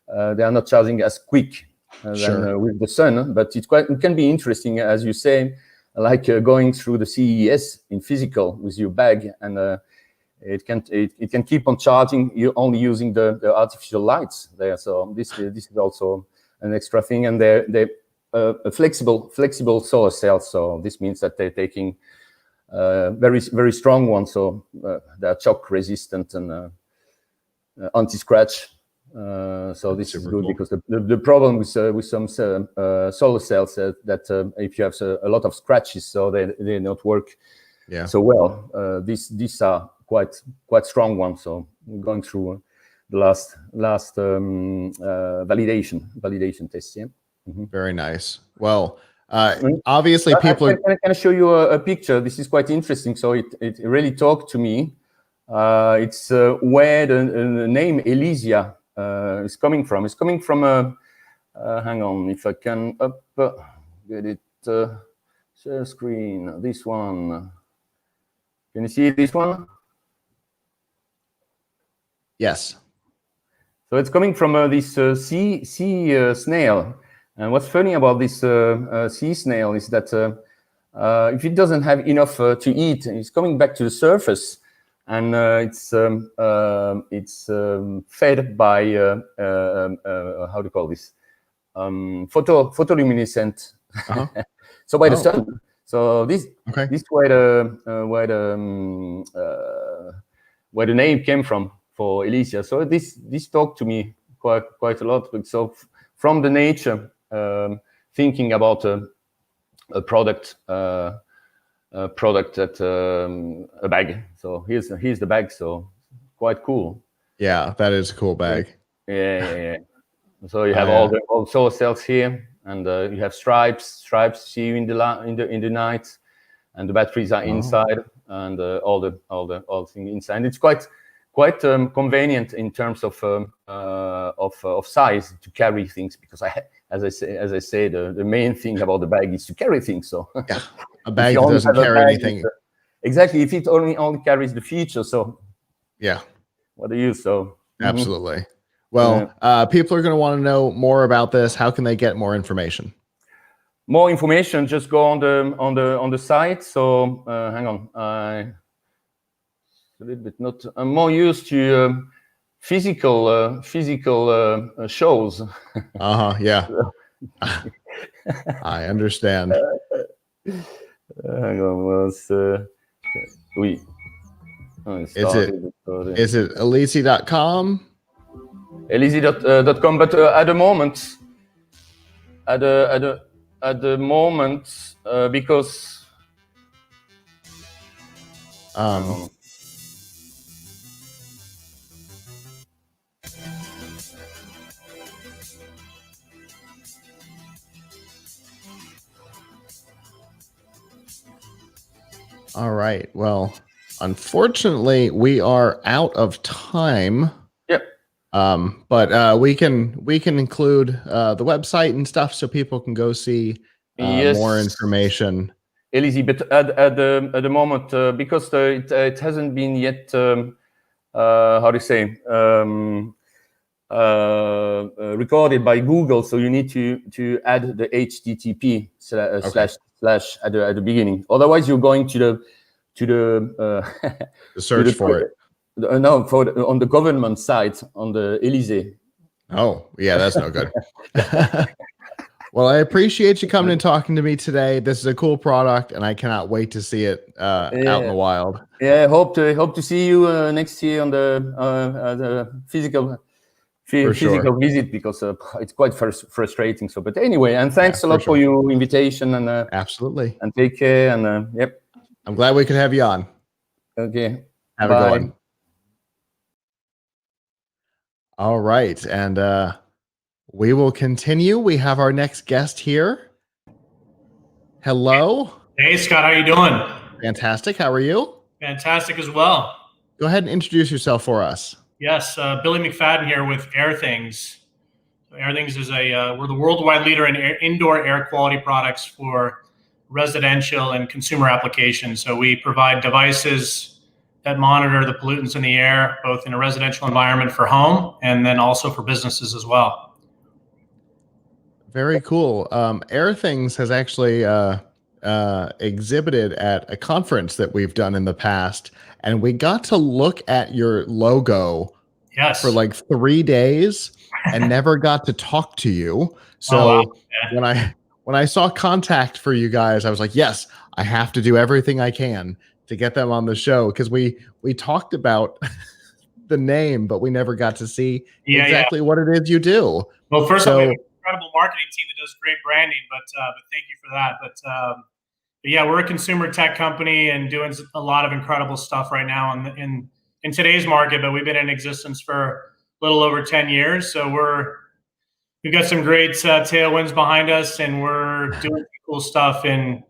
They are not charging as quick than with the sun, but it can be interesting, as you say, like going through the CES in physical with your bag, and it can keep on charging. You're only using the artificial lights there. So this is also an extra thing, and they're flexible solar cells. So this means that they're taking very, very strong ones, so they're shock resistant and anti-scratch. So this is good cool. Because the problem with some solar cells that if you have a lot of scratches, so they don't work so well. These are quite strong ones. So we're going through the last validation tests. Yeah. Very nice. Well. Obviously, people can I show you a picture? This is quite interesting. So it really talked to me. It's where the name Elysia is coming from. It's coming from hang on, if I can get it. Share screen. This one. Can you see this one? Yes. So it's coming from this sea snail. And what's funny about this sea snail is that if it doesn't have enough to eat, it's coming back to the surface, and it's fed by how do you call this? Photoluminescent. So by the sun. So this where the name came from for Elysia. So this talked to me quite a lot. So from the nature. Thinking about a product that a bag. So here's the bag. So quite cool. Yeah, that is a cool bag. Yeah. So you have all the solar cells here. and you have stripes see you in the night, and the batteries are inside, and all the things inside. And it's quite convenient in terms of size to carry things, because as I say, the main thing about the bag is to carry things. So yeah, a bag that doesn't carry anything. Exactly, if it only carries the feature, so yeah, what do you so? Absolutely. Well, people are going to want to know more about this. How can they get more information? More information, just go on the site. So hang on, a little bit not. I'm more used to physical shows. Yeah. I understand. Hang on, oui. Is it elisi.com? Elisi.com, but at the moment, because all right. Well, unfortunately, we are out of time. Yep. But we can include the website and stuff so people can go see more information. Elisi, but at the moment, because it hasn't been yet, how do you say, recorded by Google, so you need to add the HTTP slash at the beginning. Otherwise, you're going to the search for it. No, on the government site on the Elysee. Oh, yeah, that's no good. Well, I appreciate you coming and talking to me today. This is a cool product, and I cannot wait to see it out in the wild. Yeah, hope to see you next year on the physical visit, because it's quite frustrating. So, but anyway, and thanks a lot for your invitation, and absolutely, and take care, and yep. I'm glad we could have you on. Okay, have a good one. All right, and we will continue. We have our next guest here. Hello. Hey, Scott, how you doing? Fantastic. How are you? Fantastic as well. Go ahead and introduce yourself for us. Yes, Billy McFadden here with AirThings. So AirThings is we're the worldwide leader in indoor air quality products for residential and consumer applications. So we provide devices that monitor the pollutants in the air, both in a residential environment for home and then also for businesses as well. Very cool. AirThings has actually exhibited at a conference that we've done in the past, and we got to look at your logo for like 3 days and never got to talk to you. So when I saw contact for you guys, I was like, yes, I have to do everything I can to get them on the show, because we talked about the name, but we never got to see exactly what it is you do. Well, first of all, we have an incredible marketing team that does great branding, but thank you for that. But yeah, we're a consumer tech company and doing a lot of incredible stuff right now in today's market, but we've been in existence for a little over 10 years. So we've got some great tailwinds behind us, and we're doing cool stuff in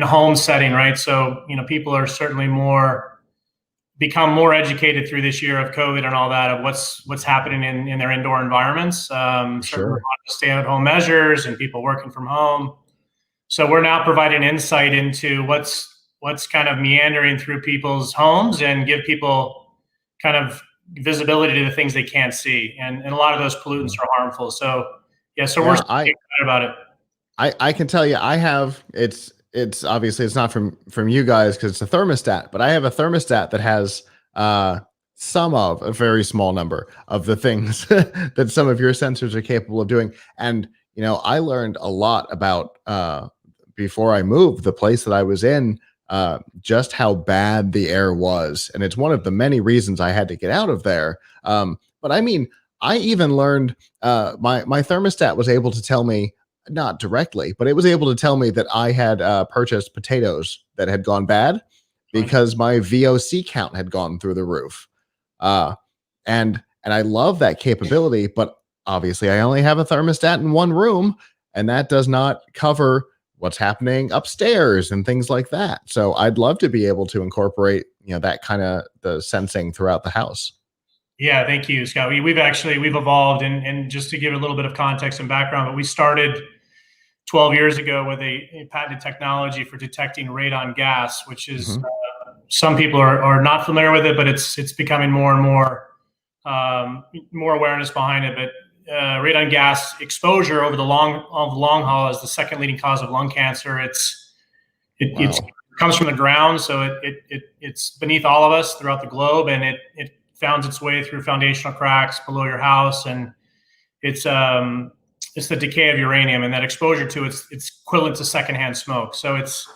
home setting, right? So, people are certainly become more educated through this year of COVID and all that, of what's happening in their indoor environments. Certainly a lot of stay-at-home measures and people working from home. So we're now providing insight into what's kind of meandering through people's homes and give people kind of visibility to the things they can't see. And a lot of those pollutants are harmful. So we're excited about it. I can tell you, I have, it's obviously it's not from you guys because it's a thermostat, but I have a thermostat that has some of a very small number of the things that some of your sensors are capable of doing. And I learned a lot about before I moved the place that I was in, just how bad the air was, and it's one of the many reasons I had to get out of there. But I mean, I even learned my thermostat was able to tell me, not directly, but it was able to tell me that I had purchased potatoes that had gone bad because my VOC count had gone through the roof. And I love that capability, but obviously I only have a thermostat in one room, and that does not cover what's happening upstairs and things like that. So I'd love to be able to incorporate, that kind of the sensing throughout the house. Yeah, thank you, Scott. We've evolved, and just to give a little bit of context and background, but we started 12 years ago with a patented technology for detecting radon gas, which is some people are not familiar with it, but it's becoming more and more awareness behind it. But radon gas exposure over the long haul is the second leading cause of lung cancer. It comes from the ground, so it's beneath all of us throughout the globe, and it founds its way through foundational cracks below your house, and it's the decay of uranium, and that exposure to it's equivalent to secondhand smoke. So it's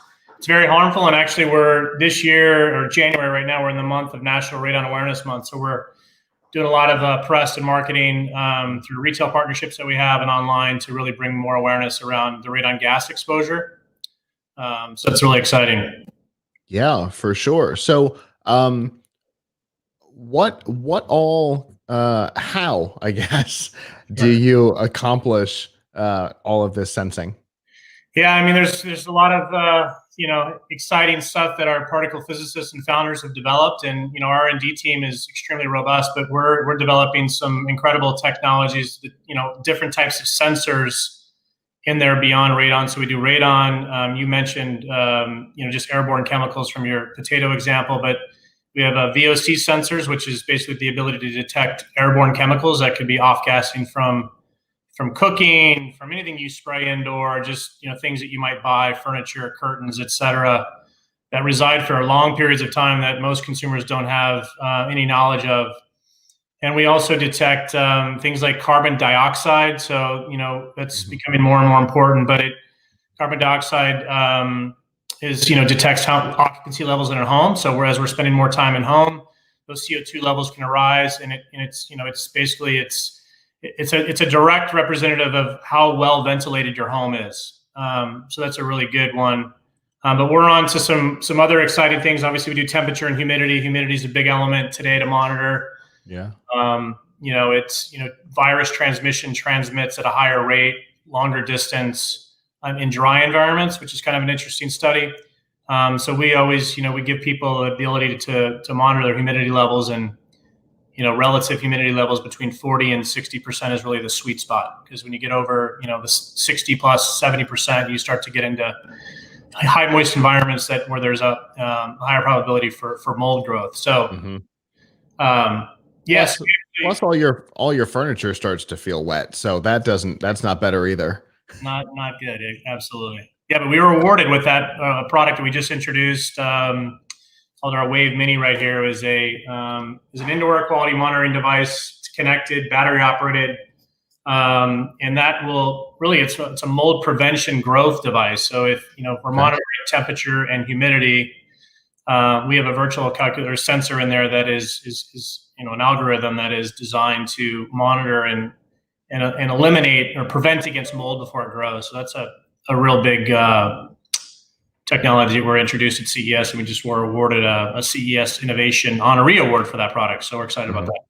very harmful. And actually, we're this year, or January right now, we're in the month of National Radon Awareness Month. So we're doing a lot of press and marketing through retail partnerships that we have and online to really bring more awareness around the radon gas exposure. So it's really exciting. Yeah, for sure. So what all how, I guess, do you accomplish all of this sensing? Yeah, I mean, there's a lot of exciting stuff that our particle physicists and founders have developed, and our R&D team is extremely robust. But we're developing some incredible technologies, different types of sensors in there beyond radon. So we do radon. You mentioned just airborne chemicals from your potato example, but we have VOC sensors, which is basically the ability to detect airborne chemicals that could be off-gassing from cooking, from anything you spray indoor, just things that you might buy, furniture, curtains, etc., that reside for long periods of time that most consumers don't have any knowledge of. And we also detect things like carbon dioxide. So that's becoming more and more important. But carbon dioxide detects how occupancy levels in a home. So whereas we're spending more time at home, those CO2 levels can arise, and it's basically it's a direct representative of how well ventilated your home is. So that's a really good one. But we're on to some other exciting things. Obviously, we do temperature and humidity. Humidity is a big element today to monitor. Yeah. Virus transmission transmits at a higher rate, longer distance in dry environments, which is kind of an interesting study. So we always, we give people the ability to monitor their humidity levels, and relative humidity levels between 40 and 60% is really the sweet spot, because when you get over, the 60 plus 70%, you start to get into high moist environments where there's a higher probability for mold growth. So, yes. Plus all your furniture starts to feel wet, so that's not better either. Not good. Absolutely. Yeah, but we were awarded with that product that we just introduced. Called our Wave Mini right here. Is an indoor air quality monitoring device. It's connected, battery operated, and that will really it's a mold prevention growth device. So if we're monitoring temperature and humidity, we have a virtual calculator sensor in there that is an algorithm that is designed to monitor and eliminate or prevent against mold before it grows. So that's a real big technology we're introduced at CES, and we just were awarded a CES Innovation Honoree Award for that product. So we're excited about that.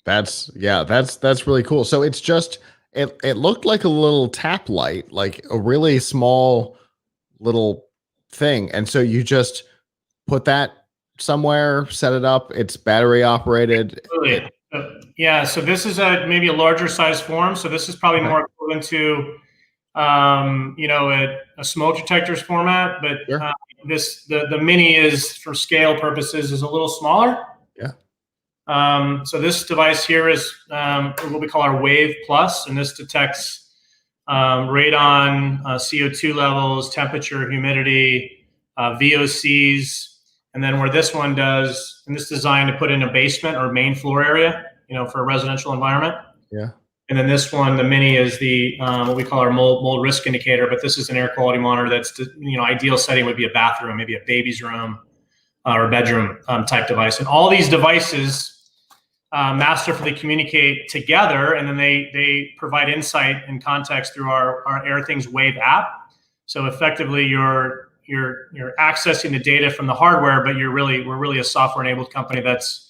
That's really cool. So it's just it looked like a little tap light, like a really small little thing, and so you just put that somewhere, set it up. It's battery operated. Absolutely. Yeah. So this is maybe a larger size form. So this is probably more equivalent to a smoke detector's format, but the mini is, for scale purposes, is a little smaller. Yeah. So this device here is what we call our Wave Plus, and this detects radon, CO2 levels, temperature, humidity, VOCs, and then where this one does, and this is designed to put in a basement or main floor area, for a residential environment. Yeah. And then this one, the mini, is the what we call our mold risk indicator. But this is an air quality monitor that's ideal setting would be a bathroom, maybe a baby's room or a bedroom type device. And all these devices masterfully communicate together, and then they provide insight and context through our AirThings Wave app. So effectively, you're accessing the data from the hardware, but we're really a software enabled company that's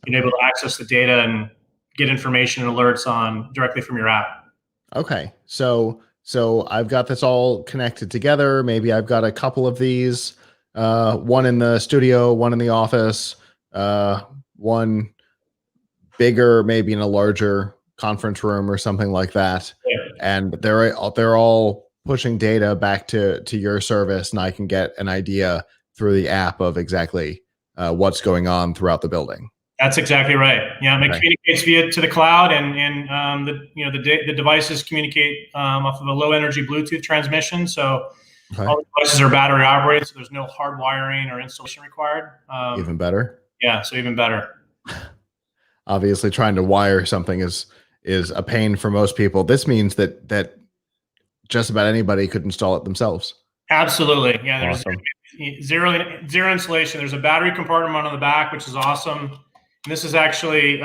able to access the data and get information and alerts on directly from your app. Okay. So I've got this all connected together. Maybe I've got a couple of these, one in the studio, one in the office, one bigger, maybe in a larger conference room or something like that. Yeah. And they're all pushing data back to your service, and I can get an idea through the app of exactly what's going on throughout the building. That's exactly right. Yeah, it communicates to the cloud, and the devices communicate off of a low energy Bluetooth transmission. So all the devices are battery operated, so there's no hard wiring or installation required. Even better. Yeah, so even better. Obviously, trying to wire something is a pain for most people. This means that just about anybody could install it themselves. Absolutely. Yeah, there's awesome. zero installation. There's a battery compartment on the back, which is awesome. And this is actually,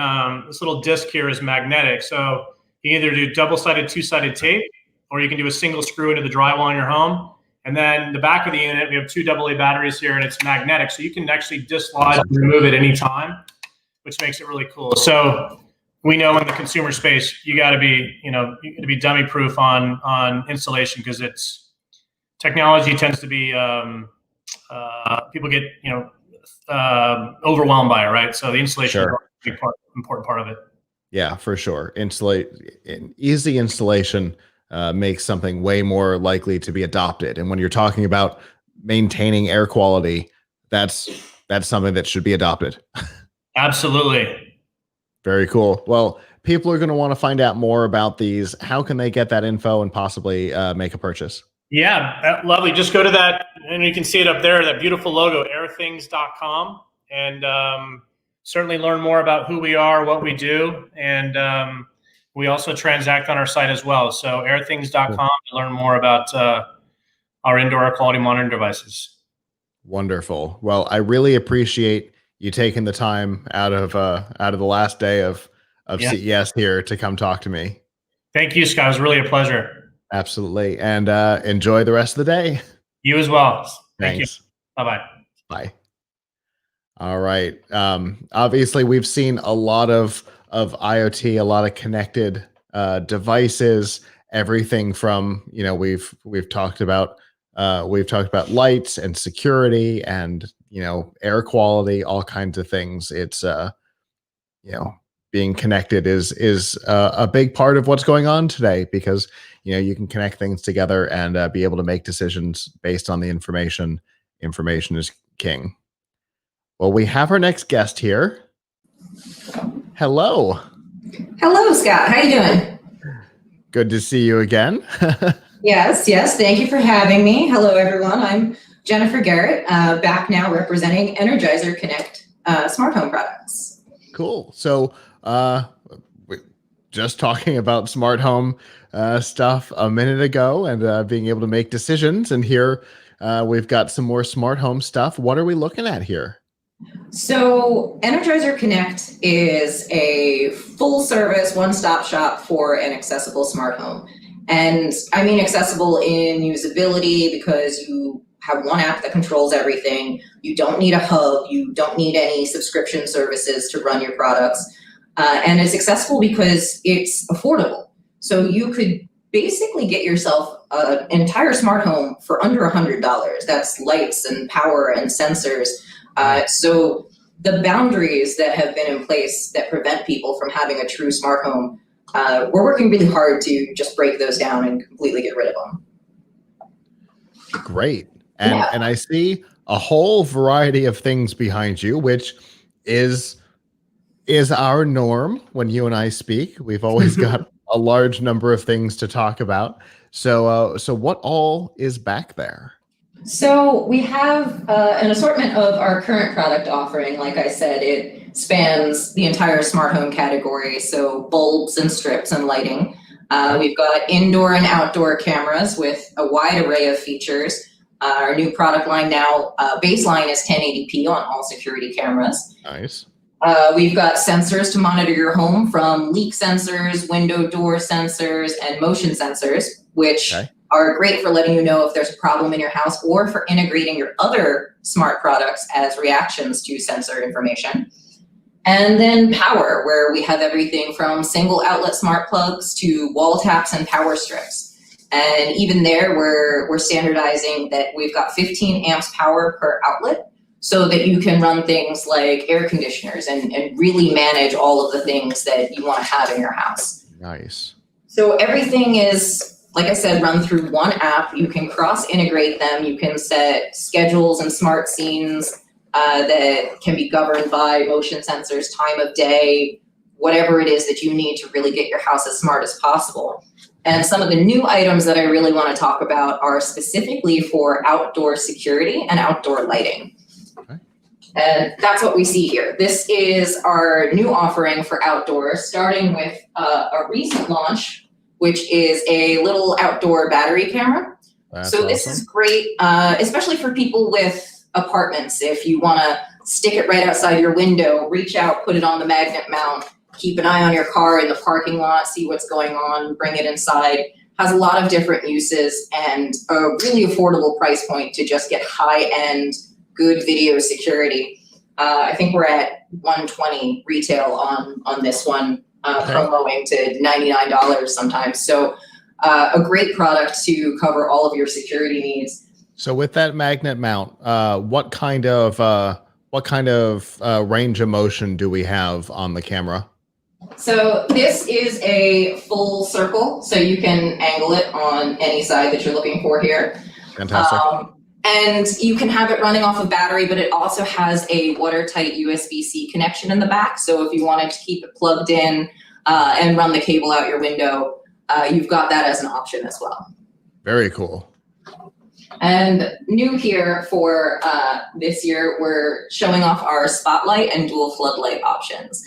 this little disc here is magnetic. So you either do double-sided, two-sided tape, or you can do a single screw into the drywall in your home. And then the back of the unit, we have 2 AA batteries here, and it's magnetic. So you can actually dislodge and remove it anytime, which makes it really cool. So we know in the consumer space, you got to be, you got to be dummy proof on installation, because technology tends to be, people get, overwhelmed by it, right? So the installation is a big important part of it. Yeah, for sure. Easy installation makes something way more likely to be adopted. And when you're talking about maintaining air quality, that's something that should be adopted. Absolutely. Very cool. Well, people are going to want to find out more about these. How can they get that info and possibly make a purchase? Yeah, lovely. Just go to that, and you can see it up there, that beautiful logo, airthings.com, and certainly learn more about who we are, what we do, and we also transact on our site as well. So airthings.com to learn more about our indoor air quality monitoring devices. Wonderful. Well, I really appreciate you taking the time out of the last day of CES here to come talk to me. Thank you, Scott. It was really a pleasure. Absolutely. And enjoy the rest of the day. You as well. Thanks. Thank you. Bye-bye. Bye. All right. Obviously, we've seen a lot of IoT, a lot of connected devices, everything from, we've talked about lights and security and, air quality, all kinds of things. It's, being connected is a big part of what's going on today, because you can connect things together and be able to make decisions based on the information. Information is king. Well, we have our next guest here. Hello. Hello, Scott. How you doing? Good to see you again. Yes. Thank you for having me. Hello, everyone. I'm Jennifer Garrett, back now representing Energizer Connect smart home products. Cool. So just talking about smart home stuff a minute ago and being able to make decisions. And here we've got some more smart home stuff. What are we looking at here? So Energizer Connect is a full service, one-stop shop for an accessible smart home. And I mean accessible in usability, because you have one app that controls everything. You don't need a hub. You don't need any subscription services to run your products. And it's accessible because it's affordable. So you could basically get yourself an entire smart home for under $100. That's lights and power and sensors. So the boundaries that have been in place that prevent people from having a true smart home, we're working really hard to just break those down and completely get rid of them. Great. And I see a whole variety of things behind you, which is our norm when you and I speak. We've always got a large number of things to talk about. So what all is back there? So we have an assortment of our current product offering. Like I said, it spans the entire smart home category. So bulbs and strips and lighting. We've got indoor and outdoor cameras with a wide array of features. Our new product line now, baseline is 1080p on all security cameras. Nice. We've got sensors to monitor your home, from leak sensors, window door sensors, and motion sensors, which are great for letting you know if there's a problem in your house, or for integrating your other smart products as reactions to sensor information. And then power, where we have everything from single outlet smart plugs to wall taps and power strips. And even there, we're standardizing that we've got 15 amps power per outlet so that you can run things like air conditioners and really manage all of the things that you want to have in your house. Nice. So everything is, like I said, run through one app. You can cross-integrate them. You can set schedules and smart scenes that can be governed by motion sensors, time of day, whatever it is that you need to really get your house as smart as possible. And some of the new items that I really want to talk about are specifically for outdoor security and outdoor lighting. Okay. And that's what we see here. This is our new offering for outdoors, starting with a recent launch, which is a little outdoor battery camera. That's so this is great, especially for people with apartments. If you want to stick it right outside your window, reach out, put it on the magnet mount, keep an eye on your car in the parking lot, see what's going on, bring it inside. Has a lot of different uses and a really affordable price point to just get high-end, good video security. I think we're at $120 retail on this one, promoting to $99 sometimes. So a great product to cover all of your security needs. So with that magnet mount, what kind of range of motion do we have on the camera? So this is a full circle, so you can angle it on any side that you're looking for here. Fantastic. And you can have it running off a battery, but it also has a watertight USB-C connection in the back. So if you wanted to keep it plugged in and run the cable out your window, you've got that as an option as well. Very cool. And new here for this year, we're showing off our spotlight and dual floodlight options.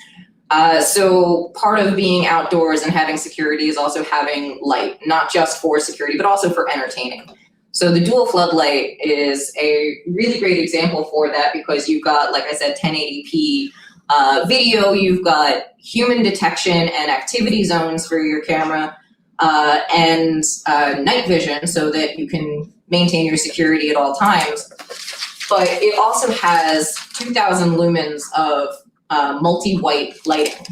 So part of being outdoors and having security is also having light, not just for security, but also for entertaining. So the dual floodlight is a really great example for that because you've got, like I said, 1080p video, you've got human detection and activity zones for your camera, and night vision so that you can maintain your security at all times. But it also has 2,000 lumens of multi-white lighting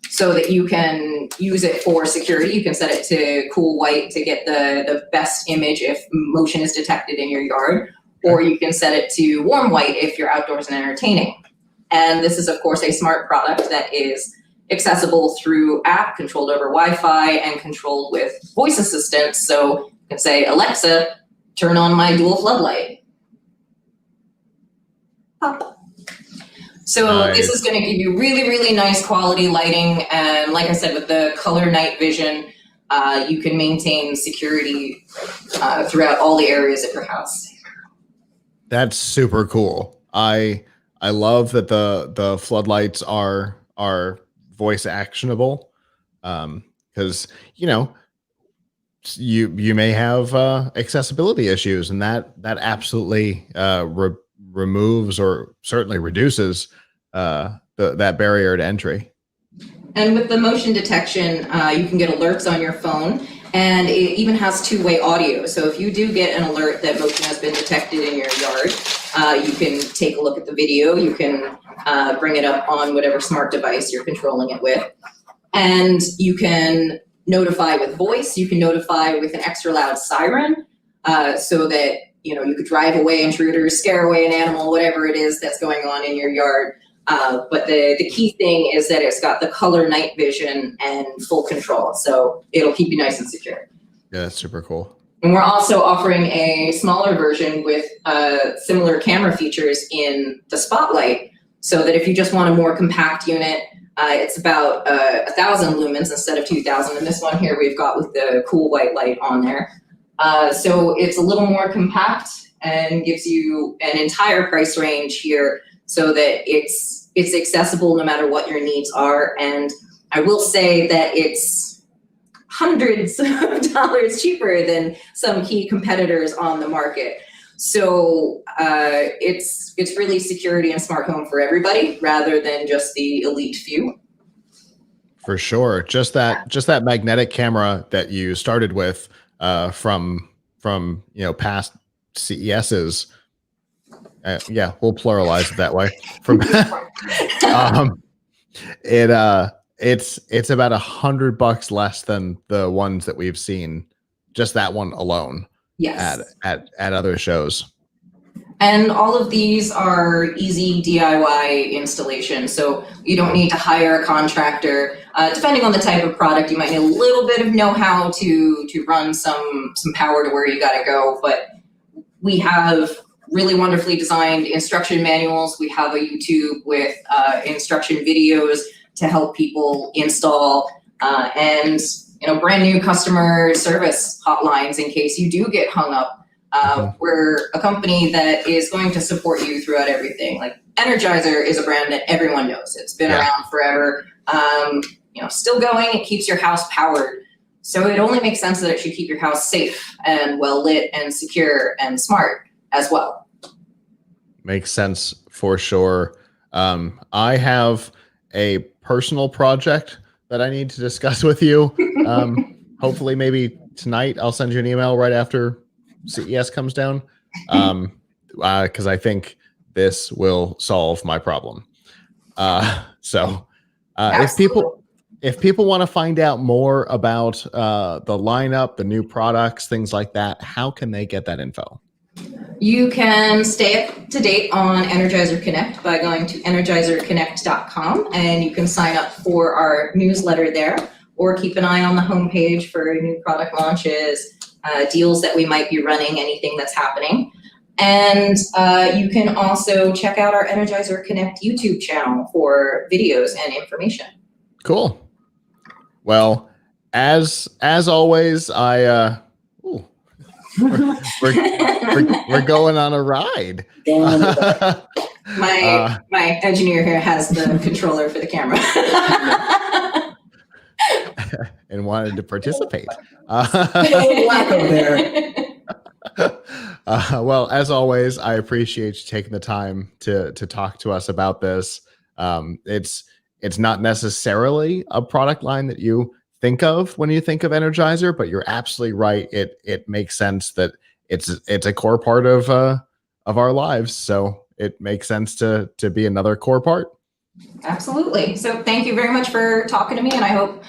so that you can use it for security. You can set it to cool white to get the best image if motion is detected in your yard, or you can set it to warm white if you're outdoors and entertaining. And this is, of course, a smart product that is accessible through app, controlled over Wi-Fi, and controlled with voice assistance. So you can say, Alexa, turn on my dual floodlight. Pop. So this is going to give you really, really nice quality lighting. And like I said, with the color night vision, you can maintain security throughout all the areas of your house. That's super cool. I love that the floodlights are voice actionable, because you may have accessibility issues, and that absolutely removes or certainly reduces that barrier to entry. And with the motion detection, you can get alerts on your phone, and it even has two-way audio. So if you do get an alert that motion has been detected in your yard, you can take a look at the video. You can bring it up on whatever smart device you're controlling it with. And you can notify with voice. You can notify with an extra loud siren, so that you could drive away intruders, scare away an animal, whatever it is that's going on in your yard. But the key thing is that it's got the color night vision and full control. So it'll keep you nice and secure. Yeah, that's super cool. And we're also offering a smaller version with similar camera features in the Spotlight, so that if you just want a more compact unit, it's about 1,000 lumens instead of 2,000. And this one here we've got with the cool white light on there. So it's a little more compact and gives you an entire price range here so that it's accessible no matter what your needs are. And I will say that it's hundreds of dollars cheaper than some key competitors on the market. So it's really security and smart home for everybody rather than just the elite few. For sure. Just that magnetic camera that you started with from past CESs. Yeah, we'll pluralize it that way. From it's about $100 less than the ones that we've seen, just that one alone. Yes. At other shows. And all of these are easy DIY installation, so you don't need to hire a contractor. Depending on the type of product, you might need a little bit of know-how to run some power to where you got to go. But we have really wonderfully designed instruction manuals. We have a YouTube with instruction videos to help people install, and brand new customer service hotlines in case you do get hung up. We're a company that is going to support you throughout everything. Like Energizer is a brand that everyone knows. It's been around forever. Still going. It keeps your house powered. So it only makes sense that it should keep your house safe and well lit and secure and smart as well. Makes sense for sure. I have a personal project that I need to discuss with you. Hopefully, maybe tonight. I'll send you an email right after CES comes down, because I think this will solve my problem. If people want to find out more about the lineup, the new products, things like that, how can they get that info? You can stay up to date on Energizer Connect by going to energizerconnect.com, and you can sign up for our newsletter there, or keep an eye on the homepage for new product launches, deals that we might be running, anything that's happening. And you can also check out our Energizer Connect YouTube channel for videos and information. Cool. Well, as always, we're going on a ride. My engineer here has the controller for the camera. And wanted to participate. Well, as always, I appreciate you taking the time to talk to us about this. It's not necessarily a product line that you think of when you think of Energizer, but you're absolutely right. It makes sense that it's a core part of our lives, so it makes sense to be another core part. Absolutely. So thank you very much for talking to me, and I hope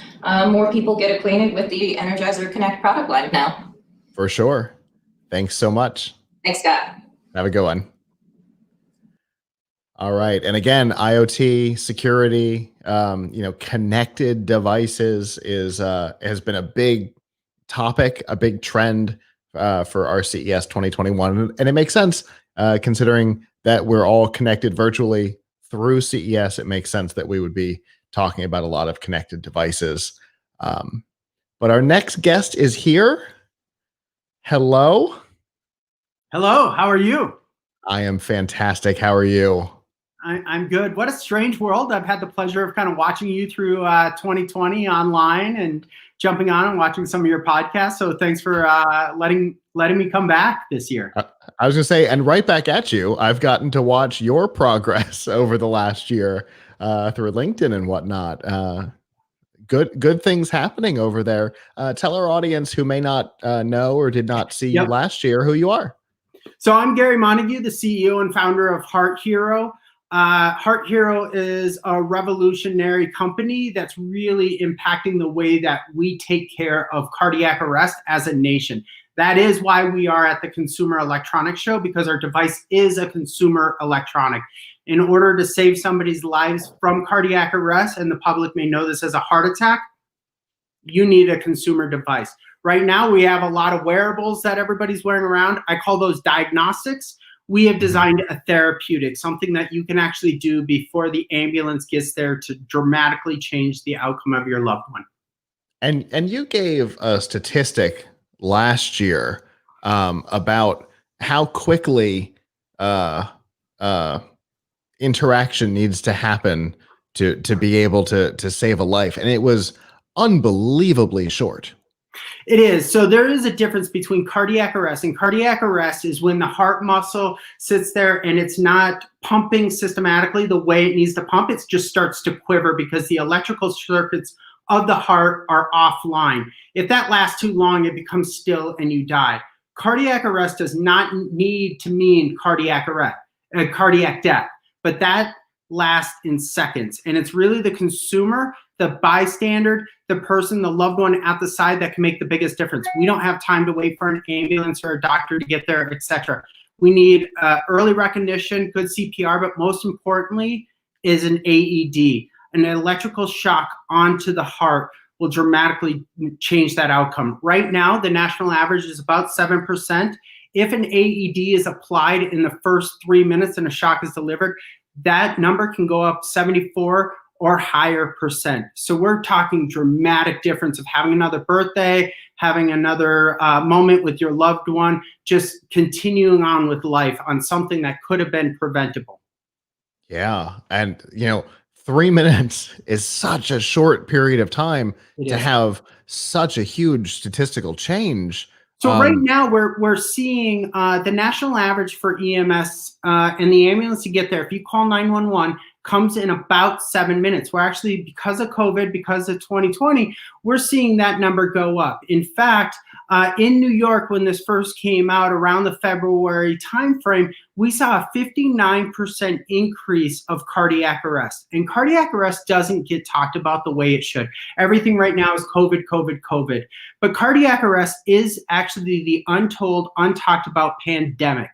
more people get acquainted with the Energizer Connect product line now. For sure. Thanks so much. Thanks, Scott. Have a good one. All right. And again, IoT, security, connected devices has been a big topic, a big trend for our CES 2021. And it makes sense considering that we're all connected virtually through CES. It makes sense that we would be talking about a lot of connected devices. But our next guest is here. Hello. Hello. How are you? I am fantastic. How are you? I'm good. What a strange world. I've had the pleasure of kind of watching you through 2020 online and jumping on and watching some of your podcasts. So thanks for letting me come back this year. I was going to say, and right back at you, I've gotten to watch your progress over the last year through LinkedIn and whatnot. Good things happening over there. Tell our audience who may not know or did not see you last year who you are. So I'm Gary Montague, the CEO and founder of Heart Hero. Heart Hero is a revolutionary company that's really impacting the way that we take care of cardiac arrest as a nation. That is why we are at the Consumer Electronics Show, because our device is a consumer electronic. In order to save somebody's lives from cardiac arrest, and the public may know this as a heart attack, you need a consumer device. Right now, we have a lot of wearables that everybody's wearing around. I call those diagnostics. We have designed a therapeutic, something that you can actually do before the ambulance gets there to dramatically change the outcome of your loved one. And you gave a statistic last year about how quickly interaction needs to happen to be able to save a life, and it was unbelievably short. It is. So there is a difference between cardiac arrest, and cardiac arrest is when the heart muscle sits there and it's not pumping systematically the way it needs to pump. It just starts to quiver because the electrical circuits of the heart are offline. If that lasts too long, it becomes still and you die. Cardiac arrest does not need to mean cardiac arrest. cardiac death. But that lasts in seconds. And it's really the consumer, the bystander, the person, the loved one at the side that can make the biggest difference. We don't have time to wait for an ambulance or a doctor to get there, etc. We need early recognition, good CPR, but most importantly is an AED. An electrical shock onto the heart will dramatically change that outcome. Right now, the national average is about 7%. If an AED is applied in the first 3 minutes and a shock is delivered, that number can go up 74 or higher percent. So we're talking dramatic difference of having another birthday, having another moment with your loved one, just continuing on with life on something that could have been preventable. Yeah. And, 3 minutes is such a short period of time It to is. have such a huge statistical change. So right now we're seeing the national average for EMS and the ambulance to get there, if you call 911, comes in about 7 minutes. We're actually, because of COVID, because of 2020, we're seeing that number go up. In fact, in New York, when this first came out around the February timeframe, we saw a 59% increase of cardiac arrest. And cardiac arrest doesn't get talked about the way it should. Everything right now is COVID, COVID, COVID. But cardiac arrest is actually the untold, untalked about pandemic.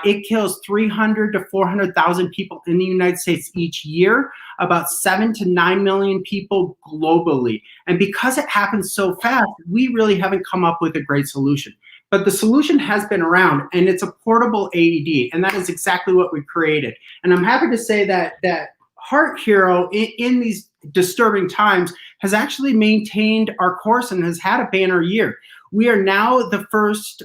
It kills 300 to 400,000 people in the United States each year, about 7 to 9 million people globally. And because it happens so fast, we really haven't come up with a great solution. But the solution has been around, and it's a portable AED, and that is exactly what we created. And I'm happy to say that Heart Hero, in these disturbing times, has actually maintained our course and has had a banner year. We are now the first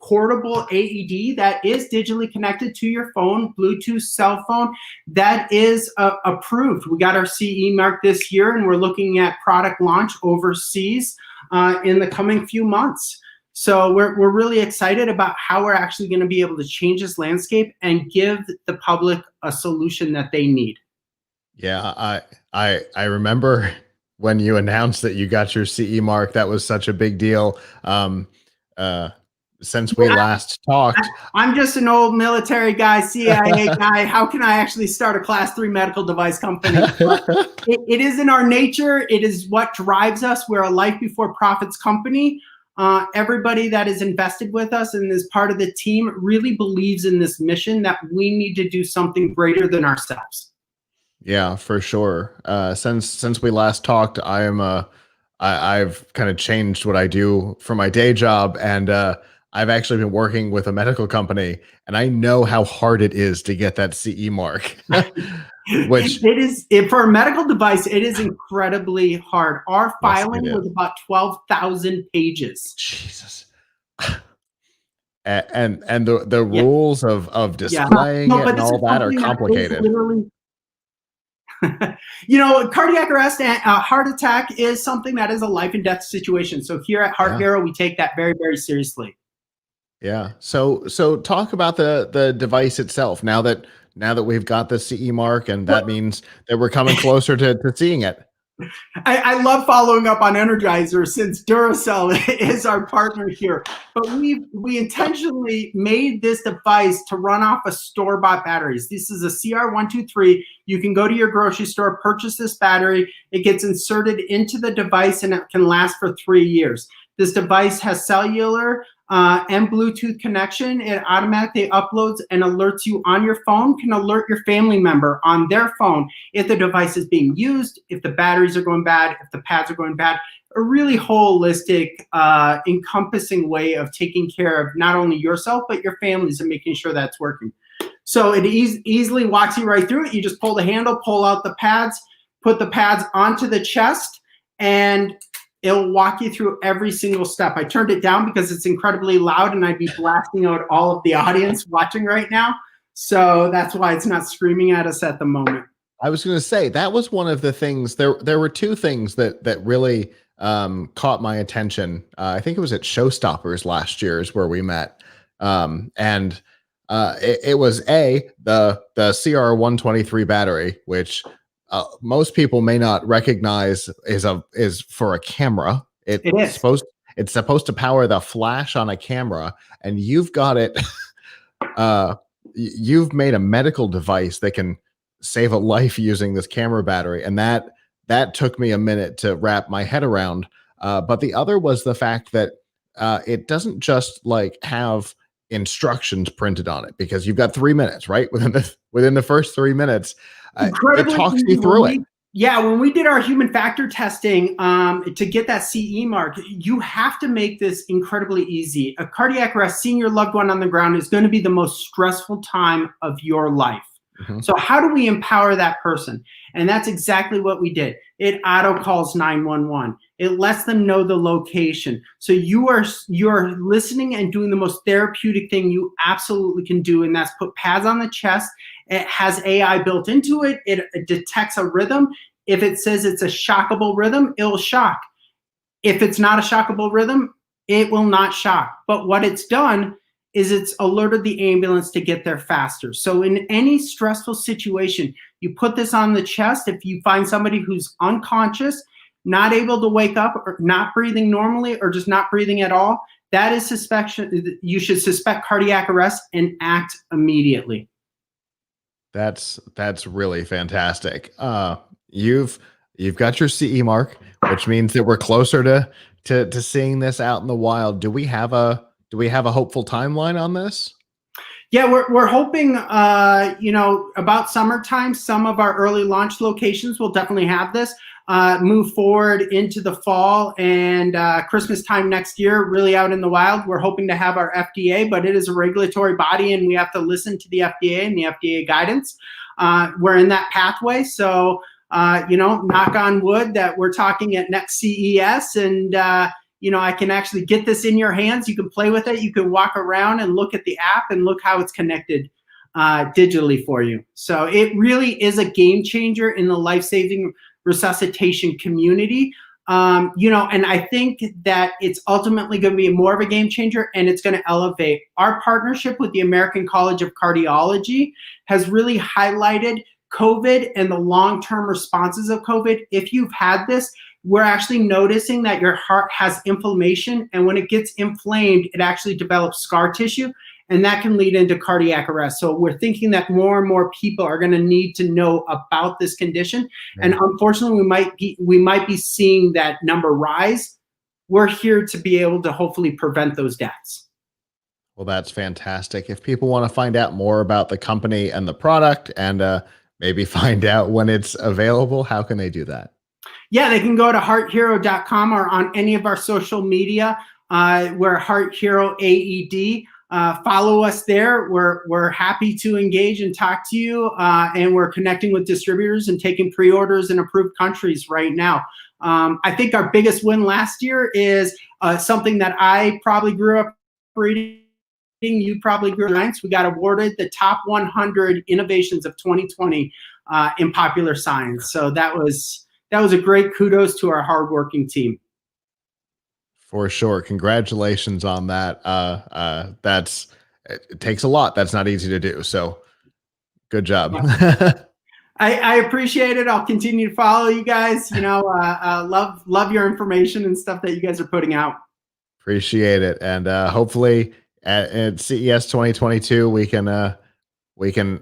portable AED that is digitally connected to your phone, Bluetooth cell phone, that is approved. We got our CE mark this year, and we're looking at product launch overseas in the coming few months. So we're really excited about how we're actually going to be able to change this landscape and give the public a solution that they need. Yeah, I remember when you announced that you got your CE mark. That was such a big deal. Since we last talked, I'm just an old military guy, CIA guy. How can I actually start a class 3 medical device company? It is in our nature. It is what drives us. We're a life before profits company. Everybody that is invested with us and is part of the team really believes in this mission that we need to do something greater than ourselves. Yeah, for sure. Since we last talked, I've kind of changed what I do for my day job, and I've actually been working with a medical company, and I know how hard it is to get that CE mark. Which it is, for a medical device, it is incredibly hard. Our filing was about 12,000 pages. Jesus. And the rules of displaying it and all that are complicated. Cardiac arrest and heart attack is something that is a life and death situation. So here at Heart Hero, we take that very, very seriously. Yeah. So talk about the device itself. Now that we've got the CE mark, and that means that we're coming closer to seeing it. I love following up on Energizer, since Duracell is our partner here. But we intentionally made this device to run off of store-bought batteries. This is a CR123. You can go to your grocery store, purchase this battery. It gets inserted into the device, and it can last for 3 years. This device has cellular and Bluetooth connection. It automatically uploads and alerts you on your phone, can alert your family member on their phone if the device is being used, if the batteries are going bad, if the pads are going bad. A really holistic, encompassing way of taking care of not only yourself, but your families, and making sure that's working. So it easily walks you right through it. You just pull the handle, pull out the pads, put the pads onto the chest, and it'll walk you through every single step. I turned it down because it's incredibly loud, and I'd be blasting out all of the audience watching right now. So that's why it's not screaming at us at the moment. I was going to say, that was one of the things. There were two things that really caught my attention. I think it was at Showstoppers last year is where we met. It was the CR123 battery, which most people may not recognize is for a camera. It's supposed to power the flash on a camera, and you've got it you've made a medical device that can save a life using this camera battery, and that took me a minute to wrap my head around. But the other was the fact that it doesn't just like have instructions printed on it, because you've got 3 minutes, right? Within the first 3 minutes, it Incredibly talks easy. you through it. Yeah, when we did our human factor testing to get that CE mark, you have to make this incredibly easy. A cardiac arrest, seeing your loved one on the ground, is going to be the most stressful time of your life. So how do we empower that person? And that's exactly what we did. It auto calls 911. It lets them know the location. So you're listening and doing the most therapeutic thing you absolutely can do, and that's put pads on the chest. It has AI built into it. It detects a rhythm. If it says it's a shockable rhythm, it'll shock. If it's not a shockable rhythm, it will not shock. But what it's done is it's alerted the ambulance to get there faster. So in any stressful situation, you put this on the chest. If you find somebody who's unconscious, not able to wake up, or not breathing normally, or just not breathing at all, that is suspicion. You should suspect cardiac arrest and act immediately. That's really fantastic. You've got your CE mark, which means that we're closer to seeing this out in the wild. Do we have a hopeful timeline on this? Yeah, we're hoping, about summertime. Some of our early launch locations will definitely have this. Move forward into the fall and Christmas time next year, really out in the wild. We're hoping to have our FDA, but it is a regulatory body, and we have to listen to the FDA and the FDA guidance. We're in that pathway, so knock on wood that we're talking at next CES, and I can actually get this in your hands. You can play with it. You can walk around and look at the app and look how it's connected digitally for you. So it really is a game changer in the life-saving resuscitation community. And I think that it's ultimately going to be more of a game changer, and it's going to elevate. Our partnership with the American College of Cardiology has really highlighted COVID and the long-term responses of COVID. If you've had this, we're actually noticing that your heart has inflammation, and when it gets inflamed, it actually develops scar tissue, and that can lead into cardiac arrest. So we're thinking that more and more people are going to need to know about this condition, and unfortunately, we might be seeing that number rise. We're here to be able to hopefully prevent those deaths. Well, that's fantastic. If people want to find out more about the company and the product, and maybe find out when it's available, how can they do that? Yeah, they can go to hearthero.com or on any of our social media. We're Heart Hero AED. Follow us there. We're happy to engage and talk to you, and we're connecting with distributors and taking pre-orders in approved countries right now. I think our biggest win last year is something that I probably grew up reading. You probably grew up. We got awarded the top 100 innovations of 2020 in popular science. So that was a great kudos to our hardworking team. For sure. Congratulations on that. It takes a lot. That's not easy to do. So good job. I appreciate it. I'll continue to follow you guys. Love your information and stuff that you guys are putting out. Appreciate it. And hopefully at CES 2022, we can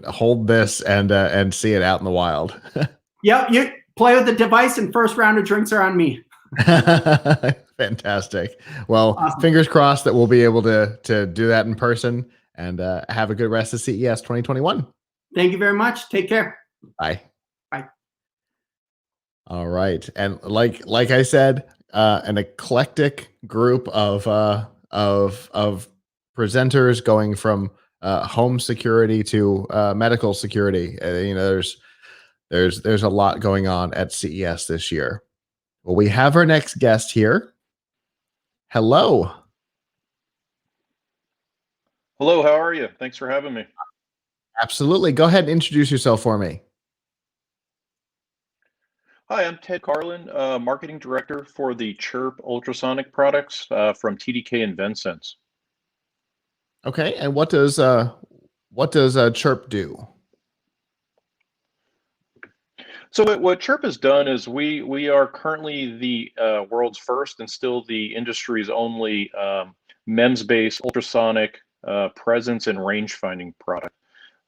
hold this and see it out in the wild. Yep. You play with the device, and first round of drinks are on me. Fantastic. Well, awesome. Fingers crossed that we'll be able to do that in person, and have a good rest of CES 2021. Thank you very much. Take care. Bye. Bye. All right. And like I said, an eclectic group of presenters going from home security to medical security. There's a lot going on at CES this year. Well, we have our next guest here. Hello. Hello, how are you? Thanks for having me. Absolutely. Go ahead and introduce yourself for me. Hi, I'm Ted Carlin, Marketing Director for the Chirp ultrasonic products from TDK and Vensense. Okay, and what does Chirp do? So what Chirp has done is we are currently the world's first and still the industry's only MEMS-based ultrasonic presence and range finding product.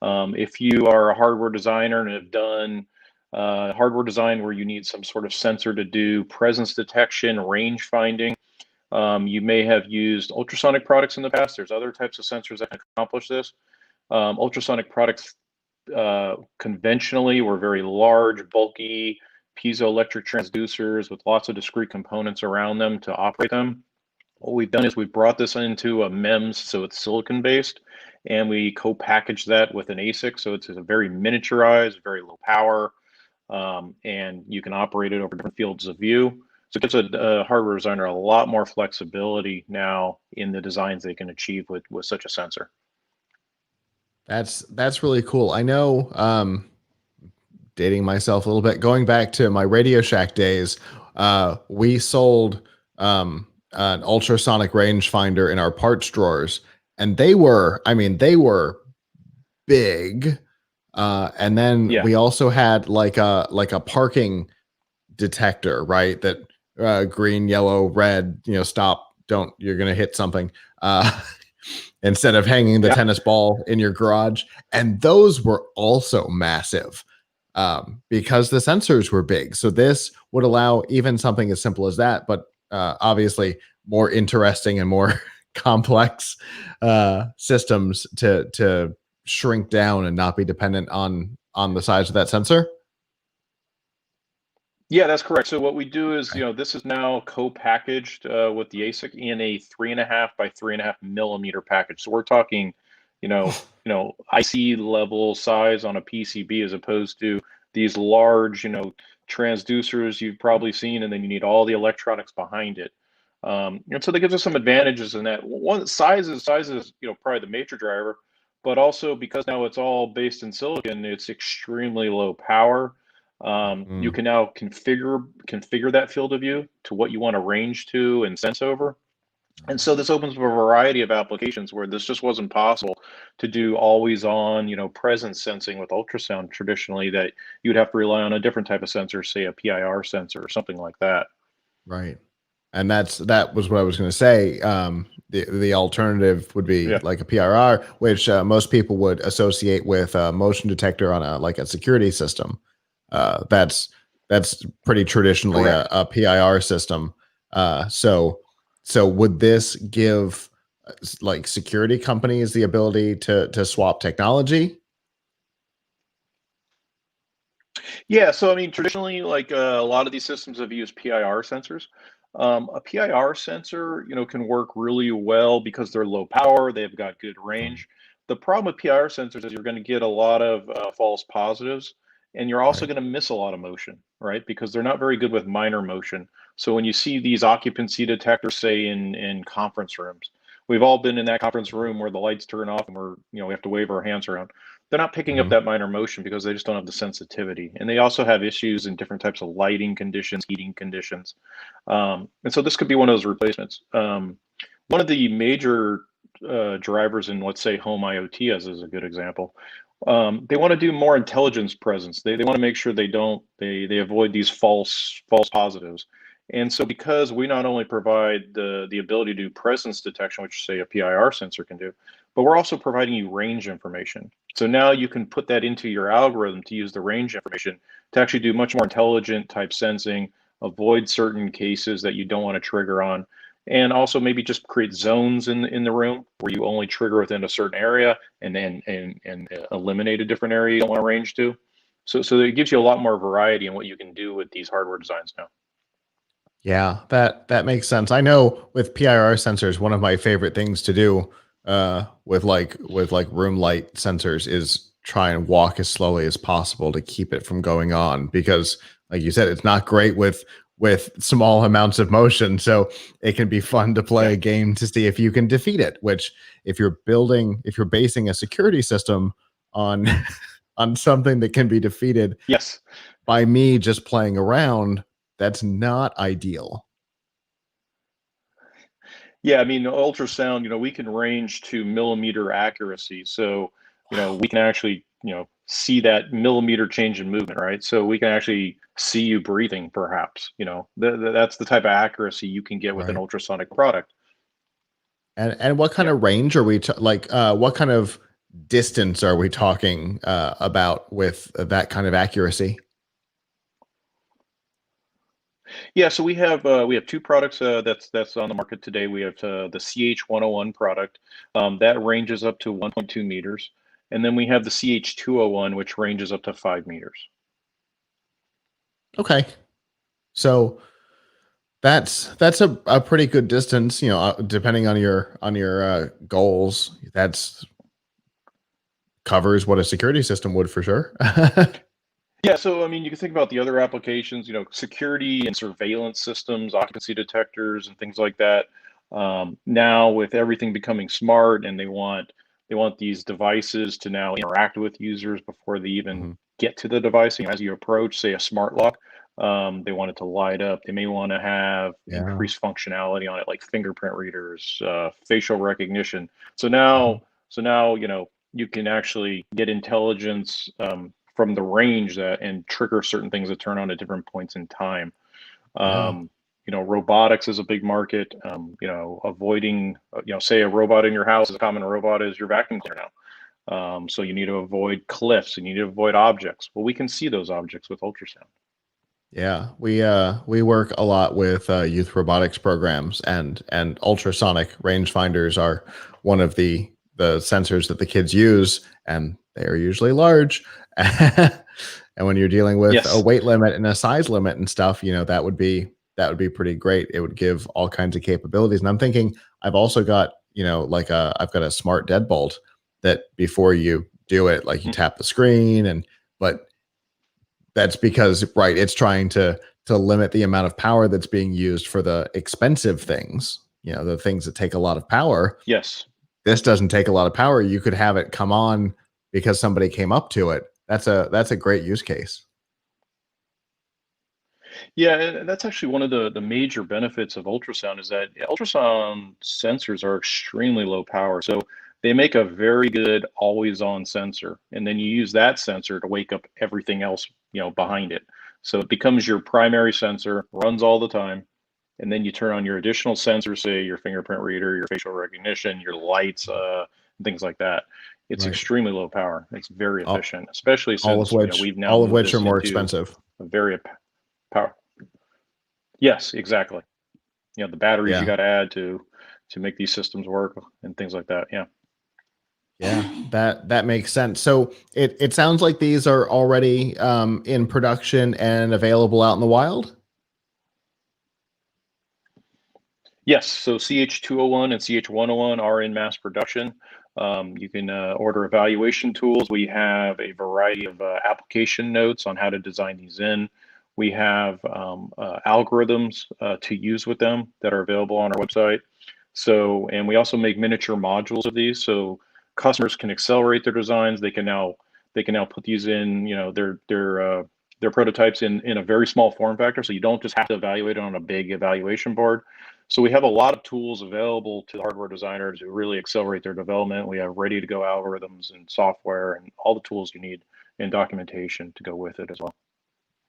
If you are a hardware designer and have done hardware design where you need some sort of sensor to do presence detection, range finding, you may have used ultrasonic products in the past. There's other types of sensors that can accomplish this. Ultrasonic products conventionally were very large, bulky, piezoelectric transducers with lots of discrete components around them to operate them. What we've done is we've brought this into a MEMS, so it's silicon based, and we co-package that with an ASIC, so it's a very miniaturized, very low power, and you can operate it over different fields of view. So it gives a hardware designer a lot more flexibility now in the designs they can achieve with such a sensor. That's really cool. I know, dating myself a little bit, going back to my Radio Shack days, we sold an ultrasonic rangefinder in our parts drawers, and they were big. And then we also had like a parking detector, right? That green, yellow, red, stop, don't, you're gonna hit something. Instead of hanging the tennis ball in your garage. And those were also massive because the sensors were big. So this would allow even something as simple as that, but obviously more interesting and more complex systems to shrink down and not be dependent on the size of that sensor. Yeah, that's correct. So what we do is, this is now co-packaged with the ASIC in a 3.5 by 3.5 millimeter package. So we're talking, IC level size on a PCB as opposed to these large, transducers you've probably seen, and then you need all the electronics behind it. And so that gives us some advantages in that. One, size is, probably the major driver, but also because now it's all based in silicon, it's extremely low power. You can now configure that field of view to what you want to range to and sense over. And so this opens up a variety of applications where this just wasn't possible to do always on, presence sensing with ultrasound traditionally, that you'd have to rely on a different type of sensor, say a PIR sensor or something like that. Right. And that was what I was going to say. The alternative would be like a PIR, which most people would associate with a motion detector on a security system. That's pretty traditionally a PIR system. So would this give like security companies the ability to swap technology? Yeah, so I mean, traditionally, like a lot of these systems have used PIR sensors. A PIR sensor, can work really well because they're low power, they've got good range. The problem with PIR sensors is you're going to get a lot of false positives, and you're also going to miss a lot of motion, right? Because they're not very good with minor motion. So when you see these occupancy detectors, say in conference rooms, we've all been in that conference room where the lights turn off and we have to wave our hands around. They're not picking up that minor motion because they just don't have the sensitivity. And they also have issues in different types of lighting conditions, heating conditions. And so this could be one of those replacements. One of the major drivers in, let's say, home IoT as is a good example. They want to do more intelligence presence. They want to make sure they avoid these false positives. And so because we not only provide the ability to do presence detection, which say a PIR sensor can do, but we're also providing you range information. So now you can put that into your algorithm to use the range information to actually do much more intelligent type sensing, avoid certain cases that you don't want to trigger on, and also maybe just create zones in the room where you only trigger within a certain area and then eliminate a different area you don't want to range to. So it gives you a lot more variety in what you can do with these hardware designs now. Yeah, that makes sense. I know with PIR sensors, one of my favorite things to do with room light sensors is try and walk as slowly as possible to keep it from going on, because like you said, it's not great with small amounts of motion. So it can be fun to play a game to see if you can defeat it, which if you're basing a security system on on something that can be defeated by me just playing around, that's not ideal. Yeah, I mean, ultrasound, we can range to millimeter accuracy. So, we can actually, see that millimeter change in movement, right? So we can actually see you breathing, perhaps, that's the type of accuracy you can get with an ultrasonic product. And what kind of range are we what kind of distance are we talking about with that kind of accuracy? Yeah, so we have two products that's on the market today. We have the CH101 product that ranges up to 1.2 meters, and then we have the CH201, which ranges up to 5 meters. Okay, so that's a pretty good distance, depending on your goals. That's covers what a security system would for sure. Yeah, so I mean, you can think about the other applications, security and surveillance systems, occupancy detectors, and things like that. Now, with everything becoming smart, and they want these devices to now interact with users before they even get to the device. As you approach, say, a smart lock, they want it to light up. They may want to have increased functionality on it, like fingerprint readers, facial recognition. So now, you can actually get intelligence from the range and trigger certain things that turn on at different points in time. Robotics is a big market. Avoiding, say a robot in your house, a common robot is your vacuum cleaner now. So you need to avoid cliffs, and you need to avoid objects. Well, we can see those objects with ultrasound. Yeah, we work a lot with youth robotics programs, and ultrasonic rangefinders are one of the sensors that the kids use, and they are usually large. And when you're dealing with a weight limit and a size limit and stuff, that would be pretty great. It would give all kinds of capabilities. And I'm thinking I've also got, I've got a smart deadbolt that before you do it, like you tap the screen, but that's because, right, it's trying to limit the amount of power that's being used for the expensive things, the things that take a lot of power. Yes. This doesn't take a lot of power. You could have it come on because somebody came up to it. That's a great use case. Yeah, and that's actually one of the major benefits of ultrasound is that ultrasound sensors are extremely low power. So they make a very good always-on sensor, and then you use that sensor to wake up everything else, behind it. So it becomes your primary sensor, runs all the time, and then you turn on your additional sensors, say your fingerprint reader, your facial recognition, your lights, things like that. It's Right. extremely low power. It's very efficient, especially All of since which we've now moved are this more into expensive. a very power. Yes, exactly. The batteries you Yeah. got to add to make these systems work and things like that. Yeah. Yeah, that makes sense. So it sounds like these are already in production and available out in the wild. Yes, so CH201 and CH101 are in mass production. You can order evaluation tools. We have a variety of application notes on how to design these in. We have algorithms to use with them that are available on our website. So, and we also make miniature modules of these, so customers can accelerate their designs. They can now put these in, their prototypes in a very small form factor, so you don't just have to evaluate it on a big evaluation board. So we have a lot of tools available to the hardware designers to really accelerate their development. We have ready to go algorithms and software and all the tools you need and documentation to go with it as well.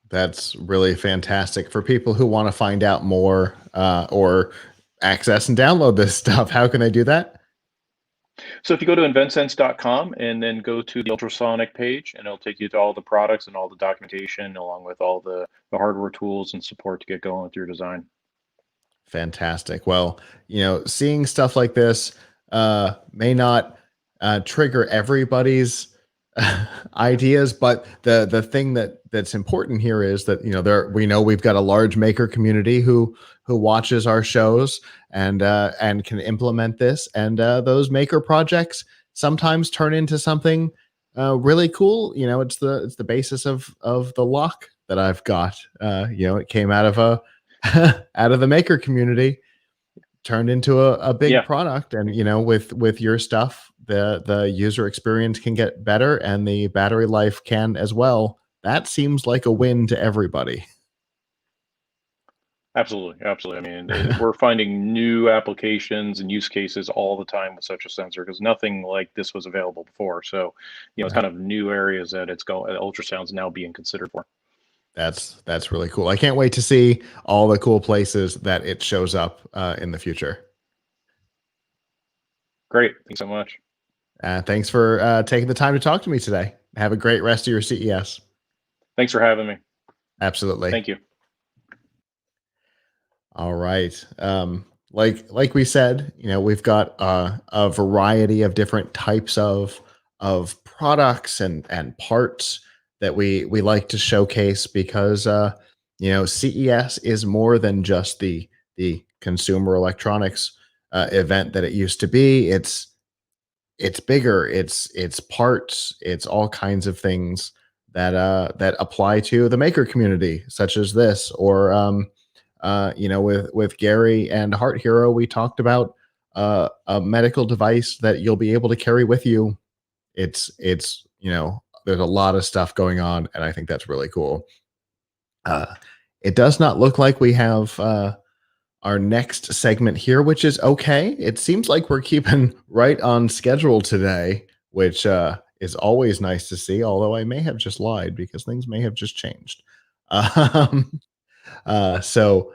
That's really fantastic for people who want to find out more or access and download this stuff. How can they do that? So if you go to inventsense.com and then go to the ultrasonic page, and it'll take you to all the products and all the documentation along with all the hardware tools and support to get going with your design. Fantastic. Well, seeing stuff like this may not trigger everybody's ideas, but the thing that's important here is that we know we've got a large maker community who watches our shows and can implement this, and those maker projects sometimes turn into something really cool. It's the basis of the lock that I've got. It came out of out of the maker community, turned into a big product, and with your stuff, the user experience can get better and the battery life can as well. That seems like a win to everybody. Absolutely. I mean, we're finding new applications and use cases all the time with such a sensor because nothing like this was available before. So, it's kind of new areas that ultrasound's now being considered for. That's really cool. I can't wait to see all the cool places that it shows up in the future. Great. Thanks so much. Thanks for taking the time to talk to me today. Have a great rest of your CES. Thanks for having me. Absolutely. Thank you. All right. Like we said, we've got a variety of different types of products and parts that we like to showcase because CES is more than just the consumer electronics event that it used to be. It's bigger. It's parts. It's all kinds of things that apply to the maker community, such as this, or with Gary and Heart Hero, we talked about a medical device that you'll be able to carry with you. It's there's a lot of stuff going on, and I think that's really cool. It does not look like we have our next segment here, which is okay. It seems like we're keeping right on schedule today, which is always nice to see, although I may have just lied because things may have just changed. So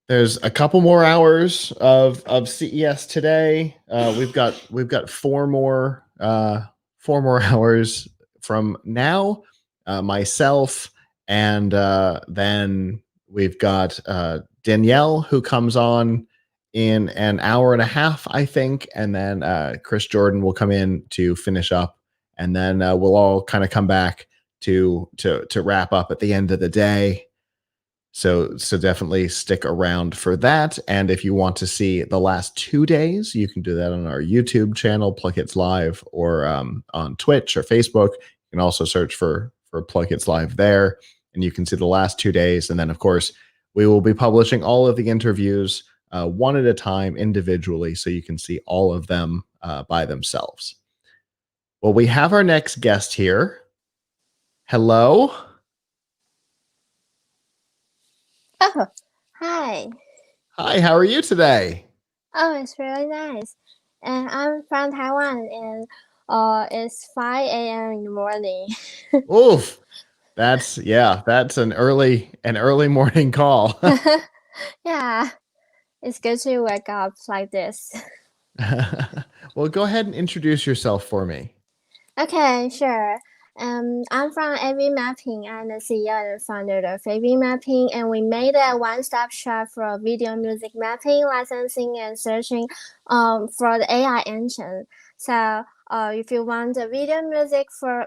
there's a couple more hours of CES today. We've got four more hours from now. Myself and then we've got Danielle, who comes on in an hour and a half, I think, and then Chris Jordan will come in to finish up, and then we'll all kind of come back to wrap up at the end of the day. So definitely stick around for that. And if you want to see the last 2 days, you can do that on our YouTube channel, Plug Hits Live, or on Twitch or Facebook. You can also search for Plug Hits Live there, and you can see the last 2 days. And then, of course, we will be publishing all of the interviews one at a time individually, so you can see all of them by themselves. Well, we have our next guest here. Hello. Oh, hi. Hi, how are you today? Oh, it's really nice. And I'm from Taiwan, and it's 5 a.m. in the morning. Oof. That's an early morning call. Yeah, it's good to wake up like this. Well, go ahead and introduce yourself for me. Okay, sure. I'm from AV Mapping. I'm the CEO and founder of AV Mapping, and we made a one-stop shop for video music mapping, licensing, and searching for the AI engine. So if you want the video music for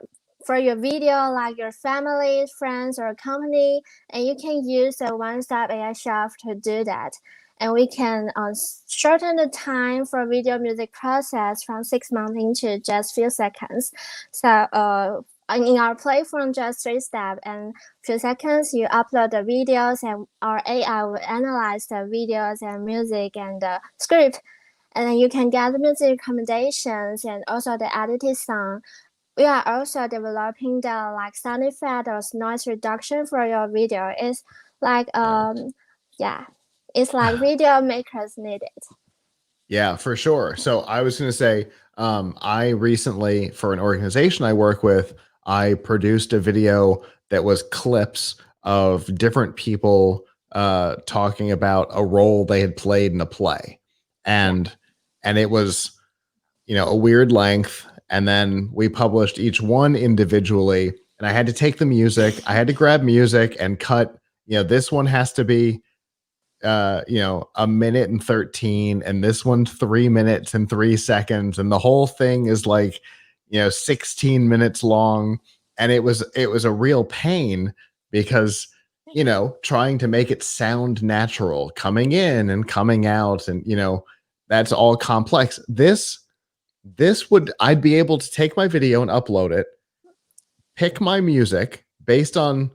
your video, like your family, friends, or company, and you can use a one-stop AI shop to do that. And we can shorten the time for video music process from 6 months into just few seconds. So in our platform, just 3 steps and few seconds, you upload the videos, and our AI will analyze the videos and music and the script, and then you can get the music recommendations and also the edited song. We are also developing the sound effect or noise reduction for your video. It's like it's like video makers need it. Yeah, for sure. So I was going to say, I recently, for an organization I work with, I produced a video that was clips of different people talking about a role they had played in a play, and it was a weird length. And then we published each one individually, and I had to take the music. I had to grab music and cut. This one has to be 1 minute and 13, and this one 3 minutes and 3 seconds, and the whole thing is 16 minutes long. And it was a real pain because trying to make it sound natural, coming in and coming out, and that's all complex. I'd be able to take my video and upload it, pick my music based on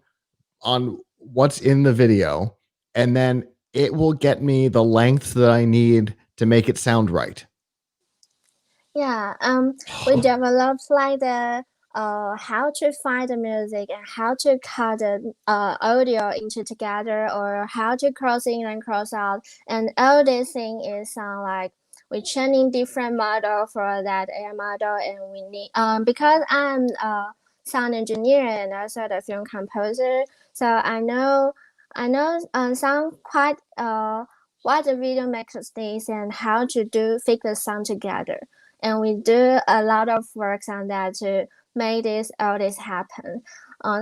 what's in the video, and then it will get me the length that I need to make it sound right. Yeah, we developed the how to find the music and how to cut the audio into together, or how to cross in and cross out, and all this thing is we're training different model for that AI model, and we need because I'm a sound engineer and also the film composer, so I know some quite why the video makes this and how to fix the sound together. And we do a lot of work on that to make all this happen.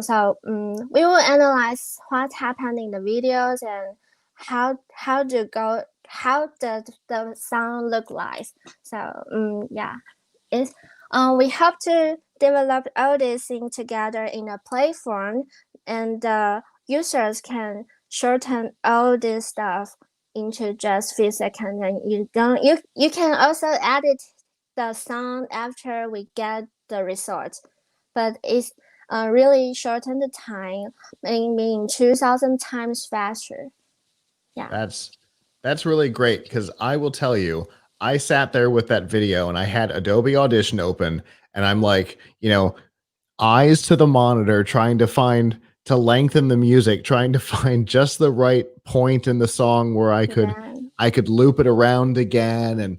So we will analyze what happened in the videos and how the sound look like. So yeah, we hope to develop all these things together in a platform, and users can shorten all this stuff into just few seconds, and you can also edit the sound after we get the result, but it's really shorten the time, maybe 2,000 times faster. Yeah, that's really great, because I will tell you, I sat there with that video and I had Adobe Audition open, and I'm like, eyes to the monitor, trying to lengthen the music, trying to find just the right point in the song where I could loop it around again, and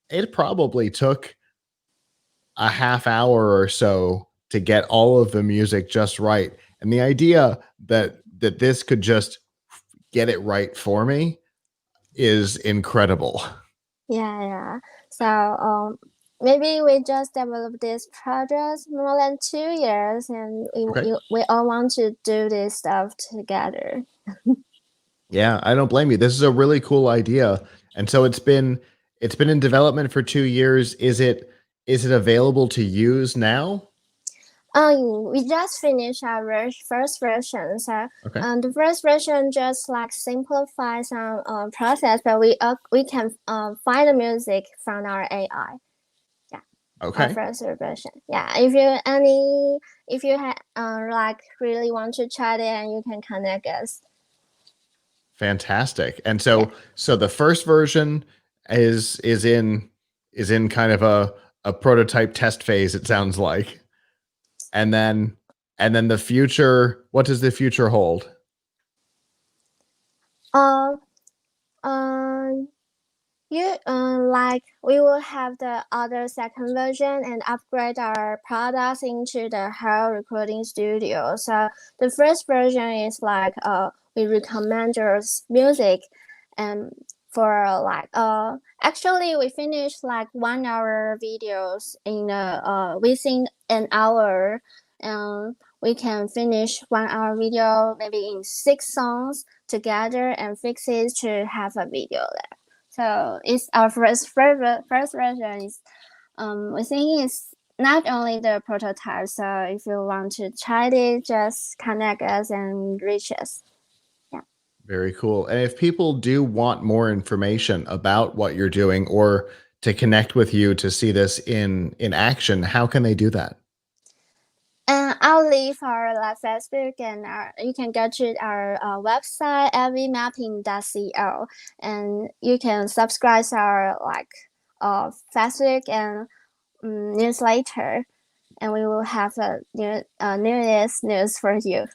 it probably took a half hour or so to get all of the music just right. And the idea that this could just get it right for me is incredible. yeah. So maybe we just developed this project more than 2 years, and we all want to do this stuff together. Yeah, I don't blame you. This is a really cool idea. And so it's been in development for 2 years. Is it available to use now? We just finished our first version. So Okay. the first version just like simplifies some process, but we can find the music from our AI. Yeah. Okay. Our first version. Yeah. If you like really want to try it, and you can connect us. Fantastic. And so the first version is in kind of a prototype test phase, it sounds like. And then the future, what does the future hold? Like we will have the other second version and upgrade our products into the whole recording studio. So the first version is like we recommend your music, and for like actually we finished like 1 hour videos in within an hour, and we can finish 1 hour video maybe in 6 songs together and fix it to have a video there. So it's our first version is we think it's not only the prototype. So if you want to try it, just connect us and reach us. Yeah. Very cool. And if people do want more information about what you're doing, or to connect with you to see this in action, how can they do that? And I'll leave our Facebook, and you can go to our website, evmapping.co, and you can subscribe to our Facebook and newsletter, and we will have a news for you.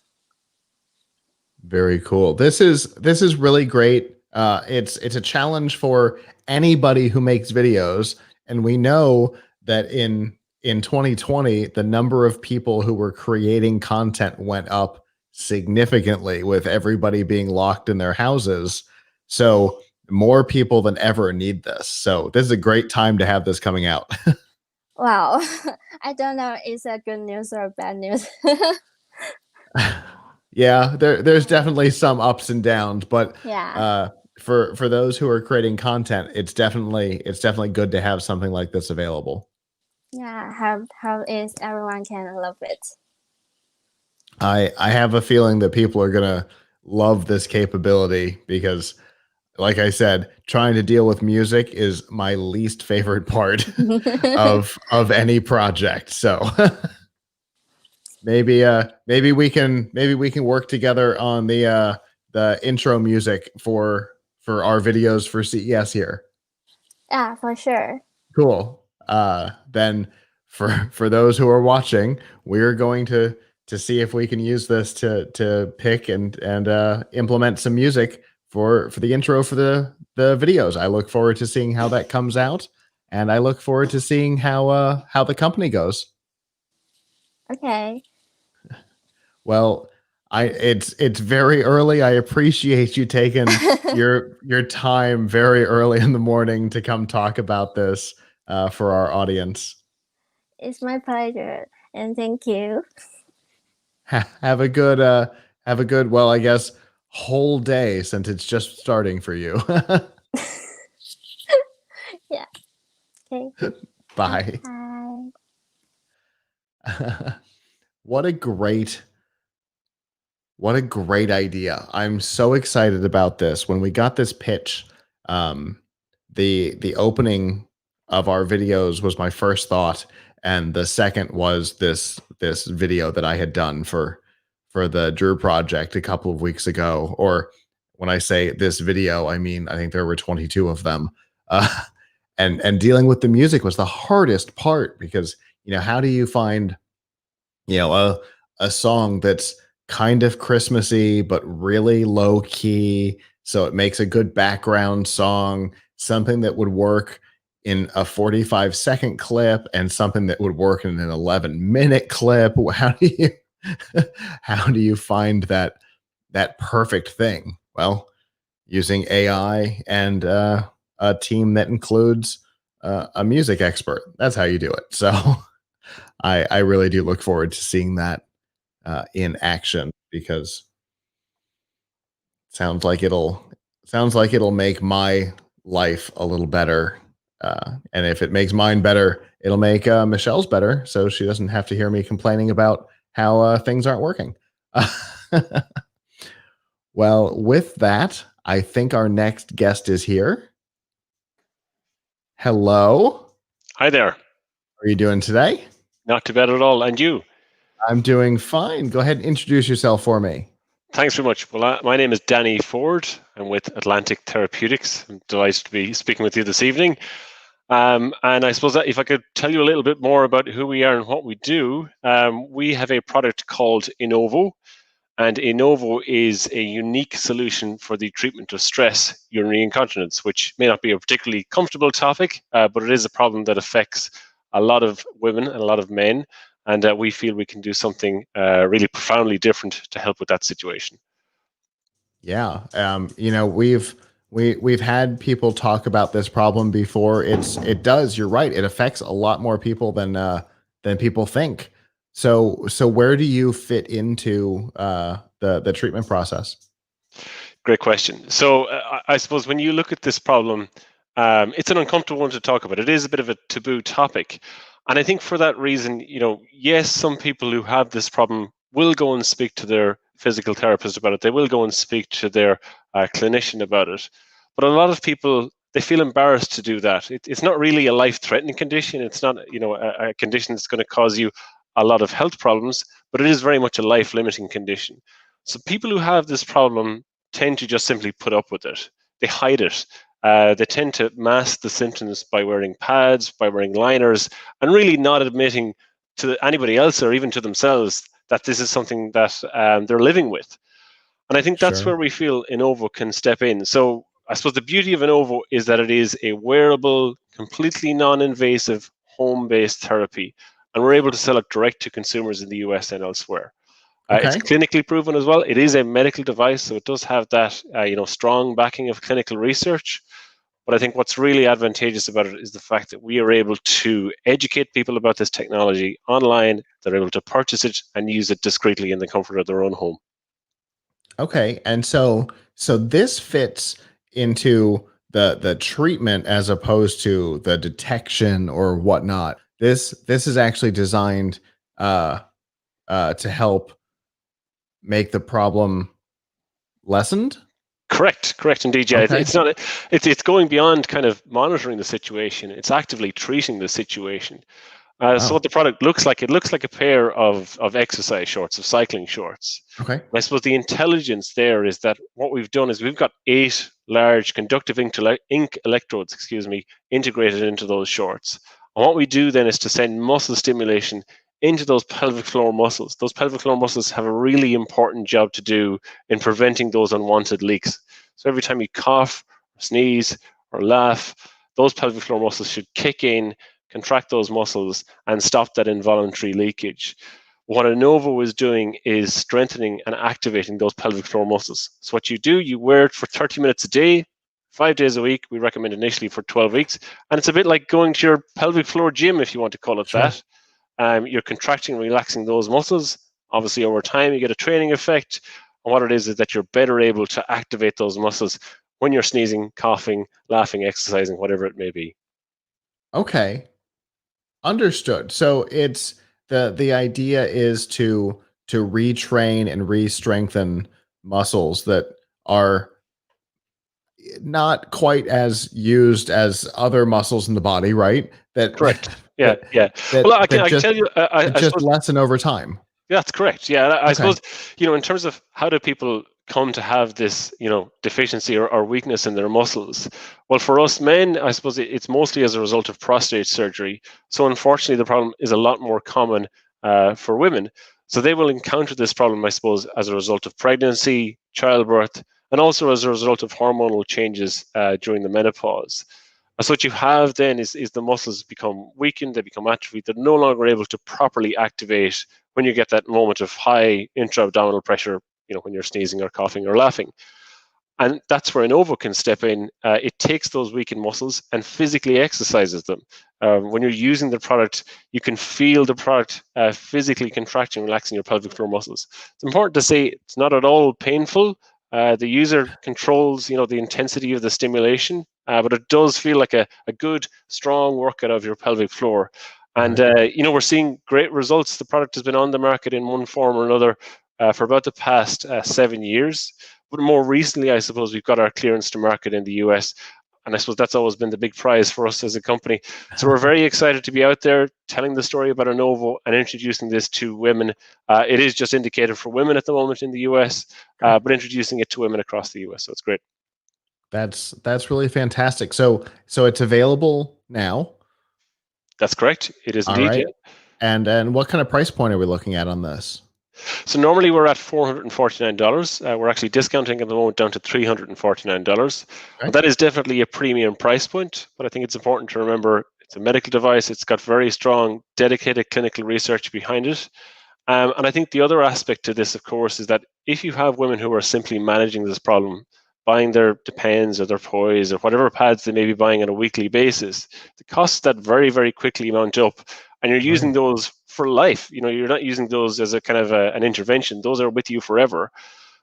Very cool. This is really great. It's a challenge for anybody who makes videos, and we know that in 2020, the number of people who were creating content went up significantly with everybody being locked in their houses. So more people than ever need this. So this is a great time to have this coming out. Wow. I don't know if it's a good news or bad news. Yeah, there's definitely some ups and downs, but Yeah. For those who are creating content, it's definitely good to have something like this available. Yeah, how is everyone can love it. I have a feeling that people are gonna love this capability, because, like I said, trying to deal with music is my least favorite part of any project. So maybe we can work together on the intro music for our videos for CES here. Yeah, for sure. Cool. Then for those who are watching, we're going to see if we can use this to pick and implement some music for the intro for the videos. I look forward to seeing how that comes out, and I look forward to seeing how the company goes. Okay. Well, It's very early. I appreciate you taking your time very early in the morning to come talk about this for our audience. It's my pleasure, and thank you. Have a good well, I guess whole day since it's just starting for you. Yeah. Okay. Bye. Bye. What a great idea. I'm so excited about this. When we got this pitch, the opening of our videos was my first thought, and the second was this video that I had done for the Drew project a couple of weeks ago. Or when I say this video, I mean I think there were 22 of them. And dealing with the music was the hardest part, because how do you find a song that's kind of Christmassy but really low key, so it makes a good background song, something that would work in a 45-second clip and something that would work in an 11-minute clip. How do you find that perfect thing? Well, using AI and a team that includes a music expert. That's how you do it. So I really do look forward to seeing that in action, because sounds like it'll make my life a little better. And if it makes mine better, it'll make Michelle's better, so she doesn't have to hear me complaining about how things aren't working. Well, with that, I think our next guest is here. Hello. Hi there. How are you doing today? Not too bad at all. And you? I'm doing fine. Go ahead and introduce yourself for me. Thanks very much. Well, my name is Danny Ford. I'm with Atlantic Therapeutics. I'm delighted to be speaking with you this evening. And I suppose that if I could tell you a little bit more about who we are and what we do, we have a product called Innovo. And Innovo is a unique solution for the treatment of stress urinary incontinence, which may not be a particularly comfortable topic, but it is a problem that affects a lot of women and a lot of men. And we feel we can do something really profoundly different to help with that situation. Yeah, we've had people talk about this problem before. You're right. It affects a lot more people than people think. So where do you fit into the treatment process? Great question. So I suppose when you look at this problem, it's an uncomfortable one to talk about. It is a bit of a taboo topic. And I think for that reason, yes, some people who have this problem will go and speak to their physical therapist about it. They will go and speak to their clinician about it. But a lot of people, they feel embarrassed to do that. It's not really a life-threatening condition. It's not, a condition that's going to cause you a lot of health problems, but it is very much a life-limiting condition. So people who have this problem tend to just simply put up with it. They hide it. They tend to mask the symptoms by wearing pads, by wearing liners, and really not admitting to anybody else or even to themselves that this is something that they're living with. And I think that's where we feel Innovo can step in. So I suppose the beauty of Innovo is that it is a wearable, completely non-invasive, home-based therapy. And we're able to sell it direct to consumers in the US and elsewhere. It's clinically proven as well. It is a medical device, so it does have that strong backing of clinical research. But I think what's really advantageous about it is the fact that we are able to educate people about this technology online. They're able to purchase it and use it discreetly in the comfort of their own home. Okay, and so this fits into the treatment as opposed to the detection or whatnot. This is actually designed to help make the problem lessened. Correct indeed. Yeah, Okay. It's going beyond kind of monitoring the situation. It's actively treating the situation. So what the product looks like, it looks like a pair of exercise shorts, of cycling shorts. Okay. And I suppose the intelligence there is that what we've done is we've got 8 large conductive ink electrodes, integrated into those shorts. And what we do then is to send muscle stimulation into those pelvic floor muscles. Those pelvic floor muscles have a really important job to do in preventing those unwanted leaks. So every time you cough, or sneeze, or laugh, those pelvic floor muscles should kick in, contract those muscles, and stop that involuntary leakage. what Anovo is doing is strengthening and activating those pelvic floor muscles. So what you do, you wear it for 30 minutes a day, 5 days a week. We recommend initially for 12 weeks. And it's a bit like going to your pelvic floor gym, if you want to call it that. You're contracting and relaxing those muscles. Obviously, over time, you get a training effect. And what it is that you're better able to activate those muscles when you're sneezing, coughing, laughing, exercising, whatever it may be. Okay. Understood. So it's the idea is to retrain and re-strengthen muscles that are not quite as used as other muscles in the body, right? That correct. Yeah, yeah. That, well, I that can tell you, I just suppose, lessen over time. that's correct. Yeah, I Okay. suppose, in terms of how do people come to have this, deficiency or weakness in their muscles? Well, for us men, I suppose it's mostly as a result of prostate surgery. So unfortunately, the problem is a lot more common for women. So they will encounter this problem, I suppose, as a result of pregnancy, childbirth, and also as a result of hormonal changes during the menopause. So what you have then is the muscles become weakened, they become atrophied, they're no longer able to properly activate when you get that moment of high intra-abdominal pressure, when you're sneezing or coughing or laughing. And that's where Anovo can step in. It takes those weakened muscles and physically exercises them. When you're using the product, you can feel the product physically contracting, relaxing your pelvic floor muscles. It's important to say it's not at all painful. The user controls, the intensity of the stimulation, but it does feel like a good, strong workout of your pelvic floor. And, we're seeing great results. The product has been on the market in one form or another for about the past 7 years. But more recently, I suppose, we've got our clearance to market in the US. And I suppose that's always been the big prize for us as a company. So we're very excited to be out there telling the story about Anovo and introducing this to women. It is just indicated for women at the moment in the US, but introducing it to women across the US. So it's great. That's really fantastic. So it's available now. That's correct. It is indeed. All right. Yeah. And what kind of price point are we looking at on this? So normally we're at $449. We're actually discounting at the moment down to $349. Okay. That is definitely a premium price point, but I think it's important to remember it's a medical device. It's got very strong, dedicated clinical research behind it. And I think the other aspect to this, of course, is that if you have women who are simply managing this problem, buying their Depends or their Poise or whatever pads they may be buying on a weekly basis, the costs that very, very quickly mount up. And you're using those for life. You're not using those as a kind of an intervention. Those are with you forever.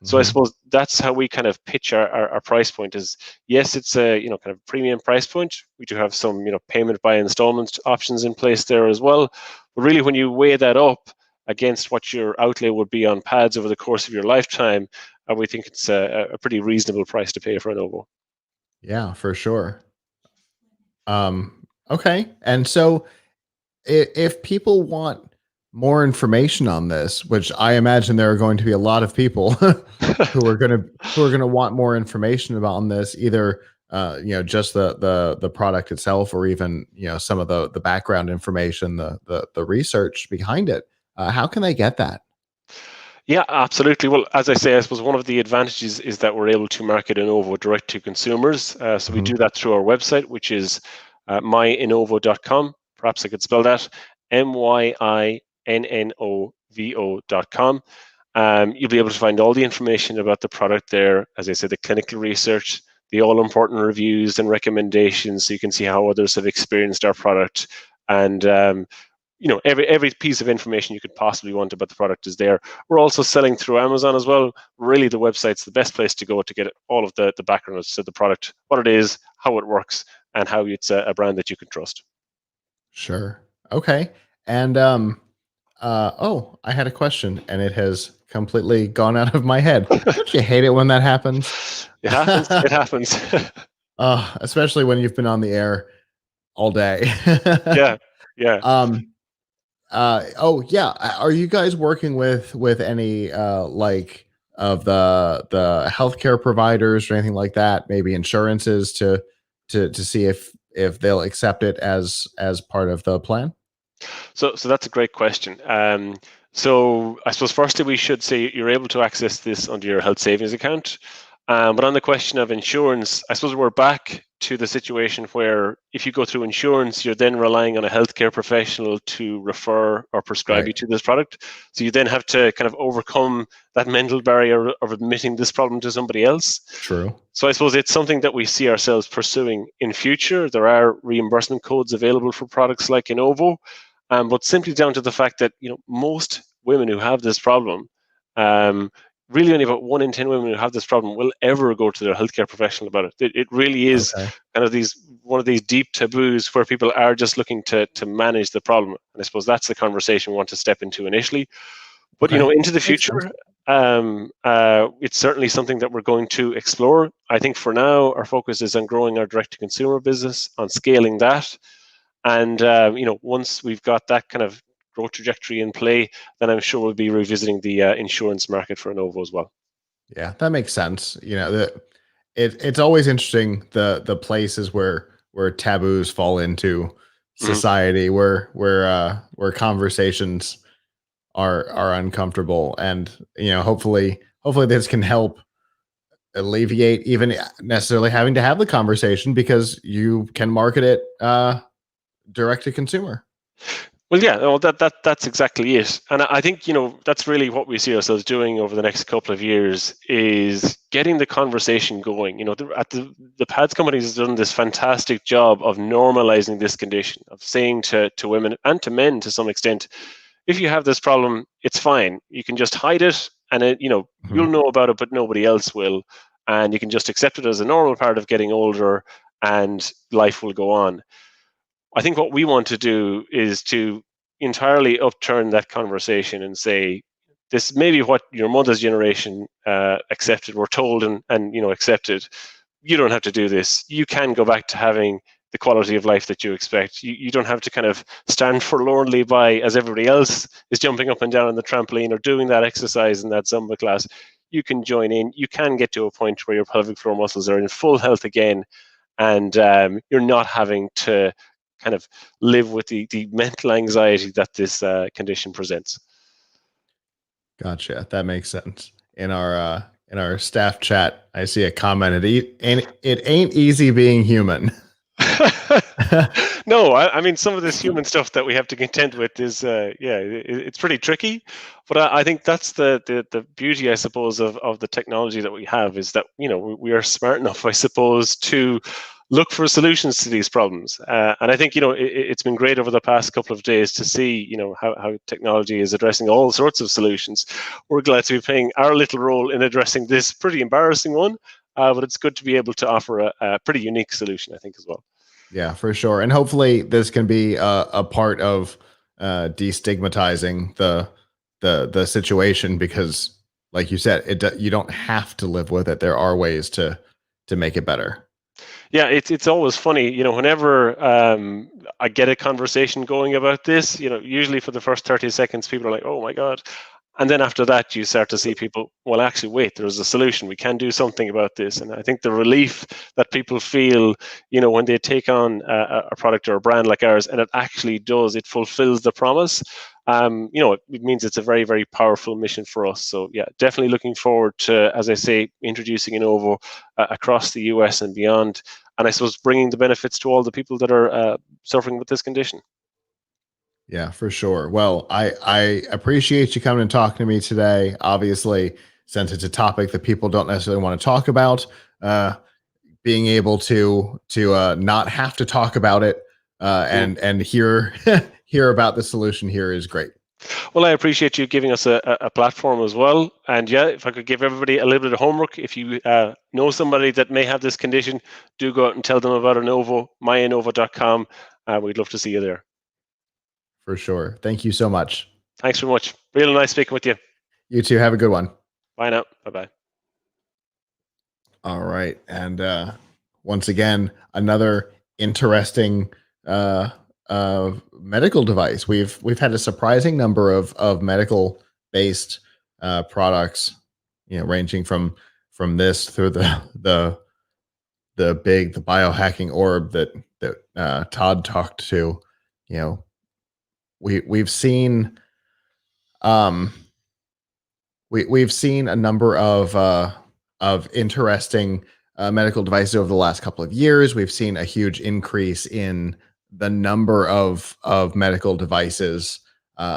So I suppose that's how we kind of pitch our price point is, yes, it's a, kind of premium price point. We do have some, payment by installment options in place there as well. But really, when you weigh that up against what your outlay would be on pads over the course of your lifetime, we think it's a pretty reasonable price to pay for Anovo. Yeah, for sure. Okay. And so if people want more information on this, which I imagine there are going to be a lot of people who are going to want more information about this, either just the product itself, or even some of the background information, the research behind it. How can they get that? Yeah, absolutely. Well, as I say, I suppose one of the advantages is that we're able to market Anovo direct to consumers. So we do that through our website, which is myinovo.com. Perhaps I could spell that, myinnovo.com. You'll be able to find all the information about the product there. As I said, the clinical research, the all-important reviews and recommendations, so you can see how others have experienced our product. And every piece of information you could possibly want about the product is there. We're also selling through Amazon as well. Really, the website's the best place to go to get all of the background to the product, what it is, how it works, and how it's a brand that you can trust. Sure. Okay. And I had a question and it has completely gone out of my head. Don't you hate it when that happens? It happens. It happens. Especially when you've been on the air all day. Yeah. Are you guys working with any like of the healthcare providers or anything like that? Maybe insurances to see if they'll accept it as part of the plan? So that's a great question. So I suppose firstly we should say you're able to access this under your health savings account. But on the question of insurance, I suppose we're back to the situation where if you go through insurance, you're then relying on a healthcare professional to refer or prescribe you to this product. So you then have to kind of overcome that mental barrier of admitting this problem to somebody else. True. So I suppose it's something that we see ourselves pursuing in future. There are reimbursement codes available for products like Innovo, but simply down to the fact that most women who have this problem, really only about 1 in 10 women who have this problem will ever go to their healthcare professional about it. It really is kind of one of these deep taboos where people are just looking to manage the problem. And I suppose that's the conversation we want to step into initially. But into the future, it's certainly something that we're going to explore. I think for now, our focus is on growing our direct-to-consumer business, on scaling that. And once we've got that kind of growth trajectory in play, then I'm sure we'll be revisiting the insurance market for Innovo as well. Yeah, that makes sense. It's always interesting the places where taboos fall into society, where conversations are uncomfortable, and hopefully this can help alleviate even necessarily having to have the conversation, because you can market it direct to consumer. Well, yeah, no, that's exactly it. And I think, that's really what we see ourselves doing over the next couple of years, is getting the conversation going. The pads companies have done this fantastic job of normalizing this condition, of saying to women and to men to some extent, if you have this problem, it's fine. You can just hide it, and you'll know about it, but nobody else will. And you can just accept it as a normal part of getting older, and life will go on. I think what we want to do is to entirely upturn that conversation and say, this may be what your mother's generation accepted, were told and accepted. You don't have to do this. You can go back to having the quality of life that you expect. You don't have to kind of stand forlornly by as everybody else is jumping up and down on the trampoline or doing that exercise in that Zumba class. You can join in. You can get to a point where your pelvic floor muscles are in full health again, and you're not having to kind of live with the mental anxiety that this condition presents. Gotcha. That makes sense. In our staff chat, I see a comment. It ain't easy being human. No, I mean, some of this human stuff that we have to contend with is, it's pretty tricky. But I think that's the beauty, I suppose, of the technology that we have, is that we are smart enough, I suppose, to look for solutions to these problems. And I think it's been great over the past couple of days to see how technology is addressing all sorts of solutions. We're glad to be playing our little role in addressing this pretty embarrassing one, but it's good to be able to offer a pretty unique solution, I think, as well. Yeah, for sure. And hopefully this can be a part of destigmatizing the situation, because, like you said, you don't have to live with it. There are ways to make it better. Yeah, it's always funny, whenever I get a conversation going about this, usually for the first 30 seconds, people are like, oh my God. And then after that, you start to see people, well, actually, wait, there's a solution. We can do something about this. And I think the relief that people feel, when they take on a product or a brand like ours, and it actually does, it fulfills the promise. It means it's a very, very powerful mission for us. So yeah, definitely looking forward to, as I say, introducing Innovo across the US and beyond. And I suppose bringing the benefits to all the people that are suffering with this condition. Yeah, for sure. Well, I appreciate you coming and talking to me today. Obviously, since it's a topic that people don't necessarily want to talk about, being able to not have to talk about it and hear hear about the solution here is great. Well, I appreciate you giving us a platform as well. And yeah, if I could give everybody a little bit of homework, if you know somebody that may have this condition, do go out and tell them about Innovo, myinnovo.com. We'd love to see you there. For sure. Thank you so much. Thanks very much. Really nice speaking with you. You too. Have a good one. Bye now. Bye-bye. All right. And once again, another interesting medical device. We've had a surprising number of medical based products, ranging from this through the biohacking orb that Todd talked to. We've seen we've seen a number of interesting medical devices over the last couple of years. We've seen a huge increase in the number of medical devices.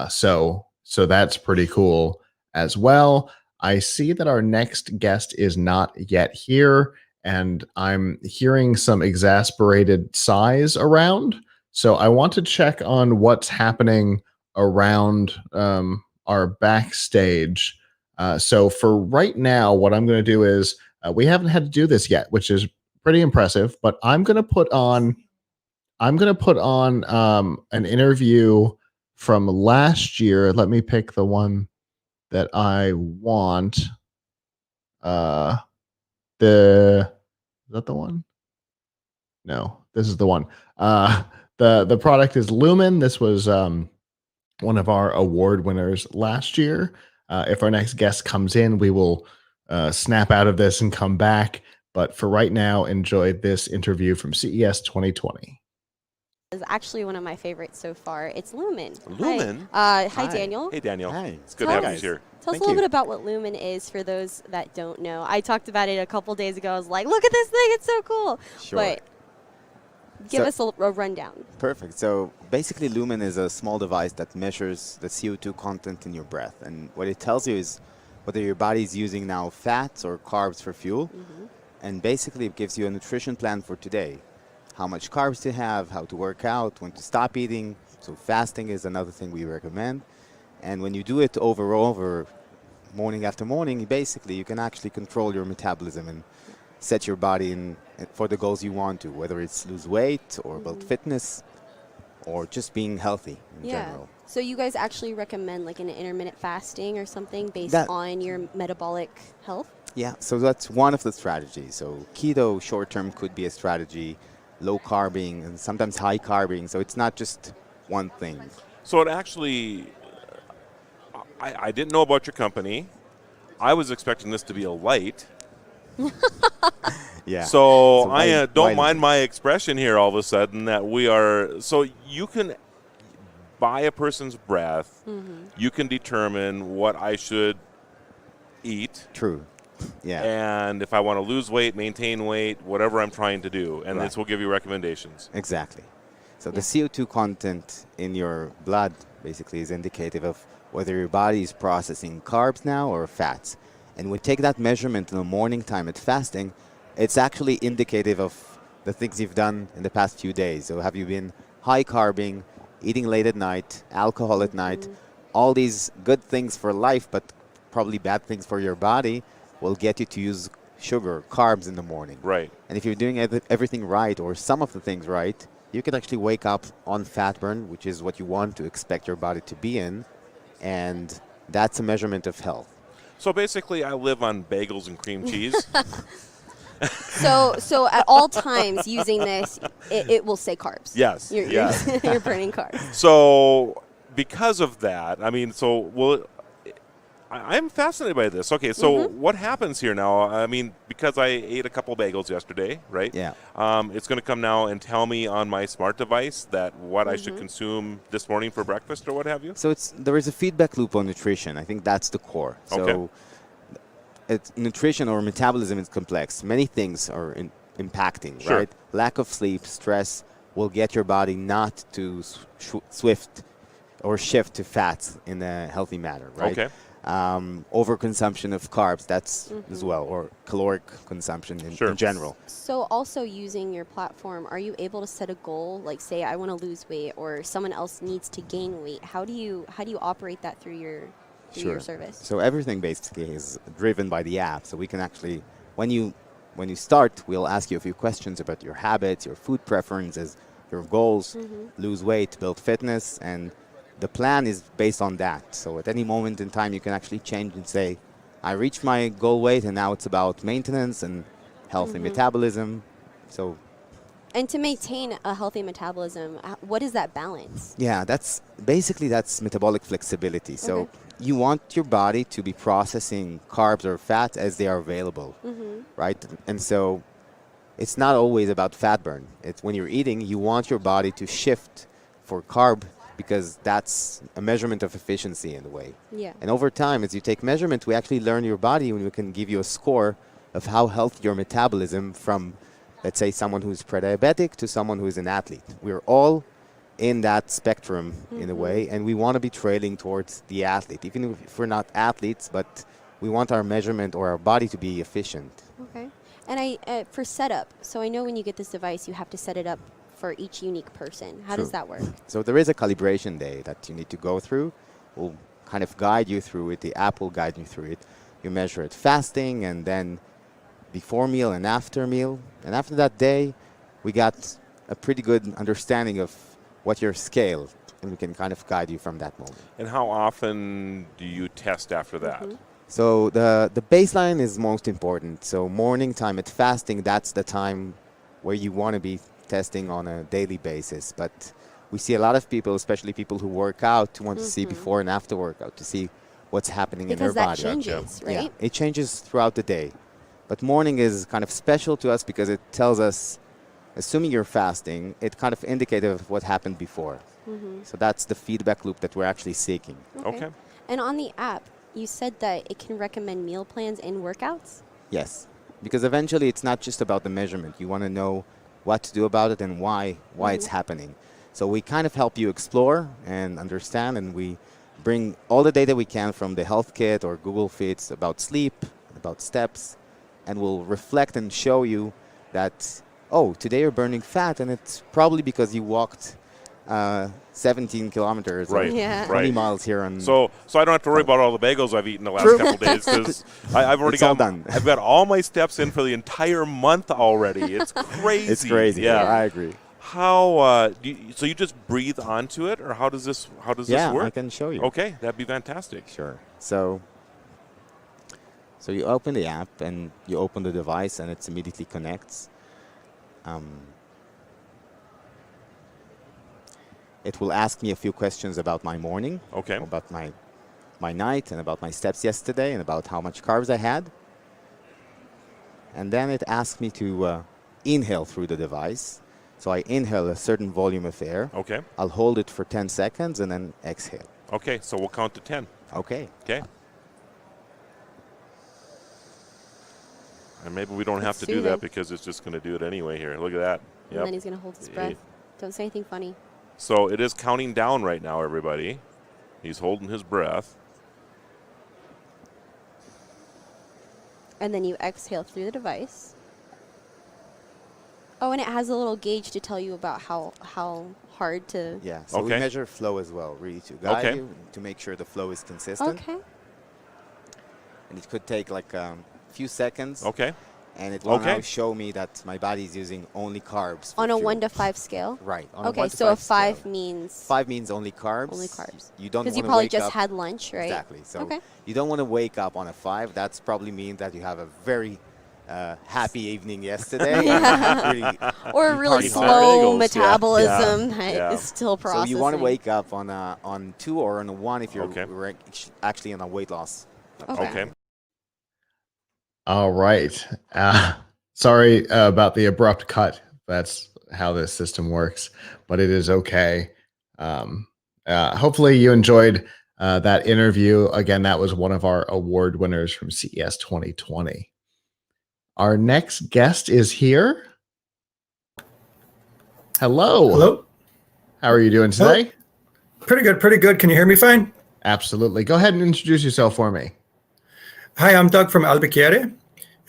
So that's pretty cool as well. I see that our next guest is not yet here, and I'm hearing some exasperated sighs around. So I want to check on what's happening around our backstage. So for right now, what I'm going to do is we haven't had to do this yet, which is pretty impressive. But I'm going to put on an interview from last year. Let me pick the one that I want. Is that the one? No, this is the one. The product is Lumen. This was one of our award winners last year. If our next guest comes in, we will snap out of this and come back. But for right now, enjoy this interview from CES 2020. Is actually one of my favorites so far. It's Lumen. Lumen? Hi, Daniel. Hey, Daniel. Hi. It's good to have you here. Tell us a little bit about what Lumen is for those that don't know. I talked about it a couple days ago. I was like, look at this thing. It's so cool. Sure. But give us a rundown. Perfect. So basically, Lumen is a small device that measures the CO2 content in your breath. And what it tells you is whether your body is using now fats or carbs for fuel. And basically, it gives you a nutrition plan for today. How much carbs to have, how to work out, when to stop eating. So fasting is another thing we recommend. And when you do it over, morning after morning, basically you can actually control your metabolism and set your body in for the goals you want to, whether it's lose weight or build fitness or just being healthy in general. So you guys actually recommend like an intermittent fasting or something based on your metabolic health? Yeah, so that's one of the strategies. So keto short-term could be a strategy, low carbing and sometimes high carbing. So it's not just one thing. So it actually, I didn't know about your company. I was expecting this to be a light. Yeah. So why I don't mind my expression here all of a sudden that we are, so you can, by a person's breath, you can determine what I should eat. True. Yeah. And if I want to lose weight, maintain weight, whatever I'm trying to do. And this will give you recommendations. Exactly. So the CO2 content in your blood basically is indicative of whether your body is processing carbs now or fats. And we take that measurement in the morning time at fasting, it's actually indicative of the things you've done in the past few days. So have you been high carbing, eating late at night, alcohol at night, all these good things for life, but probably bad things for your body will get you to use sugar, carbs in the morning. Right. And if you're doing everything right or some of the things right, you can actually wake up on fat burn, which is what you want to expect your body to be in. And that's a measurement of health. So basically, I live on bagels and cream cheese. So at all times using this, it will say carbs. Yes. You're burning carbs. So because of that, I mean, I'm fascinated by this. Okay, so what happens here now? I mean, because I ate a couple bagels yesterday, right? Yeah. It's going to come now and tell me on my smart device that what I should consume this morning for breakfast or what have you? So there is a feedback loop on nutrition. I think that's the core. So nutrition or metabolism is complex. Many things are impacting, right? Lack of sleep, stress will get your body not to shift to fats in a healthy manner, right? Okay. Overconsumption of carbs, that's as well, or caloric consumption in general. So also using your platform, are you able to set a goal? Like say I want to lose weight or someone else needs to gain weight. How do you operate that through your service? So everything basically is driven by the app. So we can actually, when you start, we'll ask you a few questions about your habits, your food preferences, your goals, lose weight, build fitness, and the plan is based on that. So at any moment in time, you can actually change and say, I reached my goal weight, and now it's about maintenance and healthy metabolism. So, and to maintain a healthy metabolism, what is that balance? Yeah, that's metabolic flexibility. So you want your body to be processing carbs or fats as they are available, right? And so it's not always about fat burn. It's when you're eating, you want your body to shift for carb because that's a measurement of efficiency in a way. Yeah. And over time, as you take measurement, we actually learn your body and we can give you a score of how healthy your metabolism from, let's say, someone who's pre-diabetic to someone who's an athlete. We're all in that spectrum in a way, and we want to be trailing towards the athlete, even if we're not athletes, but we want our measurement or our body to be efficient. Okay. And for setup, so I know when you get this device, you have to set it up for each unique person. How does that work? So there is a calibration day that you need to go through. We'll kind of guide you through it. The app will guide you through it. You measure it fasting, and then before meal and after meal. And after that day, we got a pretty good understanding of what your scale, and we can kind of guide you from that moment. And how often do you test after that? So the baseline is most important. So morning time at fasting, that's the time where you want to be testing on a daily basis. But we see a lot of people, especially people who work out, who want to see before and after workout to see what's happening in their body. Because that changes, right? Yeah, it changes throughout the day. But morning is kind of special to us because it tells us, assuming you're fasting, it kind of indicates of what happened before. So that's the feedback loop that we're actually seeking. Okay. And on the app, you said that it can recommend meal plans and workouts? Yes, because eventually it's not just about the measurement. You want to know what to do about it and why it's happening. So we kind of help you explore and understand, and we bring all the data we can from the Health Kit or Google Fits about sleep, about steps, and we'll reflect and show you that, oh, today you're burning fat, and it's probably because you walked 17 kilometers, or 20 miles here. So I don't have to worry about all the bagels I've eaten the last couple of days, because I've already I've got all my steps in for the entire month already. It's crazy. It's crazy. Yeah, I agree. How so you just breathe onto it, or how does this work? Yeah, I can show you. Okay, that'd be fantastic. Sure. So you open the app and you open the device, and it immediately connects. It will ask me a few questions about my morning, about my night, and about my steps yesterday, and about how much carbs I had. And then it asks me to inhale through the device. So I inhale a certain volume of air. Okay. I'll hold it for 10 seconds and then exhale. Okay, so we'll count to 10. Okay. Okay. And maybe we don't have to do soothing. that because it's just going to do it anyway here. Look at that. And then he's going to hold his breath. Don't say anything funny. So it is counting down right now, everybody. He's holding his breath. And then you exhale through the device. Oh, and it has a little gauge to tell you about how hard to... Yeah, so we measure flow as well, really, to guide you, to make sure the flow is consistent. Okay. And it could take like a few seconds. Okay. And it will now show me that my body is using only carbs. On a 1 to 5 scale? Right. On okay, a 1 to so 5 a 5 scale. means... 5 means only carbs. Only carbs. You don't want to wake up... Because you probably just had lunch, right? Exactly. So you don't want to wake up on a 5. That's probably means that you have a very happy evening yesterday. Or a really slow metabolism that is still processing. So you want to wake up on 2 or on a 1 if you're actually on a weight loss. Okay. All right. Sorry about the abrupt cut. That's how this system works, but it is okay. Hopefully you enjoyed that interview. Again, that was one of our award winners from CES 2020. Our next guest is here. Hello. Hello. How are you doing today? Pretty good, pretty good. Can you hear me fine? Absolutely. Go ahead and introduce yourself for me. Hi, I'm Doug from Albuquerque.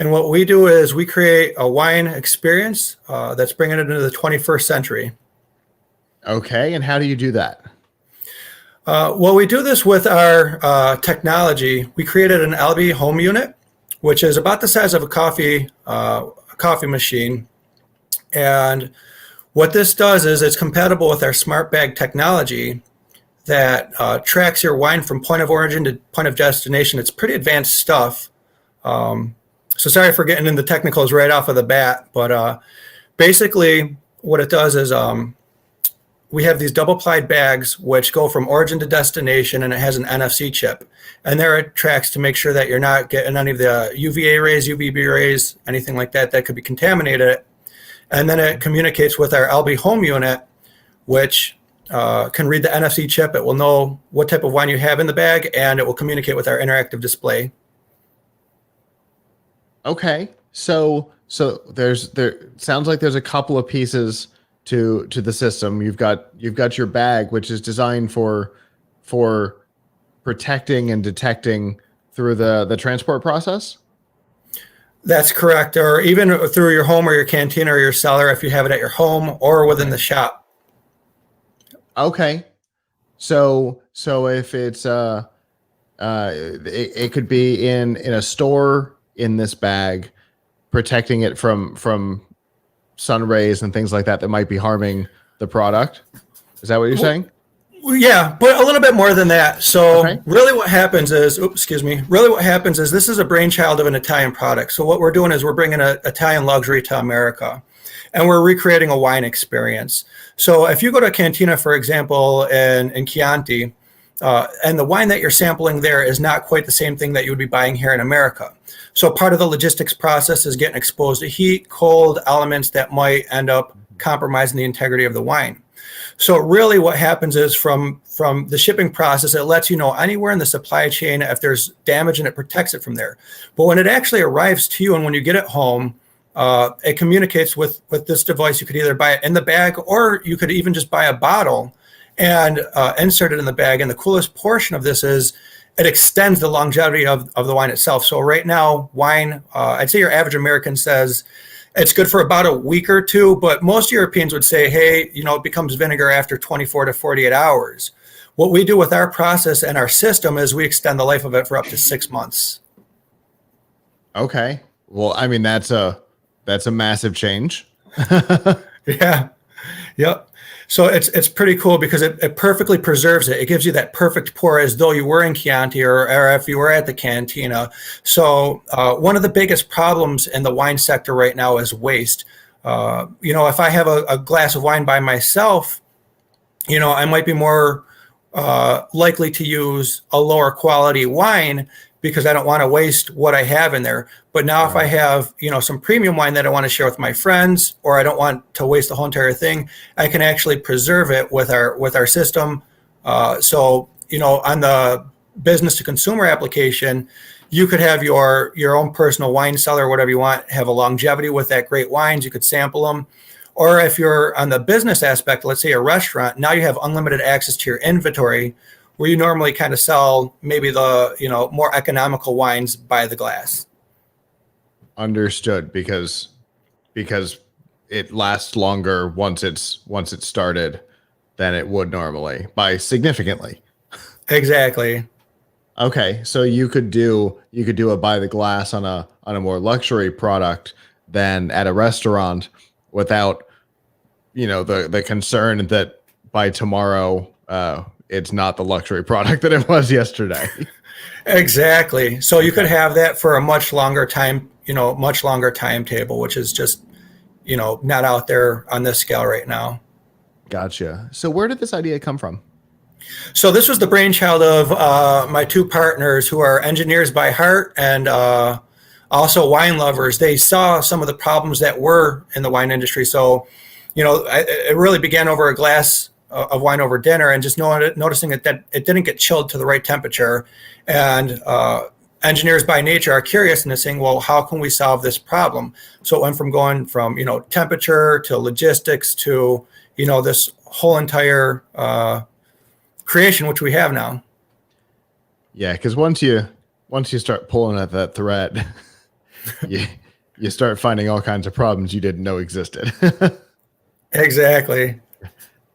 And what we do is we create a wine experience that's bringing it into the 21st century. Okay. And how do you do that? Well, we do this with our technology. We created an Albi home unit, which is about the size of a coffee machine. And what this does is it's compatible with our smart bag technology that tracks your wine from point of origin to point of destination. It's pretty advanced stuff. So sorry for getting into technicals right off of the bat, but basically what it does is we have these double-plied bags which go from origin to destination, and it has an NFC chip. And there it tracks to make sure that you're not getting any of the UVA rays, UVB rays, anything like that that could be contaminated. And then it communicates with our Albi home unit, which can read the NFC chip. It will know what type of wine you have in the bag, and it will communicate with our interactive display. Okay. So there sounds like there's a couple of pieces to the system. You've got your bag, which is designed for protecting and detecting through the transport process. That's correct. Or even through your home or your cantina or your cellar, if you have it at your home or within the shop. Okay. So if it's it could be in a store in this bag, protecting it from sun rays and things like that might be harming the product. Is that what you're saying? Yeah, but a little bit more than that. So really what happens is, really what happens is this is a brainchild of an Italian product. So what we're doing is we're bringing Italian luxury to America, and we're recreating a wine experience. So if you go to a cantina, for example, in Chianti, and the wine that you're sampling there is not quite the same thing that you would be buying here in America. So part of the logistics process is getting exposed to heat, cold elements that might end up compromising the integrity of the wine. So really what happens is from the shipping process, it lets you know anywhere in the supply chain if there's damage, and it protects it from there. But when it actually arrives to you and when you get it home, it communicates with this device. You could either buy it in the bag, or you could even just buy a bottle and insert it in the bag. And the coolest portion of this is it extends the longevity of the wine itself. So right now, wine, I'd say your average American says it's good for about a week or two, but most Europeans would say, hey, it becomes vinegar after 24 to 48 hours. What we do with our process and our system is we extend the life of it for up to 6 months. Okay. Well, I mean, that's a massive change. Yeah. Yep. So it's pretty cool because it perfectly preserves it. It gives you that perfect pour as though you were in Chianti or if you were at the cantina. So one of the biggest problems in the wine sector right now is waste. If I have a glass of wine by myself, I might be more likely to use a lower quality wine because I don't want to waste what I have in there. But now if I have, some premium wine that I want to share with my friends, or I don't want to waste the whole entire thing, I can actually preserve it with our system. So on the business to consumer application, you could have your own personal wine cellar, whatever you want, have a longevity with that great wines. You could sample them. Or if you're on the business aspect, let's say a restaurant, now you have unlimited access to your inventory, where you normally kind of sell maybe the more economical wines by the glass. Understood, because it lasts longer once it's started than it would normally by significantly. Exactly. Okay, so you could do a by the glass on a more luxury product than at a restaurant without the concern that by tomorrow it's not the luxury product that it was yesterday. Exactly. So you could have that for a much longer time, much longer timetable, which is just, not out there on this scale right now. Gotcha. So where did this idea come from? So this was the brainchild of my two partners, who are engineers by heart and also wine lovers. They saw some of the problems that were in the wine industry. So, it really began over a glass of wine over dinner, and just noticing that it didn't get chilled to the right temperature. And engineers by nature are curious, and they're saying, well, how can we solve this problem? So it went from going from, temperature to logistics to, this whole entire creation, which we have now. Yeah, because once you start pulling at that thread, you start finding all kinds of problems you didn't know existed. Exactly.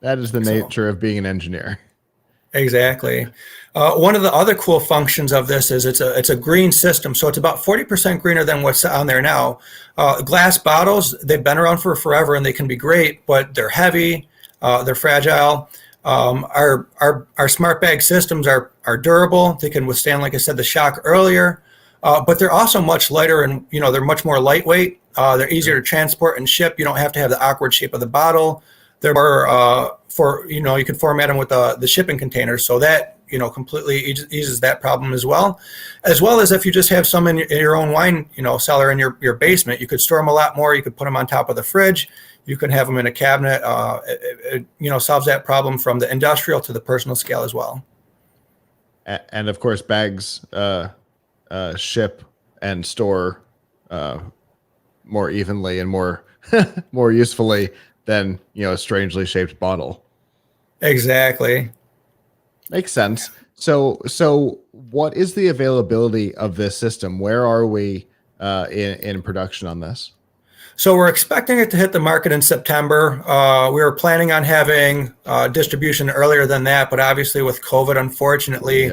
That is the nature of being an engineer. Exactly. One of the other cool functions of this is it's a green system. So it's about 40% greener than what's on there now. Glass bottles, they've been around for forever and they can be great, but they're heavy, they're fragile. Our smart bag systems are durable. They can withstand, like I said, the shock earlier, but they're also much lighter, and they're much more lightweight. They're easier to transport and ship. You don't have to have the awkward shape of the bottle. They're more you can format them with the shipping containers, so that completely eases that problem as well as if you just have some in your own wine cellar in your basement. You could store them a lot more. You could put them on top of the fridge. You can have them in a cabinet. It solves that problem from the industrial to the personal scale as well. And of course, bags ship and store more evenly and more more usefully than a strangely shaped bottle. Exactly. Makes sense. So what is the availability of this system? Where are we in production on this? So we're expecting it to hit the market in September. We were planning on having distribution earlier than that, but obviously with COVID, unfortunately,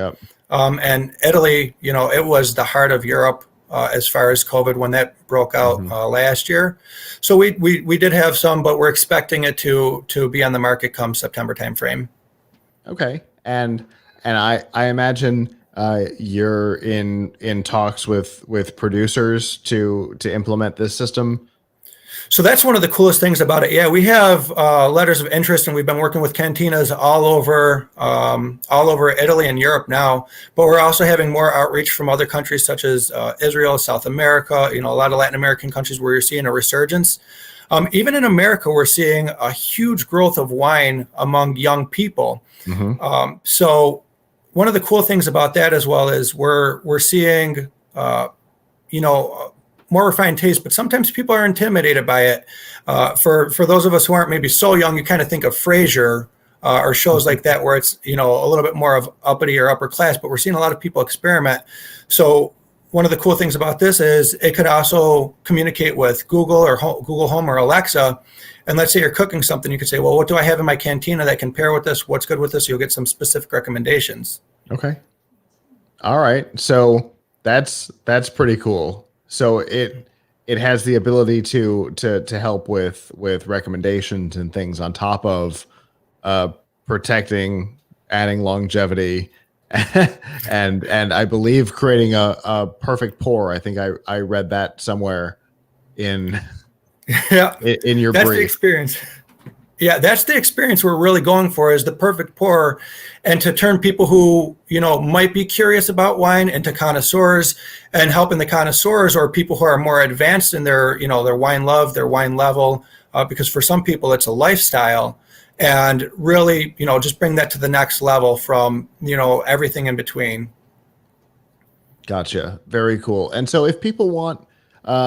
and Italy, it was the heart of Europe as far as COVID when that broke out last year. So we did have some, but we're expecting it to be on the market come September timeframe. Okay, and I imagine you're in talks with producers to implement this system. So that's one of the coolest things about it. Yeah, we have letters of interest, and we've been working with cantinas all over Italy and Europe now. But we're also having more outreach from other countries such as Israel, South America. A lot of Latin American countries where you're seeing a resurgence. Even in America, we're seeing a huge growth of wine among young people. So one of the cool things about that as well is we're seeing more refined taste, but sometimes people are intimidated by it. For those of us who aren't maybe so young, you kind of think of Frasier or shows like that where it's a little bit more of uppity or upper class, but we're seeing a lot of people experiment. So one of the cool things about this is it could also communicate with Google or Google Home or Alexa. And let's say you're cooking something, you could say, well, what do I have in my cantina that can pair with this? What's good with this? You'll get some specific recommendations. Okay. All right. So that's pretty cool. So it has the ability to help with recommendations and things on top of protecting, adding longevity, and I believe creating a perfect pour. I think I read that somewhere in in your That's brief. the experience. Yeah, that's the experience we're really going for, is the perfect pour, and to turn people who might be curious about wine into connoisseurs, and helping the connoisseurs or people who are more advanced in their their wine love, their wine level, because for some people it's a lifestyle, and really just bring that to the next level from everything in between. Gotcha. Very cool. And so if people want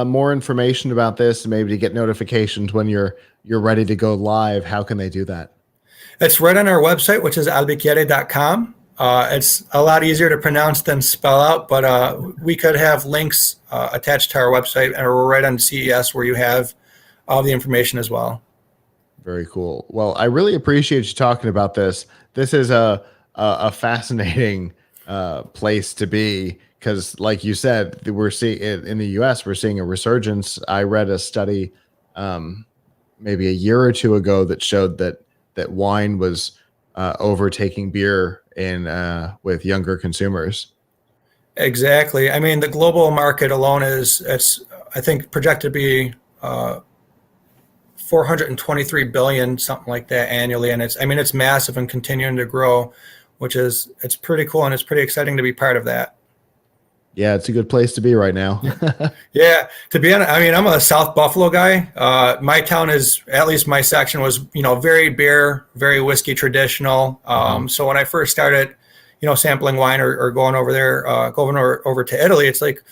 more information about this, maybe to get notifications when you're ready to go live, how can they do that? It's right on our website, which is albicchiere.com. It's a lot easier to pronounce than spell out, but we could have links attached to our website, and we're right on CES where you have all the information as well. Very cool. Well, I really appreciate you talking about this. This is a fascinating place to be, because like you said, we're seeing in the US, we're seeing a resurgence. I read a study maybe a year or two ago that showed that wine was overtaking beer in with younger consumers. Exactly. I mean, the global market alone it's I think projected to be 423 billion, something like that annually, and it's massive and continuing to grow, it's pretty cool, and it's pretty exciting to be part of that. Yeah, it's a good place to be right now. Yeah, to be honest, I mean, I'm a South Buffalo guy. My town is, at least my section was, very beer, very whiskey traditional. So when I first started, sampling wine or going over there, going over to Italy, it's like,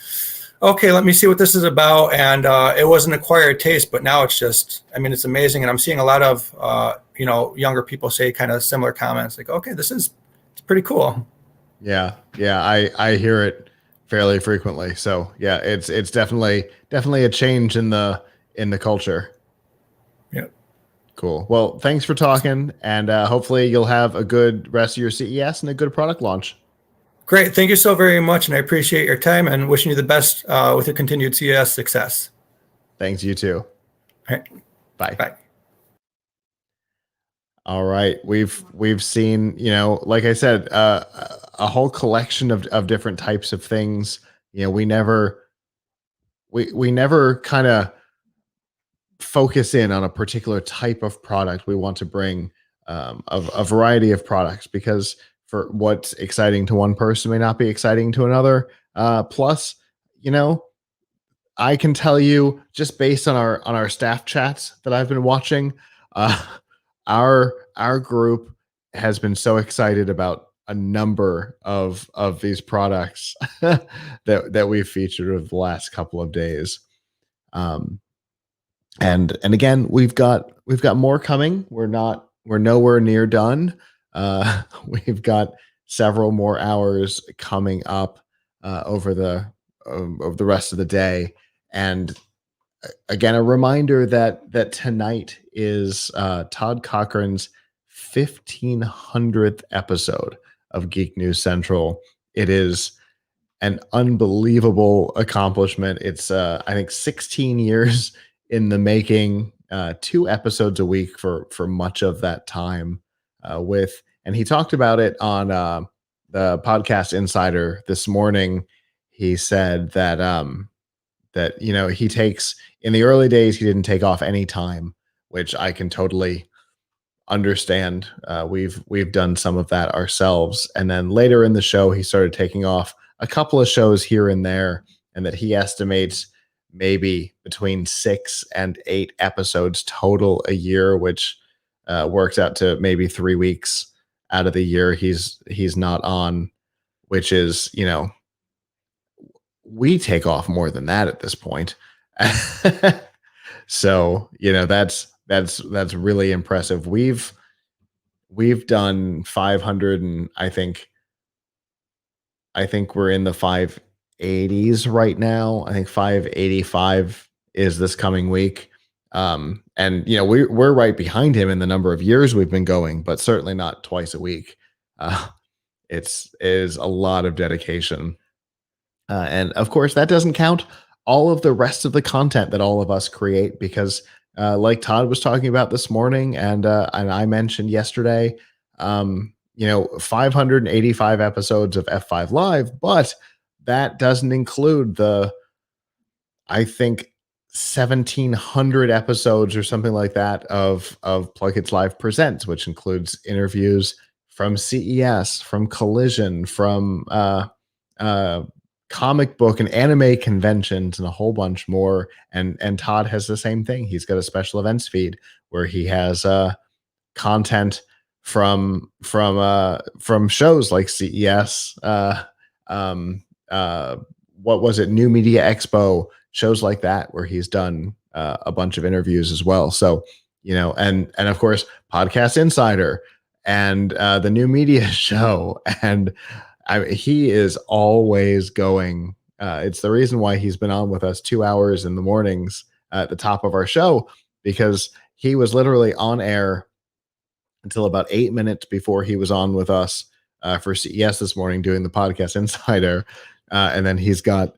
okay, let me see what this is about. And it was an acquired taste, but now it's just, it's amazing. And I'm seeing a lot of, younger people say kind of similar comments, like, okay, it's pretty cool. Yeah, I hear it fairly frequently. So yeah, it's definitely a change in the culture. Yep. Cool. Well, thanks for talking, and hopefully you'll have a good rest of your CES and a good product launch. Great. Thank you so very much, and I appreciate your time, and wishing you the best with your continued CES success. Thanks, you too. All right. Bye. Bye. All right, we've seen, like I said, a whole collection of different types of things. We never kind of focus in on a particular type of product. We want to bring a variety of products, because for what's exciting to one person may not be exciting to another. Plus, I can tell you, just based on our staff chats that I've been watching, our group has been so excited about a number of these products that we've featured over the last couple of days. And again, we've got more coming. We're nowhere near done. We've got several more hours coming up over the rest of the day. And again, a reminder that tonight is Todd Cochran's 1500th episode of Geek News Central. It is an unbelievable accomplishment. It's I think 16 years in the making, 2 episodes a week for much of that time. And he talked about it on the podcast Insider this morning. He said that that he takes, in the early days he didn't take off any time, which I can totally understand. We've done some of that ourselves, and then later in the show he started taking off a couple of shows here and there, and that he estimates maybe between 6 and 8 episodes total a year, which works out to maybe 3 weeks out of the year he's not on, which is, we take off more than that at this point. So, that's really impressive. We've done 500, and I think we're in the 580s right now. I think 585 is this coming week. And we're right behind him in the number of years we've been going, but certainly not twice a week. It is a lot of dedication. And of course, that doesn't count all of the rest of the content that all of us create, because like Todd was talking about this morning, and I mentioned yesterday, 585 episodes of F5 Live, but that doesn't include the, I think, 1,700 episodes or something like that of Plugits Live Presents, which includes interviews from CES, from Collision, from comic book and anime conventions, and a whole bunch more. And Todd has the same thing. He's got a special events feed where he has content from shows like CES, what was it, New Media Expo, shows like that, where he's done a bunch of interviews as well. So, and of course, Podcast Insider and the New Media Show, and he is always going. It's the reason why he's been on with us 2 hours in the mornings at the top of our show, because he was literally on air until about 8 minutes before he was on with us for CES this morning doing the Podcast Insider. And then he's got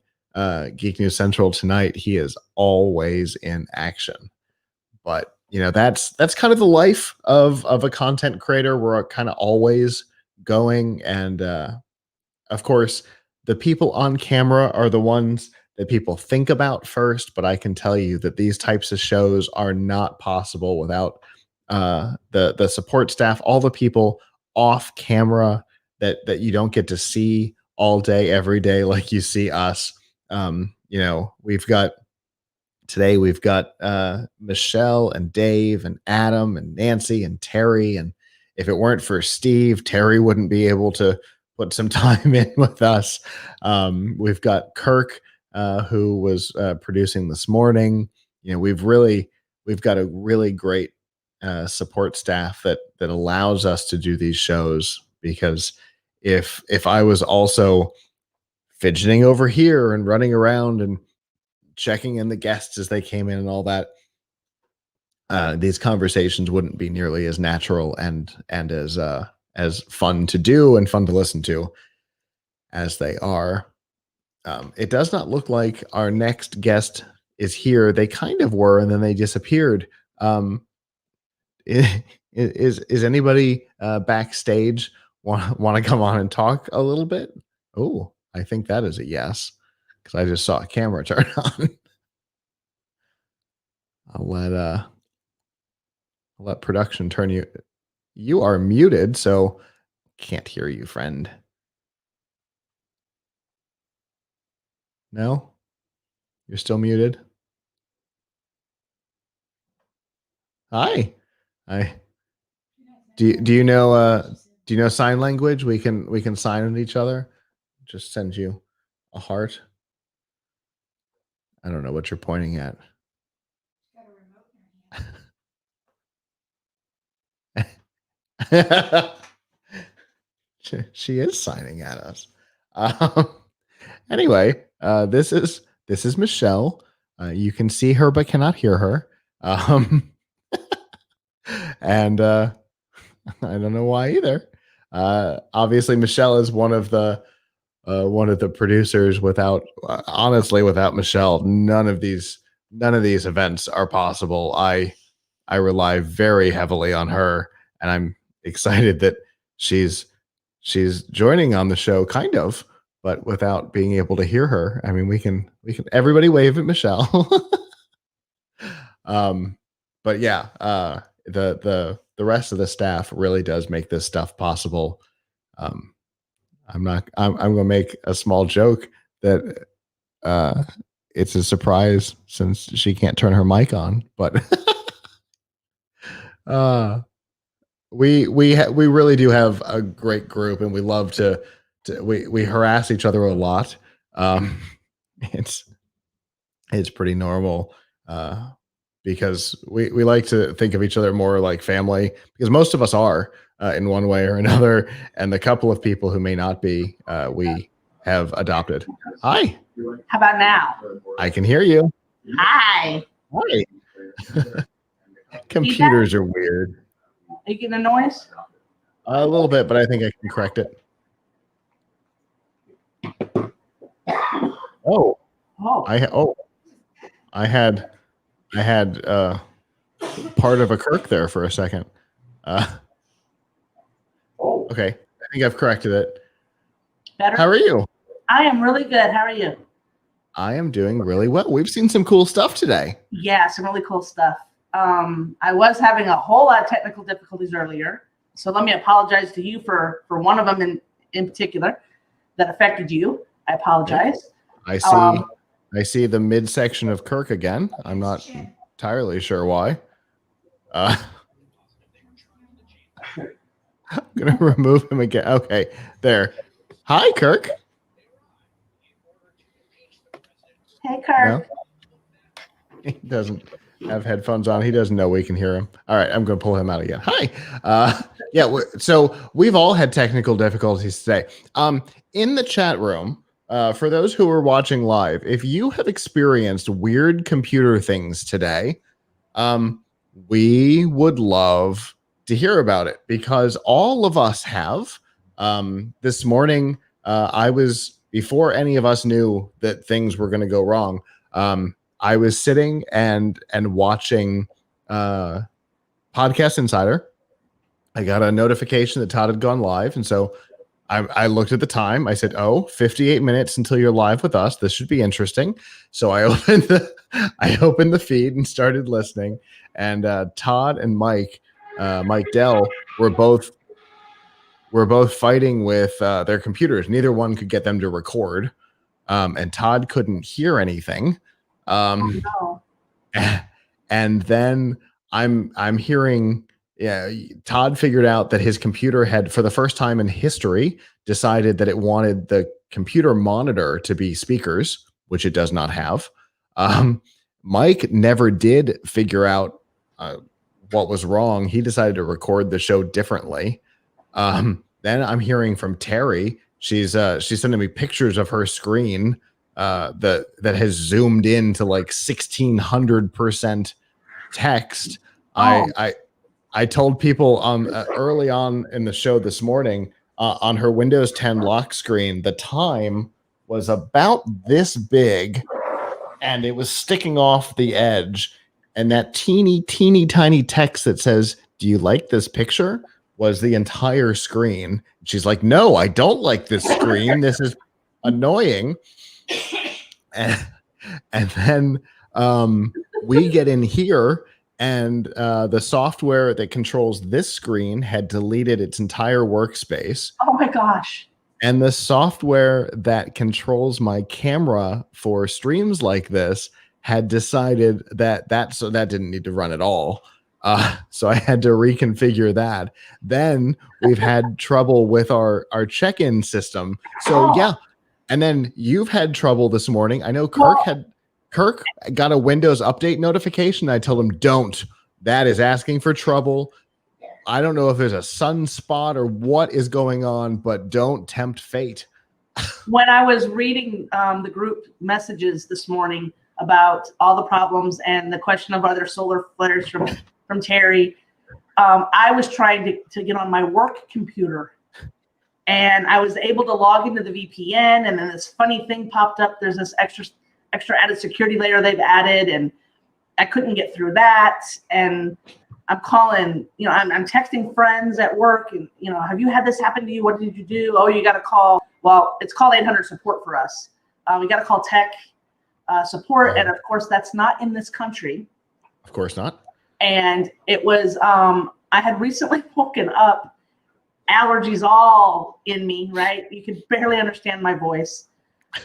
Geek News Central tonight. He is always in action. But that's kind of the life of a content creator. We're kind of always going, and of course, the people on camera are the ones that people think about first. But I can tell you that these types of shows are not possible without the support staff, all the people off camera that you don't get to see all day, every day, like you see us. We've got Michelle and Dave and Adam and Nancy and Terry. And if it weren't for Steve, Terry wouldn't be able to put some time in with us. We've got Kirk, who was producing this morning. We've got a really great support staff that allows us to do these shows, because if I was also fidgeting over here and running around and checking in the guests as they came in and all that, these conversations wouldn't be nearly as natural and as fun to do and fun to listen to as they are. It does not look like our next guest is here. They kind of were, and then they disappeared. Is anybody backstage want to come on and talk a little bit? Oh, I think that is a yes, because I just saw a camera turn on. I'll let production turn you. You are muted, so can't hear you, friend. No, you're still muted. Hi. Do you know sign language? We can sign at each other. Just send you a heart. I don't know what you're pointing at. She is signing at us. Anyway, this is Michelle. You can see her but cannot hear her. And I don't know why either. Obviously, Michelle is one of the producers. Honestly, without Michelle, none of these events are possible. I rely very heavily on her, and I'm excited that she's joining on the show, kind of, but without being able to hear her. I mean, we can everybody wave at Michelle. But yeah, the rest of the staff really does make this stuff possible. I'm gonna make a small joke that it's a surprise since she can't turn her mic on, but we really do have a great group, and we love to we harass each other a lot. It's pretty normal, because we like to think of each other more like family, because most of us are, in one way or another, and the couple of people who may not be, we have adopted. Hi. How about now? I can hear you. Hi. Hi. Computers are weird. Are you getting a noise? A little bit, but I think I can correct it. Oh. I had part of a Kirk there for a second. Okay, I think I've corrected it. Better? How are you? I am really good. How are you? I am doing really well. We've seen some cool stuff today. Yeah, some really cool stuff. I was having a whole lot of technical difficulties earlier, so let me apologize to you for one of them in particular that affected you. I apologize. I see the midsection of Kirk again. I'm not entirely sure why. I'm gonna remove him again. Okay, there. Hi, Kirk. Hey, Kirk. No? He doesn't have headphones on. He doesn't know we can hear him. All right, I'm going to pull him out again. Hi. So we've all had technical difficulties today. In the chat room, for those who are watching live, if you have experienced weird computer things today, we would love to hear about it, because all of us have. This morning, before any of us knew that things were going to go wrong, I was sitting and watching Podcast Insider. I got a notification that Todd had gone live, and so I looked at the time. I said, 58 minutes until you're live with us. This should be interesting. So I opened the feed and started listening, and Todd and Mike Dell were both fighting with their computers. Neither one could get them to record, and Todd couldn't hear anything. And then I'm hearing, Todd figured out that his computer had, for the first time in history, decided that it wanted the computer monitor to be speakers, which it does not have. Mike never did figure out what was wrong. He decided to record the show differently. Then I'm hearing from Terry. She's sending me pictures of her screen that has zoomed in to like 1600% text. I told people early on in the show this morning, on her Windows 10 lock screen, the time was about this big, and it was sticking off the edge. And that teeny tiny text that says, "Do you like this picture?" was the entire screen. She's like, "No, I don't like this screen. This is annoying." And then we get in here, and the software that controls this screen had deleted its entire workspace. Oh my gosh. And the software that controls my camera for streams like this had decided that didn't need to run at all. So I had to reconfigure that. Then we've had trouble with our check-in system. So yeah. And then you've had trouble this morning. I know Kirk Kirk got a Windows update notification. I told him, don't. That is asking for trouble. I don't know if there's a sunspot or what is going on, but don't tempt fate. When I was reading the group messages this morning about all the problems and the question of other solar flares from Terry, I was trying to get on my work computer, and I was able to log into the VPN, and then this funny thing popped up. There's this extra added security layer they've added, and I couldn't get through that. And I'm calling, I'm texting friends at work, and, have you had this happen to you? What did you do? Oh, you got to call. Well, it's called 800 support for us. We got to call tech support. And of course, that's not in this country. Of course not. And it was, I had recently woken up, allergies all in me, right? You could barely understand my voice.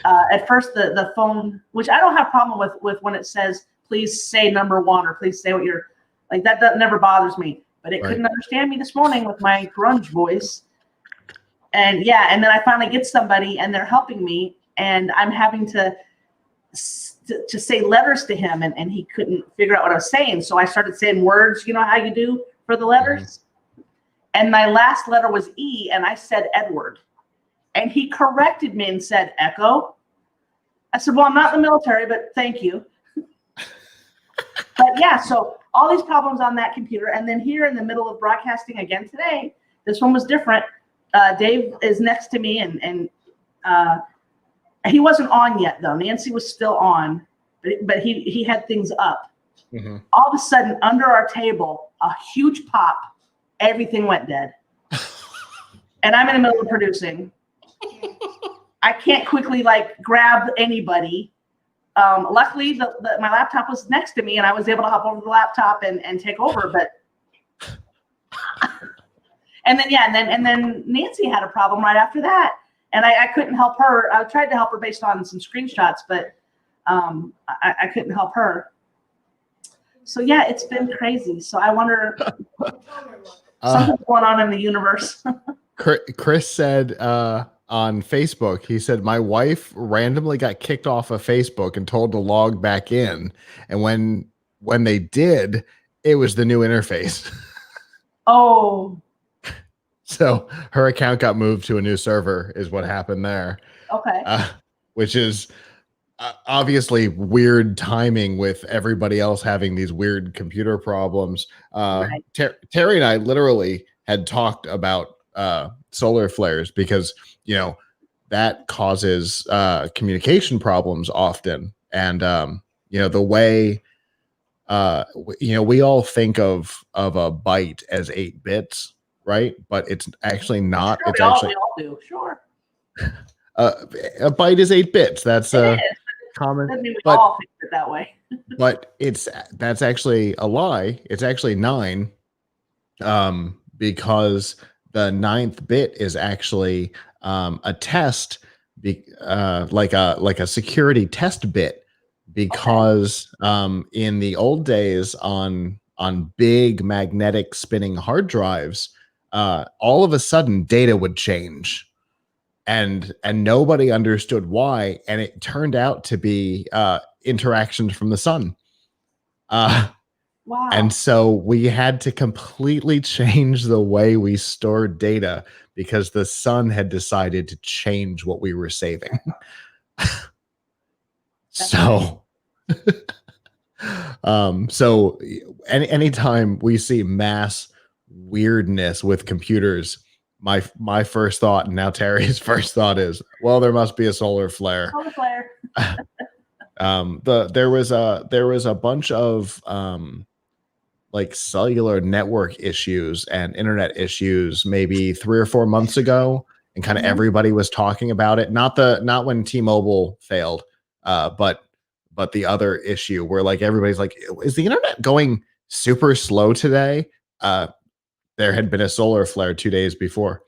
At first, the phone, which I don't have a problem with when it says, please say number one, or please say what you're, like that never bothers me. But it couldn't understand me this morning with my grunge voice. And and then I finally get somebody, and they're helping me, and I'm having to say letters to him, and he couldn't figure out what I was saying. So I started saying words, you know how you do for the letters? And my last letter was E, and I said Edward. And he corrected me and said, Echo. I said, well, I'm not in the military, but thank you. But yeah, so all these problems on that computer. And then here in the middle of broadcasting again today, this one was different. Dave is next to me, and he wasn't on yet, though. Nancy was still on, but he had things up. Mm-hmm. All of a sudden, under our table, a huge pop, everything went dead. And I'm in the middle of producing. I can't quickly grab anybody. Luckily, my laptop was next to me, and I was able to hop over the laptop and take over. But and then Nancy had a problem right after that, and I couldn't help her. I tried to help her based on some screenshots, but I couldn't help her. So yeah, it's been crazy. So I wonder something's going on in the universe. Chris said on Facebook, he said, my wife randomly got kicked off of Facebook and told to log back in. And when they did, it was the new interface. Oh. So her account got moved to a new server is what happened there. Okay. Which is obviously weird timing with everybody else having these weird computer problems. Right. Terry and I literally had talked about solar flares because that causes communication problems often, and the way we all think of a byte as 8 bits, right? But it's actually not. Sure, it's we actually all do. Sure. A byte is 8 bits. That's common. Doesn't mean we But all think it that way. but that's actually a lie. It's actually 9, because the 9th bit is actually a test, like a security test bit, because in the old days on big magnetic spinning hard drives, all of a sudden data would change, and nobody understood why, and it turned out to be interactions from the sun. Wow. And so we had to completely change the way we stored data because the sun had decided to change what we were saving. So anytime we see mass weirdness with computers, my first thought, and now Terry's first thought, is, well, there must be a solar flare. Solar flare. There was a bunch of cellular network issues and internet issues maybe 3 or 4 months ago, and kind of everybody was talking about it. Not when T-Mobile failed, but the other issue where everybody's like, is the internet going super slow today? There had been a solar flare 2 days before,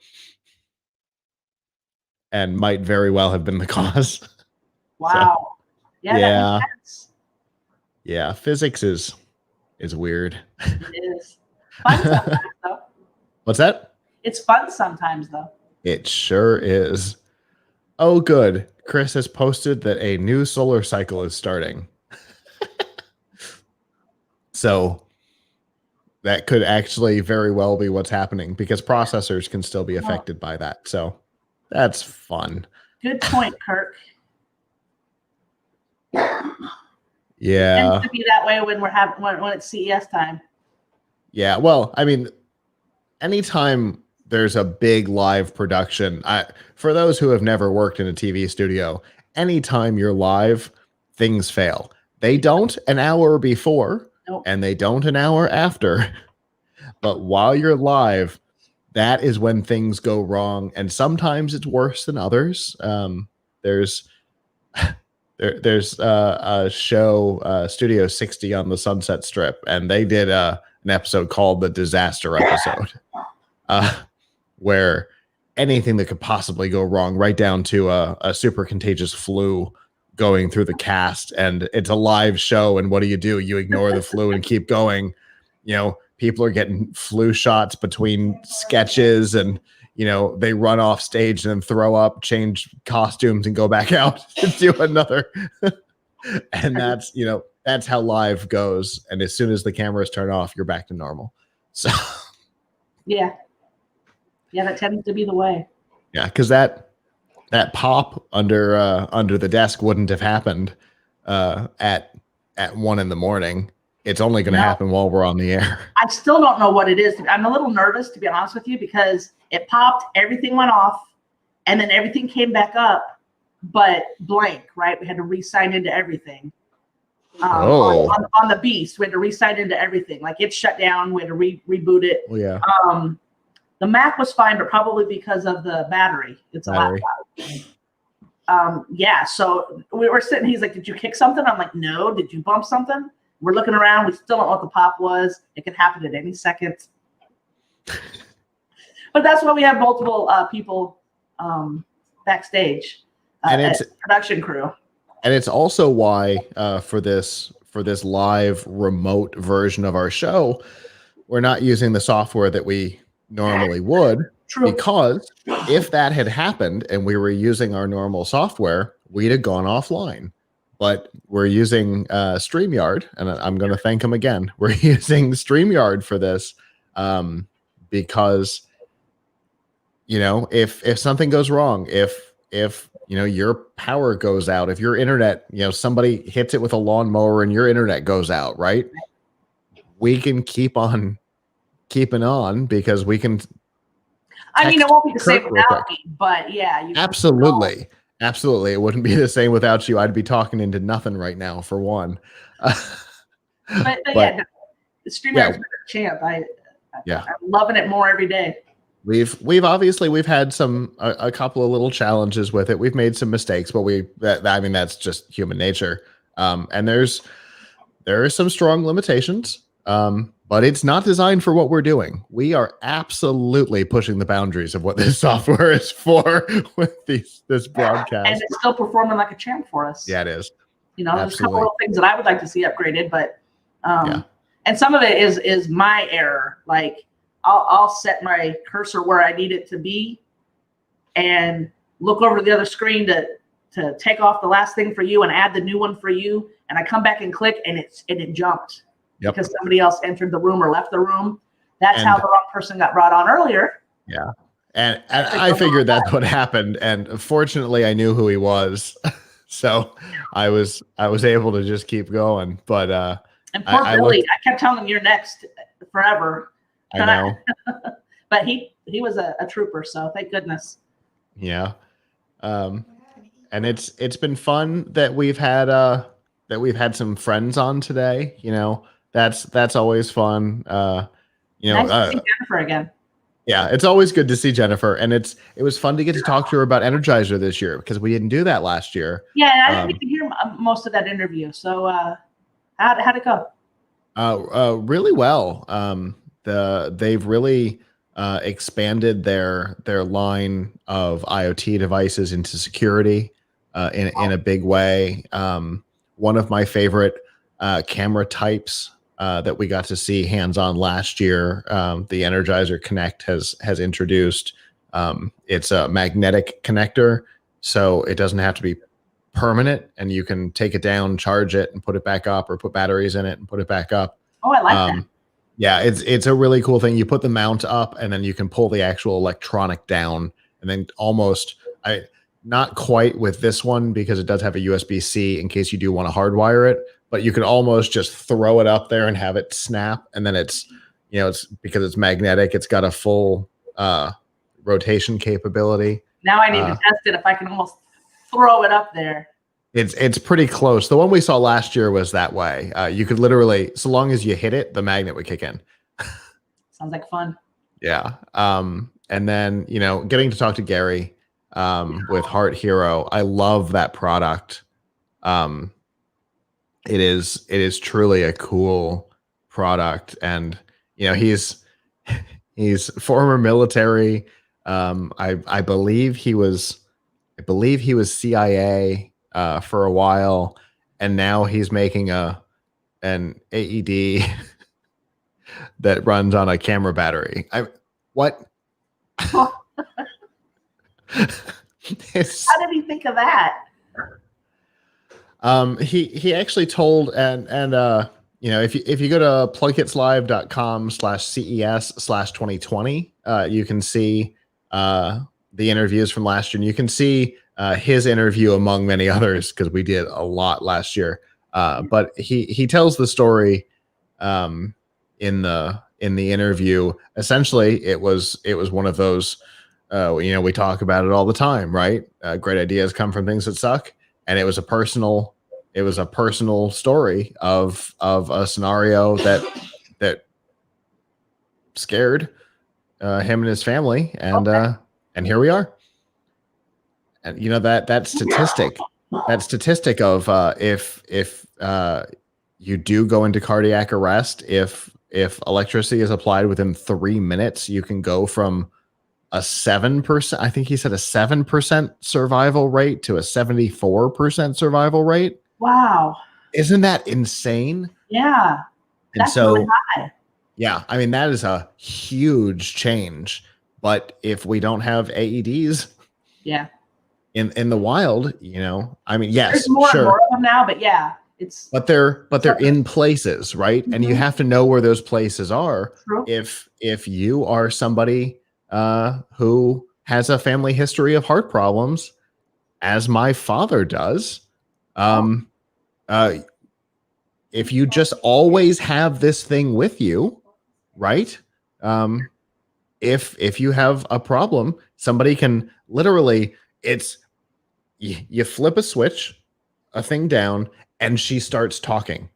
and might very well have been the cause. Wow. Yeah. That makes sense. Yeah, physics is weird. It is fun sometimes, though. What's that? It's fun sometimes, though. It sure is. Oh, good. Chris has posted that a new solar cycle is starting. So that could actually very well be what's happening because processors can still be affected by that. So that's fun. Good point, Kirk. Yeah. It tends to be that way when when it's CES time. Yeah. Well, I mean, anytime there's a big live production, for those who have never worked in a TV studio, anytime you're live, things fail. They don't an hour before, and they don't an hour after. But while you're live, that is when things go wrong, and sometimes it's worse than others. There's a show, Studio 60 on the Sunset Strip, and they did an episode called the Disaster Episode, where anything that could possibly go wrong, right down to a super contagious flu going through the cast, and it's a live show, and what do? You ignore the flu and keep going. You know, people are getting flu shots between sketches, and they run off stage and then throw up, change costumes, and go back out to do another. And that's how live goes. And as soon as the cameras turn off, you're back to normal. So yeah, that tends to be the way. Yeah, because that pop under the desk wouldn't have happened at 1 a.m. It's only going to happen while we're on the air. I still don't know what it is. I'm a little nervous, to be honest with you, because it popped, everything went off, and then everything came back up, but blank, right? We had to re-sign into everything. On the Beast, we had to re-sign into everything. Like, it shut down. We had to reboot it. Oh, yeah. The Mac was fine, but probably because of the battery. It's a laptop. Yeah, so we were sitting. He's like, "Did you kick something?" I'm like, "No." "Did you bump something?" We're looking around. We still don't know what the pop was. It could happen at any second. But that's why we have multiple people backstage, and it's production crew. And it's also why for this live remote version of our show, we're not using the software that we normally would. True. Because if that had happened and we were using our normal software, we'd have gone offline. But we're using StreamYard, and I'm going to thank him again. We're using StreamYard for this because, if something goes wrong, if your power goes out, if your internet, somebody hits it with a lawnmower and your internet goes out, right? We can keep on keeping on because we can. I mean, it won't be the same without me, but yeah. Absolutely. Absolutely. It wouldn't be the same without you. I'd be talking into nothing right now, for one. But yeah, StreamYard's been a champ. I'm loving it more every day. We've obviously had a couple of little challenges with it. We've made some mistakes, but that's just human nature. And there are some strong limitations. But it's not designed for what we're doing. We are absolutely pushing the boundaries of what this software is for with this broadcast. And it's still performing like a champ for us. Yeah, it is. There's a couple of things that I would like to see upgraded, but and some of it is my error. Like I'll set my cursor where I need it to be and look over to the other screen to take off the last thing for you and add the new one for you. And I come back and click and it jumped. Yep. Because somebody else entered the room or left the room. That's how the wrong person got brought on earlier. Yeah. And I figured that's what happened. And fortunately I knew who he was. So I was able to just keep going. But and poor Billy, I kept telling him you're next forever. I know. But he was a trooper, so thank goodness. Yeah. And it's been fun that we've had some friends on today, That's always fun. Nice to see Jennifer again. Yeah, it's always good to see Jennifer, and it was fun to get to talk to her about Energizer this year because we didn't do that last year. Yeah, I didn't get to hear most of that interview. So, how'd it go? Really well. They've really expanded their line of IoT devices into security in a big way. One of my favorite camera types that we got to see hands-on last year, the Energizer Connect has introduced. It's a magnetic connector, so it doesn't have to be permanent, and you can take it down, charge it, and put it back up, or put batteries in it and put it back up. Oh, I like that. Yeah, it's a really cool thing. You put the mount up, and then you can pull the actual electronic down, and then not quite with this one because it does have a USB-C in case you do want to hardwire it, but you can almost just throw it up there and have it snap, and then it's because it's magnetic, it's got a full rotation capability. Now I need to test it if I can almost throw it up there. It's pretty close. The one we saw last year was that way. You could literally, so long as you hit it, the magnet would kick in. Sounds like fun. Yeah. And then, getting to talk to Gary with Heart Hero, I love that product. It is truly a cool product, and he's former military. I believe he was CIA for a while, and now he's making an AED that runs on a camera battery. What? How did he think of that? He actually told, and if you go to plugkitslive.com/CES/2020, you can see the interviews from last year, and you can see his interview among many others because we did a lot last year. But he tells the story in the interview. Essentially, it was one of those. We talk about it all the time, right? Great ideas come from things that suck, and it was a personal story of a scenario that scared him and his family, and here we are. And that statistic of if you do go into cardiac arrest, if electricity is applied within 3 minutes, you can go from a 7%, I think he said a 7% survival rate to a 74% survival rate. Wow. Isn't that insane? Yeah. And That's so, really high. yeah, I mean, that is a huge change. But if we don't have AEDs Yeah. in the wild, I mean, yes, There's more sure. and more of them now, but yeah, it's. But they're in places, right? And you have to know where those places are. True. If you are somebody who has a family history of heart problems, as my father does, if you just always have this thing with you, right? If you have a problem, somebody can literally, you flip a switch, a thing down, and she starts talking.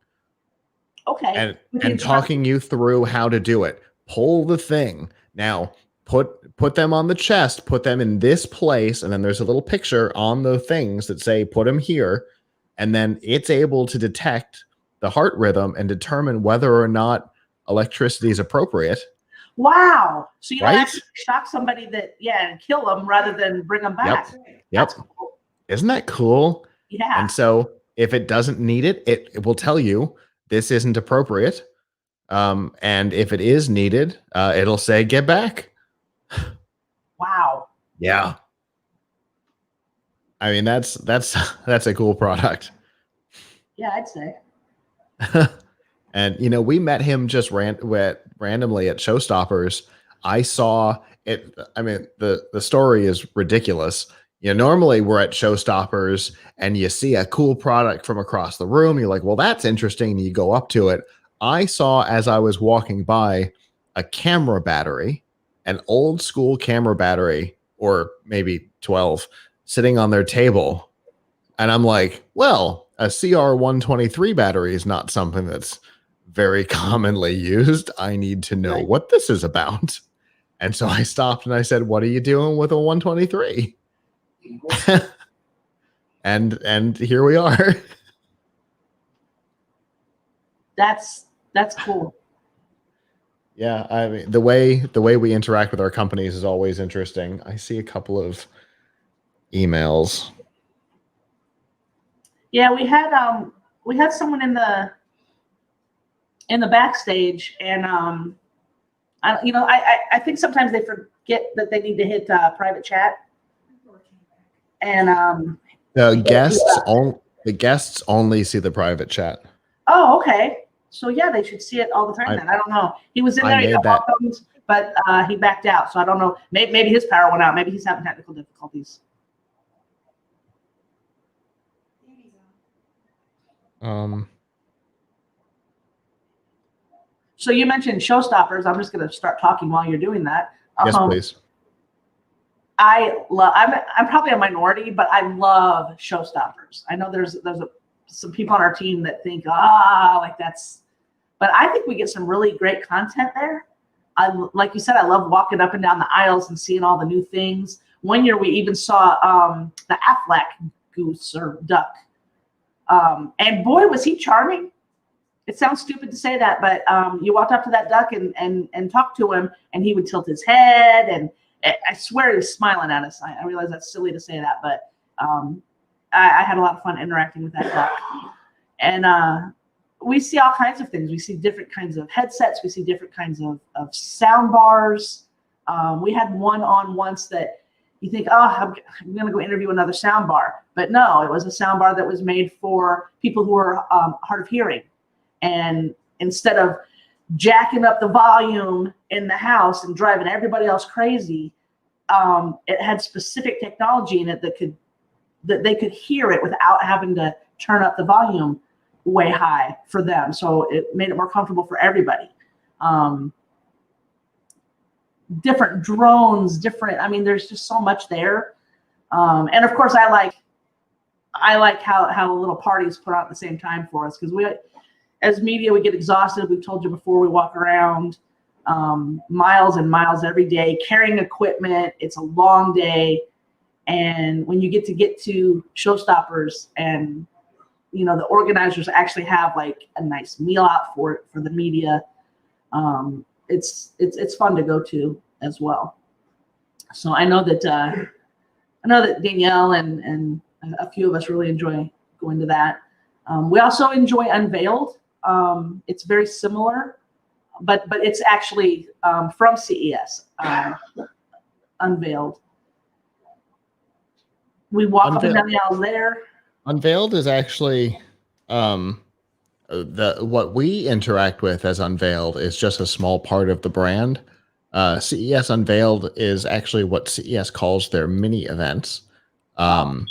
Okay. And talking you through how to do it. Pull the thing. Now, put them on the chest, put them in this place, and then there's a little picture on the things that say put them here, and then it's able to detect the heart rhythm and determine whether or not electricity is appropriate. Wow. So you don't Right? have to shock somebody and kill them rather than bring them back. Yep. Isn't that cool? Yeah. And so if it doesn't need it, it will tell you this isn't appropriate. And if it is needed, it'll say get back. Wow. Yeah. I mean, that's a cool product. Yeah, I'd say. And we met him just randomly at Showstoppers. I saw it. I mean, the story is ridiculous. Normally we're at Showstoppers and you see a cool product from across the room. You're like, well, that's interesting. And you go up to it. I saw, as I was walking by, a camera battery, an old school camera battery, or maybe 12, sitting on their table. And I'm like, well, a CR123 battery is not something that's very commonly used. I need to know what this is about. And so I stopped and I said, what are you doing with a 123? and here we are. That's cool. Yeah, I mean, the way we interact with our companies is always interesting. I see a couple of emails. Yeah, we had someone in the backstage, and I think sometimes they forget that they need to hit private chat, and the guests only see the private chat. Oh, okay. So yeah, they should see it all the time. Then I don't know. He was in I there. He made got that. welcomed, but he backed out. So I don't know. Maybe his power went out. Maybe he's having technical difficulties. So you mentioned showstoppers. I'm just going to start talking while you're doing that. Yes, please. I'm probably a minority, but I love showstoppers. I know there's some people on our team that think, like that's, but I think we get some really great content there. Like you said, I love walking up and down the aisles and seeing all the new things. One year we even saw the Affleck goose or duck. And boy, was he charming. It sounds stupid to say that, but you walked up to that duck and talked to him, and he would tilt his head, and I swear he was smiling at us. I realize that's silly to say that, but I had a lot of fun interacting with that duck. And we see all kinds of things. We see different kinds of headsets. We see different kinds of sound bars. We had one on once that you think, I'm going to go interview another sound bar. But no, it was a sound bar that was made for people who are hard of hearing. And instead of jacking up the volume in the house and driving everybody else crazy, it had specific technology in it that they could hear it without having to turn up the volume way high for them. So it made it more comfortable for everybody. Different drones, there's just so much there. And of course I like how little parties put on at the same time for us, because we, as media, we get exhausted. We've told you before, we walk around miles and miles every day carrying equipment. It's a long day. And when you get to showstoppers and, the organizers actually have like a nice meal out for the media, it's fun to go to as well. So I know that Danielle and a few of us really enjoy going to that. We also enjoy Unveiled. It's very similar, but it's actually from CES. Unveiled. We walk up and down the aisles there. Unveiled is actually what we interact with as Unveiled is just a small part of the brand. CES Unveiled is actually what CES calls their mini events. Your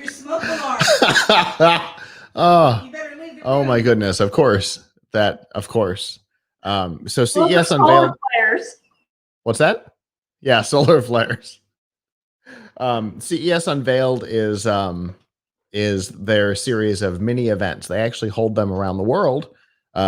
smoke alarm. Oh my goodness! Of course. So CES Unveiled. Flares. What's that? Yeah, solar flares. CES Unveiled is their series of mini events. They actually hold them around the world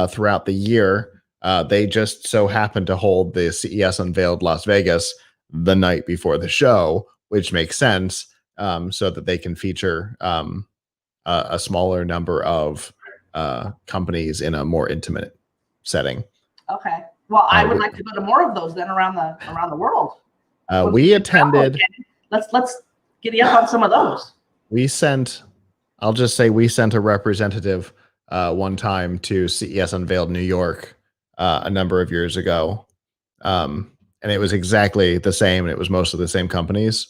throughout the year. They just so happen to hold the CES Unveiled Las Vegas the night before the show, which makes sense, so that they can feature a smaller number of companies in a more intimate setting. Okay. Well, I would like to go to more of those then around the world. We attended. Let's get you up on some of those. I'll just say we sent a representative one time to CES Unveiled New York a number of years ago. And it was exactly the same, and it was mostly the same companies.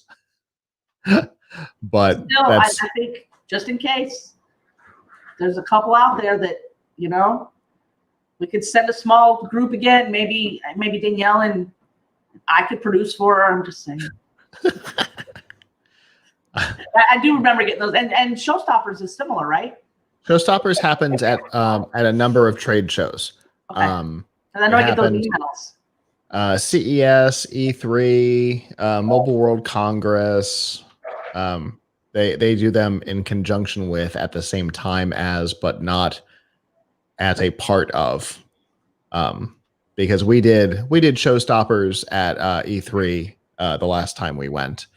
But still, I think just in case, there's a couple out there that, we could send a small group again. Maybe Danielle and I could produce for her. I'm just saying. I do remember getting those, and Showstoppers is similar, right? Showstoppers happens at a number of trade shows. Okay. And I know I get those emails. CES, E3, Mobile World Congress. They do them in conjunction with, at the same time as, but not as a part of. Because we did Showstoppers at E3 the last time we went.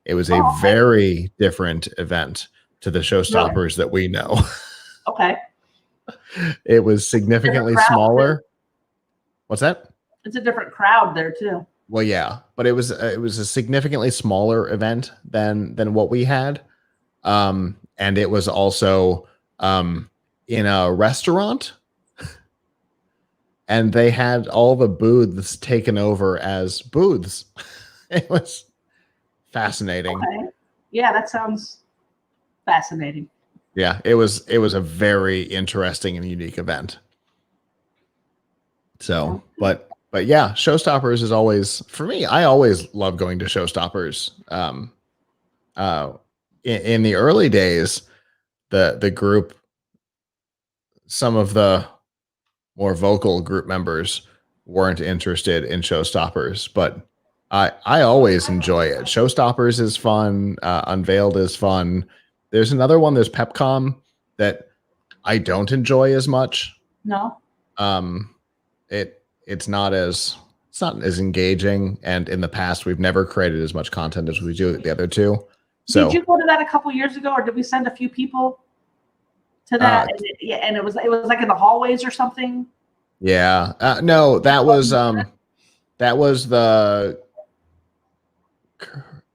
It was a very different event to the Showstoppers that we know. Okay. It was significantly smaller. What's that? It's a different crowd there too. Well, yeah, but it was a significantly smaller event than what we had, and it was also in a restaurant, and they had all the booths taken over as booths. It was fascinating. Okay. Yeah, that sounds Fascinating. Yeah, it was a very interesting and unique event. So, but yeah, Showstoppers is always, for me, I always love going to Showstoppers. In the early days, the group, some of the more vocal group members weren't interested in Showstoppers, but I always enjoy it. Showstoppers is fun. Unveiled is fun. There's another one. There's PepCom that I don't enjoy as much. No. It's not as engaging, and in the past we've never created as much content as we do at the other two. So did you go to that a couple years ago, or did we send a few people to that? And it was like in the hallways or something. Yeah. No, that was the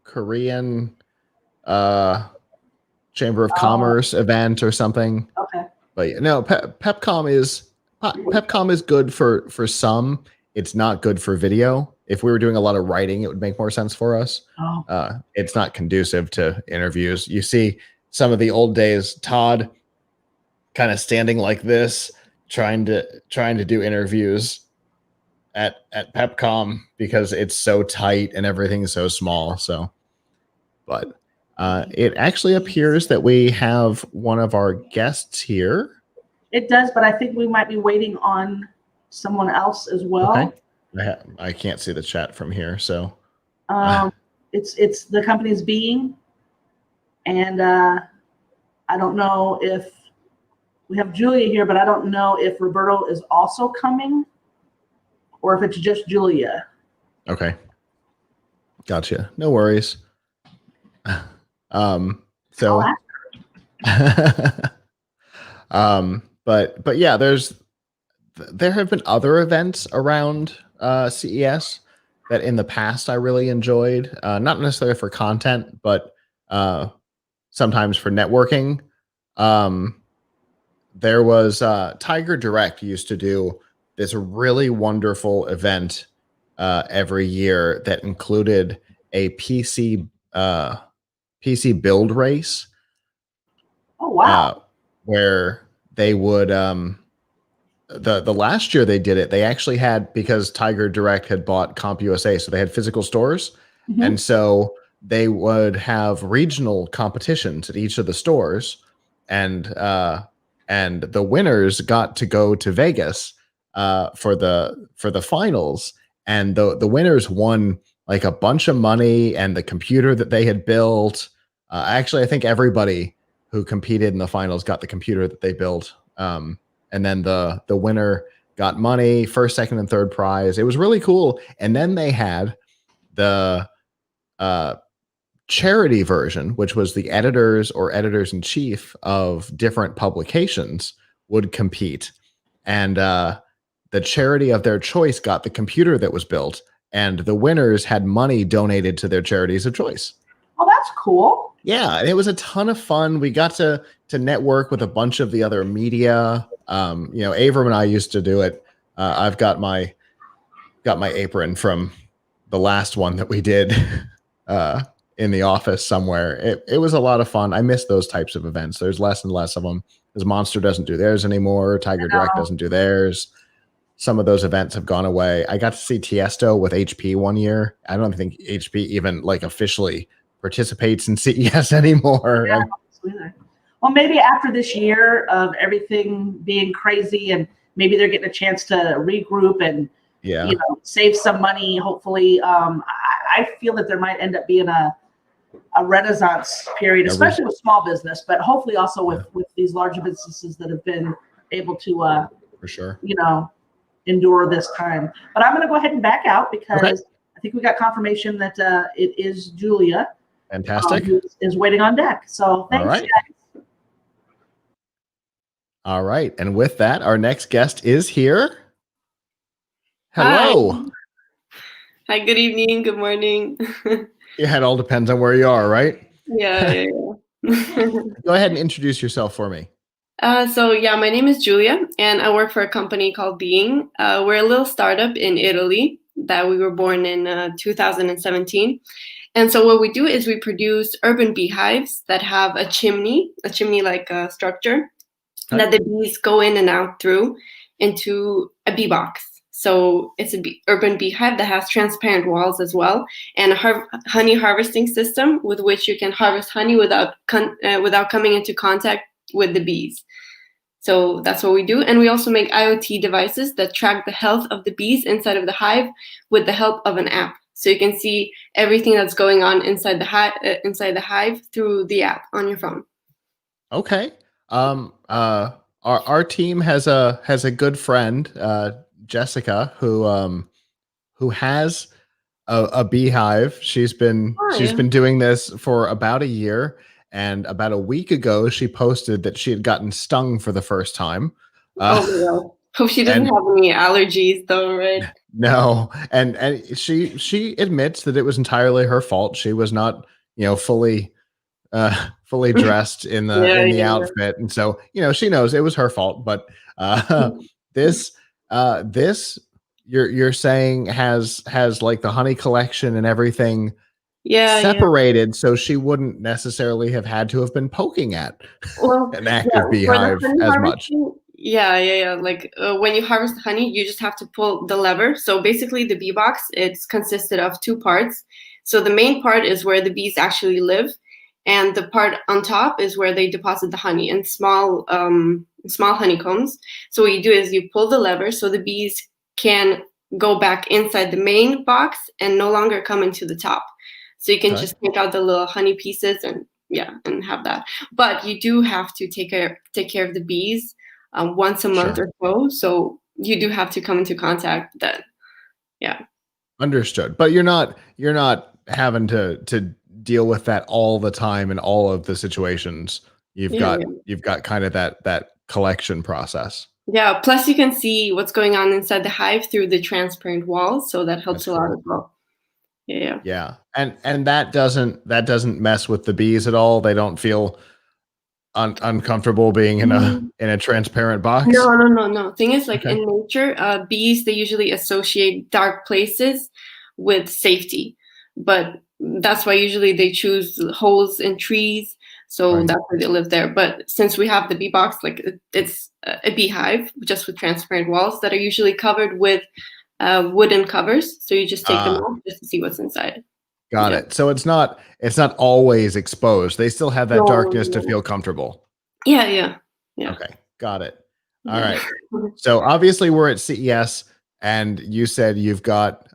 Korean Chamber of Commerce event or something. Okay. But no, PepCom is good for some. It's not good for video. If we were doing a lot of writing, it would make more sense for us. Oh. It's not conducive to interviews. You see some of the old days, Todd kind of standing like this, trying to do interviews at PepCom because it's so tight and everything's so small. So, but it actually appears that we have one of our guests here. It does, but I think we might be waiting on someone else as well. Okay. I can't see the chat from here, so it's the company's Being, and I don't know if we have Julia here, but I don't know if Roberto is also coming or if it's just Julia. Okay, gotcha. No worries. So, but yeah, there have been other events around CES that in the past I really enjoyed, not necessarily for content, but sometimes for networking. There was Tiger Direct used to do this really wonderful event every year that included a PC build race. Oh wow! Where they would the last year they did it, they actually had, because Tiger Direct had bought CompUSA, so they had physical stores, and so they would have regional competitions at each of the stores, and the winners got to go to Vegas for the finals, and the winners won like a bunch of money and the computer that they had built. Actually, I think everybody who competed in the finals got the computer that they built. And then the winner got money, first, second, and third prize. It was really cool. And then they had the charity version, which was the editors or editors-in-chief of different publications would compete. And the charity of their choice got the computer that was built, and the winners had money donated to their charities of choice. Oh, that's cool. Yeah, and it was a ton of fun. We got to network with a bunch of the other media. Avram and I used to do it. I've got my apron from the last one that we did in the office somewhere. It was a lot of fun. I miss those types of events. There's less and less of them because Monster doesn't do theirs anymore. Tiger Direct doesn't do theirs. Some of those events have gone away. I got to see Tiesto with HP one year. I don't think HP even like officially participates in CES anymore. Yeah, well, maybe after this year of everything being crazy, and maybe they're getting a chance to regroup and save some money. Hopefully, I feel that there might end up being a renaissance period, especially with small business, but hopefully also with these larger businesses that have been able to for sure, endure this time. But I'm going to go ahead and back out because I think we got confirmation that it is Julia. Fantastic. Who is waiting on deck. So thanks, guys. All right. And with that, our next guest is here. Hello. Hi, good evening. Good morning. Yeah, it all depends on where you are, right? Yeah. Go ahead and introduce yourself for me. My name is Julia, and I work for a company called Being. We're a little startup in Italy that we were born in 2017. And so what we do is we produce urban beehives that have a chimney-like structure that the bees go in and out through into a bee box. So it's an urban beehive that has transparent walls as well, and a honey harvesting system with which you can harvest honey without coming into contact with the bees. So that's what we do. And we also make IoT devices that track the health of the bees inside of the hive with the help of an app. So you can see everything that's going on inside the hive through the app on your phone. Okay. Our team has a good friend, Jessica, who has a beehive. She's been doing this for about a year, and about a week ago, she posted that she had gotten stung for the first time. Oh my God. Hope she doesn't have any allergies though, right? No, and she admits that it was entirely her fault. She was not, fully dressed in the outfit, and so she knows it was her fault. But this you're saying has like the honey collection and everything separated, so she wouldn't necessarily have had to have been poking at an active beehive as much. Yeah. Like when you harvest honey, you just have to pull the lever. So basically the bee box, it's consisted of two parts. So the main part is where the bees actually live, and the part on top is where they deposit the honey in small honeycombs. So what you do is you pull the lever so the bees can go back inside the main box and no longer come into the top. So you can just take out the little honey pieces and have that. But you do have to take care of the bees once a month or so. So you do have to come into contact then. Yeah. Understood. But you're not having to deal with that all the time in all of the situations. You've got kind of that collection process. Yeah. Plus you can see what's going on inside the hive through the transparent walls. So that helps a lot as well. Yeah. Yeah. And that doesn't mess with the bees at all. They don't feel uncomfortable being in a transparent box. No. Thing is, like in nature, bees, they usually associate dark places with safety, but that's why usually they choose holes in trees. So that's why they live there. But since we have the bee box, like it's a beehive just with transparent walls that are usually covered with wooden covers. So you just take them off just to see what's inside. Got it. So it's not always exposed. They still have that darkness to feel comfortable. Yeah. Okay. Got it. All right. So obviously we're at CES, and you said you've got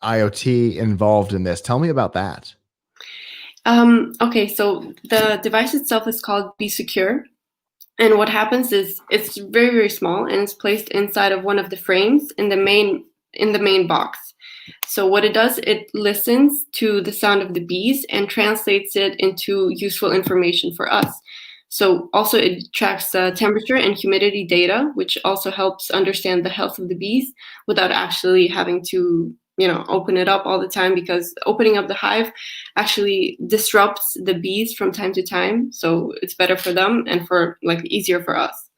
IoT involved in this. Tell me about that. Okay, so the device itself is called Be Secure. And what happens is it's very, very small, and it's placed inside of one of the frames in the main box. So what it does, it listens to the sound of the bees and translates it into useful information for us. So also it tracks temperature and humidity data, which also helps understand the health of the bees without actually having to open it up all the time, because opening up the hive actually disrupts the bees from time to time. So it's better for them and easier for us.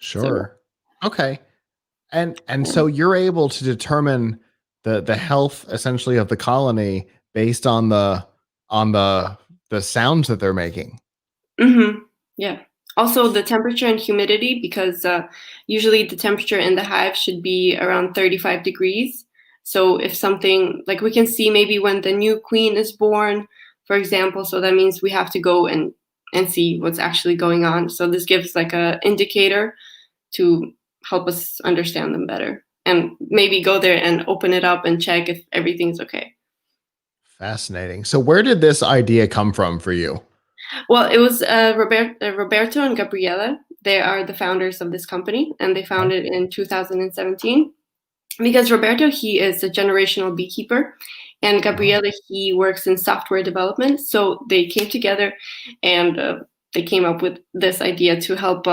Sure. Okay. And so you're able to determine the health essentially of the colony based on the sounds that they're making. Mm-hmm. Yeah. Also the temperature and humidity, because usually the temperature in the hive should be around 35 degrees. So if something, like we can see maybe when the new queen is born, for example, so that means we have to go and see what's actually going on. So this gives like a indicator to help us understand them better, and maybe go there and open it up and check if everything's okay. Fascinating. So where did this idea come from for you? Well, it was Roberto and Gabriela. They are the founders of this company, and they founded it in 2017. Because Roberto, he is a generational beekeeper, and Gabriela, he works in software development. So they came together and they came up with this idea to help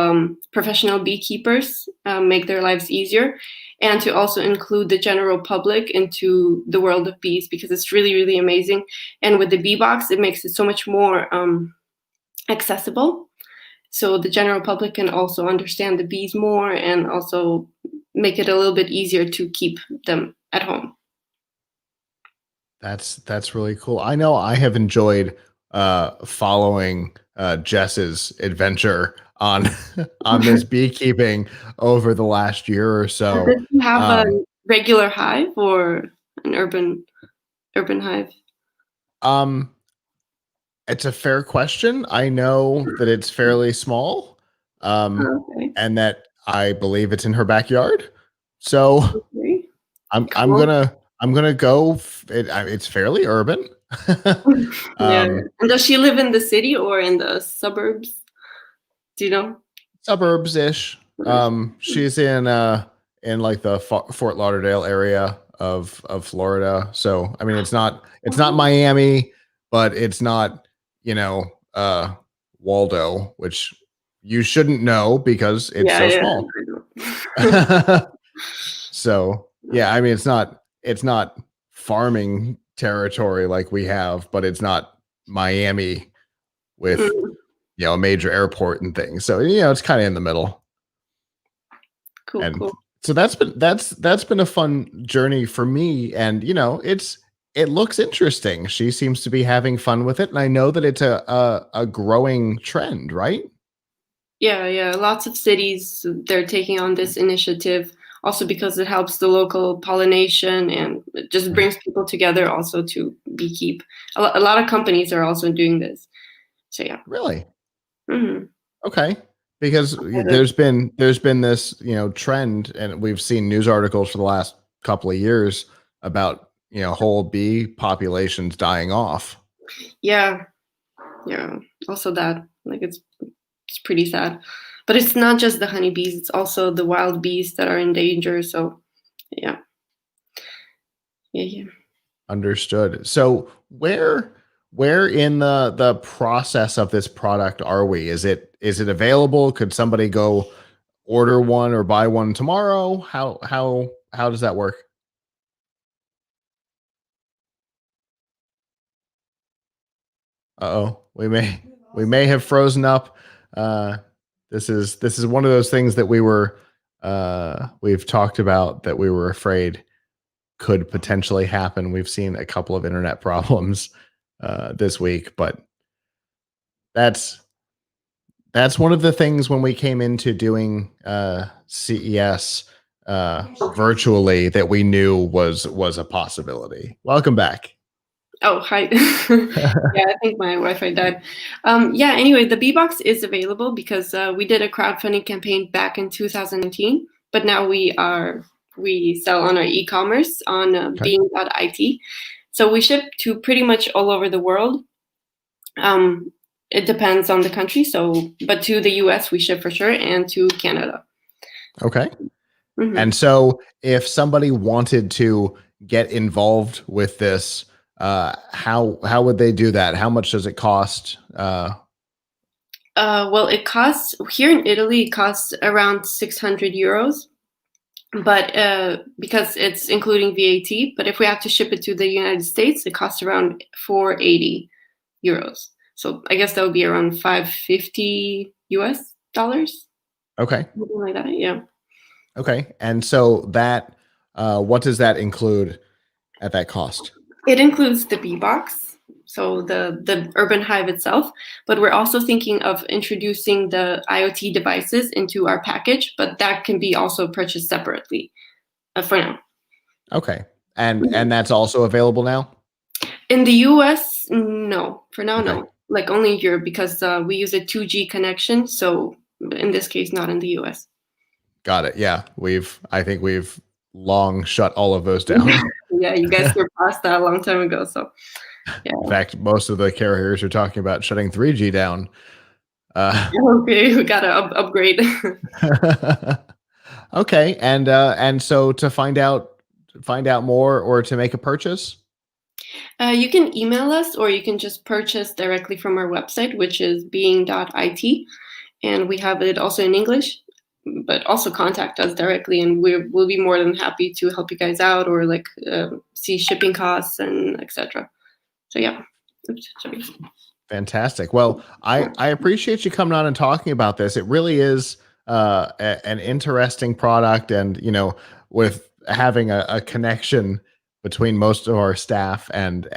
professional beekeepers make their lives easier, and to also include the general public into the world of bees, because it's really, really amazing. And with the bee box, it makes it so much more accessible. So the general public can also understand the bees more, and also make it a little bit easier to keep them at home. That's really cool. I know I have enjoyed following Jess's adventure on on this beekeeping over the last year or so. Did you have a regular hive or an urban hive? It's a fair question. I know that it's fairly small, Okay. and that I believe it's in her backyard. So Okay. I'm Cool. gonna go. It's fairly urban. Yeah. And does she live in the city or in the suburbs? Do you know? Suburbs-ish. She's in like the Fort Lauderdale area of Florida. So I mean, it's not Miami, but it's not, you know, Waldo, which you shouldn't know because it's Yeah, so yeah. small. I know. So yeah, I mean, it's not farming territory like we have, but it's not Miami with Mm. a major airport and things. So it's kind of in the middle. Cool, And cool. so that's been a fun journey for me. And it looks interesting. She seems to be having fun with it, and I know that it's a growing trend, right? Yeah, yeah. Lots of cities, they're taking on this initiative also because it helps the local pollination and it just brings people together also to beekeep. A lot of companies are also doing this. So yeah. Really? Mhm. Okay. Because there's been this, trend, and we've seen news articles for the last couple of years about, whole bee populations dying off. Yeah. Yeah. Also that, like it's pretty sad. But it's not just the honeybees, it's also the wild bees that are in danger. So yeah. Yeah. Understood. So where in the process of this product are we? Is it available? Could somebody go order one or buy one tomorrow? How does that work? Uh-oh. We may have frozen up. This is one of those things that we've talked about that we were afraid could potentially happen. We've seen a couple of internet problems this week, but that's one of the things when we came into doing CES virtually that we knew was a possibility. Welcome back. Oh, hi. Yeah, I think my Wi-Fi died. Yeah, anyway, the B-Box is available because we did a crowdfunding campaign back in 2019, but now we sell on our e-commerce on being.it. So we ship to pretty much all over the world. It depends on the country. But to the US we ship for sure, and to Canada. Okay. Mhm. And so if somebody wanted to get involved with this, how would they do that? How much does it cost? Well, it costs here in Italy. It costs around 600 euros, but because it's including VAT. But if we have to ship it to the United States, it costs around 480 euros. So I guess that would be around $550 US. Okay. Something like that. Yeah. Okay. And so that, what does that include at that cost? It includes the B-Box, so the urban hive itself, but we're also thinking of introducing the IoT devices into our package, but that can be also purchased separately for now. Okay. And that's also available now? In the US, no. For now, Okay. no. Like only in Europe because we use a 2G connection, so in this case, not in the US. Got it. Yeah. I think we've long shut all of those down. Yeah, you guys surpassed that a long time ago, so yeah. In fact, most of the carriers are talking about shutting 3G down. Okay, we gotta upgrade. Okay, and so to find out more or to make a purchase, You can email us or you can just purchase directly from our website, which is being.it, and we have it also in English. But also contact us directly, and we'll be more than happy to help you guys out or like see shipping costs and etc. So yeah. Oops, sorry. fantastic. Well, I appreciate you coming on and talking about this. It really is an interesting product, and with having a connection between most of our staff and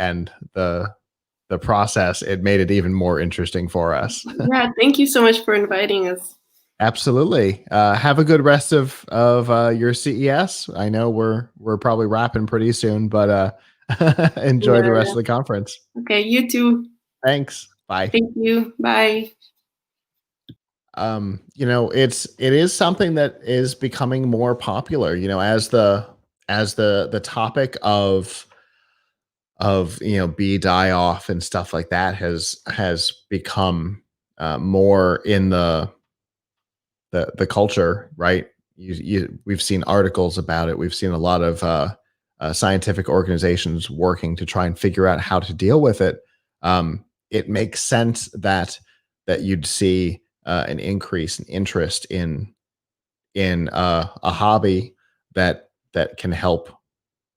the process, it made it even more interesting for us. Yeah, thank you so much for inviting us. Absolutely. Have a good rest of your CES. I know we're probably wrapping pretty soon, but enjoy the rest of the conference. Okay, you too. Thanks. Bye. Thank you. Bye. You know, it is something that is becoming more popular, you know, as the topic of bee die off and stuff like that has become more in the culture, right? We've seen articles about it. We've seen a lot of scientific organizations working to try and figure out how to deal with it. It makes sense that you'd see an increase in interest in a hobby that can help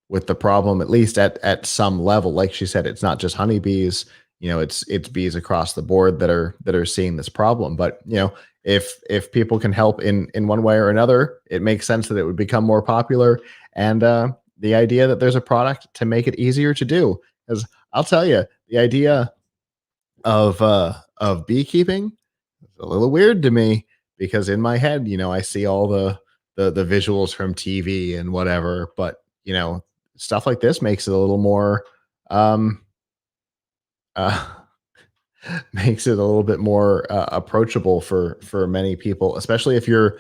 with the problem, at least at some level. Like she said, it's not just honeybees. You know, it's bees across the board that are seeing this problem. But you know, if people can help in one way or another, it makes sense that it would become more popular. And the idea that there's a product to make it easier to do, because I'll tell you, the idea of beekeeping is a little weird to me, because in my head, you know, I see all the visuals from TV and whatever, but you know, stuff like this makes it a little more makes it a little bit more approachable for many people, especially if you're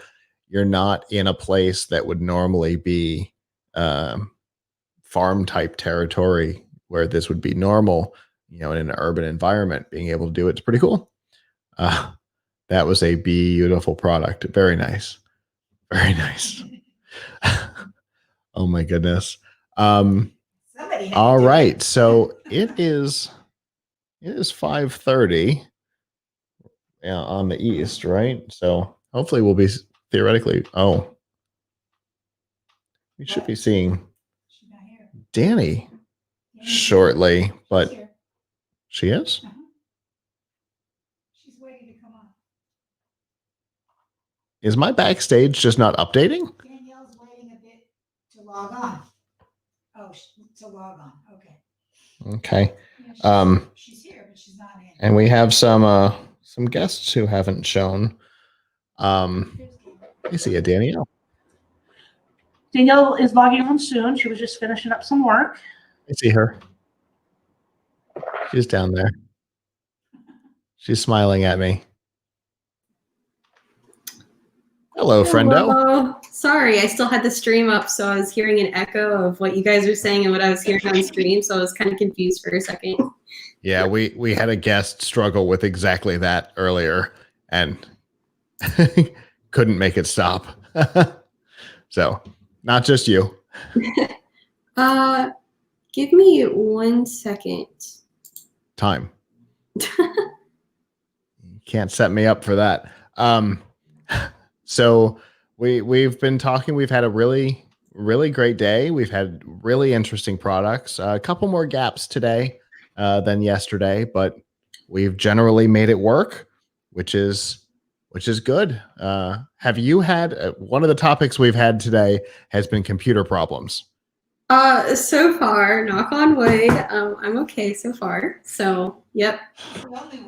not in a place that would normally be farm type territory where this would be normal. You know, in an urban environment, being able to do it's pretty cool. That was a beautiful product. Very nice. Very nice. Oh my goodness. All right. So it is 5:30 on the East, right? So hopefully we'll be theoretically, we should be seeing Danny shortly, but she is? Is my backstage just not updating? Danielle's waiting a bit to log on. Oh, to log on. Okay. Okay. Yeah, she's here, but she's not in. And we have some guests who haven't shown. I see a Danielle. Danielle is logging on soon. She was just finishing up some work. I see her. She's down there. She's smiling at me. Hello, friendo. Hello. Sorry, I still had the stream up, so I was hearing an echo of what you guys were saying and what I was hearing on stream, so I was kind of confused for a second. Yeah, we had a guest struggle with exactly that earlier and couldn't make it stop. So, not just you. Give me 1 second. Time. Can't set me up for that. So we've been talking. We've had a really great day. We've had really interesting products. A couple more gaps today than yesterday, but we've generally made it work, which is good. Have you had one of the topics we've had today has been computer problems? So far, knock on wood, I'm okay so far. So, yep.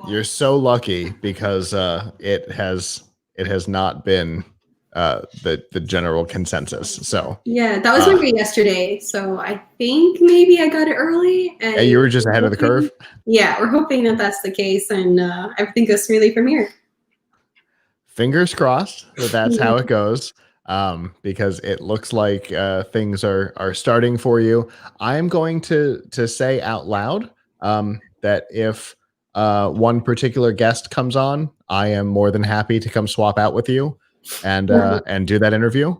You're so lucky, because it has not been the general consensus. So Yeah, that was my yesterday. So I think maybe I got it early. And you were just ahead of the curve. Yeah, we're hoping that that's the case, and everything goes smoothly from here. Fingers crossed that's how it goes, because it looks like things are starting for you. I am going to say out loud that if one particular guest comes on, I am more than happy to come swap out with you and do that interview.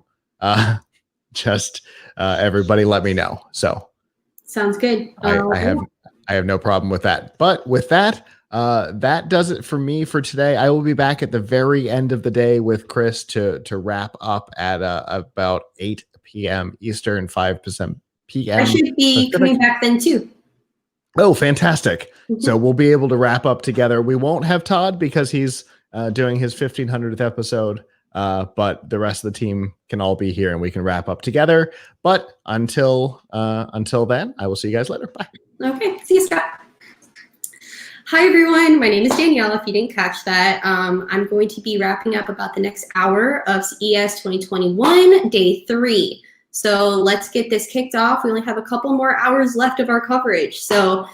Just everybody let me know. So Sounds good. I have no problem with that. But with that, that does it for me for today. I will be back at the very end of the day with Chris to wrap up at about 8 p.m. Eastern, 5 p.m. I should be coming back then too. Oh, fantastic. So we'll be able to wrap up together. We won't have Todd because he's doing his 1500th episode but the rest of the team can all be here and we can wrap up together. But until then, I will see you guys later. Bye. Okay, see you, Scott. Hi, everyone. My name is Danielle, if you didn't catch that. I'm going to be wrapping up about the next hour of CES 2021, day 3. So let's get this kicked off. We only have a couple more hours left of our coverage. So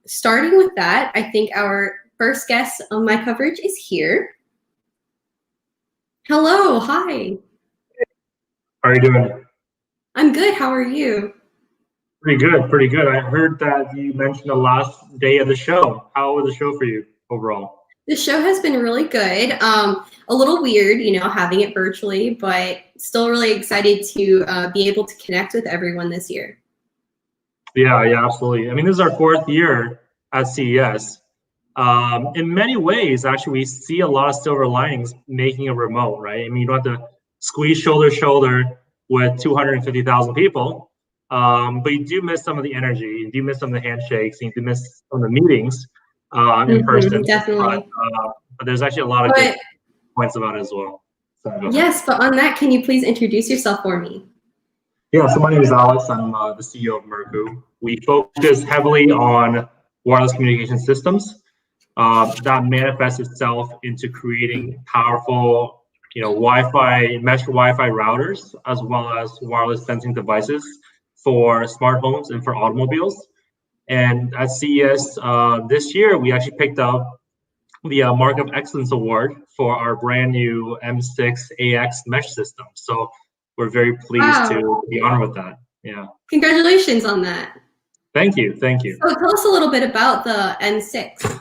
starting with that, I think our first guest on my coverage is here. Hello, hi. How are you doing? I'm good, how are you? Pretty good, pretty good. I heard that you mentioned the last day of the show. How was the show for you overall? The show has been really good. A little weird, you know, having it virtually, but still really excited to be able to connect with everyone this year. Yeah, absolutely. I mean, this is our 4th year at CES. In many ways, actually, we see a lot of silver linings making it remote, right? I mean, you don't have to squeeze shoulder to shoulder with 250,000 people, but you do miss some of the energy, you do miss some of the handshakes, you do miss some of the meetings in person. Definitely. But there's actually a lot of good points about it as well. So, yes, but on that, can you please introduce yourself for me? yeah, so my name is Alex. I'm the CEO of Merku. We focus heavily on wireless communication systems. That manifests itself into creating powerful, Wi-Fi, mesh Wi-Fi routers, as well as wireless sensing devices for smart homes and for automobiles. And at CES this year, we actually picked up the Mark of Excellence Award for our brand new M6AX mesh system. So we're very pleased to be honored with that. Yeah. Congratulations on that. Thank you. Thank you. So tell us a little bit about the M6.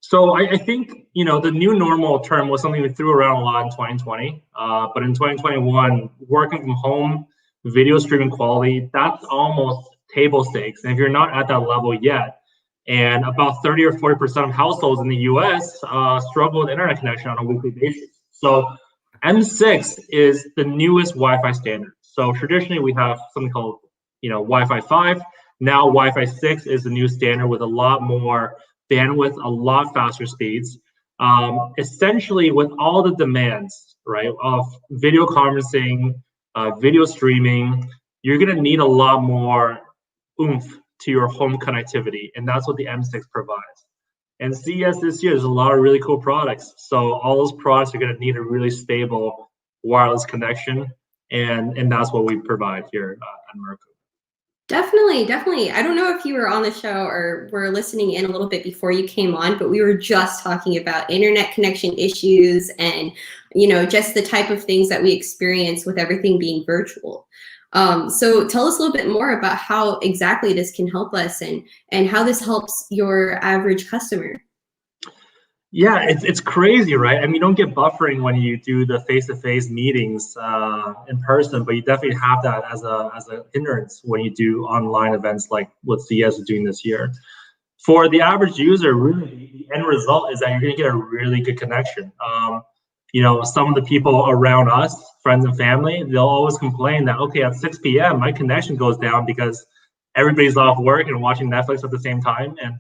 So I think, the new normal term was something we threw around a lot in 2020. But in 2021, working from home, video streaming quality, that's almost table stakes. And if you're not at that level yet, and about 30 or 40% of households in the US struggle with internet connection on a weekly basis. So M6 is the newest Wi-Fi standard. So traditionally we have something called, Wi-Fi 5. Now Wi-Fi 6 is the new standard with a lot more bandwidth, a lot faster speeds. Essentially with all the demands, right, of video conferencing, video streaming, you're gonna need a lot more oomph to your home connectivity, and that's what the M6 provides. And CES this year, there's a lot of really cool products. So all those products are gonna need a really stable wireless connection, and that's what we provide here at Merku. Definitely. I don't know if you were on the show or were listening in a little bit before you came on, but we were just talking about internet connection issues and, just the type of things that we experience with everything being virtual. So tell us a little bit more about how exactly this can help us and how this helps your average customer. Yeah, it's crazy, right? I mean, you don't get buffering when you do the face-to-face meetings in person, but you definitely have that as a hindrance when you do online events like what CES is doing this year. For the average user, really, the end result is that you're going to get a really good connection. Some of the people around us, friends and family, they'll always complain that, okay, at 6 p.m., my connection goes down because everybody's off work and watching Netflix at the same time. And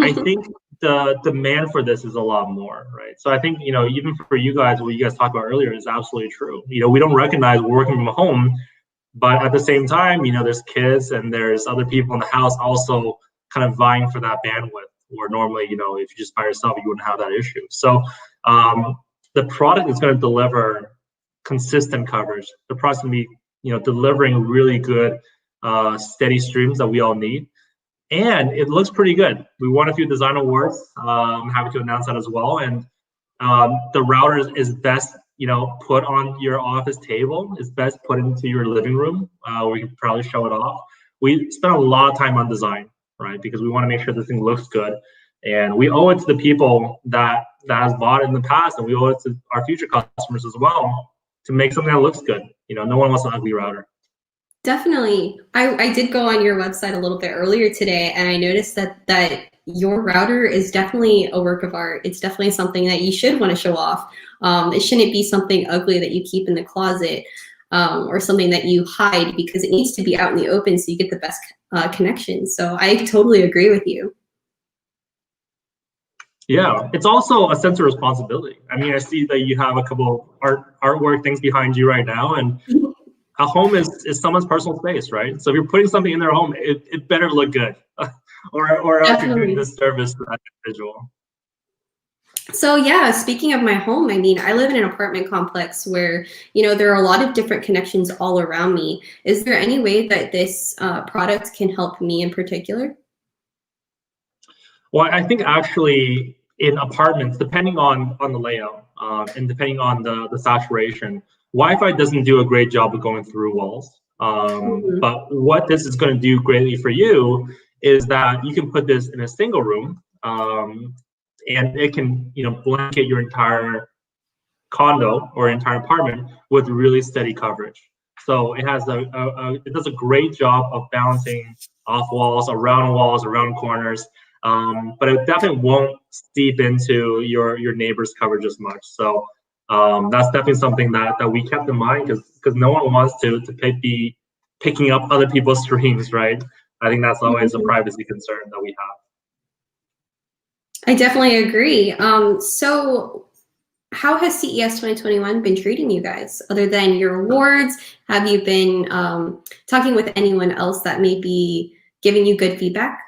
I think the demand for this is a lot more, right? So I think, even for you guys, what you guys talked about earlier is absolutely true. We don't recognize working from home, but at the same time, there's kids and there's other people in the house also kind of vying for that bandwidth, where normally, if you're just by yourself, you wouldn't have that issue. So the product is going to deliver consistent coverage. The product's going to be, delivering really good, steady streams that we all need. And it looks pretty good. We won a few design awards. I'm happy to announce that as well. And the router is best, put on your office table. It's best put into your living room where you can probably show it off. We spent a lot of time on design, right? Because we want to make sure this thing looks good. And we owe it to the people that has bought it in the past, and we owe it to our future customers as well to make something that looks good. No one wants an ugly router. Definitely. I did go on your website a little bit earlier today, and I noticed that your router is definitely a work of art. It's definitely something that you should want to show off. It shouldn't be something ugly that you keep in the closet or something that you hide, because it needs to be out in the open so you get the best connection. So I totally agree with you. Yeah, it's also a sense of responsibility. I mean, I see that you have a couple artwork things behind you right now, and a home is someone's personal space, right? So if you're putting something in their home, it better look good, or else you're doing disservice to that individual. So yeah, speaking of my home, I mean, I live in an apartment complex where, you know, there are a lot of different connections all around me. Is there any way that this product can help me in particular? Well, I think actually in apartments, depending on the layout and depending on the saturation, Wi-Fi doesn't do a great job of going through walls. But what this is going to do greatly for you is that you can put this in a single room, and it can, you know, blanket your entire condo or entire apartment with really steady coverage. So it has it does a great job of balancing off walls, around corners, but it definitely won't seep into your neighbor's coverage as much. So that's definitely something that we kept in mind, because no one wants to be picking up other people's streams, right? I think that's always a privacy concern that we have. I definitely agree. So how has CES 2021 been treating you guys? Other than your awards, have you been talking with anyone else that may be giving you good feedback?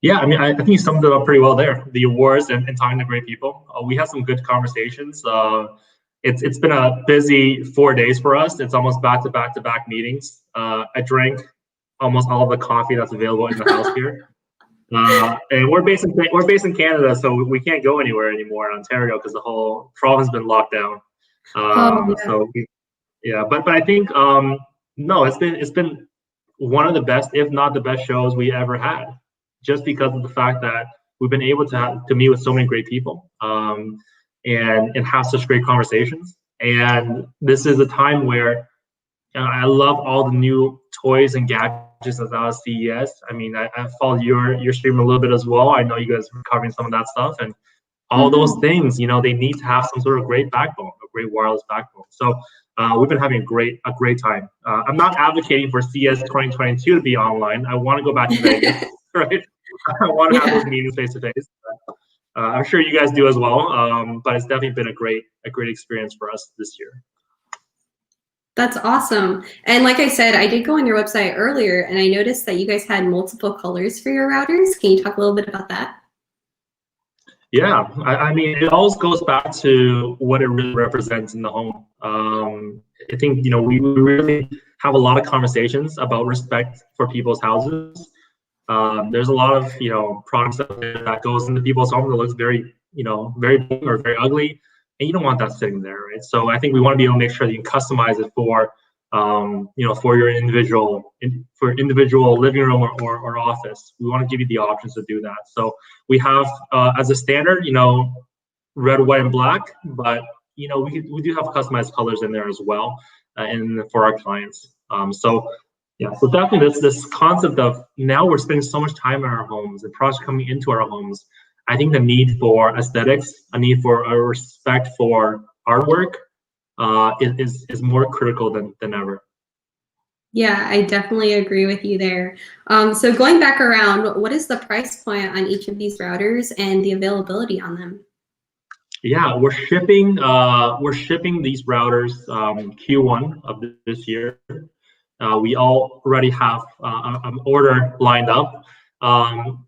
Yeah, I mean, I think you summed it up pretty well there. The awards and talking to great people. We had some good conversations. It's been a busy 4 days for us. It's almost back-to-back meetings. I drank almost all of the coffee that's available in the house here. And we're based in Canada, so we can't go anywhere anymore in Ontario because the whole province has been locked down. So but I think no, it's been one of the best, if not the best, shows we ever had, just because of the fact that we've been able to meet with so many great people and have such great conversations. And this is a time where I love all the new toys and gadgets that's out of CES. I mean, I followed your stream a little bit as well. I know you guys were covering some of that stuff, and all those things, you know, they need to have some sort of great backbone, a great wireless backbone. So we've been having a great time. I'm not advocating for CES 2022 to be online. I want to go back to Vegas, right? I want to have those meetings face to face. I'm sure you guys do as well. But it's definitely been a great experience for us this year. That's awesome. And like I said, I did go on your website earlier and I noticed that you guys had multiple colors for your routers. Can you talk a little bit about that? Yeah, I mean, it always goes back to what it really represents in the home. I think, you know, we really have a lot of conversations about respect for people's houses. There's a lot of, you know, products that goes into people's homes that looks very, you know, very boring or very ugly, and you don't want that sitting there, right? So I think we want to be able to make sure that you can customize it for, you know, for your individual living room or office. We want to give you the options to do that. So we have, as a standard, you know, red, white, and black, but you know, we do have customized colors in there as well, and for our clients. Yeah, so definitely this concept of now we're spending so much time in our homes and products coming into our homes. I think the need for aesthetics, a need for a respect for artwork, is more critical than ever. Yeah, I definitely agree with you there. So going back around, what is the price point on each of these routers and the availability on them? Yeah, we're shipping these routers Q1 of this year. We already have an order lined up. I'm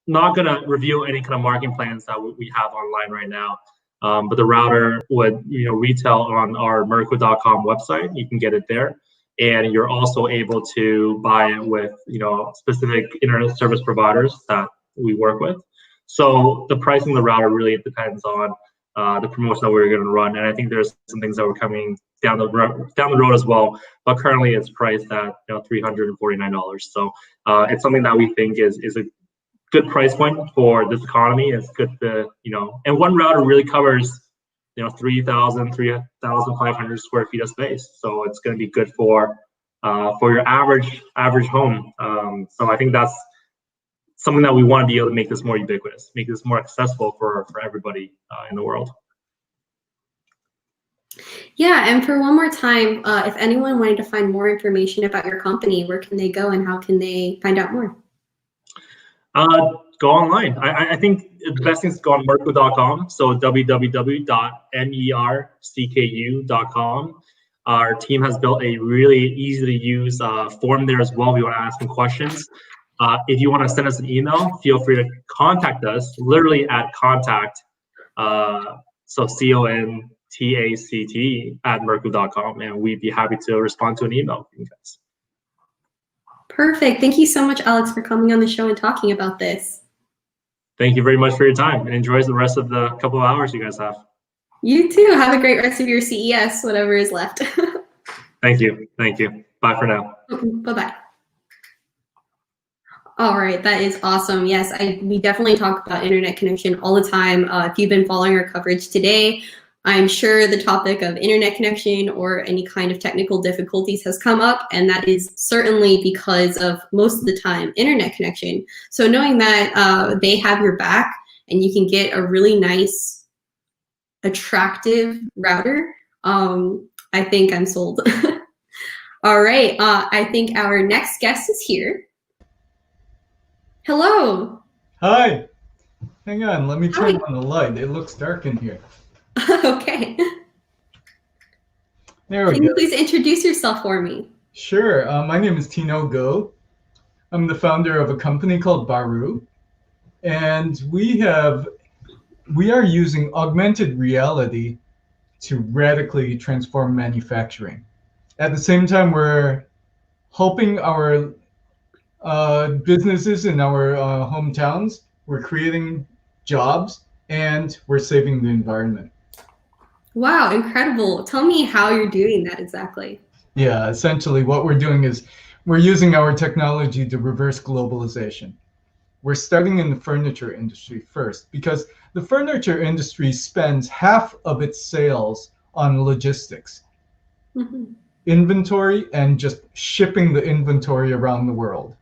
not gonna reveal any kind of marketing plans that we have online right now, but the router would, you know, retail on our Merco.com website. You can get it there, and you're also able to buy it with, you know, specific internet service providers that we work with. So the pricing of the router really depends on the promotion that we're going to run, and I think there's some things that were coming down the road as well. But currently, it's priced at, you know, $349. So it's something that we think is a good price point for this economy. It's good to, you know, and one router really covers, you know, 3,500 square feet of space. So it's going to be good for your average home. So I think that's something that we want to be able to make this more ubiquitous, make this more accessible for everybody in the world. Yeah, and for one more time, if anyone wanted to find more information about your company, where can they go and how can they find out more? go online. I think the best thing is to go on mercu.com. So www.mercku.com. Our team has built a really easy to use form there as well. We want to ask them questions. If you want to send us an email, feel free to contact us literally at contact. So CONTACT at mercu.com, and we'd be happy to respond to an email from you guys. Perfect. Thank you so much, Alex, for coming on the show and talking about this. Thank you very much for your time, and enjoy the rest of the couple of hours you guys have. You too. Have a great rest of your CES, whatever is left. Thank you. Thank you. Bye for now. Bye-bye. All right, that is awesome. Yes, we definitely talk about internet connection all the time. If you've been following our coverage today, I'm sure the topic of internet connection or any kind of technical difficulties has come up, and that is certainly because of most of the time internet connection. So knowing that they have your back and you can get a really nice, attractive router, I think I'm sold. All right, I think our next guest is here. Hello. Hi. Hang on, let me turn on the light. It looks dark in here. Okay. There we Can go. you please introduce yourself for me? Sure. My name is Tino Go. I'm the founder of a company called Baru, and we are using augmented reality to radically transform manufacturing. At the same time, we're helping our businesses in our hometowns. We're creating jobs, and we're saving the environment. Wow, incredible. Tell me how you're doing that exactly. Yeah, essentially what we're doing is we're using our technology to reverse globalization. We're starting in the furniture industry first, because the furniture industry spends half of its sales on logistics, inventory, and just shipping the inventory around the world.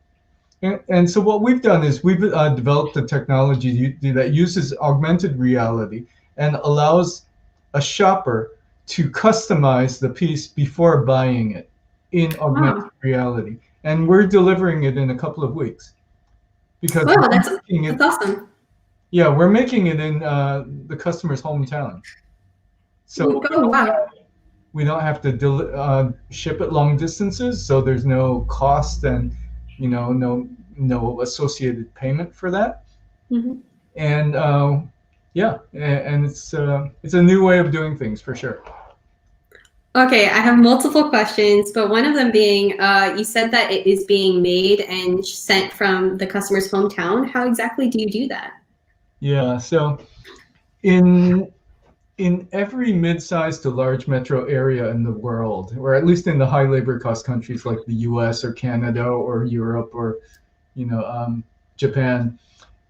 And so what we've done is we've developed a technology that uses augmented reality and allows a shopper to customize the piece before buying it in augmented reality. And we're delivering it in a couple of weeks. Because wow, that's awesome. Yeah, we're making it in the customer's hometown. So wow. We don't have to ship it long distances, so there's no cost and no associated payment for that. And yeah, and it's a new way of doing things for sure. Okay, I have multiple questions, but one of them being, you said that it is being made and sent from the customer's hometown. How exactly do you do that? Yeah, so in every mid-sized to large metro area in the world, or at least in the high labor cost countries like the US or Canada or Europe or Japan,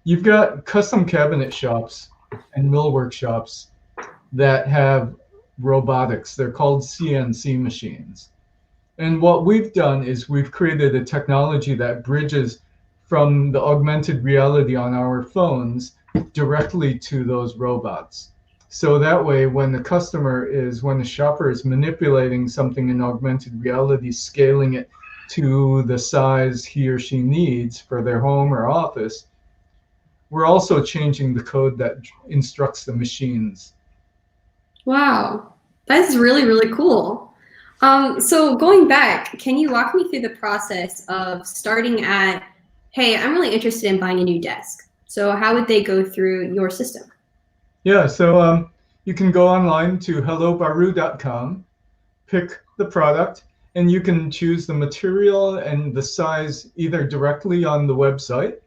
you've got custom cabinet shops and mill workshops that have robotics. They're called CNC machines. And what we've done is we've created a technology that bridges from the augmented reality on our phones directly to those robots. So that way, when the shopper is manipulating something in augmented reality, scaling it to the size he or she needs for their home or office, we're also changing the code that instructs the machines. Wow, that's really, really cool. So going back, can you walk me through the process of starting at, hey, I'm really interested in buying a new desk. So how would they go through your system? Yeah, so you can go online to hellobaru.com, pick the product, and you can choose the material and the size either directly on the website,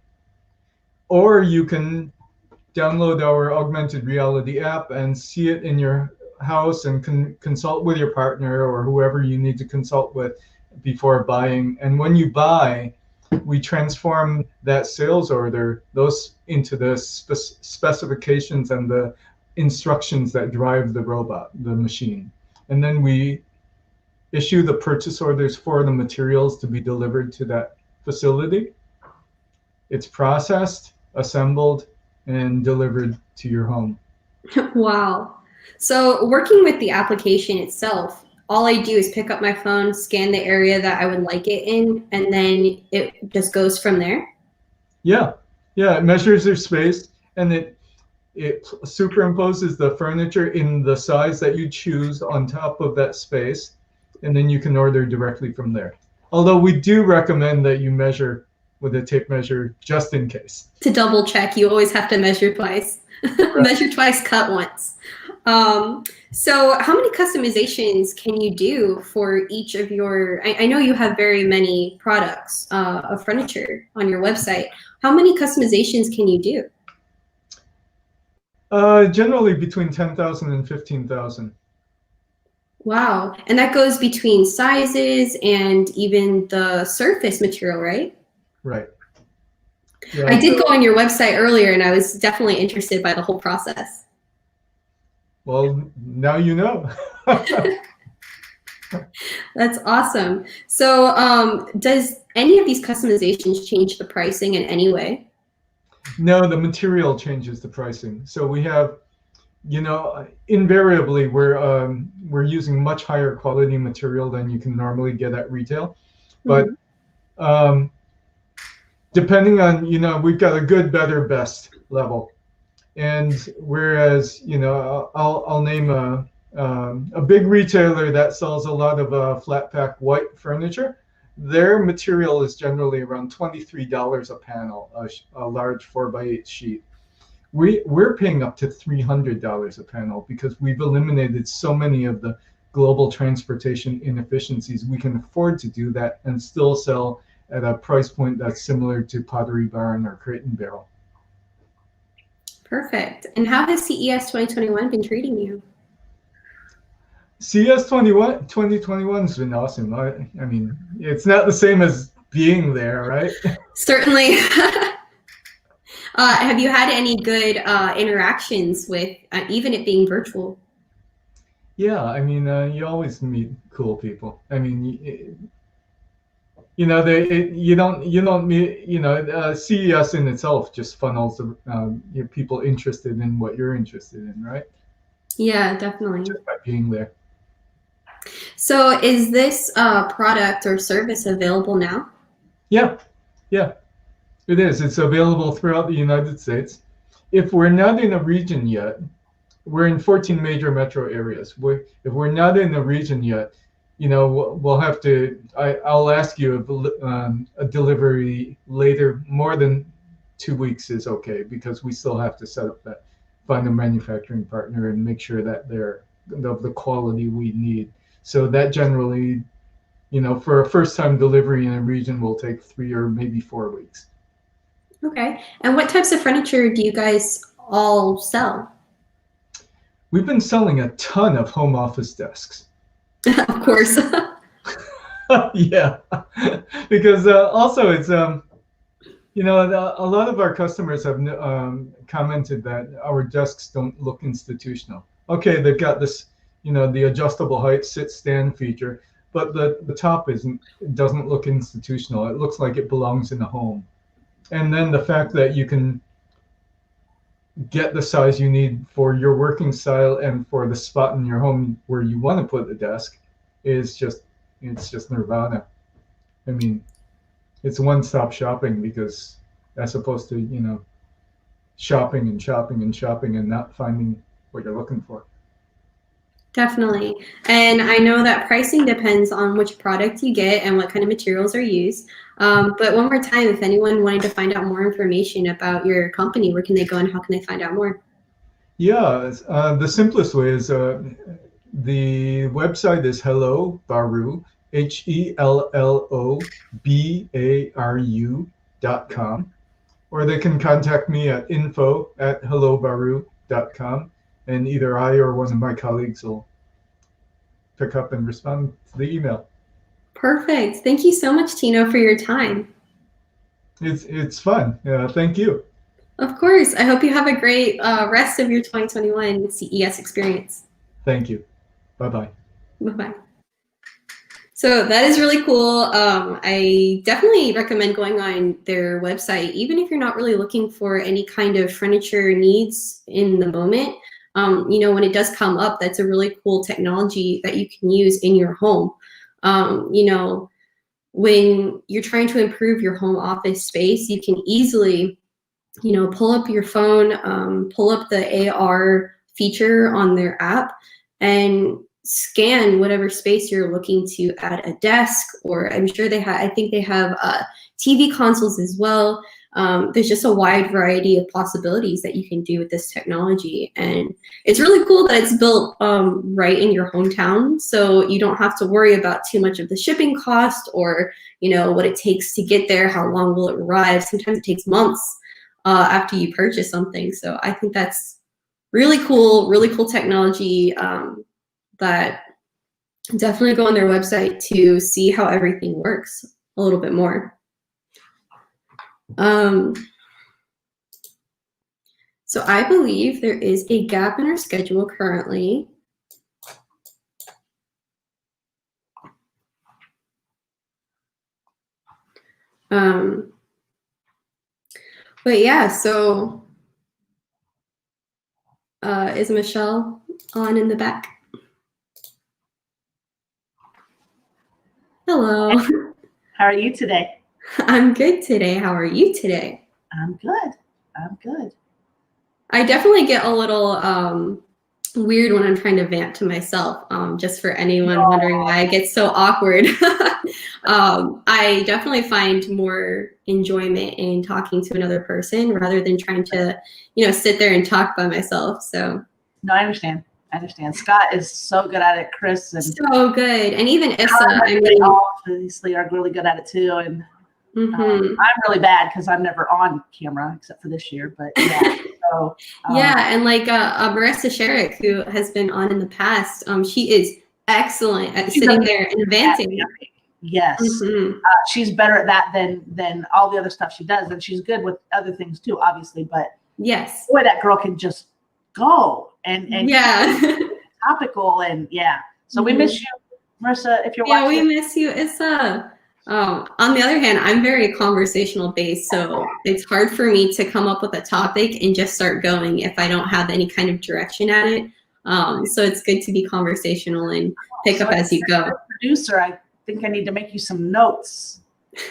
or you can download our augmented reality app and see it in your house and consult with your partner or whoever you need to consult with before buying. And when you buy, we transform that sales order, those into the specifications and the instructions that drive the robot, the machine. And then we issue the purchase orders for the materials to be delivered to that facility. It's processed, assembled, and delivered to your home. Wow. So working with the application itself, all I do is pick up my phone, scan the area that I would like it in, and then it just goes from there? Yeah. Yeah, it measures your space, and it superimposes the furniture in the size that you choose on top of that space, and then you can order directly from there. Although we do recommend that you measure with a tape measure just in case. To double check, you always have to measure twice. Measure twice, cut once. So how many customizations can you do for each of your, I know you have very many products of furniture on your website. How many customizations can you do? Generally between 10,000 and 15,000. Wow. And that goes between sizes and even the surface material, right? Right. Yeah, I did go on your website earlier and I was definitely interested by the whole process. Well, now you know. That's awesome. So does any of these customizations change the pricing in any way? No, the material changes the pricing. So we have, invariably we're using much higher quality material than you can normally get at retail. But depending on, we've got a good, better, best level. And whereas, I'll name a big retailer that sells a lot of flat pack white furniture. Their material is generally around $23 a panel, a large 4x8 sheet. We're paying up to $300 a panel because we've eliminated so many of the global transportation inefficiencies. We can afford to do that and still sell at a price point that's similar to Pottery Barn or Crate and Barrel. Perfect. And how has CES 2021 been treating you? CES 2021 has been awesome. I mean, it's not the same as being there, right? Certainly. Have you had any good interactions with even it being virtual? Yeah, I mean, you always meet cool people. I mean, you don't meet, CES in itself just funnels people interested in what you're interested in, right? Yeah, definitely. Just by being there. So is this product or service available now? Yeah, it is. It's available throughout the United States. If we're not in a region yet, we're in 14 major metro areas. If we're not in a region yet, we'll have to, I'll ask you if a delivery later, more than 2 weeks is okay, because we still have to set up find a manufacturing partner and make sure that they're of the quality we need. So that generally, for a first time delivery in a region will take 3 or maybe 4 weeks. Okay. And what types of furniture do you guys all sell? We've been selling a ton of home office desks. Of course. Yeah, because also it's a lot of our customers have commented that our desks don't look institutional. Okay, they've got this, the adjustable height sit stand feature, but the top doesn't look institutional. It looks like it belongs in a home. And then the fact that you can get the size you need for your working style and for the spot in your home where you want to put the desk is just nirvana. I mean, it's one-stop shopping, because as opposed to shopping and shopping and shopping and not finding what you're looking for. Definitely. And I know that pricing depends on which product you get and what kind of materials are used. But one more time, if anyone wanted to find out more information about your company, where can they go and how can they find out more? Yeah, the simplest way is the website is Hello Baru, HELLOBARU.com, or they can contact me at info@hellobaru.com, and either I or one of my colleagues will pick up and respond to the email. Perfect. Thank you so much, Tino, for your time. It's fun. Thank you. Of course. I hope you have a great rest of your 2021 CES experience. Thank you. Bye-bye. Bye-bye. So that is really cool. I definitely recommend going on their website, even if you're not really looking for any kind of furniture needs in the moment. When it does come up, that's a really cool technology that you can use in your home. When you're trying to improve your home office space, you can easily pull up your phone, pull up the AR feature on their app and scan whatever space you're looking to add a desk, or I'm sure I think they have TV consoles as well. There's just a wide variety of possibilities that you can do with this technology. And it's really cool that it's built right in your hometown. So you don't have to worry about too much of the shipping cost or, what it takes to get there, how long will it arrive. Sometimes it takes months after you purchase something. So I think that's really cool technology that definitely go on their website to see how everything works a little bit more. So I believe there is a gap in our schedule currently. But yeah, so is Michelle on in the back? Hello. How are you today? I'm good today. How are you today? I'm good. I'm good. I definitely get a little weird when I'm trying to vent to myself, just for anyone wondering why I get so awkward. I definitely find more enjoyment in talking to another person rather than trying to, sit there and talk by myself. So. No, I understand. Scott is so good at it. Chris and so good, and even Issa. All obviously are really good at it too. And I'm really bad because I'm never on camera except for this year. But yeah, so yeah, and like Marissa Sherrick, who has been on in the past, she is excellent at sitting there and venting. Yes, she's better at that than all the other stuff she does, and she's good with other things too, obviously. But yes, boy, that girl can just go and yeah, topical and yeah. So we miss you, Marissa. If you're watching, we miss you, Issa. On the other hand, I'm very conversational based, so it's hard for me to come up with a topic and just start going if I don't have any kind of direction at it. So it's good to be conversational and pick up as you go. Producer, I think I need to make you some notes.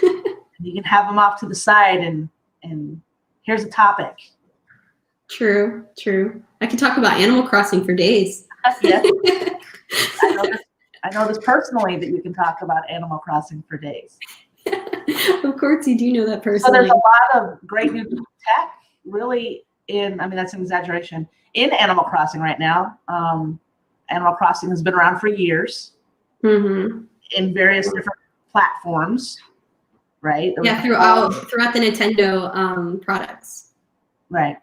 You can have them off to the side and here's a topic. True. I could talk about Animal Crossing for days. Yes. I know this personally that you can talk about Animal Crossing for days. Of course you do know that personally. So there's a lot of great new tech really that's an exaggeration, in Animal Crossing right now. Animal Crossing has been around for years in various different platforms, right? Yeah, throughout the Nintendo products. Right.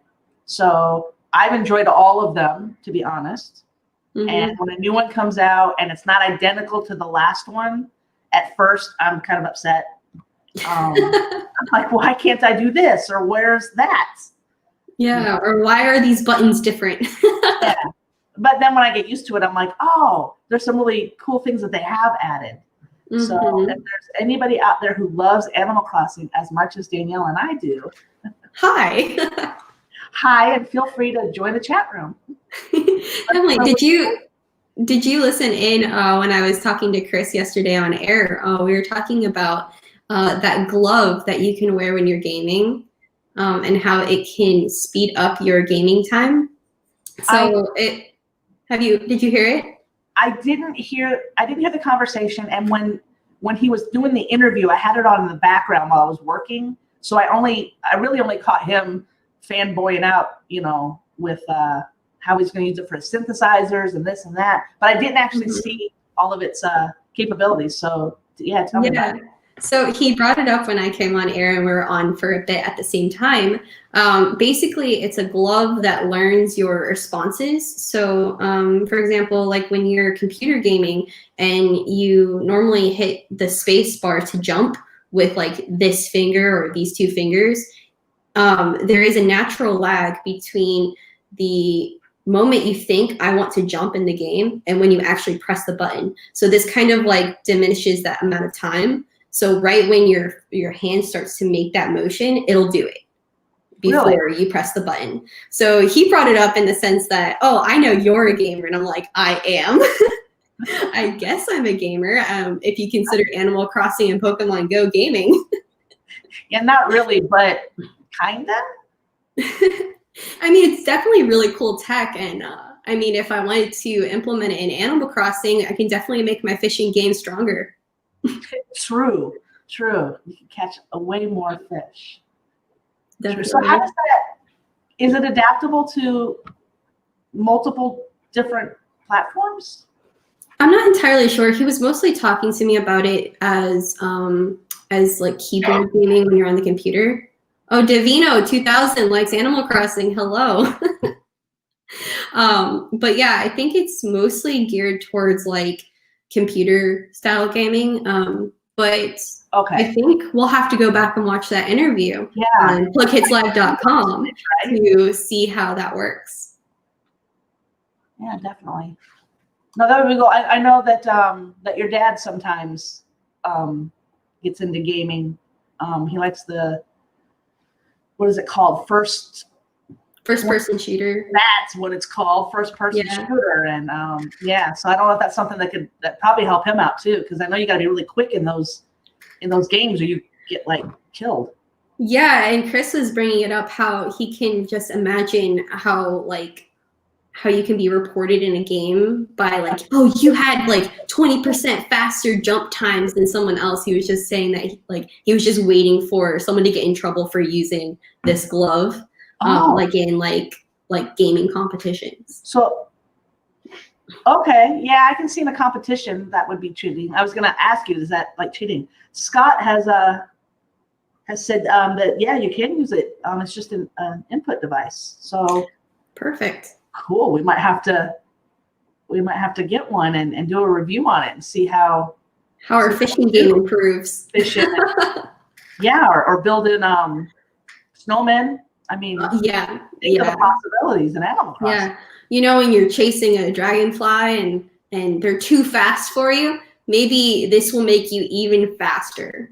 So I've enjoyed all of them, to be honest. And when a new one comes out and it's not identical to the last one, at first I'm kind of upset. I'm like, why can't I do this? Or where's that? Yeah, or why are these buttons different? Yeah. But then when I get used to it, I'm like, oh, there's some really cool things that they have added. So if there's anybody out there who loves Animal Crossing as much as Danielle and I do, hi. Hi, and feel free to join the chat room. Emily, did you listen in when I was talking to Chris yesterday on air? We were talking about that glove that you can wear when you're gaming, and how it can speed up your gaming time. So did you hear it? I didn't hear the conversation, and when he was doing the interview, I had it on in the background while I was working. So I really only caught him fanboying out, with how he's going to use it for his synthesizers and this and that. But I didn't actually see all of its capabilities. So yeah, tell me about it. So he brought it up when I came on air and we were on for a bit at the same time. Basically, it's a glove that learns your responses. So for example, like when you're computer gaming and you normally hit the space bar to jump with like this finger or these two fingers, there is a natural lag between the moment you think I want to jump in the game and when you actually press the button. So this kind of like diminishes that amount of time. So right when your hand starts to make that motion, it'll do it before you press the button. So he brought it up in the sense that, oh, I know you're a gamer. And I'm like, I am. I guess I'm a gamer. If you consider Animal Crossing and Pokemon Go gaming. Yeah, not really, but kinda. I mean, it's definitely really cool tech, and I mean, if I wanted to implement it in Animal Crossing, I can definitely make my fishing game stronger. True. You can catch a way more fish. True. Definitely. So how does that? Is it adaptable to multiple different platforms? I'm not entirely sure. He was mostly talking to me about it as like keyboard gaming when you're on the computer. Oh, Davino 2000 likes Animal Crossing. Hello. But yeah, I think it's mostly geared towards like computer style gaming. But I think we'll have to go back and watch that interview on plugkidslive.com to see how that works. Yeah, definitely. No, that would be cool. I know that that your dad sometimes gets into gaming. He likes what is it called? First person shooter. That's what it's called, first person shooter. And so I don't know if that's something that probably help him out too, because I know you got to be really quick in those games or you get like killed. Yeah, and Chris was bringing it up how he can just imagine how you can be reported in a game by like, oh, you had like 20% faster jump times than someone else. He was just saying that he was just waiting for someone to get in trouble for using this glove, like in like gaming competitions. So, okay, yeah, I can see in a competition that would be cheating. I was gonna ask you, is that like cheating? Scott has said that you can use it. It's just an input device. So perfect. Cool. We might have to get one and do a review on it and see how our fishing game improves. Fishing, or build in snowmen. I mean, think of the possibilities in Animal Crossing. Yeah, when you're chasing a dragonfly and they're too fast for you, maybe this will make you even faster.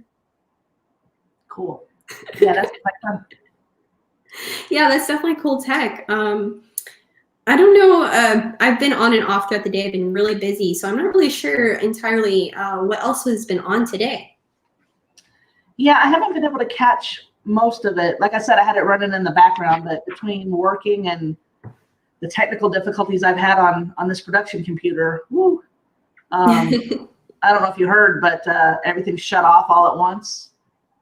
Cool. Yeah, that's quite fun. Yeah, that's definitely cool tech. I don't know. I've been on and off throughout the day. I've been really busy, so I'm not really sure entirely what else has been on today. Yeah, I haven't been able to catch most of it. Like I said, I had it running in the background, but between working and the technical difficulties I've had on this production computer, I don't know if you heard, but everything shut off all at once.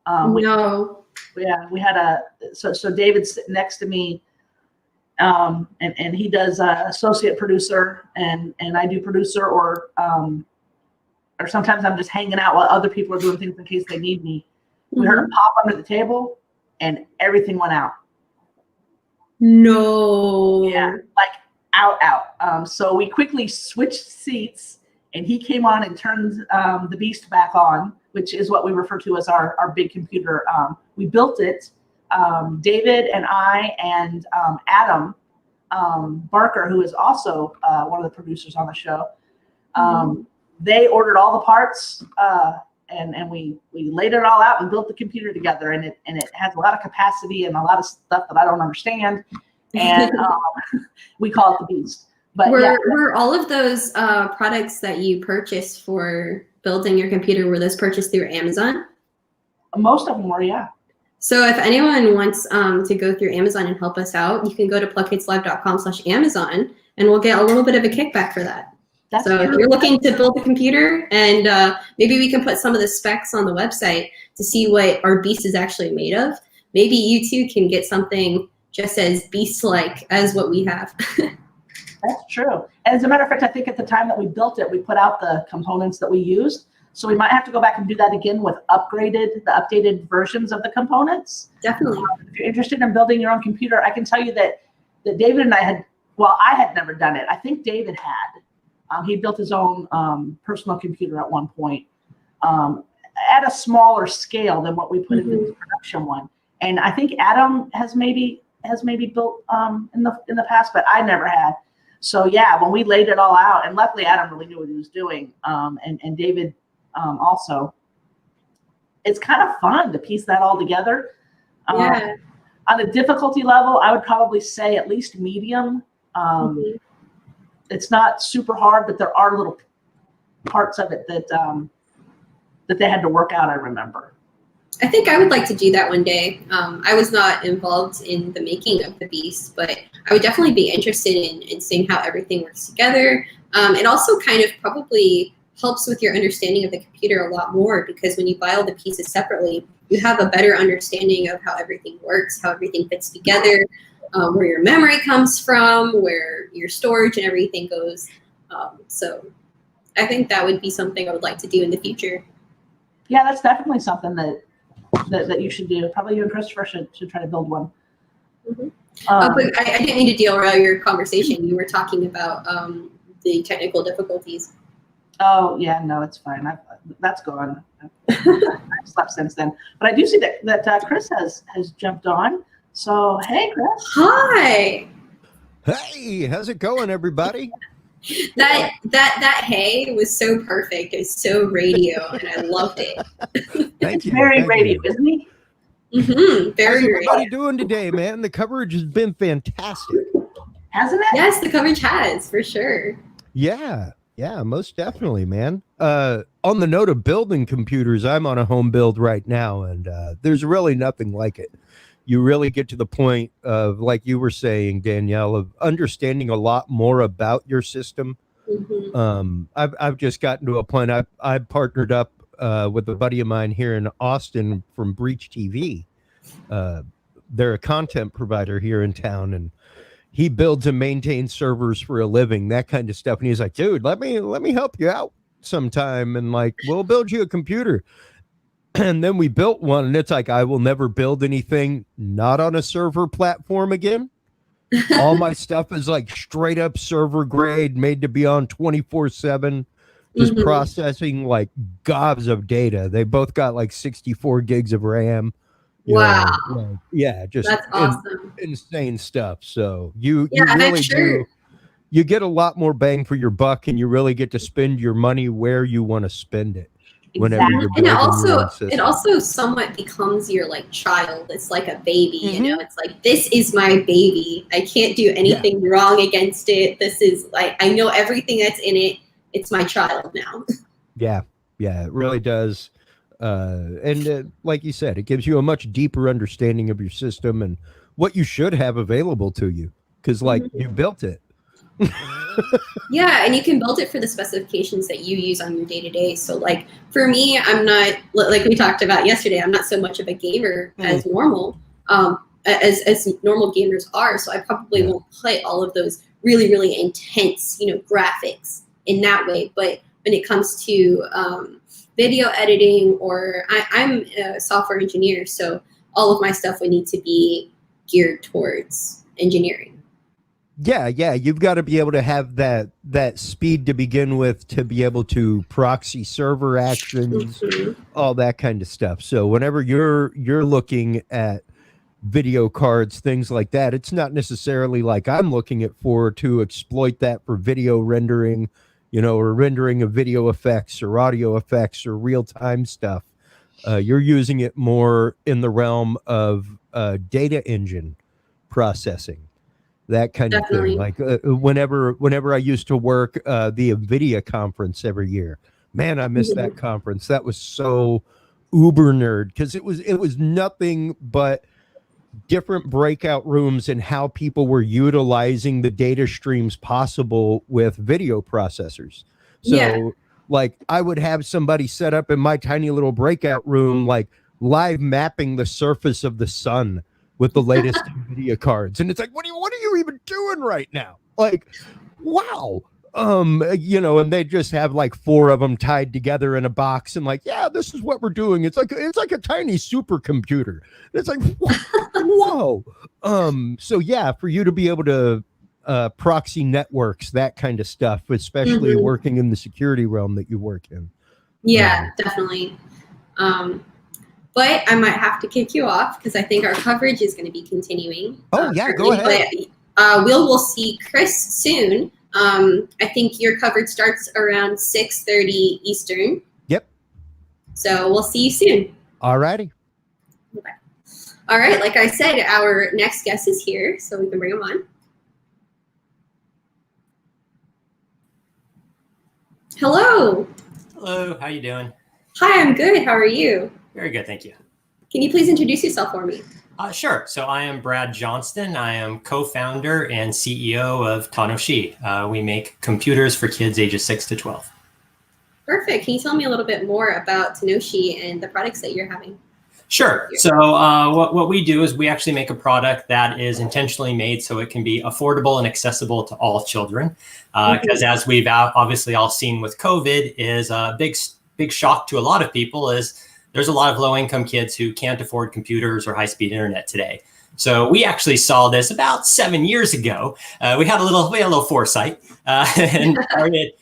No. We had so David's sitting next to me. And he does associate producer and I do producer or sometimes I'm just hanging out while other people are doing things in case they need me. We heard a pop under the table and everything went out. No. Yeah, like out. So we quickly switched seats and he came on and turned the beast back on, which is what we refer to as our big computer. We built it. David and I and Adam Barker, who is also one of the producers on the show, they ordered all the parts and we laid it all out and built the computer together, and it has a lot of capacity and a lot of stuff that I don't understand, and we call it the beast. But were all of those products that you purchased for building your computer, were those purchased through Amazon? Most of them were, yeah. So if anyone wants to go through Amazon and help us out, you can go to plugkidslive.com/Amazon and we'll get a little bit of a kickback for that. If you're looking to build a computer, and maybe we can put some of the specs on the website to see what our beast is actually made of, maybe you too can get something just as beast-like as what we have. That's true. As a matter of fact, I think at the time that we built it, we put out the components that we used. So we might have to go back and do that again with the updated versions of the components. Definitely. If you're interested in building your own computer, I can tell you that David and I had never done it. I think David had. He built his own personal computer at one point at a smaller scale than what we put into this production one. And I think Adam has maybe built in the past, but I never had. So yeah, when we laid it all out, and luckily Adam really knew what he was doing, and David also, it's kind of fun to piece that all together. On a difficulty level, I would probably say at least medium. It's not super hard, but there are little parts of it that they had to work out, I remember. I think I would like to do that one day. I was not involved in the making of the Beast, but I would definitely be interested in seeing how everything works together. It also kind of probably helps with your understanding of the computer a lot more, because when you buy all the pieces separately, you have a better understanding of how everything works, how everything fits together, where your memory comes from, where your storage and everything goes. So I think that would be something I would like to do in the future. Yeah, that's definitely something that you should do. Probably you and Christopher should try to build one. Mm-hmm. But I didn't mean to derail your conversation. You were talking about the technical difficulties. Oh yeah, no, it's fine. That's gone. I've slept since then. But I do see that Chris has jumped on. So hey, Chris. Hi. Hey, how's it going, everybody? That hey was so perfect. It's so radio, and I loved it. Thank you. Very thank radio, you. isn't he? Mm-hmm. How's Very everybody radio. doing today, man? The coverage has been fantastic. Hasn't it? Yes, the coverage has, for sure. Yeah, most definitely, man. On the note of building computers, I'm on a home build right now, and there's really nothing like it. You really get to the point of, like you were saying, Danielle, of understanding a lot more about your system. Mm-hmm. I've just gotten to a point. I've partnered up with a buddy of mine here in Austin from Breach TV. They're a content provider here in town, and he builds and maintains servers for a living, that kind of stuff. And he's like, dude, let me help you out sometime, and like, we'll build you a computer. And then we built one, and it's like, I will never build anything not on a server platform again. All my stuff is like straight up server grade, made to be on 24/7, just processing like gobs of data. They both got like 64 gigs of RAM. Wow. Like, yeah, just That's awesome. insane stuff. So you Yeah, and I'm really sure. do. You get a lot more bang for your buck, and you really get to spend your money where you want to spend it. Whenever you're And building your own it system. also somewhat becomes your like child. It's like a baby, you know. It's like, this is my baby. I can't do anything wrong against it. This is like, I know everything that's in it. It's my child now. Yeah, it really does. And like you said, it gives you a much deeper understanding of your system and what you should have available to you, because like you built it. Yeah, and you can build it for the specifications that you use on your day-to-day. So like for me, I'm not, like we talked about yesterday, I'm not so much of a gamer as normal, as normal gamers are. So I probably won't play all of those really, really intense, graphics in that way. But when it comes to video editing, or I'm a software engineer, so all of my stuff would need to be geared towards engineering. Yeah, you've got to be able to have that speed to begin with, to be able to proxy server actions, all that kind of stuff. So whenever you're looking at video cards, things like that, it's not necessarily like I'm looking at to exploit that for video rendering, or rendering of video effects or audio effects or real-time stuff. You're using it more in the realm of data engine processing. That kind of thing. Like whenever I used to work the NVIDIA conference every year, man, I missed that conference. That was so uber nerd, because it was nothing but different breakout rooms and how people were utilizing the data streams possible with video processors. So like I would have somebody set up in my tiny little breakout room, like live mapping the surface of the sun with the latest NVIDIA cards. And it's like, what are you even doing right now? Like, wow. And they just have like 4 of them tied together in a box, and like, yeah, this is what we're doing. It's like a tiny supercomputer. It's like, whoa. So yeah, for you to be able to proxy networks, that kind of stuff, especially working in the security realm that you work in. Yeah, definitely. But I might have to kick you off, because I think our coverage is going to be continuing. Oh, yeah, go ahead. But, we'll see Chris soon. I think your coverage starts around 6:30 Eastern. Yep. So we'll see you soon. All righty. Okay. All right. Like I said, our next guest is here, so we can bring him on. Hello. Hello. How you doing? Hi, I'm good. How are you? Very good, thank you. Can you please introduce yourself for me? Sure. So I am Brad Johnston. I am co-founder and CEO of Tanoshi. We make computers for kids ages 6 to 12. Perfect. Can you tell me a little bit more about Tanoshi and the products that you're having? Sure. So what we do is we actually make a product that is intentionally made so it can be affordable and accessible to all children. Because as we've obviously all seen with COVID, is a big shock to a lot of people is there's a lot of low-income kids who can't afford computers or high-speed internet today. So we actually saw this about 7 years ago. We had a little foresight and started.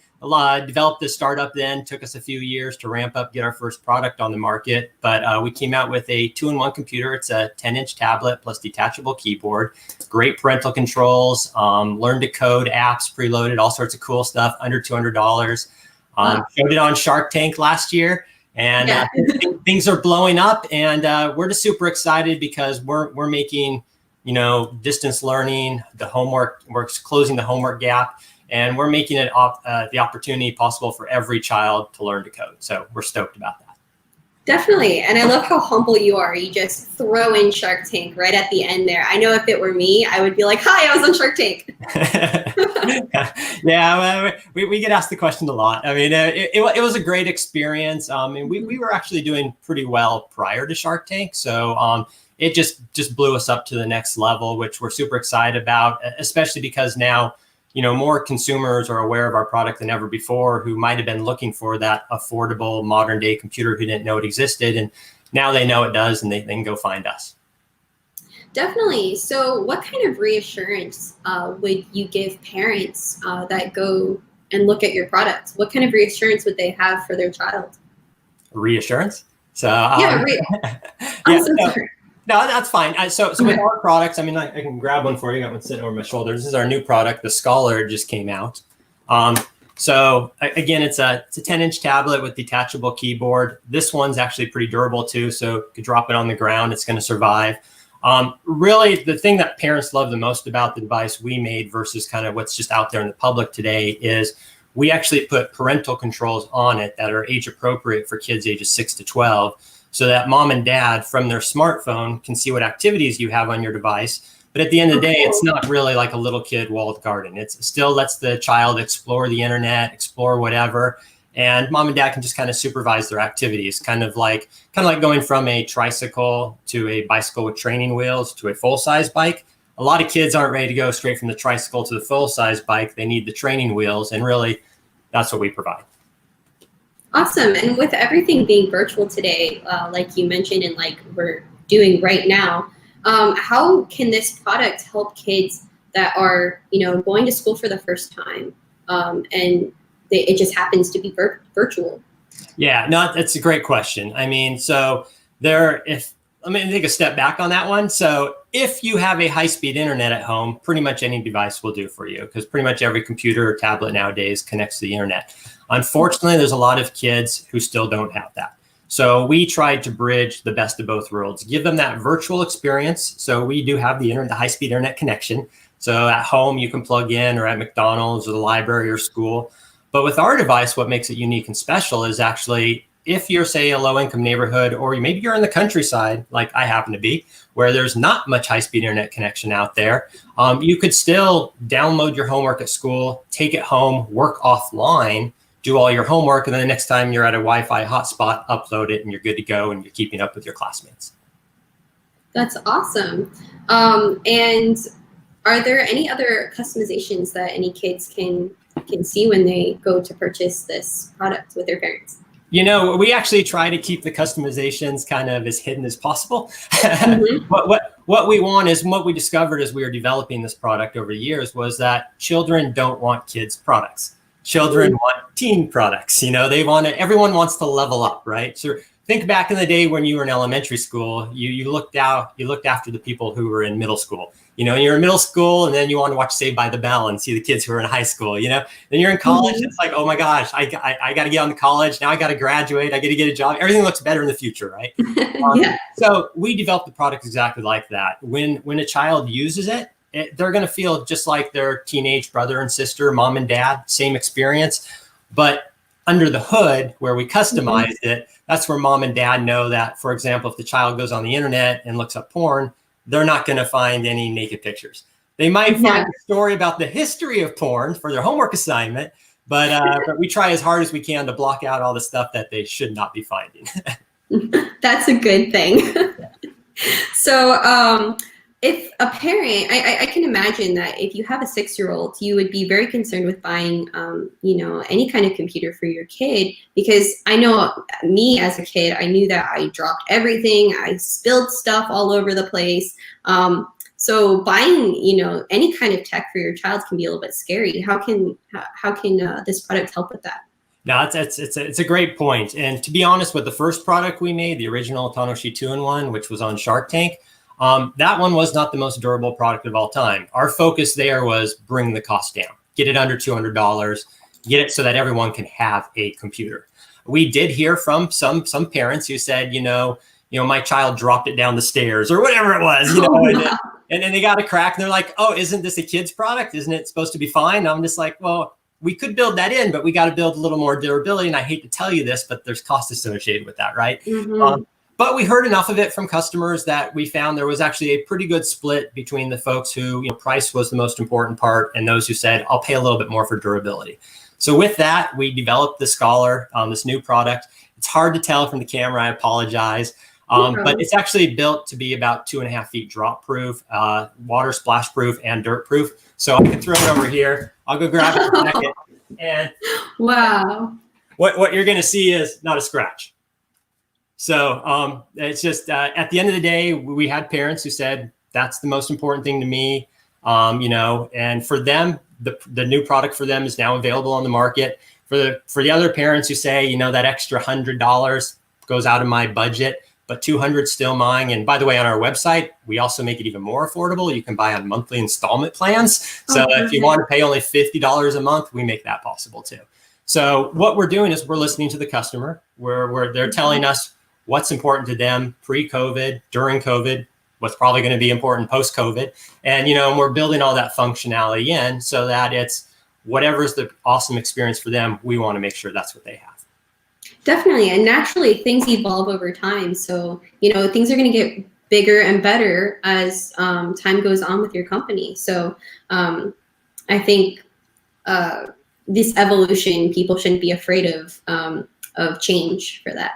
Developed this startup then, took us a few years to ramp up, get our first product on the market. But we came out with a 2-in-1 computer. It's a 10-inch tablet plus detachable keyboard, great parental controls, learn to code apps preloaded, all sorts of cool stuff, under $200. Showed it on Shark Tank last year. And things are blowing up. And we're just super excited because we're making, distance learning, the homework, we're closing the homework gap. And we're making it the opportunity possible for every child to learn to code. So we're stoked about that. Definitely. And I love how humble you are. You just throw in Shark Tank right at the end there. I know if it were me, I would be like, hi, I was on Shark Tank. Yeah, we get asked the question a lot. I mean, it was a great experience. And we were actually doing pretty well prior to Shark Tank. So it just blew us up to the next level, which we're super excited about, especially because now, more consumers are aware of our product than ever before who might have been looking for that affordable modern day computer who didn't know it existed. And now they know it does and they can go find us. Definitely. So what kind of reassurance would you give parents that go and look at your product? What kind of reassurance would they have for their child? Reassurance? So I'm so sorry. No, that's fine. So with our products, I mean, I can grab one for you. I got one sitting over my shoulder. This is our new product. The Scholar just came out. So again, it's a 10-inch tablet with detachable keyboard. This one's actually pretty durable too. So you could drop it on the ground. It's going to survive. Really, the thing that parents love the most about the device we made versus kind of what's just out there in the public today is we actually put parental controls on it that are age appropriate for kids ages 6 to 12. So that mom and dad from their smartphone can see what activities you have on your device. But at the end of the day, it's not really like a little kid walled garden. It still lets the child explore the internet, explore whatever. And mom and dad can just kind of supervise their activities, kind of like going from a tricycle to a bicycle with training wheels to a full-size bike. A lot of kids aren't ready to go straight from the tricycle to the full-size bike. They need the training wheels. And really, that's what we provide. Awesome. And with everything being virtual today, like you mentioned, and like we're doing right now, how can this product help kids that are, going to school for the first time and it just happens to be virtual? Yeah, no, that's a great question. I mean, so let me take a step back on that one. So if you have a high-speed internet at home, pretty much any device will do for you because pretty much every computer or tablet nowadays connects to the internet. Unfortunately, there's a lot of kids who still don't have that. So we tried to bridge the best of both worlds, give them that virtual experience. So we do have the high-speed internet connection. So at home, you can plug in or at McDonald's or the library or school. But with our device, what makes it unique and special is actually if you're, say, a low-income neighborhood, or maybe you're in the countryside, like I happen to be, where there's not much high-speed internet connection out there, you could still download your homework at school, take it home, work offline, do all your homework, and then the next time you're at a Wi-Fi hotspot, upload it, and you're good to go, and you're keeping up with your classmates. That's awesome. And are there any other customizations that any kids can see when they go to purchase this product with their parents? We actually try to keep the customizations kind of as hidden as possible. Mm-hmm. What we want is, what we discovered as we were developing this product over the years was that children don't want kids' products. Children want teen products. Everyone wants to level up, right? So think back in the day when you were in elementary school, you looked after the people who were in middle school. You're in middle school and then you want to watch Saved by the Bell and see the kids who are in high school, Then you're in college, It's like, oh my gosh, I got to get on to college. Now I got to graduate. I got to get a job. Everything looks better in the future, right? Yeah. So we developed the product exactly like that. When a child uses it, they're going to feel just like their teenage brother and sister, mom and dad, same experience. But under the hood where we customized it, that's where mom and dad know that, for example, if the child goes on the internet and looks up porn, they're not going to find any naked pictures. They might find a story about the history of porn for their homework assignment, but we try as hard as we can to block out all the stuff that they should not be finding. That's a good thing. So if a parent, I can imagine that if you have a 6-year-old, you would be very concerned with buying, any kind of computer for your kid, because I know me as a kid, I knew that I dropped everything. I spilled stuff all over the place. So buying, any kind of tech for your child can be a little bit scary. How can this product help with that? No, it's a great point. And to be honest, with the first product we made, the original Tanoshi 2-in-1, which was on Shark Tank, that one was not the most durable product of all time. Our focus there was bring the cost down, get it under $200, get it so that everyone can have a computer. We did hear from some parents who said, my child dropped it down the stairs or whatever it was, and then they got a crack and they're like, oh, isn't this a kid's product? Isn't it supposed to be fine? And I'm just like, well, we could build that in, but we got to build a little more durability. And I hate to tell you this, but there's cost associated with that, right? But we heard enough of it from customers that we found there was actually a pretty good split between the folks who, price was the most important part and those who said, I'll pay a little bit more for durability. So with that, we developed the Scholar, this new product. It's hard to tell from the camera, I apologize. But it's actually built to be about 2.5 feet drop proof, water splash proof, and dirt proof. So I can throw it over here. I'll go grab it in a second. And wow. What you're going to see is not a scratch. So it's just at the end of the day, we had parents who said, that's the most important thing to me. And for them, the new product for them is now available on the market. For the other parents who say, that extra $100 goes out of my budget, but $200 still mine. And by the way, on our website, we also make it even more affordable. You can buy on monthly installment plans. So if you want to pay only $50 a month, we make that possible too. So what we're doing is we're listening to the customer, where they're telling us what's important to them pre-COVID, during COVID, what's probably going to be important post-COVID. And, we're building all that functionality in so that it's whatever's the awesome experience for them, we want to make sure that's what they have. Definitely. And naturally, things evolve over time. So, things are going to get bigger and better as time goes on with your company. So I think this evolution, people shouldn't be afraid of change for that.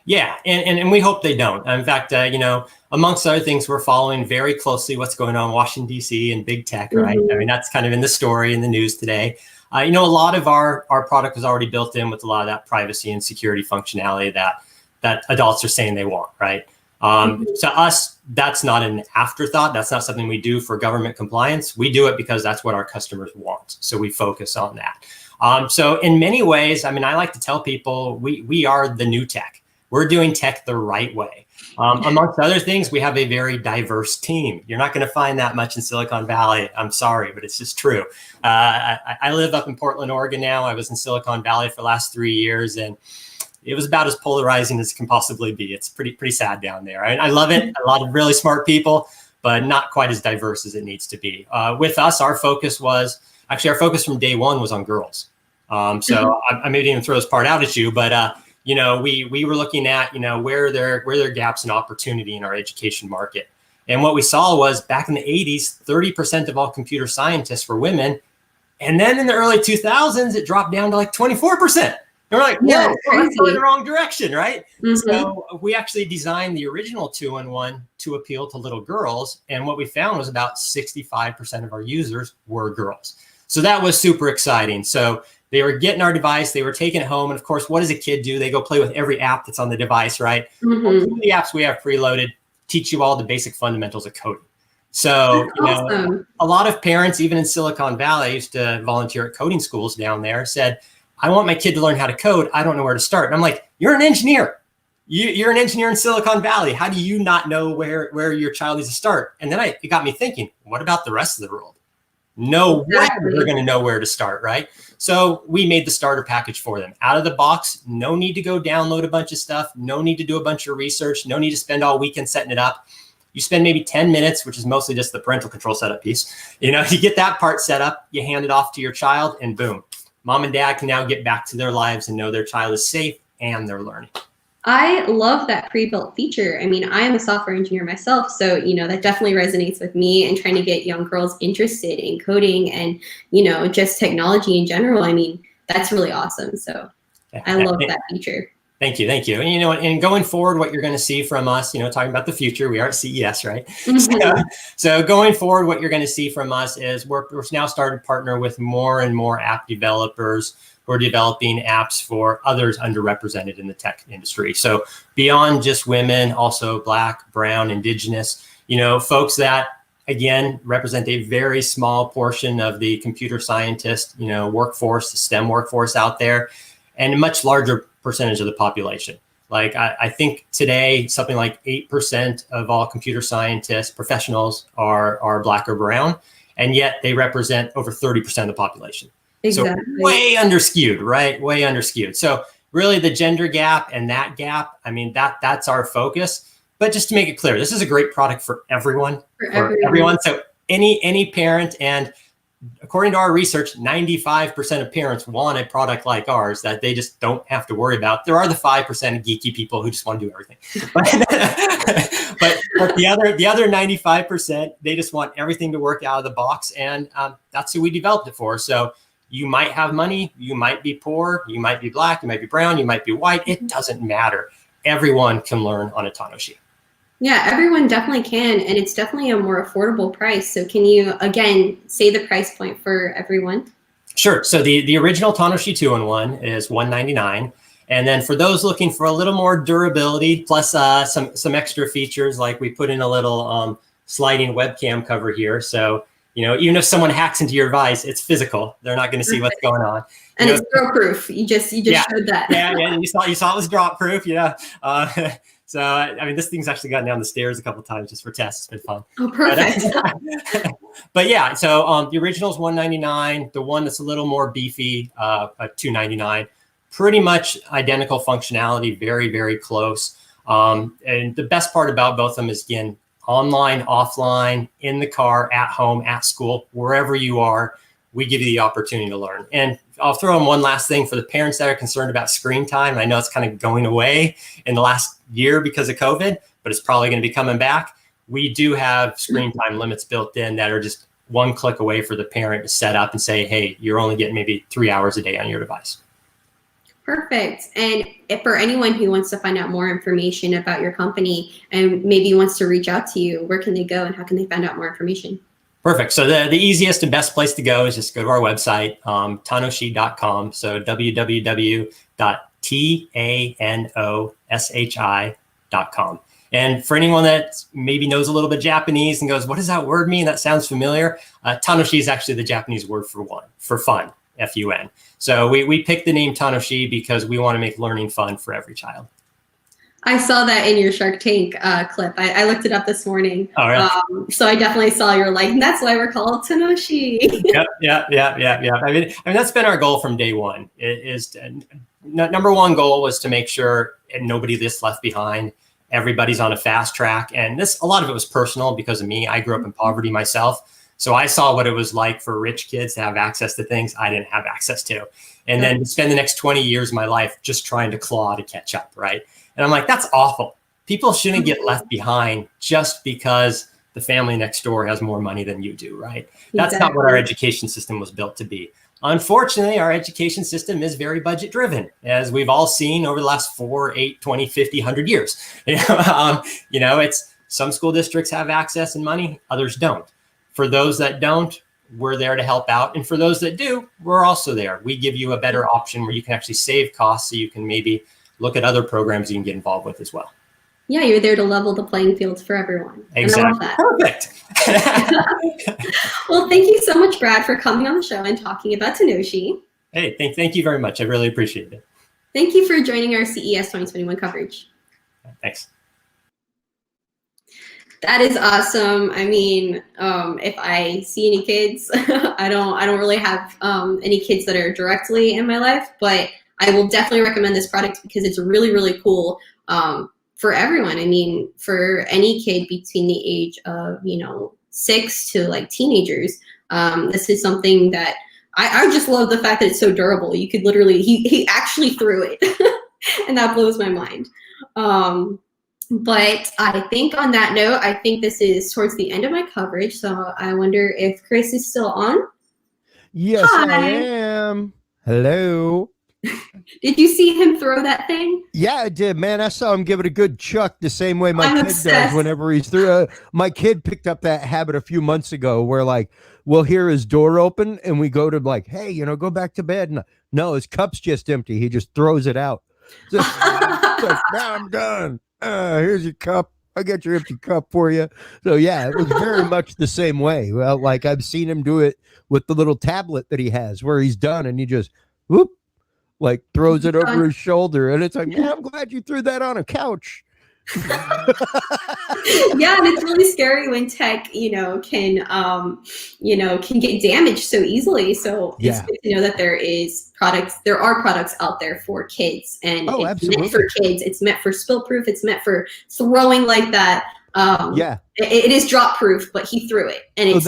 Yeah, and we hope they don't. In fact, amongst other things, we're following very closely what's going on in Washington, D.C. and big tech, right? I mean, that's kind of in the story in the news today. A lot of our product is already built in with a lot of that privacy and security functionality that adults are saying they want, right? To us, that's not an afterthought. That's not something we do for government compliance. We do it because that's what our customers want. So we focus on that. So in many ways, I like to tell people we are the new tech. We're doing tech the right way. Amongst other things, we have a very diverse team. You're not going to find that much in Silicon Valley. I'm sorry, but it's just true. I live up in Portland, Oregon now. I was in Silicon Valley for the last 3 years, and it was about as polarizing as it can possibly be. It's pretty sad down there. I love it. A lot of really smart people, but not quite as diverse as it needs to be. With us, our focus from day one was on girls. So I maybe didn't even throw this part out at you, but we were looking at, where there are gaps in opportunity in our education market. And what we saw was back in the 80s, 30% of all computer scientists were women. And then in the early 2000s, it dropped down to like 24%. And we're like, whoa, that's going the wrong direction, right? So we actually designed the original 2-in-1 to appeal to little girls. And what we found was about 65% of our users were girls. So that was super exciting. So they were getting our device, they were taking it home. And of course, what does a kid do? They go play with every app that's on the device, right? Well, some of the apps we have preloaded teach you all the basic fundamentals of coding. So, a lot of parents, even in Silicon Valley, I used to volunteer at coding schools down there, said, I want my kid to learn how to code. I don't know where to start. And I'm like, you're an engineer. You're an engineer in Silicon Valley. How do you not know where your child needs to start? And then it got me thinking, what about the rest of the world? No way they're going to know where to start, right? So we made the starter package for them. Out of the box, no need to go download a bunch of stuff, no need to do a bunch of research, no need to spend all weekend setting it up. You spend maybe 10 minutes, which is mostly just the parental control setup piece. You get that part set up, you hand it off to your child, and boom, mom and dad can now get back to their lives and know their child is safe and they're learning. I love that pre-built feature. I mean, I am a software engineer myself, so that definitely resonates with me, and trying to get young girls interested in coding and just technology in general. I mean, that's really awesome. So I love that feature. Thank you. Thank you. And, and going forward, what you're going to see from us, talking about the future, we are at CES, right? So going forward, what you're going to see from us is we're now started to partner with more and more app developers who are developing apps for others underrepresented in the tech industry. So beyond just women, also Black, Brown, Indigenous, folks that, again, represent a very small portion of the computer scientist, workforce, the STEM workforce out there, and a much larger percentage of the population. Like I think today, something like 8% of all computer scientists, professionals are Black or Brown, and yet they represent over 30% of the population. Exactly. So way underskewed, right? Way underskewed. So really the gender gap and that gap, I mean, that's our focus. But just to make it clear, this is a great product for everyone. For everyone. So any parent, and according to our research, 95% of parents want a product like ours that they just don't have to worry about. There are the 5% of geeky people who just want to do everything. But the other 95%, they just want everything to work out of the box. And that's who we developed it for. So you might have money, you might be poor, you might be Black, you might be brown, you might be white. It doesn't matter. Everyone can learn on a Tanoshi. Yeah, everyone definitely can, and it's definitely a more affordable price. So can you, again, say the price point for everyone? Sure. So the original Tanoshi 2-in-1 is $199. And then for those looking for a little more durability, plus some extra features, like we put in a little sliding webcam cover here. So, even if someone hacks into your device, it's physical. They're not going to see what's going on. And it's drop proof. You just showed that. Yeah, you saw it was drop proof. Yeah. So, I mean, this thing's actually gotten down the stairs a couple of times just for tests. It's been fun. Oh, perfect. But yeah, so the original is $199. The one that's a little more beefy, $299. Pretty much identical functionality, very, very close. And the best part about both of them is, again, online, offline, in the car, at home, at school, wherever you are, we give you the opportunity to learn. And I'll throw in one last thing for the parents that are concerned about screen time. I know it's kind of going away in the last year because of COVID, but it's probably going to be coming back. We do have screen time limits built in that are just one click away for the parent to set up and say, hey, you're only getting maybe 3 hours a day on your device. Perfect. And if for anyone who wants to find out more information about your company and maybe wants to reach out to you, where can they go and how can they find out more information? Perfect. So the easiest and best place to go is just go to our website, tanoshi.com. So www.tanoshi.com. And for anyone that maybe knows a little bit Japanese and goes, what does that word mean? That sounds familiar. Tanoshi is actually the Japanese word for fun, F-U-N. So we picked the name Tanoshi because we want to make learning fun for every child. I saw that in your Shark Tank clip. I looked it up this morning. Oh, really? So I definitely saw you're like, that's why we're called Tanoshi. Yeah. I mean, that's been our goal from day one. Number one goal was to make sure nobody is left behind. Everybody's on a fast track. And a lot of it was personal because of me. I grew up in poverty myself. So I saw what it was like for rich kids to have access to things I didn't have access to. And then to spend the next 20 years of my life just trying to claw to catch up, right? And I'm like, that's awful. People shouldn't get left behind just because the family next door has more money than you do, right? That's not what our education system was built to be. Unfortunately, our education system is very budget driven, as we've all seen over the last 4, 8, 20, 50, 100 years. It's some school districts have access and money, others don't. For those that don't, we're there to help out. And for those that do, we're also there. We give you a better option where you can actually save costs so you can maybe look at other programs you can get involved with as well. Yeah, you're there to level the playing field for everyone. Exactly. Perfect. Well, thank you so much, Brad, for coming on the show and talking about Tanoshi. Hey, thank you very much. I really appreciate it. Thank you for joining our CES 2021 coverage. Thanks. That is awesome. I mean, if I see any kids, I don't really have any kids that are directly in my life, but I will definitely recommend this product because it's really, really cool for everyone. I mean, for any kid between the age of 6 to like teenagers, this is something that I just love the fact that it's so durable. You could literally, he actually threw it, and that blows my mind. But I think on that note, I think this is towards the end of my coverage. So I wonder if Chris is still on. Yes, Hi. I am. Hello. Did you see him throw that thing? Yeah, I did, man. I saw him give it a good chuck the same way my I'm kid obsessed. does whenever he's through. My kid picked up that habit a few months ago where, like, we'll hear his door open and we go to, like, hey, go back to bed. No, his cup's just empty. He just throws it out. So, it's like, now I'm done. Here's your cup. I got your empty cup for you. So, yeah, it was very much the same way. Well, like, I've seen him do it with the little tablet that he has where he's done and he just, whoop, like throws it over his shoulder, and it's like, man, I'm glad you threw that on a couch. Yeah, and it's really scary when tech, can get damaged so easily. So it's good to know that there are products out there for kids, and it's absolutely meant for kids. It's meant for spill proof. It's meant for throwing like that. It is drop proof, but he threw it, and it's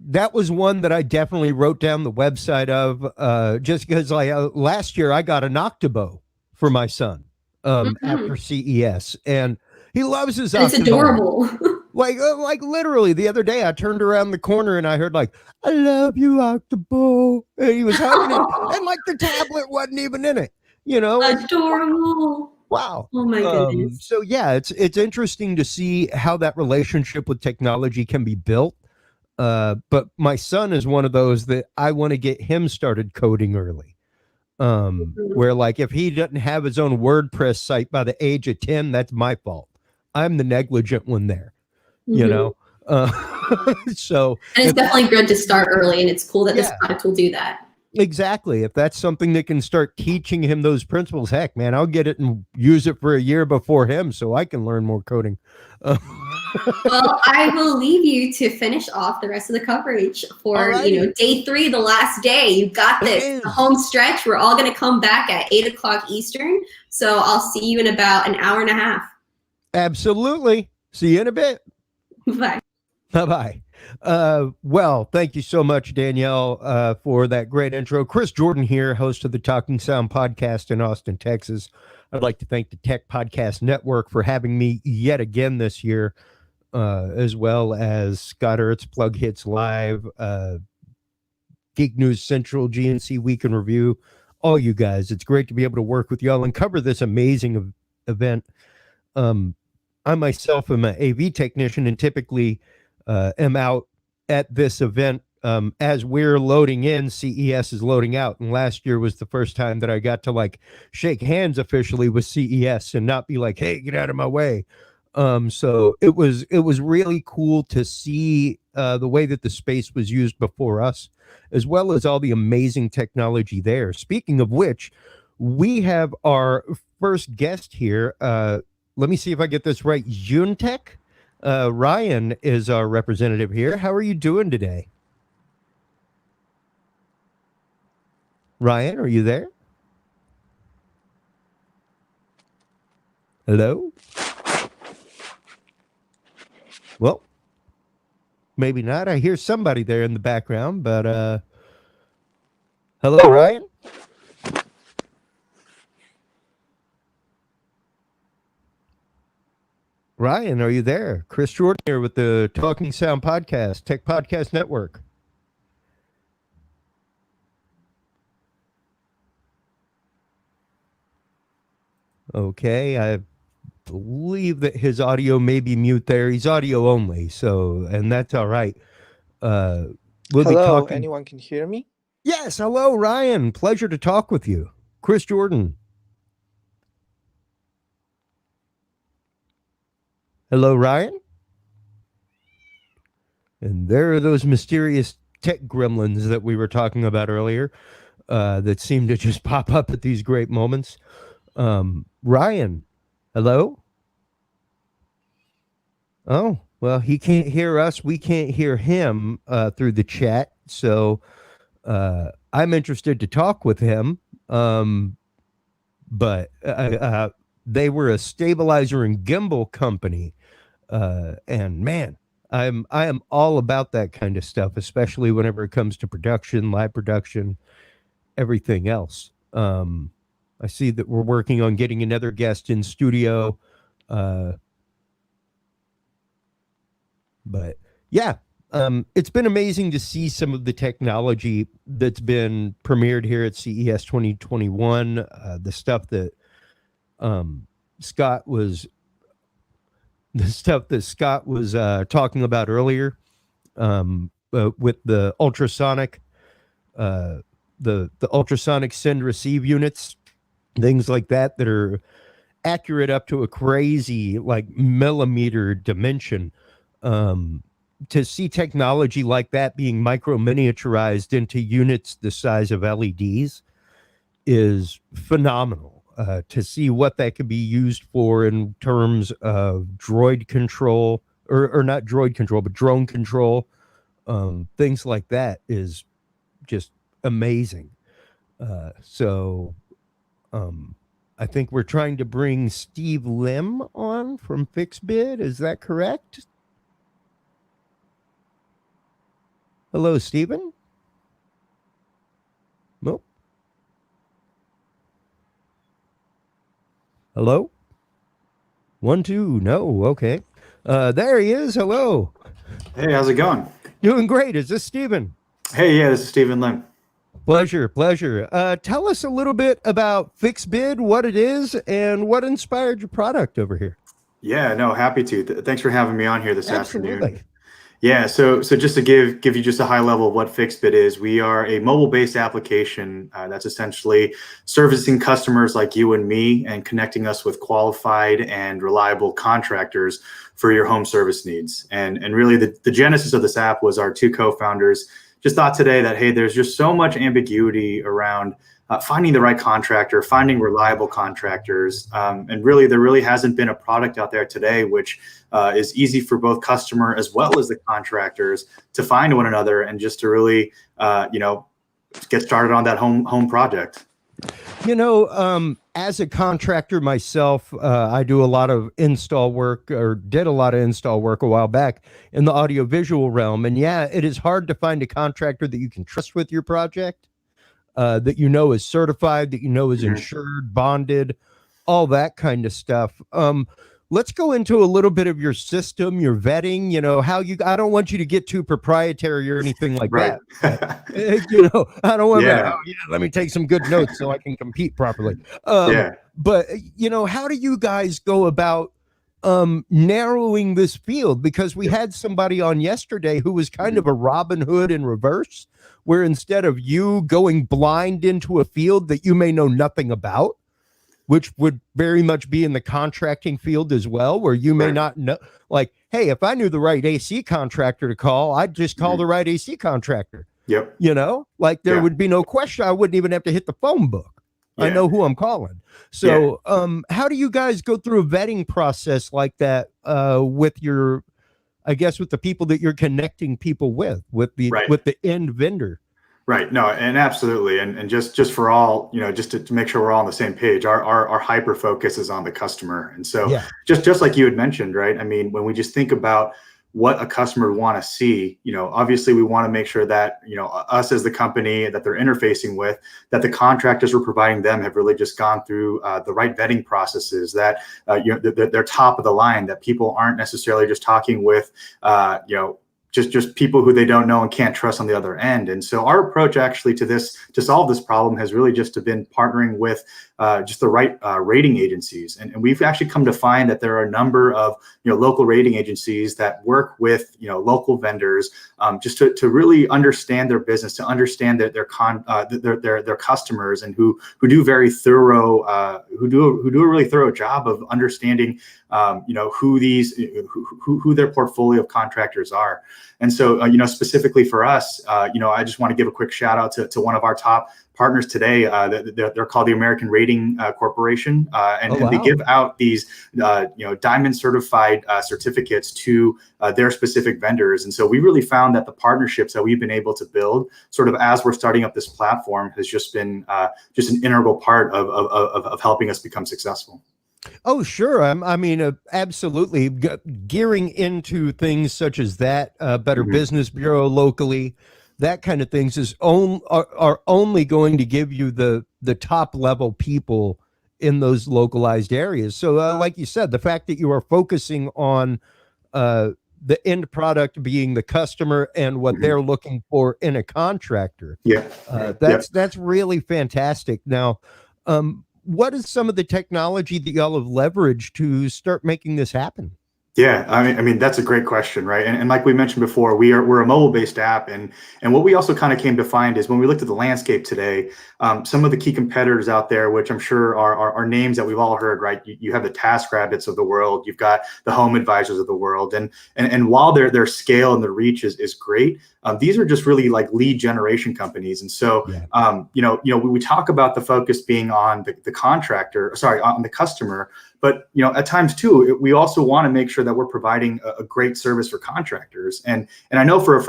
that was one that I definitely wrote down the website of, just because last year I got an Octobo for my son after CES, and he loves his Octobo. It's adorable. like literally the other day I turned around the corner and I heard like, I love you, Octobo, and he was hugging it, and like the tablet wasn't even in it, adorable. Wow. Oh my goodness. So yeah, it's interesting to see how that relationship with technology can be built. But my son is one of those that I want to get him started coding early. Where like if he doesn't have his own WordPress site by the age of 10, that's my fault. I'm the negligent one there. So and it's definitely good to start early, and it's cool that this product will do that. Exactly. If that's something that can start teaching him those principles, heck, man, I'll get it and use it for a year before him so I can learn more coding. Well, I will leave you to finish off the rest of the coverage for day 3, the last day. You got this. The home stretch. We're all going to come back at 8:00 Eastern. So I'll see you in about an hour and a half. Absolutely. See you in a bit. Bye. Bye-bye. Well, thank you so much, Danielle, for that great intro. Chris Jordan here, host of the Talking Sound podcast in Austin, Texas. I'd like to thank the Tech Podcast Network for having me yet again this year, as well as Scott Ertz, Plug Hits Live, Geek News Central, GNC Week in Review, all you guys. It's great to be able to work with y'all and cover this amazing event. I myself am an AV technician and typically am out at this event as we're loading in. CES is loading out, and last year was the first time that I got to like shake hands officially with CES and not be like, hey, get out of my way. So it was really cool to see the way that the space was used before us, as well as all the amazing technology there. Speaking of which, we have our first guest here. Let me see if I get this right. Yuntech. Ryan is our representative here. How are you doing today? Ryan, are you there? Hello? Well, maybe not. I hear somebody there in the background, but hello, Ryan? Ryan, are you there? Chris Jordan here with the Talking Sound podcast, Tech Podcast Network. Okay, I believe that his audio may be mute there. He's audio only, so, and that's all right. We'll be Hello, talking. anyone can hear me? Yes, hello, Ryan. Pleasure to talk with you. Chris Jordan. Hello, Ryan. And there are those mysterious tech gremlins that we were talking about earlier that seem to just pop up at these great moments. Ryan, hello? Oh, well, he can't hear us. We can't hear him through the chat. So I'm interested to talk with him. But they were a stabilizer and gimbal company. And man, I am all about that kind of stuff, especially whenever it comes to production, live production, everything else. I see that we're working on getting another guest in studio. But yeah, it's been amazing to see some of the technology that's been premiered here at CES 2021. The stuff that Scott was talking about earlier, with the ultrasonic, the ultrasonic send receive units, things like that are accurate up to a crazy like millimeter dimension. To see technology like that being micro miniaturized into units the size of LEDs is phenomenal. To see what that could be used for in terms of droid control, or not droid control, but drone control, things like that is just amazing. I think we're trying to bring Steve Lim on from FixBid. Is that correct? Hello, Stephen? Nope. Hello? 1, 2, no, okay. There he is, hello. Hey, how's it going? Doing great, is this Stephen? Hey, yeah, this is Stephen Lim. Pleasure. Tell us a little bit about FixBid, what it is, and what inspired your product over here. Yeah, no, happy to. Thanks for having me on here this Absolutely. afternoon. Yeah, so just to give you just a high level of what FixBid is, we are a mobile-based application that's essentially servicing customers like you and me and connecting us with qualified and reliable contractors for your home service needs. And really the genesis of this app was our two co-founders just thought today that, hey, there's just so much ambiguity around finding the right contractor, finding reliable contractors. And really, there really hasn't been a product out there today which is easy for both customer as well as the contractors to find one another and just to really, get started on that home project. As a contractor myself, I do a lot of install work, or did a lot of install work a while back in the audiovisual realm. And yeah, it is hard to find a contractor that you can trust with your project, that is certified, that is insured, bonded, all that kind of stuff. Let's go into a little bit of your system, your vetting, I don't want you to get too proprietary or anything like that. I don't want to, let me take some good notes so I can compete properly. But, how do you guys go about narrowing this field? Because we had somebody on yesterday who was kind of a Robin Hood in reverse, where instead of you going blind into a field that you may know nothing about, which would very much be in the contracting field as well, where you may not know, like, hey, if I knew the right AC contractor to call, I'd just call the right AC contractor. Yep. There would be no question. I wouldn't even have to hit the phone book. I know who I'm calling. So how do you guys go through a vetting process like that with your, I guess, with the people that you're connecting people with the end vendor? Right. No, and absolutely. And just for all, just to make sure we're all on the same page, our hyper focus is on the customer. And so just like you had mentioned, right? I mean, when we just think about what a customer would want to see, obviously we want to make sure that, us as the company that they're interfacing with, that the contractors we're providing them have really just gone through the right vetting processes, that, they're top of the line, that people aren't necessarily just talking with, just people who they don't know and can't trust on the other end. And so our approach actually to solve this problem has really just been partnering with just the right rating agencies. And we've actually come to find that there are a number of local rating agencies that work with local vendors just to really understand their business, to understand that their customers, and who do very thorough who do a really thorough job of understanding who their portfolio of contractors are. And so, specifically for us, I just want to give a quick shout out to one of our top partners today. They're called the American Rating Corporation, and they give out these, diamond certified certificates to their specific vendors. And so we really found that the partnerships that we've been able to build, sort of as we're starting up this platform, has just been just an integral part of helping us become successful. Oh, sure. I mean, absolutely. Gearing into things such as that, Better Mhm. Business Bureau locally, that kind of things are only going to give you the top level people in those localized areas. So, like you said, the fact that you are focusing on the end product being the customer and what Mhm. they're looking for in a contractor, Yeah. Yeah. that's really fantastic. Now, what is some of the technology that y'all have leveraged to start making this happen? Yeah, I mean that's a great question, right? And like we mentioned before, we're a mobile-based app, and what we also kind of came to find is when we looked at the landscape today, some of the key competitors out there, which I'm sure are names that we've all heard, right? You have the TaskRabbits of the world, you've got the Home Advisors of the world, and while their scale and the reach is great, these are just really like lead generation companies, and so we talk about the focus being on the contractor, sorry, on the customer. But at times too, we also want to make sure that we're providing a great service for contractors. And I know for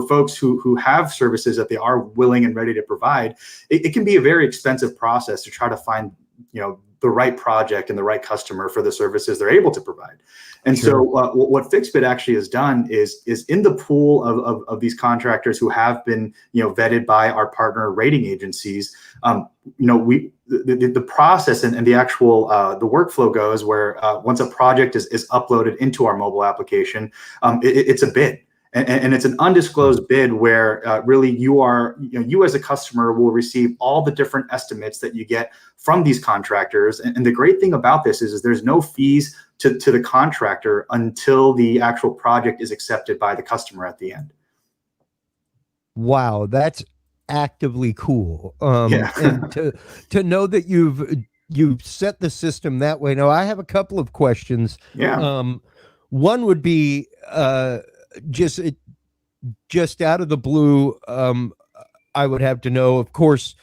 folks who have services that they are willing and ready to provide, it can be a very expensive process to try to find the right project and the right customer for the services they're able to provide. And Sure. so what FixBit actually has done is in the pool of these contractors who have been vetted by our partner rating agencies. The process and the actual the workflow goes where once a project is uploaded into our mobile application, it's a bid. And it's an undisclosed bid where really you as a customer will receive all the different estimates that you get from these contractors. And the great thing about this is there's no fees to the contractor until the actual project is accepted by the customer at the end. Wow, that's actively cool. Yeah. And to know that you've set the system that way. Now, I have a couple of questions. Yeah. One would be just just out of the blue. I would have to know, of course.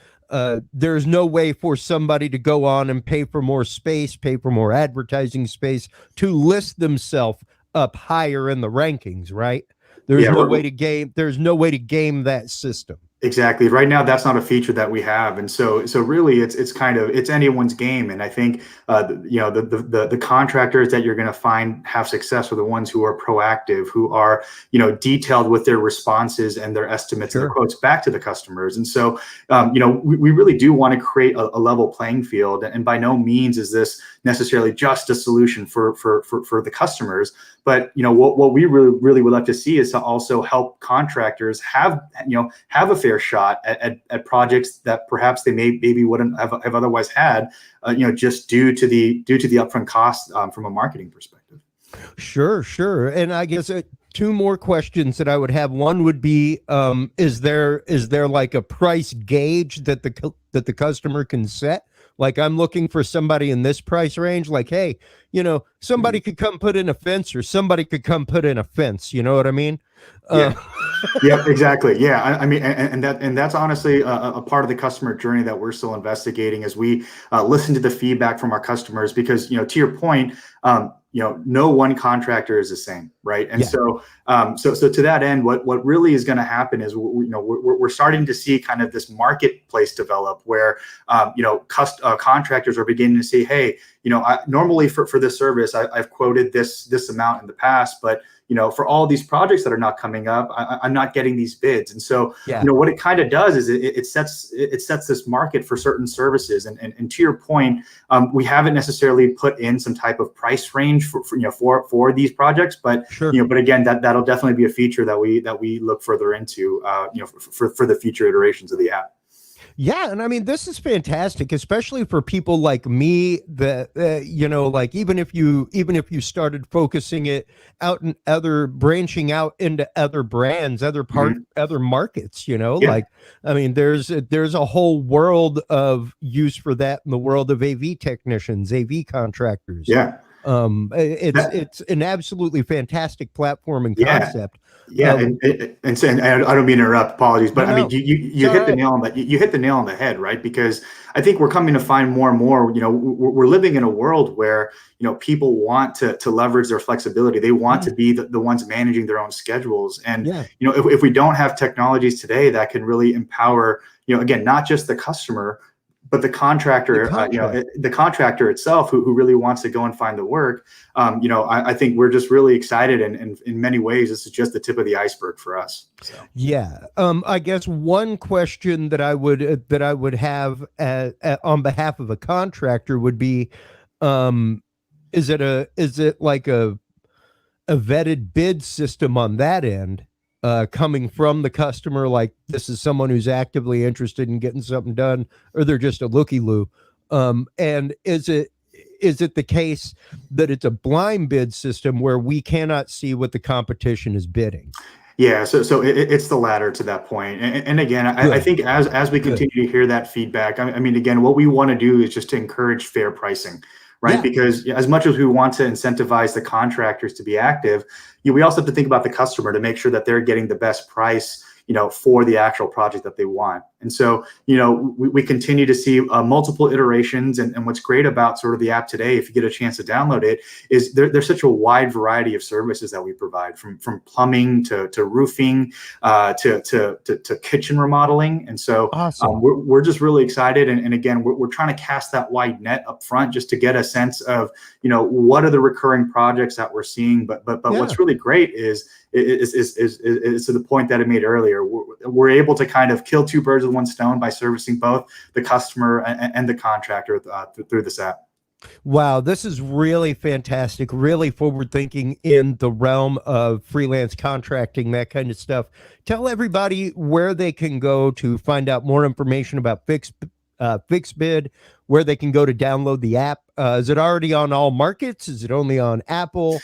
There's no way for somebody to go on and pay for more space, pay for more advertising space to list themselves up higher in the rankings, right? There's Yeah, no way to game. There's no way to game that system. Exactly. Right now, that's not a feature that we have, and so really, it's anyone's game. And I think the contractors that you're going to find have success are the ones who are proactive, who are detailed with their responses and their estimates and their quotes back to the customers. And so we really do want to create a level playing field. And by no means is this necessarily just a solution for the customers. But what we really would like to see is to also help contractors have a fair shot at projects that perhaps they maybe wouldn't have otherwise had, just due to the upfront costs from a marketing perspective. Sure. And I guess two more questions that I would have. One would be, is there like a price gauge that the customer can set? Like, I'm looking for somebody in this price range. Like, hey, somebody could come put in a fence, or somebody could come put in a fence. You know what I mean? Yeah. Yep, exactly. Yeah, I mean, and that's honestly a part of the customer journey that we're still investigating as we listen to the feedback from our customers. Because to your point, no one contractor is the same, right? And so to that end, what really is going to happen is we're starting to see kind of this marketplace develop where contractors are beginning to say, hey, normally for this service, I've quoted this amount in the past, but for all these projects that are not coming up, I'm not getting these bids. And so, what it kind of does is it sets this market for certain services. And to your point, we haven't necessarily put in some type of price range for these projects, but but again, that'll definitely be a feature that we look further into, for the future iterations of the app. Yeah, and I mean, this is fantastic, especially for people like me that like even if you started focusing it out in branching out into other brands, other markets, like, I mean, there's a whole world of use for that in the world of AV technicians, AV contractors. Yeah. It's an absolutely fantastic platform and concept. Yeah, and saying, I don't mean to interrupt, apologies, but I mean, you hit the nail on that. You hit the nail on the head, right? Because I think we're coming to find more and more, we're living in a world where, people want to leverage their flexibility. They want to be the ones managing their own schedules. And, if we don't have technologies today that can really empower, again, not just the customer, but the contractor, the contractor itself, who really wants to go and find the work, I think we're just really excited, and in many ways, this is just the tip of the iceberg for us. So. Yeah, I guess one question that I would have on behalf of a contractor would be, is it like a vetted bid system on that end, coming from the customer, like this is someone who's actively interested in getting something done, or they're just a looky-loo? And is it the case that it's a blind bid system where we cannot see what the competition is bidding? Yeah, so it's the latter to that point. And again, I think as we continue to hear that feedback, I mean, again, what we want to do is just to encourage fair pricing, right? Yeah. Because as much as we want to incentivize the contractors to be active, we also have to think about the customer to make sure that they're getting the best price, for the actual project that they want. And so, we continue to see multiple iterations. And what's great about sort of the app today, if you get a chance to download it, is there's such a wide variety of services that we provide, from plumbing to roofing to kitchen remodeling. And so awesome. We're just really excited. And again, we're trying to cast that wide net up front just to get a sense of, what are the recurring projects that we're seeing. But what's really great is to the point that I made earlier. We're able to kind of kill two birds with one stone by servicing both the customer and the contractor through this app. Wow, this is really fantastic, really forward thinking in the realm of freelance contracting, that kind of stuff. Tell everybody where they can go to find out more information about FixBid, where they can go to download the app. Is it already on all markets? Is it only on Apple?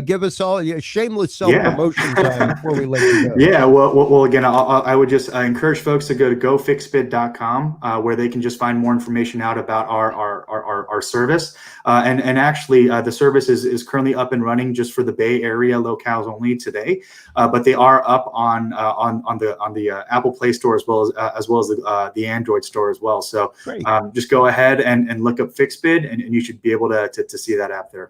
Give us all a shameless self-promotion time before we let you go. Yeah, well again, I would just encourage folks to go to gofixbid.com, where they can just find more information out about our service. And actually, the service is currently up and running just for the Bay Area locales only today. But they are up on the Apple Play Store as well as the Android store as well. So just go ahead and look up FixBid, and you should be able to see that app there.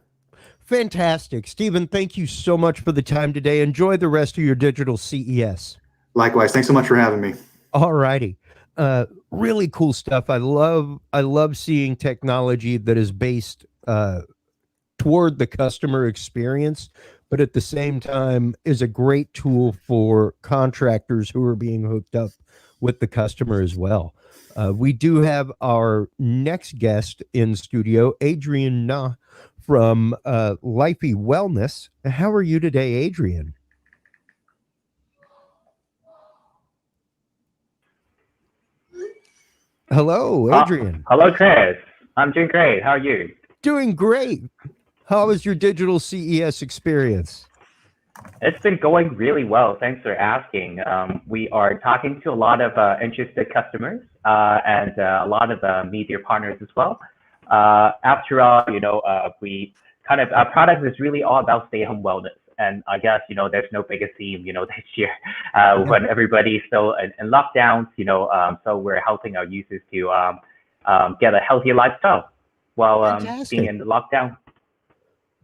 Fantastic. Stephen, thank you so much for the time today. Enjoy the rest of your digital CES. Likewise. Thanks so much for having me. All righty. Really cool stuff. I love seeing technology that is based toward the customer experience, but at the same time is a great tool for contractors who are being hooked up with the customer as well. We do have our next guest in studio, Adrian Na from Lifey Wellness. How are you today, Adrian? Hello, Adrian. Hello, Chris. I'm doing great. How are you? Doing great. How was your digital CES experience? It's been going really well. Thanks for asking. We are talking to a lot of interested customers and a lot of media partners as well. After all, we kind of, our product is really all about stay-home wellness. And I guess, there's no bigger theme, this year when everybody's still in lockdowns, so we're helping our users to get a healthier lifestyle while being in the lockdown.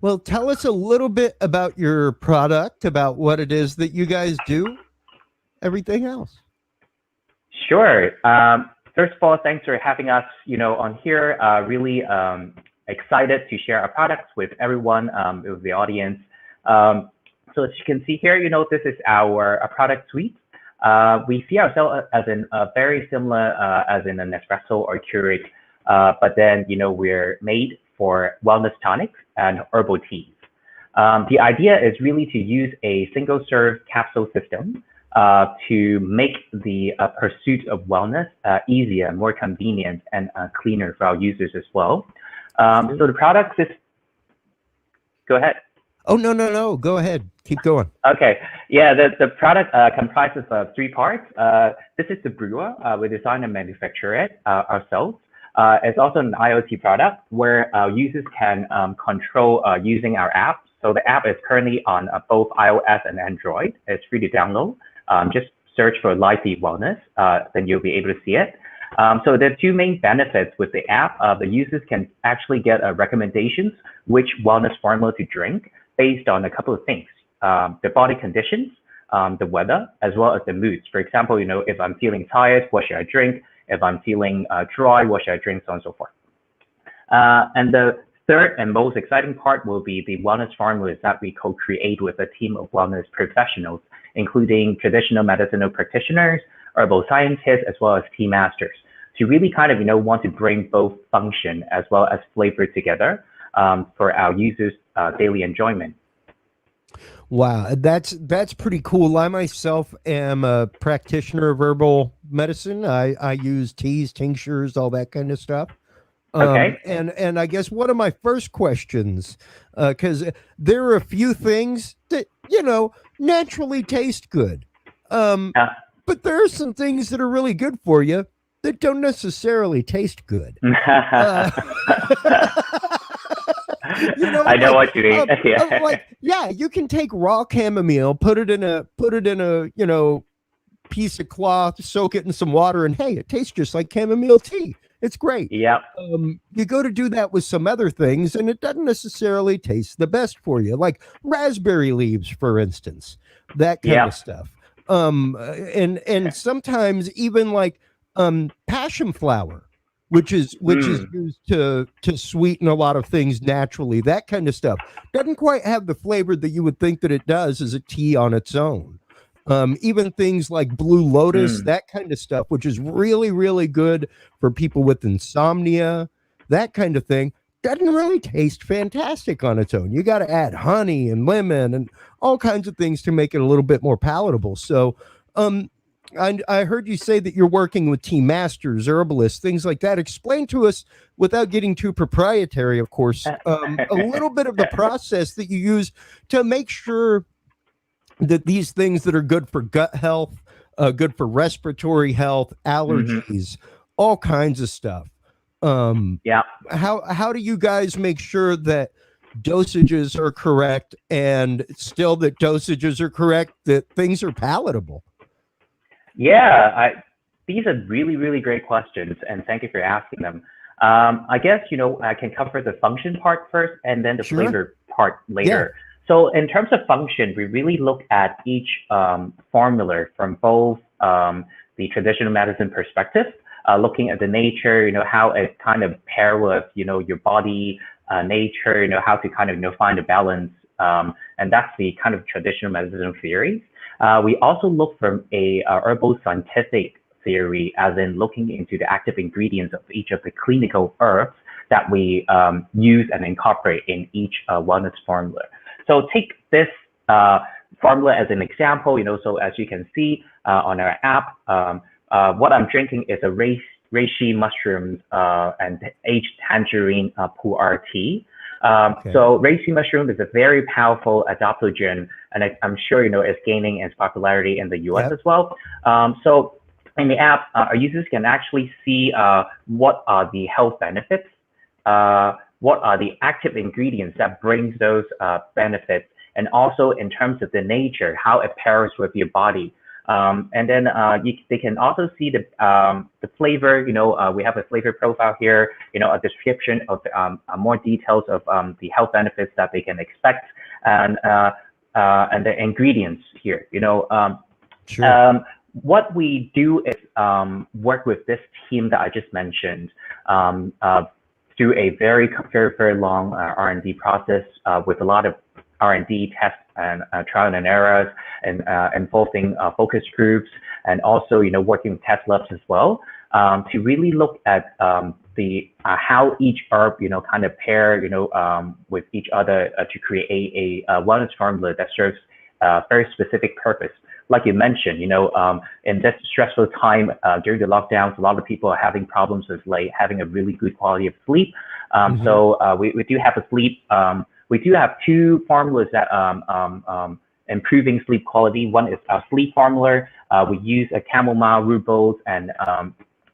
Well, tell us a little bit about your product, about what it is that you guys do, everything else. Sure. First of all, thanks for having us, on here. Really excited to share our products with everyone, with the audience. So as you can see here, this is our product suite. We see ourselves as in very similar as in an espresso or Keurig, but then, we're made for wellness tonics and herbal teas. The idea is really to use a single-serve capsule system to make the pursuit of wellness easier, more convenient, and cleaner for our users as well. So the product is, go ahead. Oh, no. Go ahead. Keep going. Okay. Yeah, the product comprises of 3 parts. This is the brewer. We design and manufacture it ourselves. It's also an IoT product where our users can control using our app. So the app is currently on both iOS and Android. It's free to download. Just search for Lifey Wellness, then you'll be able to see it. So there are 2 main benefits with the app. The users can actually get recommendations which wellness formula to drink based on a couple of things, the body conditions, the weather, as well as the moods. For example, if I'm feeling tired, what should I drink? If I'm feeling dry, what should I drink, so on and so forth. And the third and most exciting part will be the wellness formulas that we co-create with a team of wellness professionals, including traditional medicinal practitioners, herbal scientists, as well as tea masters, to really kind of, want to bring both function as well as flavor together for our users' daily enjoyment. Wow, that's pretty cool. I myself am a practitioner of herbal medicine. I use teas, tinctures, all that kind of stuff. Okay. And I guess one of my first questions, because there are a few things that naturally taste good, but there are some things that are really good for you that don't necessarily taste good. I know what you mean. Yeah, you can take raw chamomile, put it in a piece of cloth, soak it in some water, and hey, it tastes just like chamomile tea. It's great. Yep. You go to do that with some other things, and it doesn't necessarily taste the best for you, like raspberry leaves, for instance, that kind of stuff. And sometimes even like passion flower, which is used to sweeten a lot of things naturally. That kind of stuff doesn't quite have the flavor that you would think that it does as a tea on its own. Even things like blue lotus, that kind of stuff, which is really, really good for people with insomnia, that kind of thing, doesn't really taste fantastic on its own. You got to add honey and lemon and all kinds of things to make it a little bit more palatable. So, I heard you say that you're working with tea masters, herbalists, things like that. Explain to us, without getting too proprietary, of course, a little bit of the process that you use to make sure that these things that are good for gut health, good for respiratory health, allergies, all kinds of stuff. How do you guys make sure that dosages are correct, and still that dosages are correct, that things are palatable? Yeah, these are really, really great questions, and thank you for asking them. I guess, I can cover the function part first and then the flavor part later. So in terms of function, we really look at each formula from both the traditional medicine perspective, looking at the nature, how it kind of pair with, your body nature, how to kind of, find a balance. And that's the kind of traditional medicine theory. We also look from a herbal scientific theory, as in looking into the active ingredients of each of the clinical herbs that we use and incorporate in each wellness formula. So take this formula as an example, so as you can see on our app, what I'm drinking is a reishi mushrooms and aged tangerine pu'er tea. So reishi mushroom is a very powerful adaptogen, and I'm sure it's gaining its popularity in the US as well. So in the app, our users can actually see what are the health benefits, what are the active ingredients that brings those benefits, and also in terms of the nature, how it pairs with your body. And then they can also see the flavor. We have a flavor profile here. A description of more details of the health benefits that they can expect, and the ingredients here. What we do is work with this team that I just mentioned through a very, very, very long R&D process with a lot of R&D tests and trial and errors, and involving focus groups, and also working with test labs as well, to really look at the how each herb kind of pair with each other to create a wellness formula that serves a very specific purpose. Like you mentioned, in this stressful time during the lockdowns, a lot of people are having problems with having a really good quality of sleep. So we do have a sleep. We do have two formulas that improving sleep quality. One is our sleep formula. We use a chamomile, rooibos, and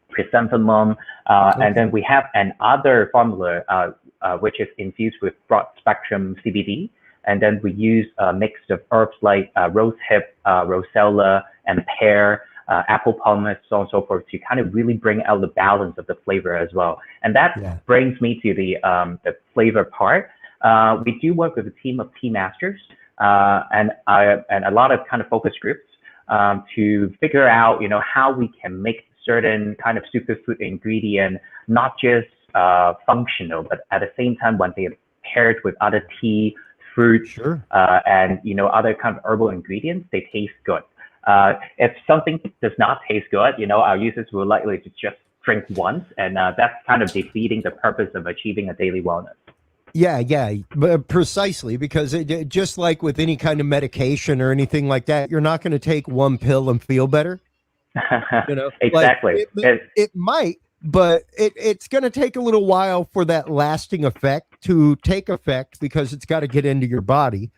chrysanthemum. And then we have another formula which is infused with broad spectrum CBD. And then we use a mix of herbs like rosehip, rosella, and pear, apple pomace, so on and so forth, to kind of really bring out the balance of the flavor as well. And that brings me to the flavor part. We do work with a team of tea masters and a lot of kind of focus groups to figure out, how we can make certain kind of superfood ingredient, not just functional, but at the same time when they are paired with other tea, fruits, and other kind of herbal ingredients, they taste good. If something does not taste good, our users will likely to just drink once, and that's kind of defeating the purpose of achieving a daily wellness. Yeah, but precisely, because just like with any kind of medication or anything like that, you're not going to take one pill and feel better. Exactly. Like it might, but it's going to take a little while for that lasting effect to take effect, because it's got to get into your body,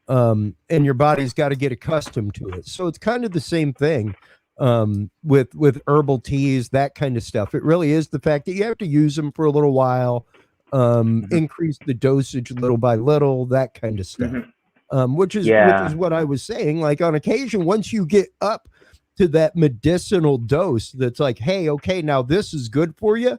and your body's got to get accustomed to it. So it's kind of the same thing with herbal teas, that kind of stuff. It really is the fact that you have to use them for a little while. Increase the dosage little by little, that kind of stuff. Which is what I was saying. Like on occasion, once you get up to that medicinal dose, that's like, hey, okay, now this is good for you.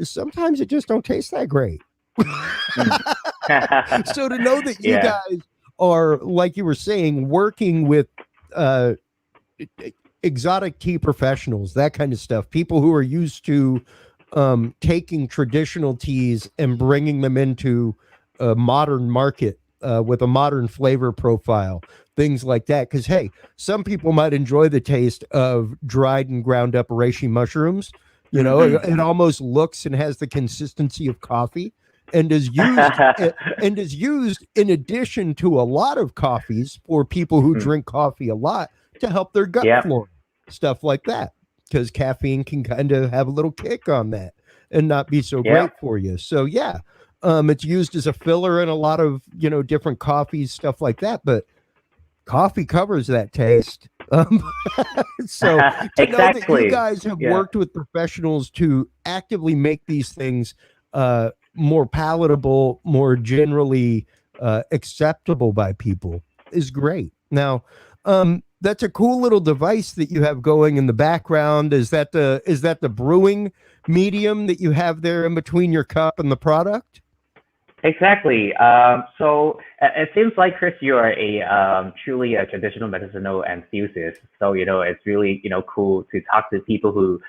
Sometimes it just don't taste that great. So to know that you guys are, like you were saying, working with exotic tea professionals, that kind of stuff, people who are used to taking traditional teas and bringing them into a modern market with a modern flavor profile, things like that. Because, hey, some people might enjoy the taste of dried and ground up reishi mushrooms. It almost looks and has the consistency of coffee, and is used in addition to a lot of coffees for people who drink coffee a lot to help their gut flora, stuff like that. Because caffeine can kind of have a little kick on that and not be so great for you. So it's used as a filler in a lot of different coffees, stuff like that. But coffee covers that taste. So to know that you guys have worked with professionals to actively make these things more palatable, more generally acceptable by people is great. Now, that's a cool little device that you have going in the background. Is that the brewing medium that you have there in between your cup and the product? Exactly. So it seems like, Chris, you are truly a traditional medicinal enthusiast. So it's really cool to talk to people who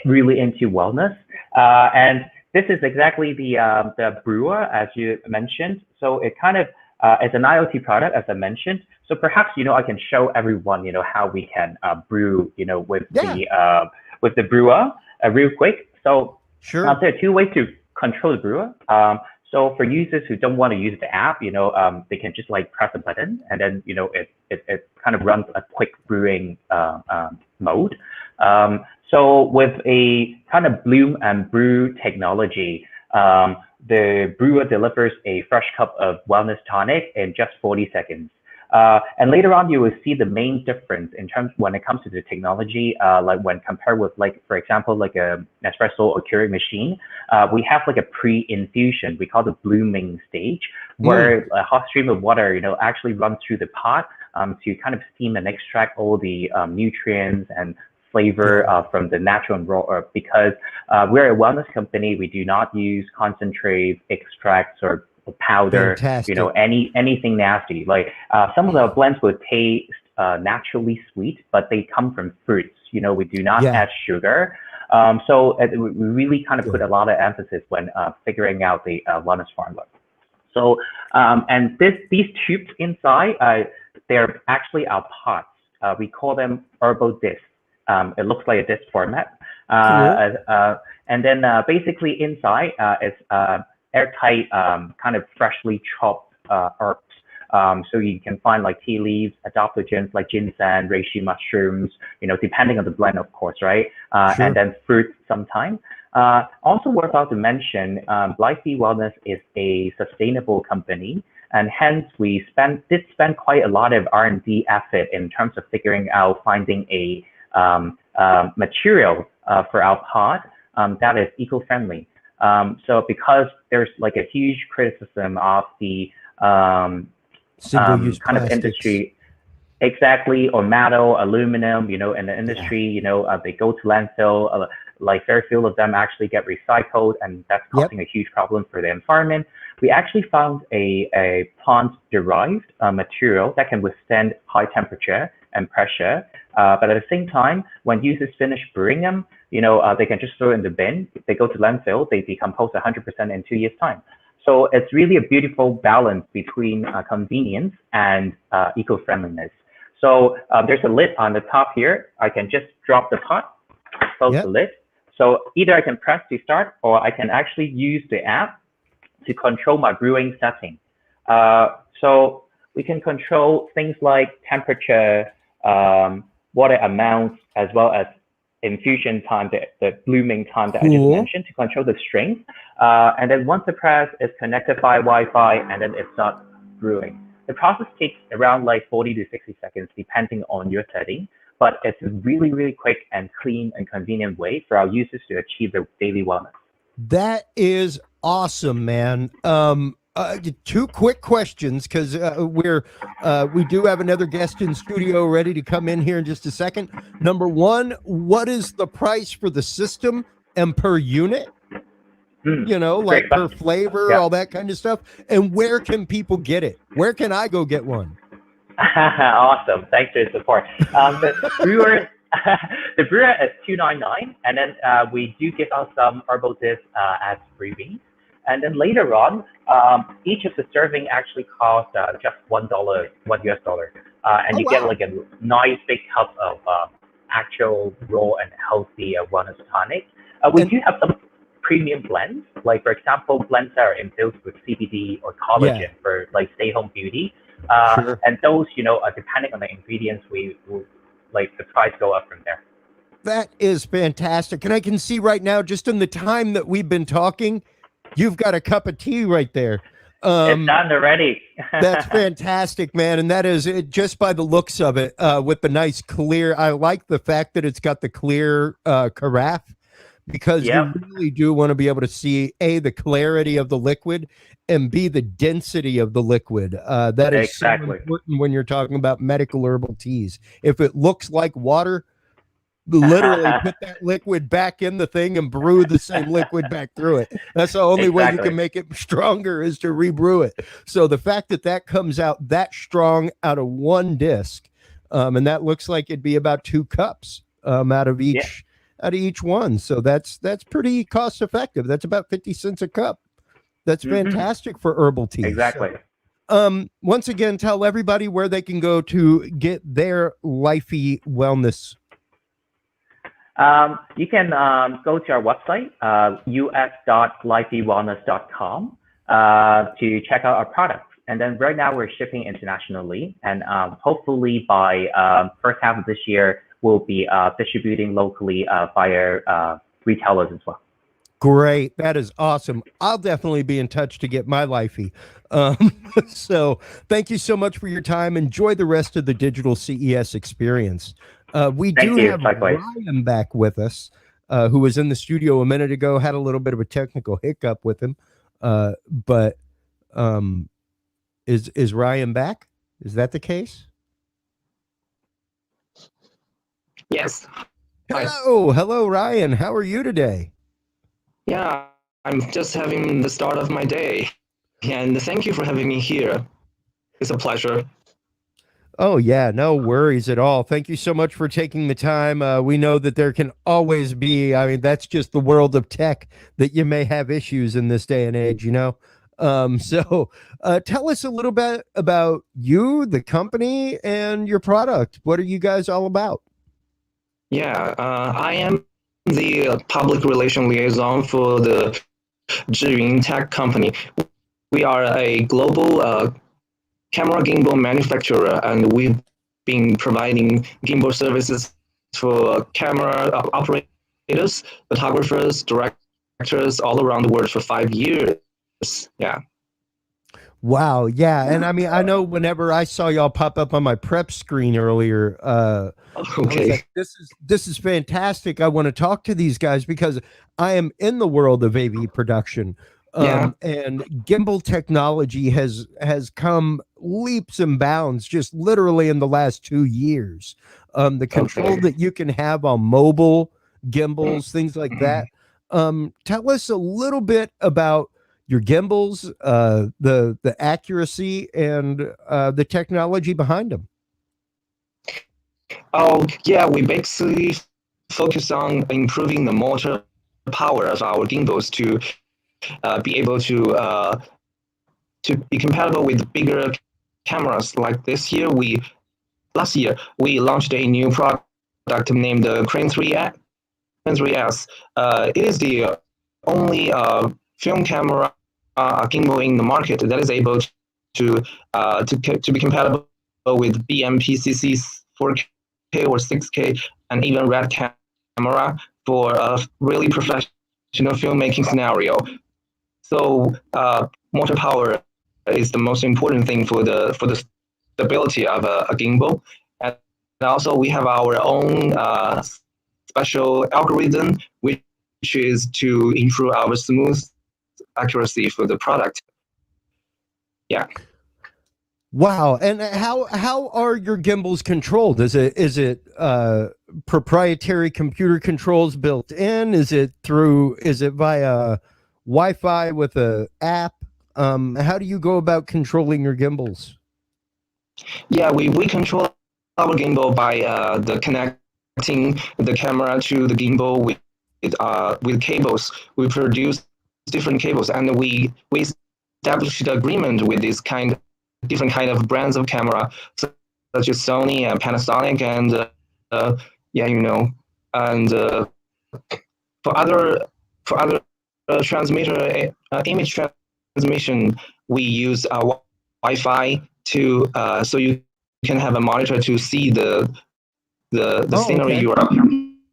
really into wellness. And this is exactly the brewer, as you mentioned. So it kind of it's an IoT product, as I mentioned. So perhaps I can show everyone how we can brew with the brewer real quick. So there are two ways to control the brewer. So for users who don't want to use the app, they can just like press a button, and then it kind of runs a quick brewing mode. So with a kind of bloom and brew technology, the brewer delivers a fresh cup of wellness tonic in just 40 seconds. And later on, you will see the main difference in terms when it comes to the technology, like when compared with, like, for example, like a espresso or Keurig machine, we have like a pre-infusion, we call the blooming stage, where a hot stream of water, actually runs through the pot to kind of steam and extract all the nutrients and flavor from the natural and raw herb. Because we're a wellness company, we do not use concentrates, extracts, or powder, anything nasty. Like some of the blends will taste naturally sweet, but they come from fruits. We do not add sugar. So we really kind of put a lot of emphasis when figuring out the wellness formula. So and these tubes inside, they're actually our pots. We call them herbal discs. It looks like a disc format. And then basically inside is airtight, kind of freshly chopped herbs. So you can find like tea leaves, adaptogens like ginseng, reishi mushrooms, depending on the blend, of course, right? And then fruit sometime. Also worthwhile to mention, Blythe Wellness is a sustainable company, and hence we did spend quite a lot of R&D effort in terms of figuring out finding a material for our pod that is eco-friendly. So because there's like a huge criticism of the single-use kind of industry, exactly, or metal, aluminum, in the industry, they go to landfill, like very few of them actually get recycled, and that's causing a huge problem for the environment. We actually found a plant-derived material that can withstand high temperature and pressure. But at the same time, when users finish brewing them, they can just throw it in the bin. If they go to landfill, they decompose 100% in 2 years' time. So it's really a beautiful balance between convenience and eco-friendliness. So there's a lid on the top here. I can just drop the pot, close the lid. So either I can press to start, or I can actually use the app to control my brewing setting. So we can control things like temperature, water amounts, as well as infusion time, the blooming time that I just mentioned, to control the strength. And then once the press is connected via Wi-Fi, and then it starts brewing. The process takes around like 40 to 60 seconds, depending on your setting, but it's a really, really quick and clean and convenient way for our users to achieve their daily wellness. That is awesome, man. Two quick questions, because we do have another guest in studio ready to come in here in just a second. Number one, what is the price for the system and per unit? Like per flavor, all that kind of stuff. And where can people get it? Where can I go get one? Awesome. Thanks for the support. The brewer is $2.99, and then we do give out some herbal discs as freebies. And then later on, each of the serving actually costs just $1, $1 US. And you get like a nice big cup of actual raw and healthy wellness tonic. We do have some premium blends, like for example, blends that are infused with CBD or collagen for like stay-home beauty. And those, depending on the ingredients, we like the price go up from there. That is fantastic. And I can see right now, just in the time that we've been talking, you've got a cup of tea right there. It's done already. That's fantastic, man. And that is it, just by the looks of it, with the nice clear. I like the fact that it's got the clear carafe, because you really do want to be able to see A, the clarity of the liquid, and B, the density of the liquid. That is so important when you're talking about medical herbal teas. If it looks like water, literally put that liquid back in the thing and brew the same liquid back through it. That's the only way you can make it stronger, is to rebrew it. So the fact that that comes out that strong out of one disc, and that looks like it'd be about 2 cups out of each one. So that's pretty cost effective. That's about 50 cents a cup. That's fantastic for herbal tea. Exactly. So, once again, tell everybody where they can go to get their Lifey Wellness. You can go to our website, us.lifeywellness.com, to check out our products. And then right now we're shipping internationally, and hopefully by first half of this year, we'll be distributing locally via retailers as well. Great. That is awesome. I'll definitely be in touch to get my Lifey. So thank you so much for your time. Enjoy the rest of the digital CES experience. We do have Ryan back with us, who was in the studio a minute ago, had a little bit of a technical hiccup with him. But is Ryan back? Is that the case? Yes. Hello, Ryan. How are you today? Yeah, I'm just having the start of my day. And thank you for having me here. It's a pleasure. Oh, yeah, no worries at all. Thank you so much for taking the time. We know that there can always be, I mean, that's just the world of tech, that you may have issues in this day and age, So tell us a little bit about you, the company, and your product. What are you guys all about? Yeah, I am the public relation liaison for the Zhiyun Tech company. We are a global camera gimbal manufacturer, and we've been providing gimbal services for camera operators, photographers, directors all around the world for 5 years. Yeah. Wow. Yeah. And I mean, I know whenever I saw y'all pop up on my prep screen earlier, I was like, this is fantastic. I want to talk to these guys because I am in the world of AV production. And gimbal technology has come leaps and bounds just literally in the last 2 years. The control that you can have on mobile gimbals, things like that. Tell us a little bit about your gimbals, the accuracy, and the technology behind them. Oh, yeah, we basically focus on improving the motor power of our gimbals to be able to be compatible with bigger cameras. Like last year, we launched a new product named the Crane 3S. It is the only film camera gimbal in the market that is able to be compatible with BMPCC 4K or 6K and even RED camera for a really professional filmmaking scenario. So motor power is the most important thing for the stability of a gimbal, and also we have our own special algorithm which is to improve our smooth accuracy for the product. Yeah. Wow. And how are your gimbals controlled? Is it proprietary computer controls built in? Is it via Wi-Fi with a app? How do you go about controlling your gimbals? Yeah, we control our gimbal by the connecting the camera to the gimbal with cables. We produce different cables, and we established agreement with different kind of brands of camera, such as Sony and Panasonic, and and for other transmitter image transmission, we use Wi-Fi to so you can have a monitor to see the scenery you are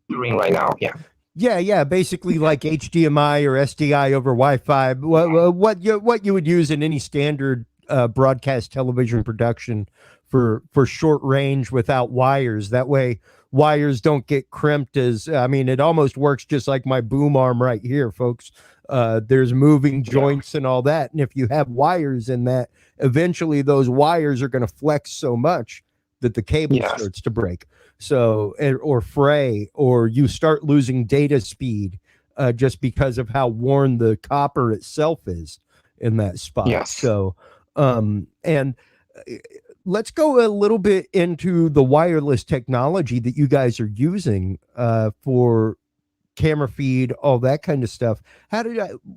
doing right now. Yeah. Yeah, basically like HDMI or SDI over Wi-Fi. What you would use in any standard broadcast television production for short range without wires. That way, wires don't get crimped. It almost works just like my boom arm right here, folks. There's moving joints and all that, and if you have wires in that, eventually those wires are going to flex so much that the cable starts to break. So, or fray, or you start losing data speed just because of how worn the copper itself is in that spot. Yes. So, and let's go a little bit into the wireless technology that you guys are using for camera feed, all that kind of stuff.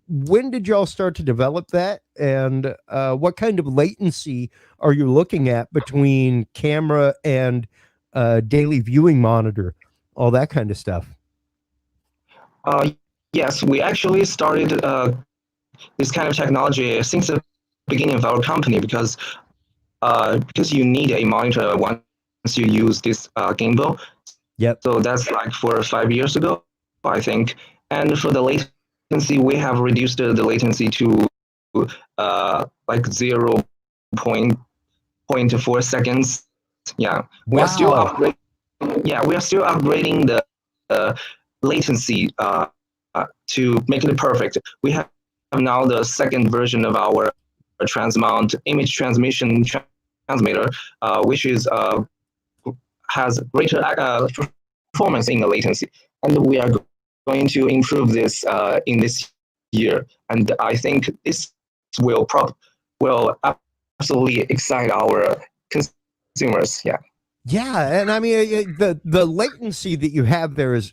When did y'all start to develop that? And what kind of latency are you looking at between camera and daily viewing monitor, all that kind of stuff? Yes, we actually started this kind of technology since the beginning of our company because you need a monitor once you use this gimbal. Yep. So that's like 4 or 5 years ago, I think. And for the latency, we have reduced the latency to like 0.4 seconds. Yeah. Wow. We are still upgrading the latency to make it perfect. We have now the second version of our transmount image transmission transmitter, which has greater performance in the latency, and we are going to improve this in this year. And I think this will absolutely excite our consumers. Yeah. Yeah, and the latency that you have there is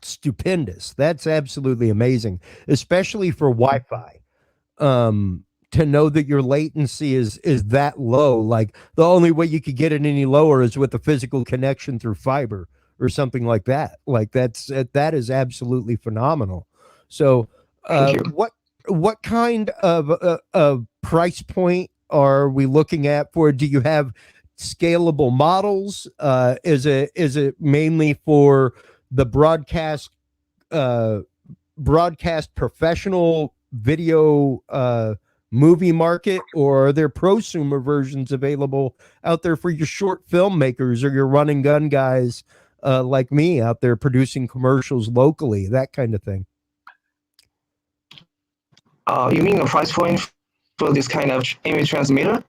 stupendous. That's absolutely amazing, especially for Wi-Fi. To know that your latency is that low, like the only way you could get it any lower is with a physical connection through fiber or something like that. Like that is absolutely phenomenal. So, what kind of price point are we looking at for? Do you have scalable models? Is it mainly for the broadcast professional video movie market, or are there prosumer versions available out there for your short filmmakers or your run and gun guys like me out there producing commercials locally, that kind of thing? You mean the price point for this kind of image transmitter?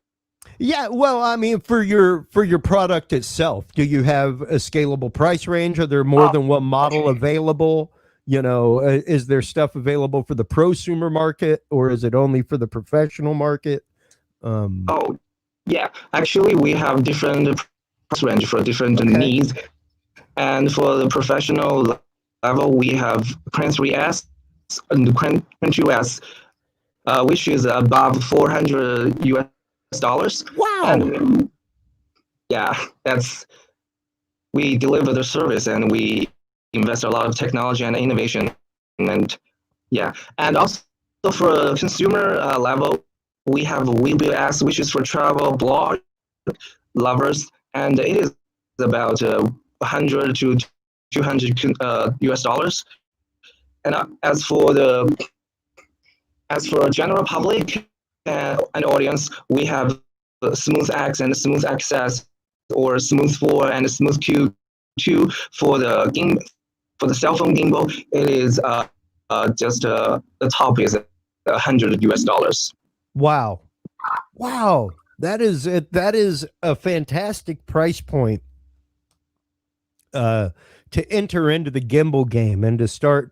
Yeah, well, for your product itself, do you have a scalable price range? Are there more than one model available? Is there stuff available for the prosumer market, or is it only for the professional market? Yeah, actually, we have different price range for different needs. And for the professional level, we have Cran 3S and Cran 2S, which is above $400. Wow. And yeah, we deliver the service and we invest a lot of technology and innovation. And yeah, and also for a consumer level, we have WeBuild, which is for travel blog lovers, and it is about 100 to 200 US dollars. And as for general public and audience, we have Smooth X and Smooth XS, or Smooth 4 and Smooth Q2 for the cell phone gimbal. It is just the top is 100 US dollars. Wow. Wow. That is a fantastic price point to enter into the gimbal game and to start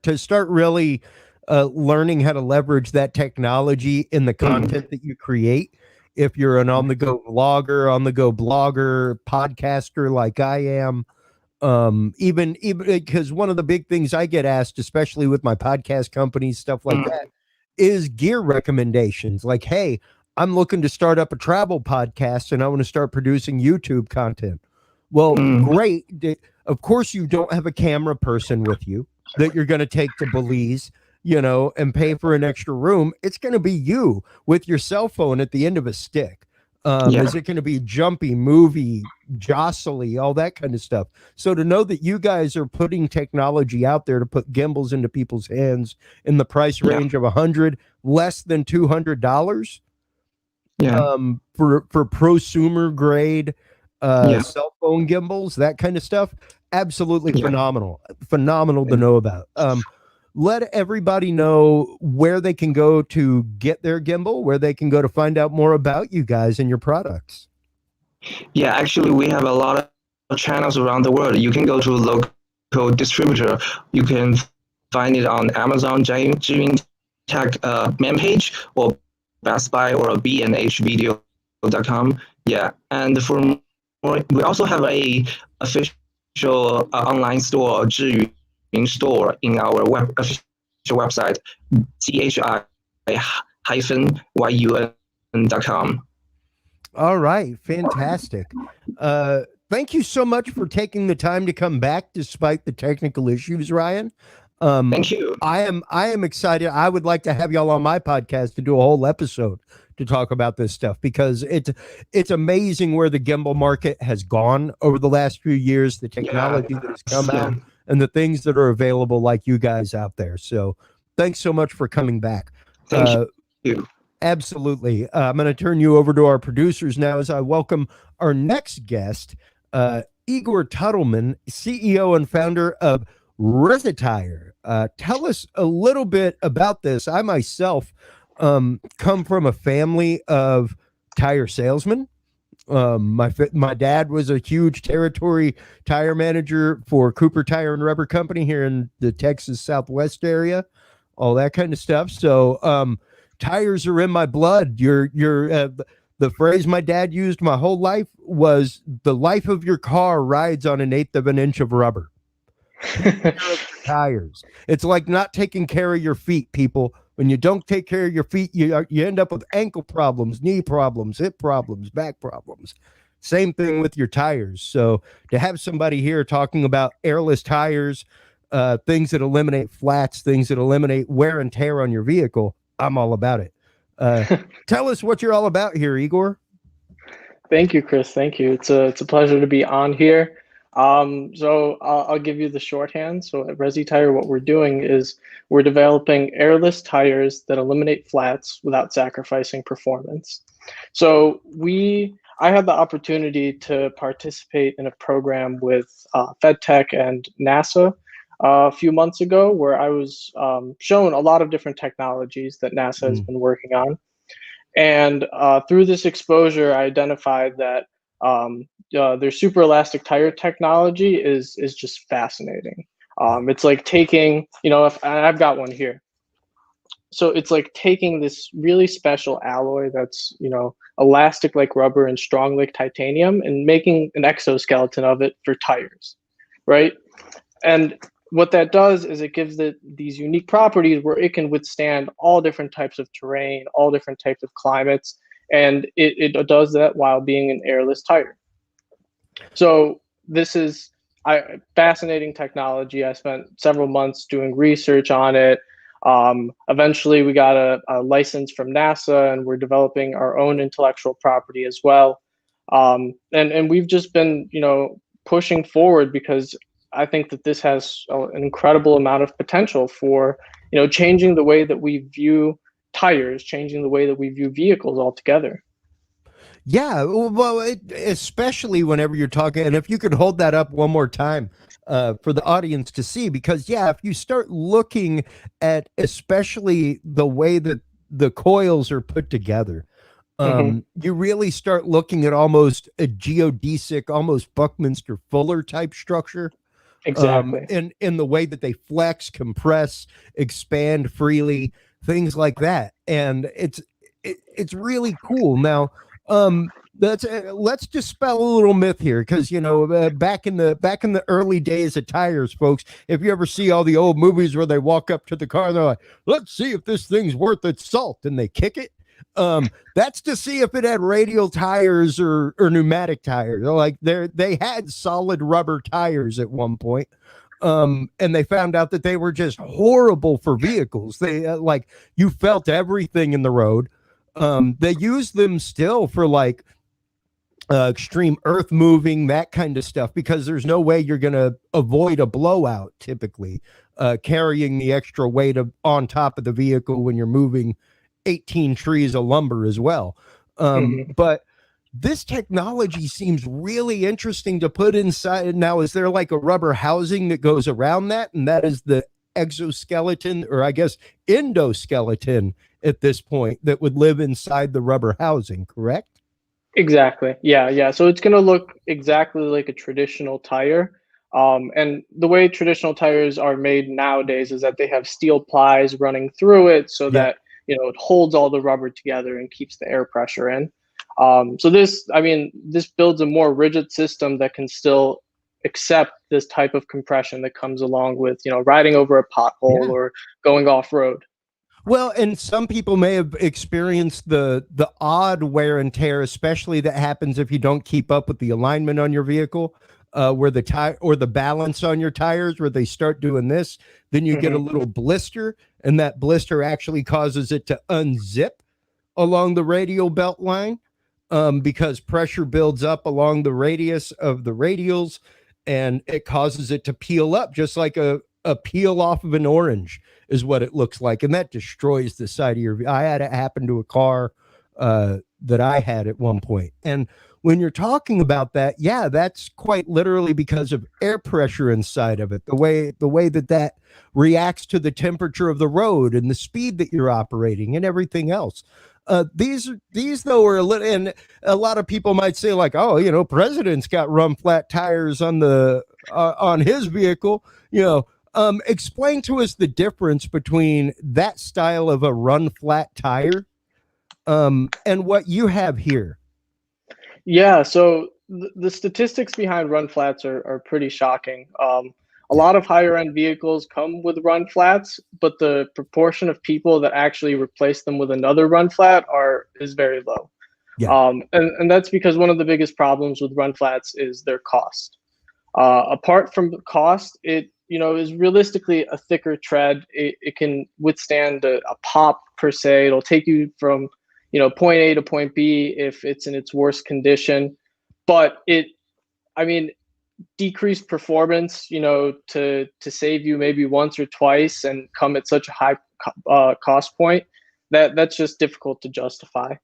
really learning how to leverage that technology in the content that you create. If you're an on-the-go vlogger, on-the-go blogger, podcaster like I am, even because one of the big things I get asked, especially with my podcast companies, stuff like that, is gear recommendations. Like, hey, I'm looking to start up a travel podcast and I want to start producing YouTube content. Well, great. Of course, you don't have a camera person with you that you're going to take to Belize, and pay for an extra room. It's going to be you with your cell phone at the end of a stick. Is it going to be jumpy, movie, jostly, all that kind of stuff? So to know that you guys are putting technology out there to put gimbals into people's hands in the price range of $100, less than $200, for prosumer grade cell phone gimbals, that kind of stuff, absolutely phenomenal to know about. Let everybody know where they can go to get their gimbal, where they can go to find out more about you guys and your products. Yeah, actually, we have a lot of channels around the world. You can go to a local distributor. You can find it on Amazon, Jing Tech man page, or Best Buy, or bnhvideo.com. Yeah, and for more, we also have a official online store, 智云 store, in our official website, chi-yun.com. All right, fantastic. Thank you so much for taking the time to come back despite the technical issues, Ryan. Thank you. I am excited. I would like to have y'all on my podcast to do a whole episode to talk about this stuff, because it's amazing where the gimbal market has gone over the last few years, the technology that has come out, and the things that are available like you guys out there. So thanks so much for coming back. Thank you. Absolutely. I'm going to turn you over to our producers now as I welcome our next guest, Igor Tuttleman, CEO and founder of Resitire. Tell us a little bit about this. I myself come from a family of tire salesmen. My dad was a huge territory tire manager for Cooper Tire and Rubber Company here in the Texas Southwest area, all that kind of stuff. So tires are in my blood. The phrase my dad used my whole life was, the life of your car rides on 1/8 of an inch of rubber. Take care of your tires. It's like not taking care of your feet, people. When you don't take care of your feet, you end up with ankle problems, knee problems, hip problems, back problems. Same thing with your tires. So to have somebody here talking about airless tires, things that eliminate flats, things that eliminate wear and tear on your vehicle, I'm all about it. Tell us what you're all about here, Igor. Thank you, Chris. Thank you. It's a pleasure to be on here. So I'll give you the shorthand. So at Resitire, what we're doing is we're developing airless tires that eliminate flats without sacrificing performance. So I had the opportunity to participate in a program with FedTech and NASA a few months ago, where I was shown a lot of different technologies that NASA has been working on. And through this exposure, I identified that their super elastic tire technology is just fascinating. It's like taking, if I've got one here. so it's like taking this really special alloy that's, you know, elastic like rubber and strong like titanium, and making an exoskeleton of it for tires, right? And what that does is it gives it these unique properties where it can withstand all different types of terrain, all different types of climates, and it does that while being an airless tire. So this is fascinating technology. I spent several months doing research on it. Eventually, we got a license from NASA, and we're developing our own intellectual property as well. And we've just been, you know, pushing forward because I think that this has an incredible amount of potential for, you know, changing the way that we view tires, changing the way that we view vehicles altogether. Yeah, well, especially whenever you're talking, and if you could hold that up one more time for the audience to see, because yeah, if you start looking at especially the way that the coils are put together, you really start looking at almost a geodesic, almost Buckminster Fuller type structure. Exactly. In the way that they flex, compress, expand freely, things like that, and it's really cool. Now, let's dispel a little myth here, because you know, back in the early days of tires, folks, if you ever see all the old movies where they walk up to the car and they're like, let's see if this thing's worth its salt, and they kick it, that's to see if it had radial tires or pneumatic tires. Like they had solid rubber tires at one point, and they found out that they were just horrible for vehicles. They like, you felt everything in the road. They use them still for like extreme earth moving, that kind of stuff, because there's no way you're going to avoid a blowout typically, carrying the extra weight on top of the vehicle when you're moving 18 trees of lumber as well. But this technology seems really interesting to put inside. Now, is there like a rubber housing that goes around that, and that is the exoskeleton, or I guess endoskeleton at this point, that would live inside the rubber housing, correct? Exactly. Yeah. So it's going to look exactly like a traditional tire. And the way traditional tires are made nowadays is that they have steel plies running through it so that, you know, it holds all the rubber together and keeps the air pressure in. So this builds a more rigid system that can still accept this type of compression that comes along with, you know, riding over a pothole or going off road. Well, and some people may have experienced the odd wear and tear, especially that happens if you don't keep up with the alignment on your vehicle, where the tire or the balance on your tires, where they start doing this, then you get a little blister, and that blister actually causes it to unzip along the radial belt line, because pressure builds up along the radius of the radials, and it causes it to peel up, just like a peel off of an orange is what it looks like. And that destroys the side of your, I had it happen to a car that I had at one point. And when you're talking about that, yeah, that's quite literally because of air pressure inside of it, the way that reacts to the temperature of the road and the speed that you're operating and everything else. These though are a little, and a lot of people might say like, oh, you know, president's got run flat tires on on his vehicle, you know. Explain to us the difference between that style of a run flat tire and what you have here. Yeah, so the statistics behind run flats are pretty shocking. A lot of higher end vehicles come with run flats, but the proportion of people that actually replace them with another run flat is very low. Yeah. And that's because one of the biggest problems with run flats is their cost. Apart from the cost, it, you know, is realistically a thicker tread. It can withstand a pop per se. It'll take you from, you know, point A to point B if it's in its worst condition. But decreased performance, you know, to save you maybe once or twice and come at such a high cost point, that's just difficult to justify.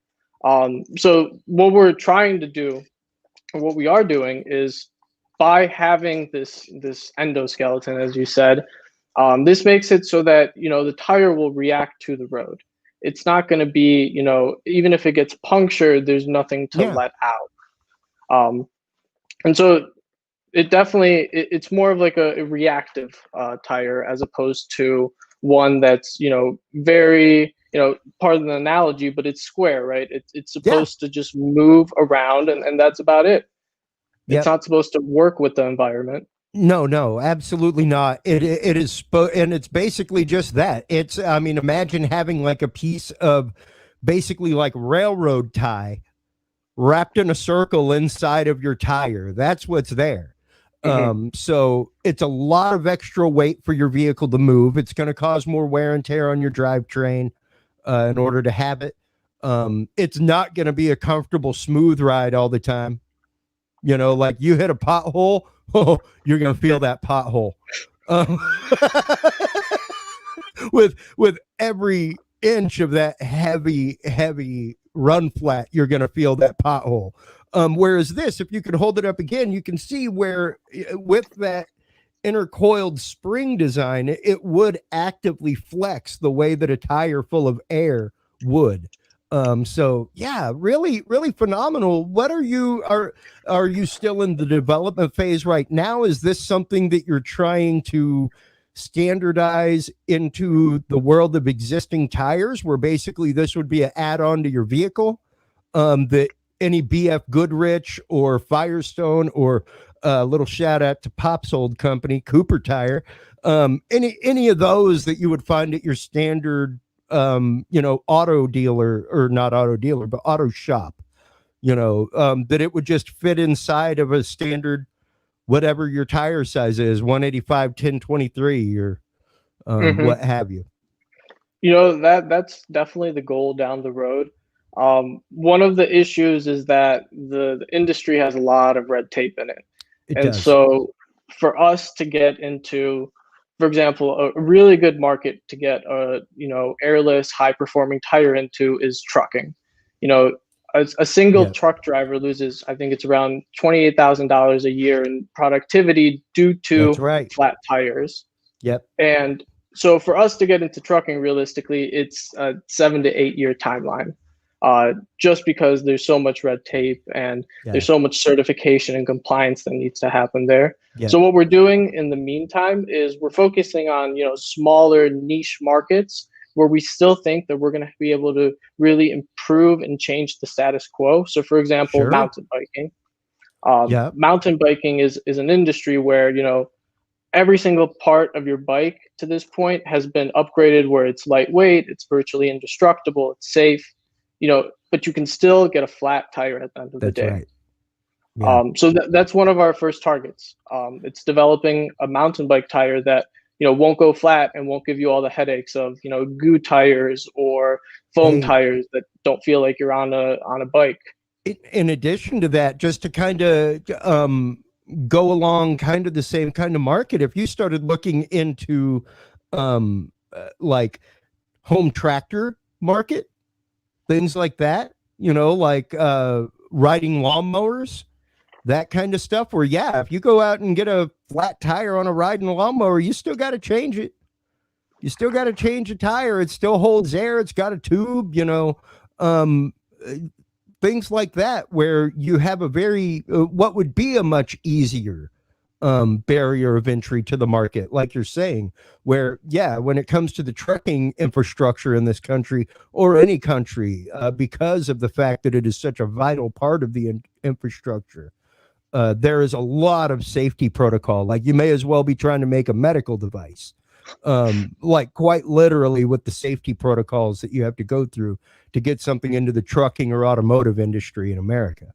So what we're trying to do, or what we are doing, is by having this endoskeleton, as you said, this makes it so that, you know, the tire will react to the road. It's not going to be, you know, even if it gets punctured, there's nothing to let out. And so it's more of like a reactive tire as opposed to one that's, very, pardon the analogy, but it's square, right? It's supposed to just move around, and that's about it. It's not supposed to work with the environment. No, absolutely not. It is and it's basically just that. It's, I mean, imagine having like a piece of basically like railroad tie wrapped in a circle inside of your tire. That's what's there. So it's a lot of extra weight for your vehicle to move. It's going to cause more wear and tear on your drivetrain in order to have it. It's not going to be a comfortable, smooth ride all the time. Like you hit a pothole, oh, you're going to feel that pothole. With every inch of that heavy run flat, you're going to feel that pothole. Whereas this, if you could hold it up again, you can see where with that intercoiled spring design, it would actively flex the way that a tire full of air would. So yeah, really, really phenomenal. What are you still in the development phase right now? Is this something that you're trying to standardize into the world of existing tires, where basically this would be an add-on to your vehicle, that any BF Goodrich or Firestone, or a little shout out to Pop's old company, Cooper Tire, any of those that you would find at your standard auto dealer, or not auto dealer, but auto shop, that it would just fit inside of a standard, whatever your tire size is, 185, 1023, or what have you. That's definitely the goal down the road. One of the issues is that the industry has a lot of red tape in it. And does. So for us to get into, for example, a really good market to get a airless, high performing tire into is trucking. A single truck driver loses, I think it's around $28,000 a year in productivity due to flat tires. Yep. And so for us to get into trucking, realistically, it's a 7 to 8 year timeline. Just because there's so much red tape and there's so much certification and compliance that needs to happen there. Yeah. So what we're doing in the meantime is we're focusing on, smaller niche markets where we still think that we're going to be able to really improve and change the status quo. So for example, mountain biking. Mountain biking is an industry where, every single part of your bike to this point has been upgraded, where it's lightweight, it's virtually indestructible, it's safe. But you can still get a flat tire at the end of the day. Right. Yeah. So that's one of our first targets. It's developing a mountain bike tire that, won't go flat and won't give you all the headaches of, goo tires or foam tires that don't feel like you're on a bike. In addition to that, just to kind of go along kind of the same kind of market, if you started looking into like home tractor market, things like that, like riding lawnmowers, that kind of stuff, where if you go out and get a flat tire on a riding lawnmower, you still got to change it. You still got to change a tire. It still holds air. It's got a tube, things like that, where you have a very what would be a much easier barrier of entry to the market, like you're saying, where when it comes to the trucking infrastructure in this country, or any country, because of the fact that it is such a vital part of the infrastructure, there is a lot of safety protocol. Like, you may as well be trying to make a medical device, like quite literally, with the safety protocols that you have to go through to get something into the trucking or automotive industry in America.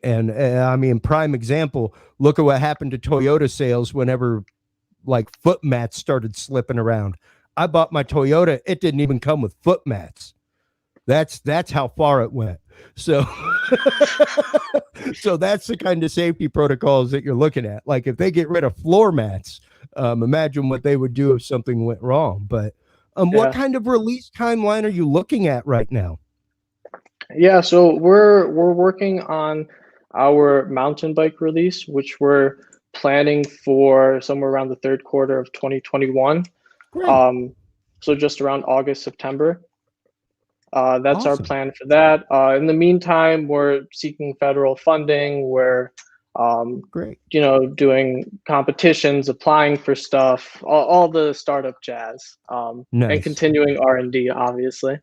And I mean, prime example, look at what happened to Toyota sales whenever like foot mats started slipping around. I bought my Toyota. It didn't even come with foot mats. That's how far it went. So, so that's the kind of safety protocols that you're looking at. Like, if they get rid of floor mats, imagine what they would do if something went wrong. But what kind of release timeline are you looking at right now? Yeah, so we're working on our mountain bike release, which we're planning for somewhere around the third quarter of 2021. So just around August, September. That's our plan for that. In the meantime, we're seeking federal funding. We're Great. You know, doing competitions, applying for stuff, all the startup jazz, and Nice. continuing R&D, obviously.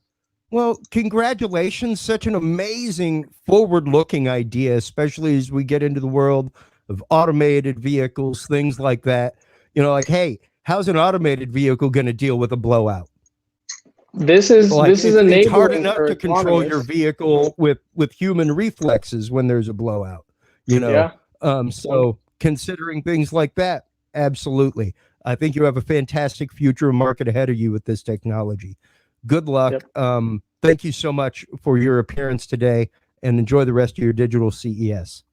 Well, congratulations. Such an amazing forward-looking idea, especially as we get into the world of automated vehicles, things like that. You know, like, hey, how's an automated vehicle going to deal with a blowout? This is Like, it's hard enabling enough for to control your autonomous. vehicle with human reflexes when there's a blowout, you know. Yeah. So considering things like that, absolutely. I think you have a fantastic future market ahead of you with this technology. Good luck. Thank you so much for your appearance today, and enjoy the rest of your digital CES.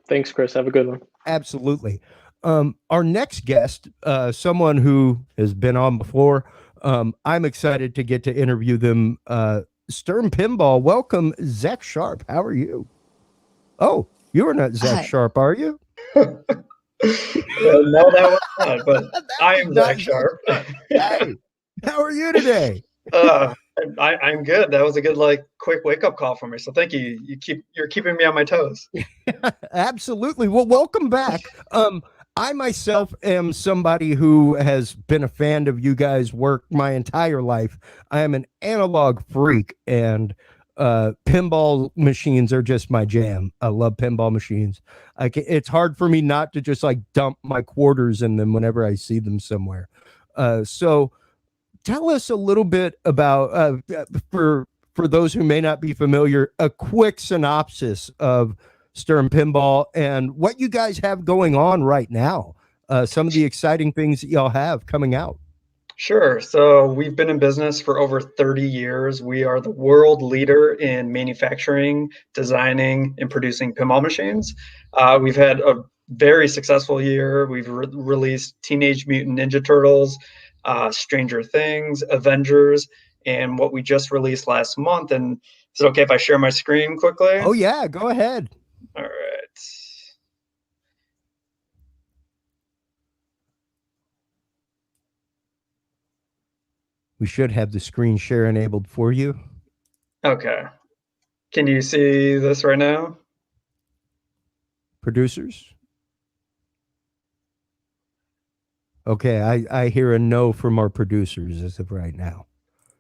Thanks, Chris. Have a good one. Absolutely. Our next guest, someone who has been on before, I'm excited to get to interview them. Stern Pinball, welcome, Zach Sharp. How are you? Oh, you are not Zach Sharp, are you? No, that was not, but I am Zach Sharp. Hey, how are you today? I'm good. That was a good, like, quick wake-up call for me. So thank you. You're keeping me on my toes. Absolutely. Well, welcome back. I myself am somebody who has been a fan of you guys' work my entire life. I am an analog freak, and pinball machines are just my jam. I love pinball machines. It's hard for me not to just like dump my quarters in them whenever I see them somewhere. So tell us a little bit about, for those who may not be familiar, a quick synopsis of Stern Pinball and what you guys have going on right now. Some of the exciting things that y'all have coming out. Sure. So we've been in business for over 30 years. We are the world leader in manufacturing, designing, and producing pinball machines. We've had a very successful year. We've released Teenage Mutant Ninja Turtles, Stranger Things, Avengers, and what we just released last month. And is it okay if I share my screen quickly? Oh yeah, go ahead. All right. We should have the screen share enabled for you. Okay. Can you see this right now? Producers? Okay, I hear a no from our producers as of right now.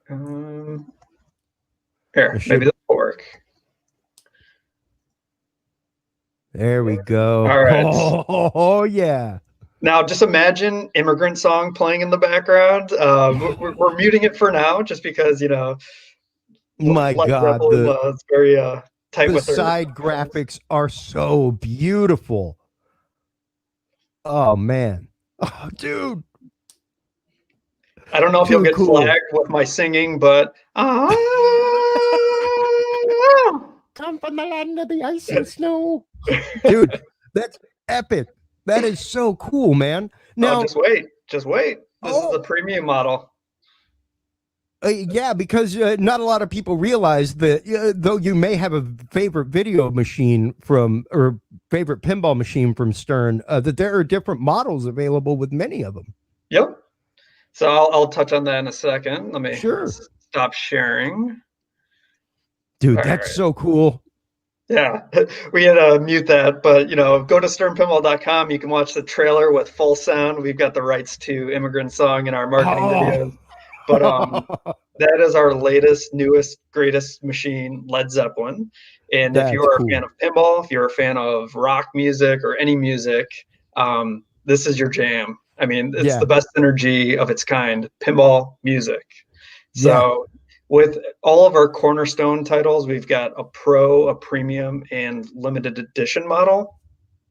Here, maybe this will work. There we go. All right. Oh yeah. Now, just imagine Immigrant Song playing in the background. We're muting it for now, just because, you know, My God, it's very tight the with her. side graphics are so beautiful. Oh man, oh dude. I don't know if you'll get cool. flagged with my singing, but come from the land of the ice and snow. Dude, that's epic. That is so cool, man. Now, just wait. This is the premium model. Yeah, because not a lot of people realize that though you may have a favorite video machine from or favorite pinball machine from Stern, that there are different models available with many of them. Yep. So I'll touch on that in a second. Let me stop sharing. Dude, that's so cool. Yeah, we had to mute that, but, you know, go to sternpinball.com. You can watch the trailer with full sound. We've got the rights to Immigrant Song in our marketing videos. But that is our latest, newest, greatest machine, Led Zeppelin. And if you are a fan of pinball, if you're a fan of rock music or any music, this is your jam. I mean, it's the best energy of its kind, pinball music. So with all of our cornerstone titles, we've got a Pro, a Premium, and limited edition model.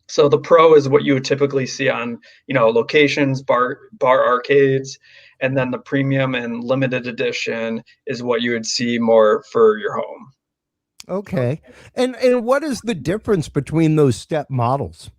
So the Pro is what you would typically see on, you know, locations, bar arcades, and then the Premium and limited edition is what you would see more for your home. Okay. And what is the difference between those step models?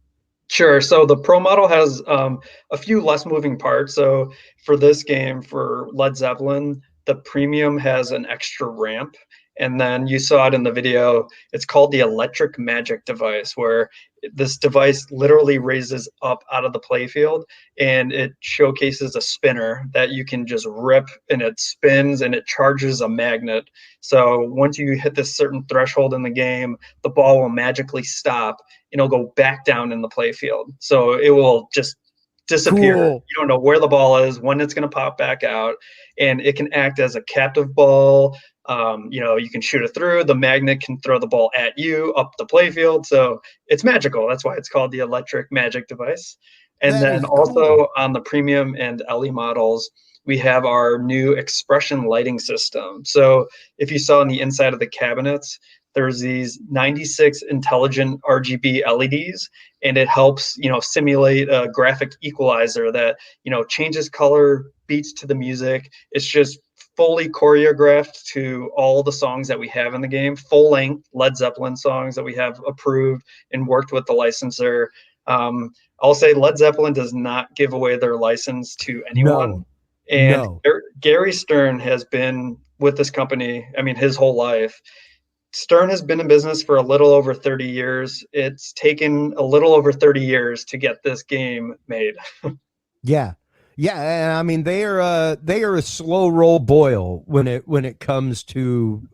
Sure. So the Pro model has a few less moving parts. So for this game, for Led Zeppelin, the Premium has an extra ramp. And then you saw it in the video. It's called the Electric Magic device, where this device literally raises up out of the playfield, and it showcases a spinner that you can just rip, and it spins and it charges a magnet. So once you hit this certain threshold in the game, the ball will magically stop and it'll go back down in the playfield. So it will just disappear. Cool. You don't know where the ball is, when it's going to pop back out, and it can act as a captive ball. You can shoot it through. The magnet can throw the ball at you up the playfield. So it's magical. That's why it's called the electric magic device. And That then is also cool. on the premium and LE models, we have our new expression lighting system. So if you saw on the inside of the cabinets, there's these 96 intelligent RGB LEDs, and it helps, simulate a graphic equalizer that, changes color, beats to the music. It's just fully choreographed to all the songs that we have in the game, full length Led Zeppelin songs that we have approved and worked with the licensor. I'll say Led Zeppelin does not give away their license to anyone. And No. Gary Stern has been with this company, his whole life. Stern has been in business for a little over 30 years. It's taken a little over 30 years to get this game made. Yeah. Yeah, and I mean they are a slow roll boil when it comes to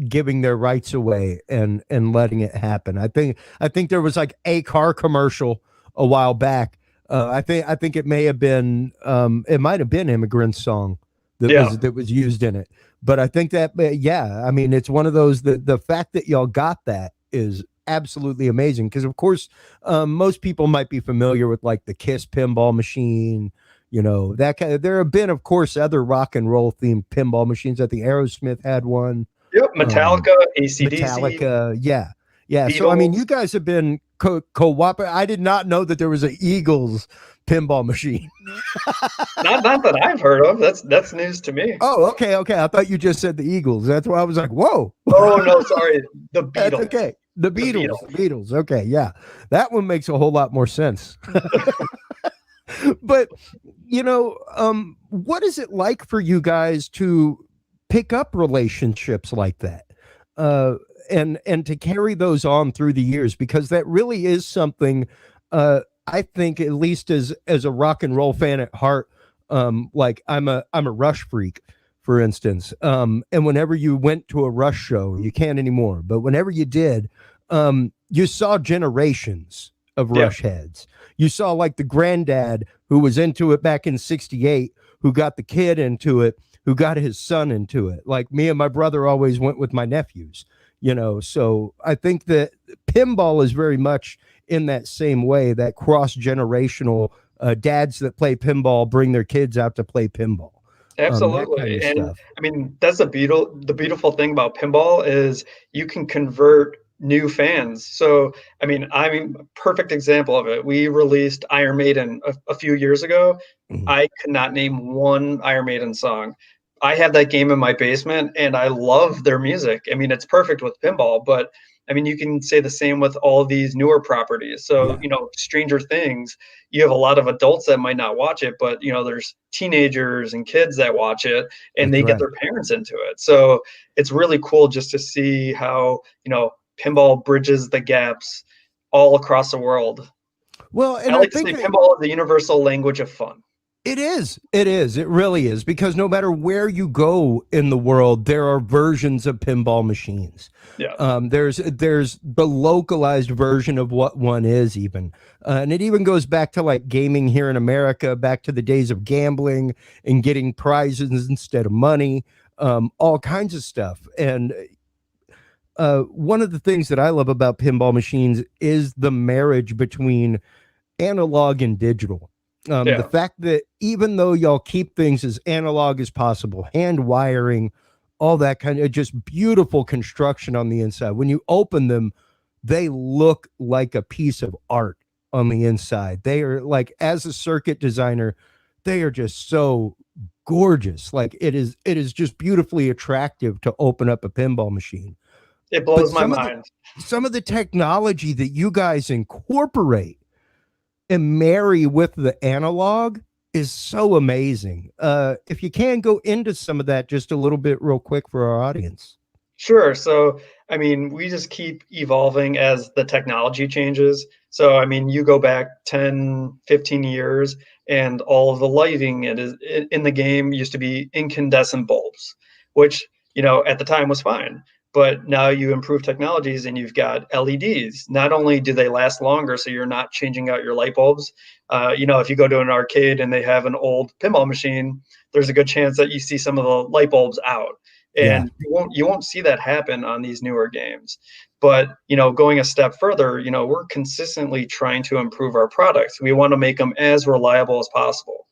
giving their rights away and letting it happen. I think there was like a car commercial a while back. I think it may have been it might have been Immigrant Song that was used in it. But I think that it's one of those the fact that y'all got that is absolutely amazing, because of course most people might be familiar with like the Kiss pinball machine, that kind of. There have been, of course, other rock and roll themed pinball machines. That the Aerosmith had one. Yep, Metallica, AC/DC, Metallica, yeah. Beatles. So I mean, you guys have been cooperating. I did not know that there was an Eagles pinball machine. not that I've heard of. That's news to me. Oh, okay. I thought you just said the Eagles. That's why I was like, whoa. Oh no, sorry, the Beatles. That's okay. The Beatles. Okay, yeah, that one makes a whole lot more sense. But what is it like for you guys to pick up relationships like that, and to carry those on through the years? Because that really is something. I think, at least as a rock and roll fan at heart, like I'm a Rush freak, for instance. And whenever you went to a Rush show, you can't anymore, but whenever you did, you saw generations of Rush heads. You saw like the granddad who was into it back in '68, who got the kid into it, who got his son into it. Like me and my brother always went with my nephews, so I think that pinball is very much in that same way, that cross-generational dads that play pinball bring their kids out to play pinball. Absolutely. Kind of And stuff. that's the beautiful thing about pinball is you can convert new fans. So, I'm a perfect example of it. We released Iron Maiden a few years ago. I could not name one Iron Maiden song. I have that game in my basement and I love their music. It's perfect with pinball, but you can say the same with all these newer properties. So, Stranger Things, you have a lot of adults that might not watch it, but there's teenagers and kids that watch it, and they get their parents into it. So it's really cool just to see how, pinball bridges the gaps all across the world. Well, and I like to say pinball is the universal language of fun. It is. It really is, because no matter where you go in the world, there are versions of pinball machines. Yeah. There's the localized version of what one is, even, and it even goes back to like gaming here in America, back to the days of gambling and getting prizes instead of money, all kinds of stuff. And one of the things that I love about pinball machines is the marriage between analog and digital. The fact that even though y'all keep things as analog as possible, hand wiring, all that kind of just beautiful construction on the inside. When you open them, they look like a piece of art on the inside. They are like, as a circuit designer, they are just so gorgeous. Like it is just beautifully attractive to open up a pinball machine. It blows my mind. Some of the technology that you guys incorporate and marry with the analog is so amazing. If you can go into some of that just a little bit real quick for our audience. Sure. So, I mean, we just keep evolving as the technology changes. So, I mean, you go back 10, 15 years, and all of the lighting in the game used to be incandescent bulbs, which, at the time was fine. But now you improve technologies and you've got LEDs. Not only do they last longer, so you're not changing out your light bulbs. If you go to an arcade and they have an old pinball machine, there's a good chance that you see some of the light bulbs out. And you won't see that happen on these newer games. But going a step further, we're consistently trying to improve our products. We want to make them as reliable as possible.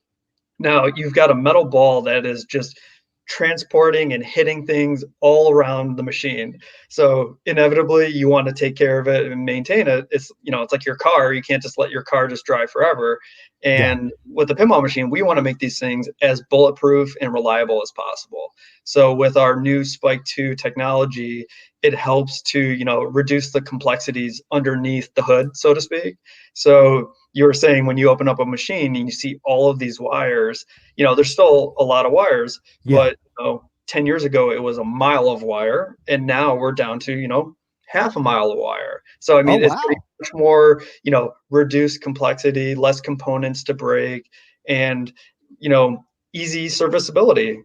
Now you've got a metal ball that is just transporting and hitting things all around the machine. So inevitably you want to take care of it and maintain it. It's like your car. You can't just let your car just drive forever. And with the pinball machine, we want to make these things as bulletproof and reliable as possible. So with our new Spike 2 technology, it helps to, reduce the complexities underneath the hood, so to speak. So you were saying when you open up a machine and you see all of these wires, there's still a lot of wires, but 10 years ago it was a mile of wire, and now we're down to, half a mile of wire. So I mean, it's much more, reduced complexity, less components to break, and easy serviceability.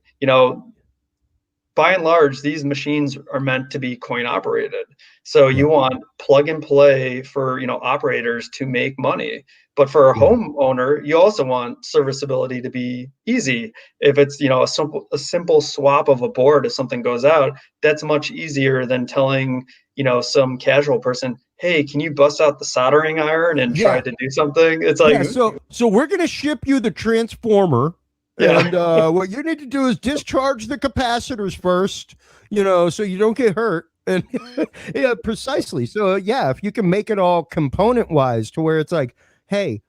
By and large, these machines are meant to be coin operated. So you want plug and play for, operators to make money. But for a homeowner, you also want serviceability to be easy. If it's, a simple swap of a board if something goes out, that's much easier than telling, some casual person, hey, can you bust out the soldering iron and try to do something? It's like, so we're gonna ship you the transformer. Yeah. And what you need to do is discharge the capacitors first, so you don't get hurt. And yeah, precisely. So yeah, if you can make it all component wise to where it's like, hey,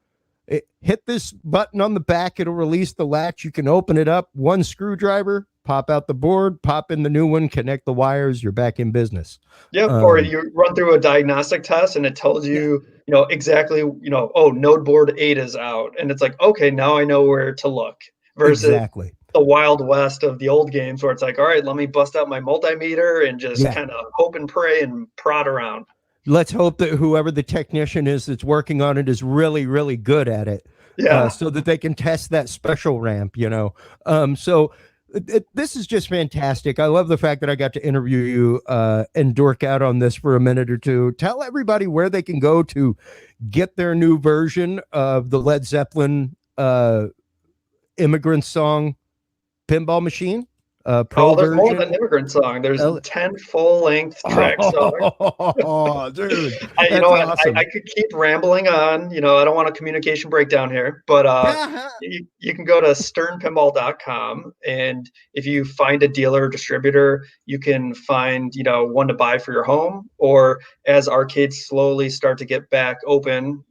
hit this button on the back, it'll release the latch. You can open it up, one screwdriver, pop out the board, pop in the new one, connect the wires, you're back in business. Yep. Or you run through a diagnostic test and it tells you, exactly, oh, node board 8 is out. And it's like, okay, now I know where to look. Versus the Wild West of the old games where it's like, all right, let me bust out my multimeter and just kind of hope and pray and prod around. Let's hope that whoever the technician is that's working on it is really, really good at it. So that they can test that special ramp, So this is just fantastic. I love the fact that I got to interview you and dork out on this for a minute or two. Tell everybody where they can go to get their new version of the Led Zeppelin Immigrant Song pinball machine. There's more than Immigrant Song. There's 10 full-length track songs. Oh, dude. I could keep rambling on. I don't want a communication breakdown here, but you can go to sternpinball.com, and if you find a dealer or distributor, you can find, one to buy for your home, or as arcades slowly start to get back open,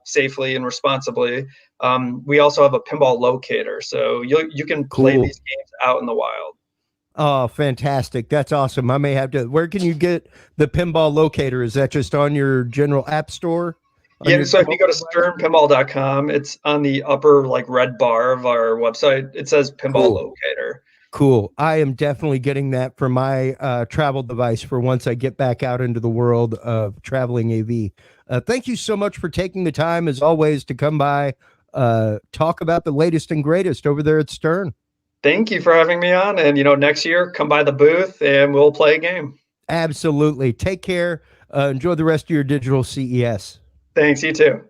safely and responsibly, we also have a pinball locator, so you can play these games out in the wild. Oh, fantastic. That's awesome. I may have to. Where can you get the pinball locator? Is that just on your general app store? Yeah, so if you go to sternpinball.com, it's on the upper red bar of our website. It says pinball locator. Cool. I am definitely getting that for my travel device for once I get back out into the world of traveling AV. Thank you so much for taking the time, as always, to come by, talk about the latest and greatest over there at Stern. Thank you for having me on. And, next year, come by the booth and we'll play a game. Absolutely. Take care. Enjoy the rest of your digital CES. Thanks. You too.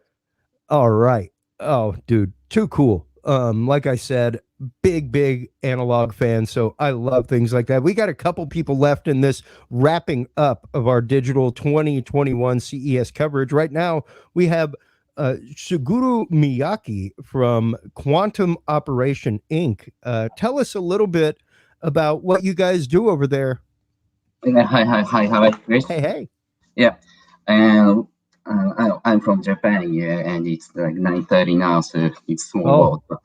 All right. Oh, dude, too cool. Like I said, big analog fan. So I love things like that. We got a couple people left in this wrapping up of our digital 2021 CES coverage. Right now, we have Shigeru Miyake from Quantum Operation Inc. Tell us a little bit about what you guys do over there. Hi, Chris. Hey. Yeah, and I'm from Japan. Yeah, and it's like 9:30 now, so it's small world. But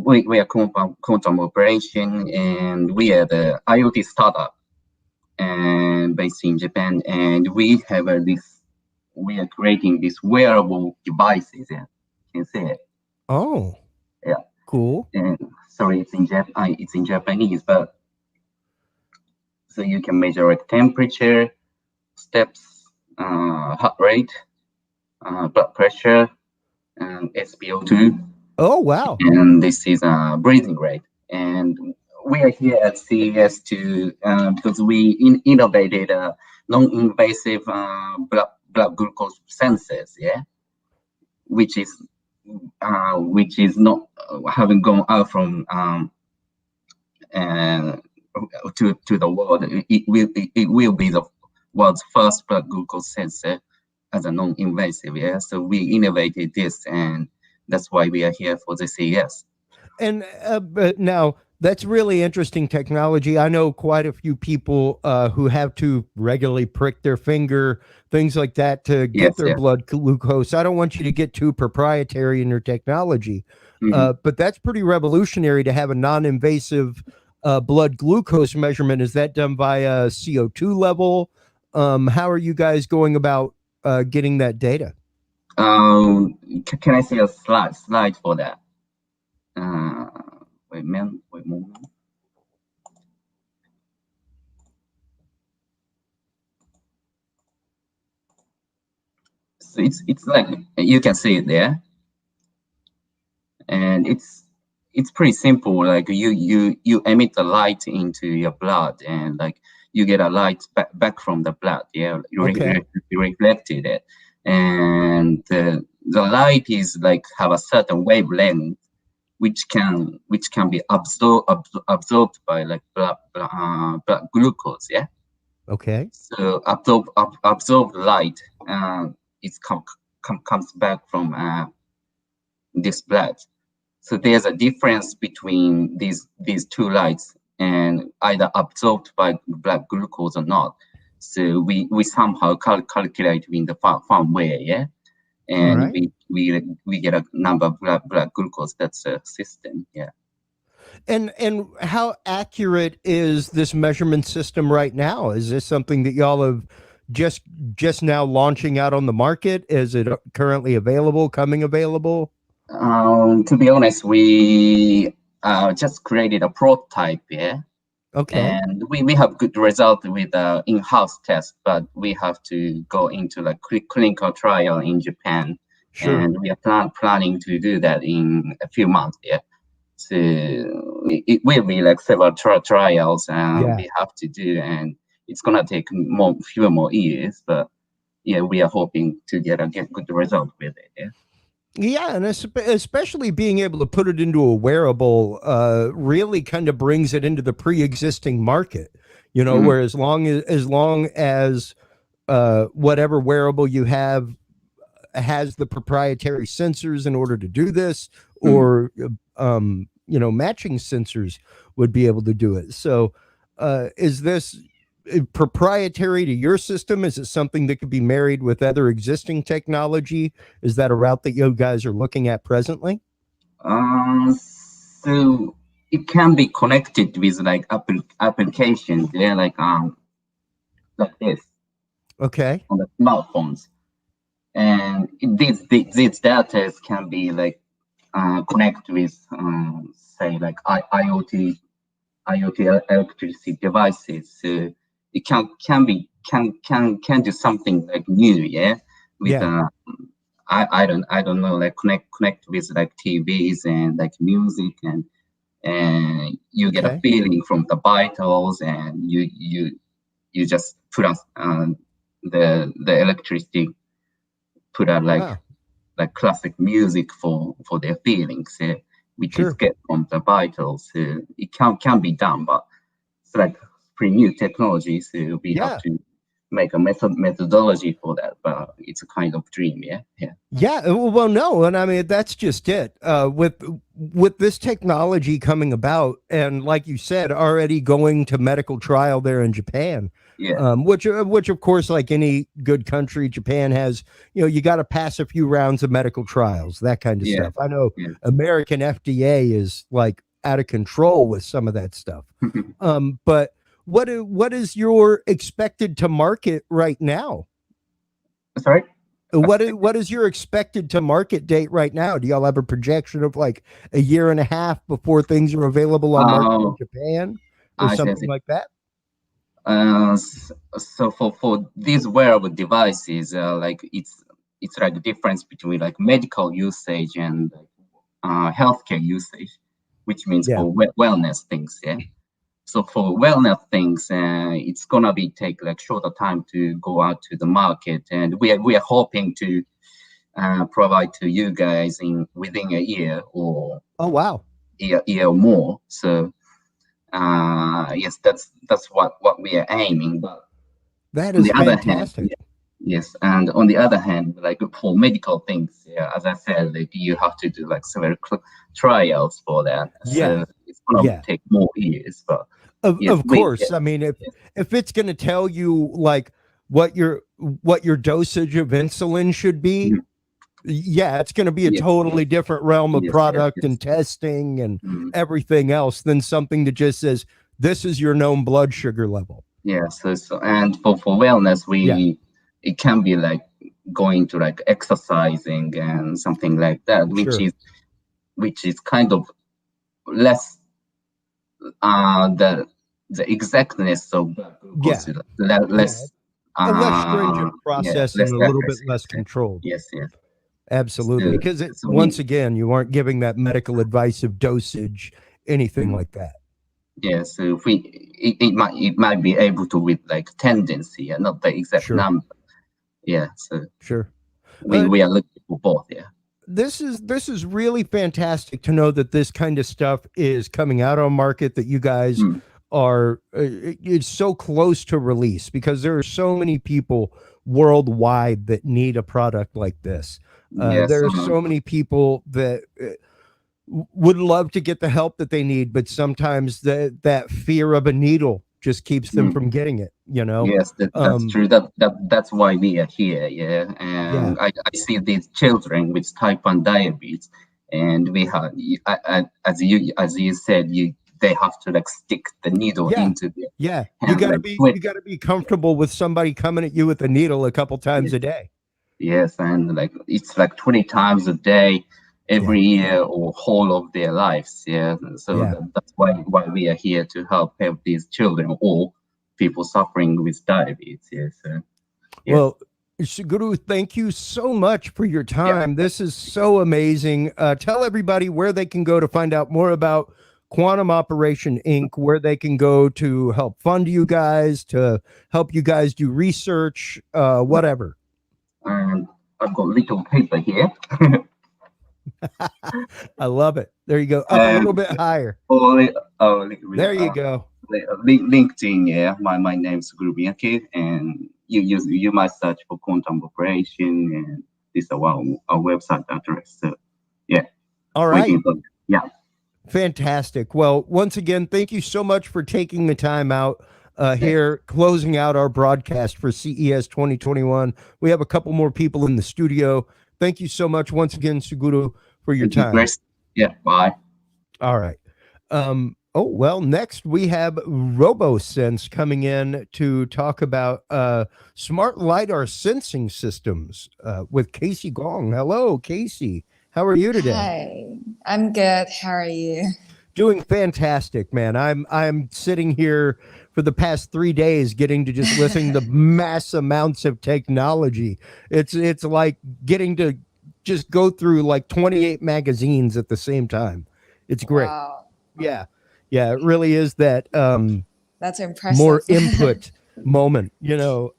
we are Quantum Operation, and we are the IoT startup, and based in Japan, and we have this. We are creating these wearable devices. Yeah, you can see it. Oh, yeah, cool. And sorry, it's in Japanese, but So you can measure like temperature, steps, heart rate, blood pressure, and SpO2. Oh, wow. And this is breathing rate. And we are here at CES to because we innovated non-invasive blood glucose sensors, yeah, which is not having gone out from to the world. It will be the world's first blood glucose sensor as a non-invasive, yeah. So we innovated this, and that's why we are here for the CES. And but now that's really interesting technology. I know quite a few people who have to regularly prick their finger, things like that, to get their blood glucose. I don't want you to get too proprietary in your technology, but that's pretty revolutionary to have a non-invasive blood glucose measurement. Is that done via CO2 level? How are you guys going about getting that data? Can I see a slide for that? Wait a moment. So it's like you can see it there, and it's pretty simple. Like you emit the light into your blood, and like you get a light back from the blood. Yeah, you reflected it, and the light is like have a certain wavelength, which can be absorbed by like blood glucose. Yeah. Okay. So absorbed light, it comes back from this blood. So there's a difference between these two lights, and either absorbed by blood glucose or not. So we somehow calculate in the farm way, yeah. And we get a number of blood glucose. That's a system, yeah. And how accurate is this measurement system right now? Is this something that y'all have just now launching out on the market? Is it currently available, coming available? To be honest, we just created a prototype, yeah. Okay. And we have good result with in-house test, but we have to go into like clinical trial in Japan. Sure. And we are planning to do that in a few months, yeah. So it will be like several trials we have to do, and it's gonna take few more years, but yeah, we are hoping to get good result with it, yeah. Yeah, and especially being able to put it into a wearable really kind of brings it into the pre-existing market, you know, where as long as whatever wearable you have has the proprietary sensors in order to do this, or you know, matching sensors would be able to do it. So is this proprietary to your system? Is it something that could be married with other existing technology? Is that a route that you guys are looking at presently? So it can be connected with like applications, yeah, like this. Okay. On the smartphones, and these data can be like connect with say like IoT electricity devices. So it can do something like new, yeah. With I don't know, like connect with like TVs and like music, and you get a feeling from the vitals, and you just put us the electricity, put out like classic music for their feelings, which is get from the vitals. It can be done, but it's like pretty new technology, so we have to make a methodology for that, but it's a kind of dream. Well, no, and I mean that's just it. With this technology coming about, and like you said, already going to medical trial there in Japan, which of course, like any good country, Japan has, you know, you got to pass a few rounds of medical trials, that kind of stuff. I know American FDA is like out of control with some of that stuff. But what is your expected to market right now? Sorry? What is your expected to market date right now? Do y'all have a projection of like a year and a half before things are available on market in Japan or something like that? So for these wearable devices, like it's like the difference between like medical usage and healthcare usage, which means for wellness things. Yeah. So for wellness things, it's gonna be take like shorter time to go out to the market, and we are hoping to provide to you guys in within a year or year or more. So yes, that's what we are aiming. But that on is the other hand, fantastic. yes, and on the other hand, like for medical things, yeah, as I said, like you have to do like several trials for that. Yeah. So it's gonna take more years, but. Yes, Of course. I mean, if it's going to tell you like what your dosage of insulin should be, yeah, it's going to be a totally different realm of product and testing and everything else than something that just says this is your known blood sugar level. Yeah. So and for wellness, it can be like going to like exercising and something like that, which is kind of less the exactness of less a less stringent process and a little bit less controlled. Yes. Absolutely, because once again, you aren't giving that medical advice of dosage, anything like that. Yeah, so if it might be able to with like tendency and not the exact number. Yeah, so we are looking for both. Yeah. This is really fantastic to know that this kind of stuff is coming out on market, that you guys are it's so close to release, because there are so many people worldwide that need a product like this. There are so many people that would love to get the help that they need, but sometimes that fear of a needle just keeps them from getting it, you know? Yes, that's true. That's why we are here. Yeah. And I see these children with type 1 diabetes, and we have, as you said, they have to like stick the needle into the you gotta be comfortable with somebody coming at you with a needle a couple times a day. Yes, and like it's like 20 times a day, every year or whole of their lives. Yeah. So that's why we are here to help these children or people suffering with diabetes. Yeah. So, well, Suguru, thank you so much for your time. This is so amazing. Tell everybody where they can go to find out more about Quantum Operation Inc., where they can go to help fund you guys, to help you guys do research, whatever. And I've got a little paper here. I love it. There you go. Up a little bit higher. There you go. LinkedIn, yeah. My name's Grubiaki, and you might search for Quantum Operation, and this is our website address. So, yeah. All right. Yeah. Fantastic. Well, once again, thank you so much for taking the time out here, closing out our broadcast for CES 2021. We have a couple more people in the studio. Thank you so much once again, Suguru, for your time. Yeah, bye. All right. Well, next we have RoboSense coming in to talk about smart LiDAR sensing systems with Casey Gong. Hello, Casey. How are you today? Hi, I'm good. How are you? Doing fantastic, man. I'm sitting here for the past 3 days getting to just listen to mass amounts of technology. It's like getting to just go through like 28 magazines at the same time. It's great. Wow. Yeah, it really is that that's impressive. More input moment, you know.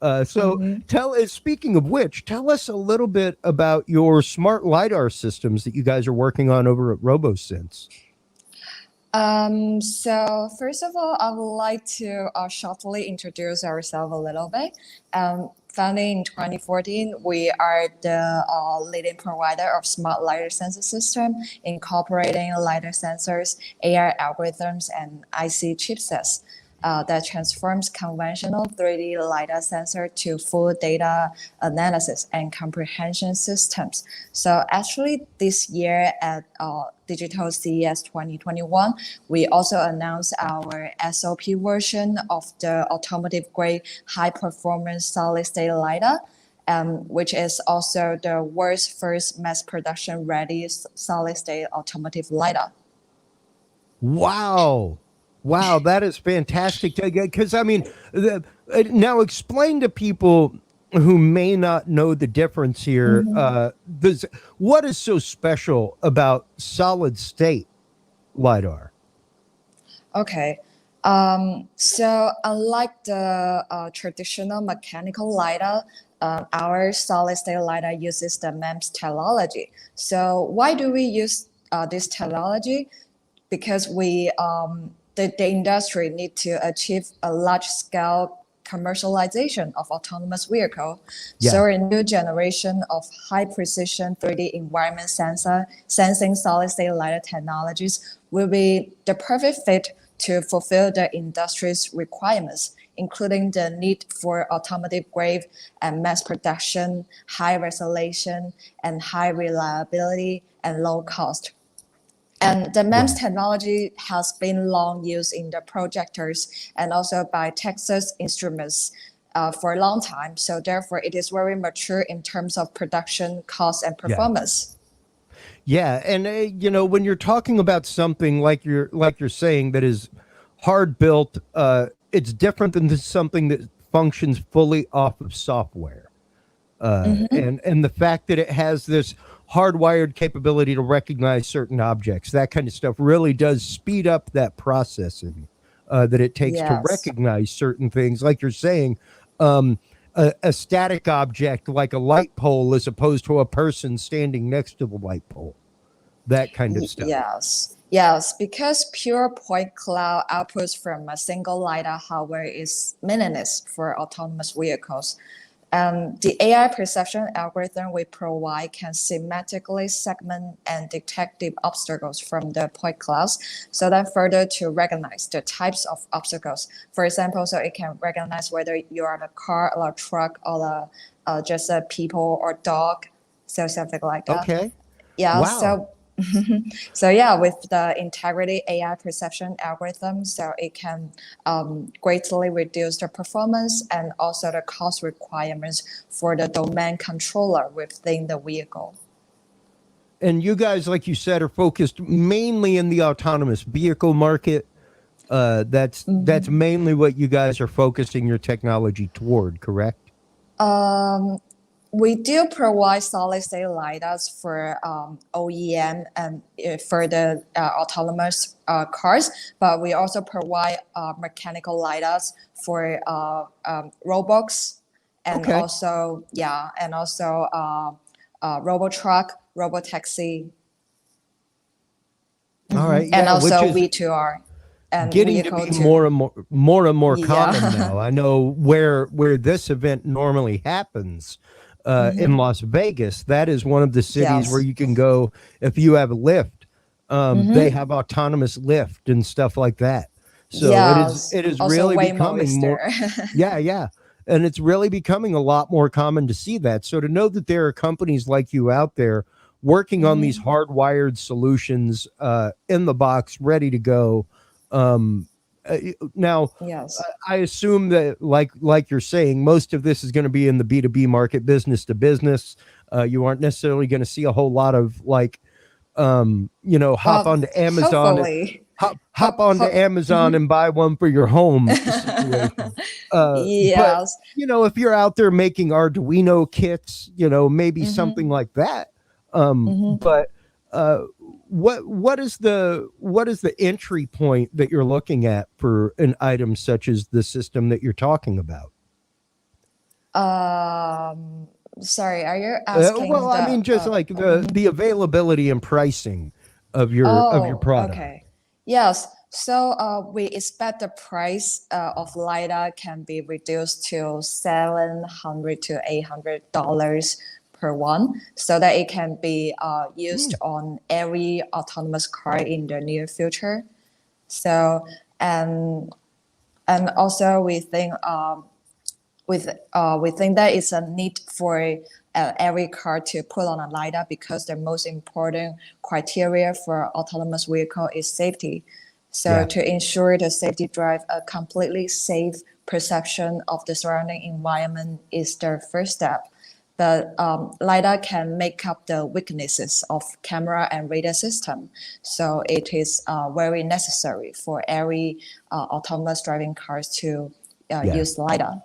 Speaking of which, tell us a little bit about your smart LiDAR systems that you guys are working on over at RoboSense. So first of all, I would like to shortly introduce ourselves a little bit. Founded in 2014, we are the leading provider of smart LiDAR sensor system, incorporating LiDAR sensors, AI algorithms, and IC chipsets that transforms conventional 3D LiDAR sensor to full data analysis and comprehension systems. So actually this year at Digital CES 2021, we also announced our SOP version of the automotive-grade high-performance solid-state LiDAR, which is also the world's first mass production-ready solid-state automotive LiDAR. Wow. Wow, that is fantastic. Because I mean, now explain to people who may not know the difference here. What is so special about solid state LiDAR? Okay. So unlike the traditional mechanical LiDAR, our solid state LiDAR uses the MEMS technology. So why do we use this technology? Because the industry need to achieve a large scale commercialization of autonomous vehicle. Yeah. So a new generation of high precision 3D environment sensing solid state LiDAR technologies will be the perfect fit to fulfill the industry's requirements, including the need for automotive grade and mass production, high resolution, and high reliability and low cost. And the MEMS technology has been long used in the projectors and also by Texas Instruments for a long time. So therefore, it is very mature in terms of production, cost, and performance. Yeah, and you know, when you're talking about something like you're saying that is hard built, it's different than something that functions fully off of software. And the fact that it has this hardwired capability to recognize certain objects, that kind of stuff really does speed up that processing that it takes to recognize certain things. Like you're saying, a static object like a light pole as opposed to a person standing next to the light pole, that kind of stuff. Yes, because pure point cloud outputs from a single LiDAR hardware is meaningless for autonomous vehicles. The AI perception algorithm we provide can semantically segment and detect the obstacles from the point clouds, so that further to recognize the types of obstacles. For example, so it can recognize whether you are a car or a truck or just a people or dog, so something like that. Okay. Yeah. Wow. So yeah, with the integrity AI perception algorithm, so it can greatly reduce the performance and also the cost requirements for the domain controller within the vehicle. And you guys, like you said, are focused mainly in the autonomous vehicle market. That's mainly what you guys are focusing your technology toward, correct? We do provide solid state LiDARs for OEM and for the autonomous cars, but we also provide mechanical LiDARs for robots and also robo truck, robo taxi, All right, and also which is V2R. And getting to be more and more common now. I know where this event normally happens in Las Vegas. That is one of the cities where you can go if you have a Lyft. They have autonomous Lyft and stuff like that. So it is also really Waymo becoming is more. Yeah. And it's really becoming a lot more common to see that. So to know that there are companies like you out there working on these hardwired solutions in the box, ready to go. Now, I assume that like you're saying, most of this is going to be in the B2B market, business to business. You aren't necessarily going to see a whole lot of hop onto Amazon. Hop onto Amazon and buy one for your home situation. But if you're out there making Arduino kits, maybe something like that. But what is the entry point that you're looking at for an item such as the system that you're talking about? Sorry, are you asking? I mean, just like the availability and pricing of your product. Okay. Yes. So we expect the price of LiDAR can be reduced to $700 to $800 per one, so that it can be used on every autonomous car in the near future. So and also we think we think that it's a need for every car to put on a LiDAR, because the most important criteria for autonomous vehicle is safety. So to ensure the safety drive, a completely safe perception of the surrounding environment is the first step. but LiDAR can make up the weaknesses of camera and radar system. So it is very necessary for every autonomous driving cars to use LiDAR.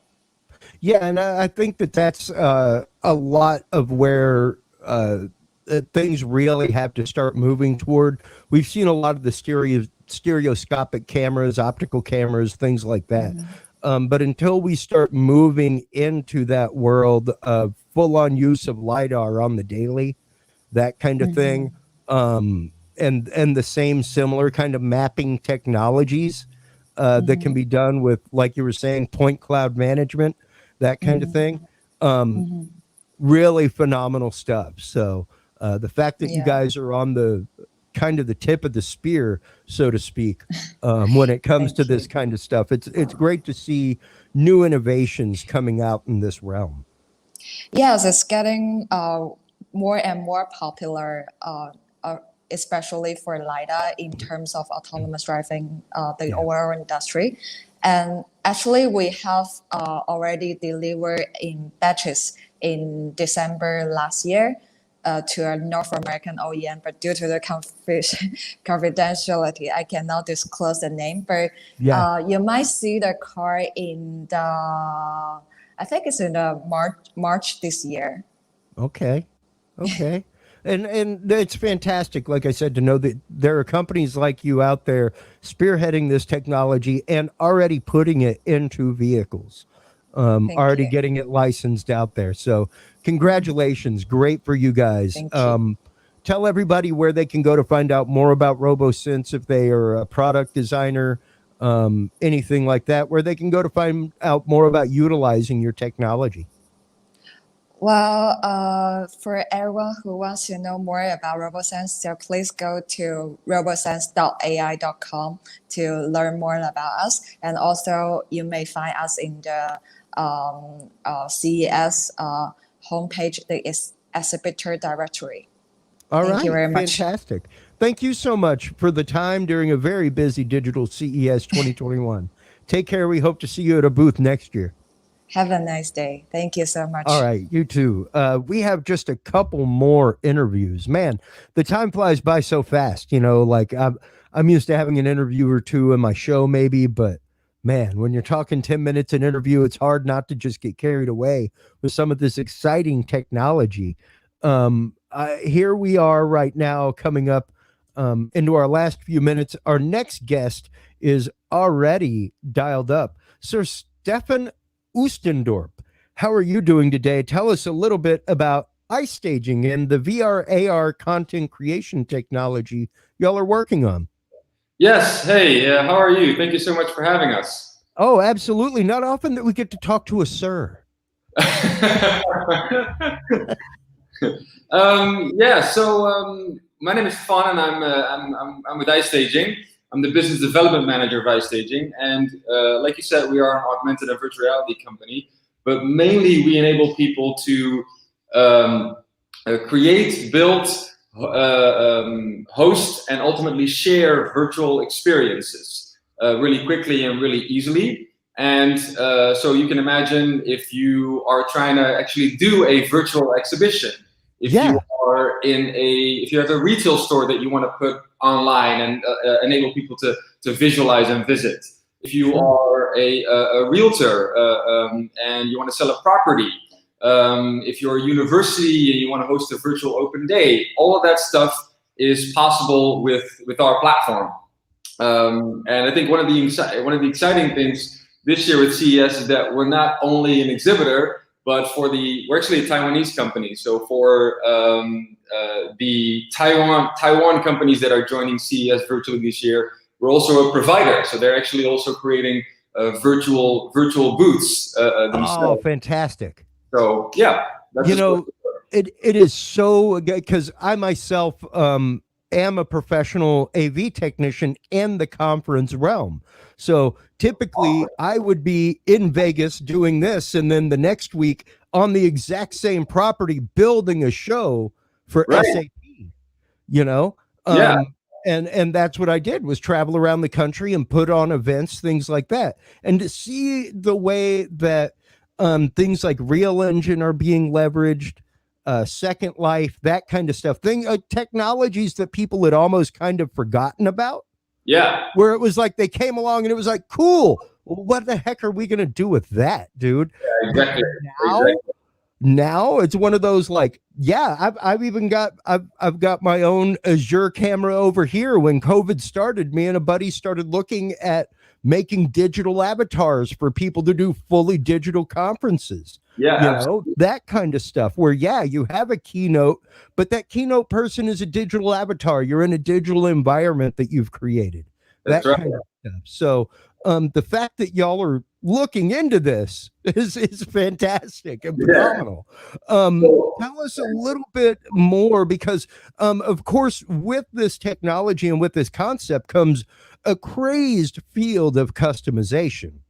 Yeah, and I think that that's a lot of where things really have to start moving toward. We've seen a lot of the stereoscopic cameras, optical cameras, things like that. But until we start moving into that world of full-on use of LiDAR on the daily, that kind of thing, and the same similar kind of mapping technologies that can be done with, like you were saying, point cloud management, that kind of thing. Really phenomenal stuff. So the fact that you guys are on the kind of the tip of the spear, so to speak, when it comes to this kind of stuff, it's great to see new innovations coming out in this realm. Yes, it's getting more and more popular, especially for LiDAR in terms of autonomous driving, the overall industry. And actually, we have already delivered in batches in December last year to a North American OEM, but due to the confidentiality, I cannot disclose the name. But you might see the car in the, I think it's in the March this year. Okay. And it's fantastic, like I said, to know that there are companies like you out there spearheading this technology and already putting it into vehicles, already getting it licensed out there. So congratulations. Great for you guys. Tell everybody where they can go to find out more about RoboSense, if they are a product designer, anything like that, where they can go to find out more about utilizing your technology. Well, for everyone who wants to know more about RoboSense, so please go to robosense.ai.com to learn more about us. And also, you may find us in the CES homepage, the exhibitor directory. Thank you very much. Fantastic. Thank you so much for the time during a very busy digital CES 2021. Take care. We hope to see you at a booth next year. Have a nice day. Thank you so much. All right, you too. We have just a couple more interviews. Man, the time flies by so fast. You know, like I'm used to having an interview or two in my show, maybe, but man, when you're talking 10 minutes an interview, it's hard not to just get carried away with some of this exciting technology. Here we are right now, coming up into our last few minutes. Our next guest is already dialed up. Sir Stefan Oostendorp, how are you doing today? Tell us a little bit about ice staging and the VR AR content creation technology y'all are working on. Yes. Hey, how are you? Thank you so much for having us. Oh, absolutely. Not often that we get to talk to a sir. My name is Stefan, and I'm with Ice Staging. I'm the business development manager of Ice Staging, and like you said, we are an augmented and virtual reality company. But mainly, we enable people to create, build, host, and ultimately share virtual experiences really quickly and really easily. And so you can imagine if you are trying to actually do a virtual exhibition, if you are if you have a retail store that you want to put online and enable people to visualize and visit, if you are a realtor and you want to sell a property, if you're a university and you want to host a virtual open day, all of that stuff is possible with our platform. And I think one of the exciting things this year with CES is that we're not only an exhibitor, but we're actually a Taiwanese company. So for the Taiwan companies that are joining CES virtually this year, we're also a provider. So they're actually also creating virtual booths. Oh, fantastic! So yeah, that's it is so, because I myself am a professional AV technician in the conference realm. So typically I would be in Vegas doing this, and then the next week on the exact same property building a show for SAP, and that's what I did, was travel around the country and put on events, things like that. And to see the way that Things like Real Engine are being leveraged, Second Life, that kind of stuff. Technologies that people had almost kind of forgotten about. Yeah. Where it was like they came along and it was like, cool. What the heck are we going to do with that, dude? Yeah, exactly. Now it's one of those like, yeah, I've got my own Azure camera over here. When COVID started, me and a buddy started looking at making digital avatars for people to do fully digital conferences. Yeah, you absolutely. know, that kind of stuff where, yeah, you have a keynote, but that keynote person is a digital avatar. You're in a digital environment that you've created. That's that right. kind of stuff. So the fact that y'all are looking into this is fantastic and phenomenal. Tell us a little bit more, because of course, with this technology and with this concept comes a crazed field of customization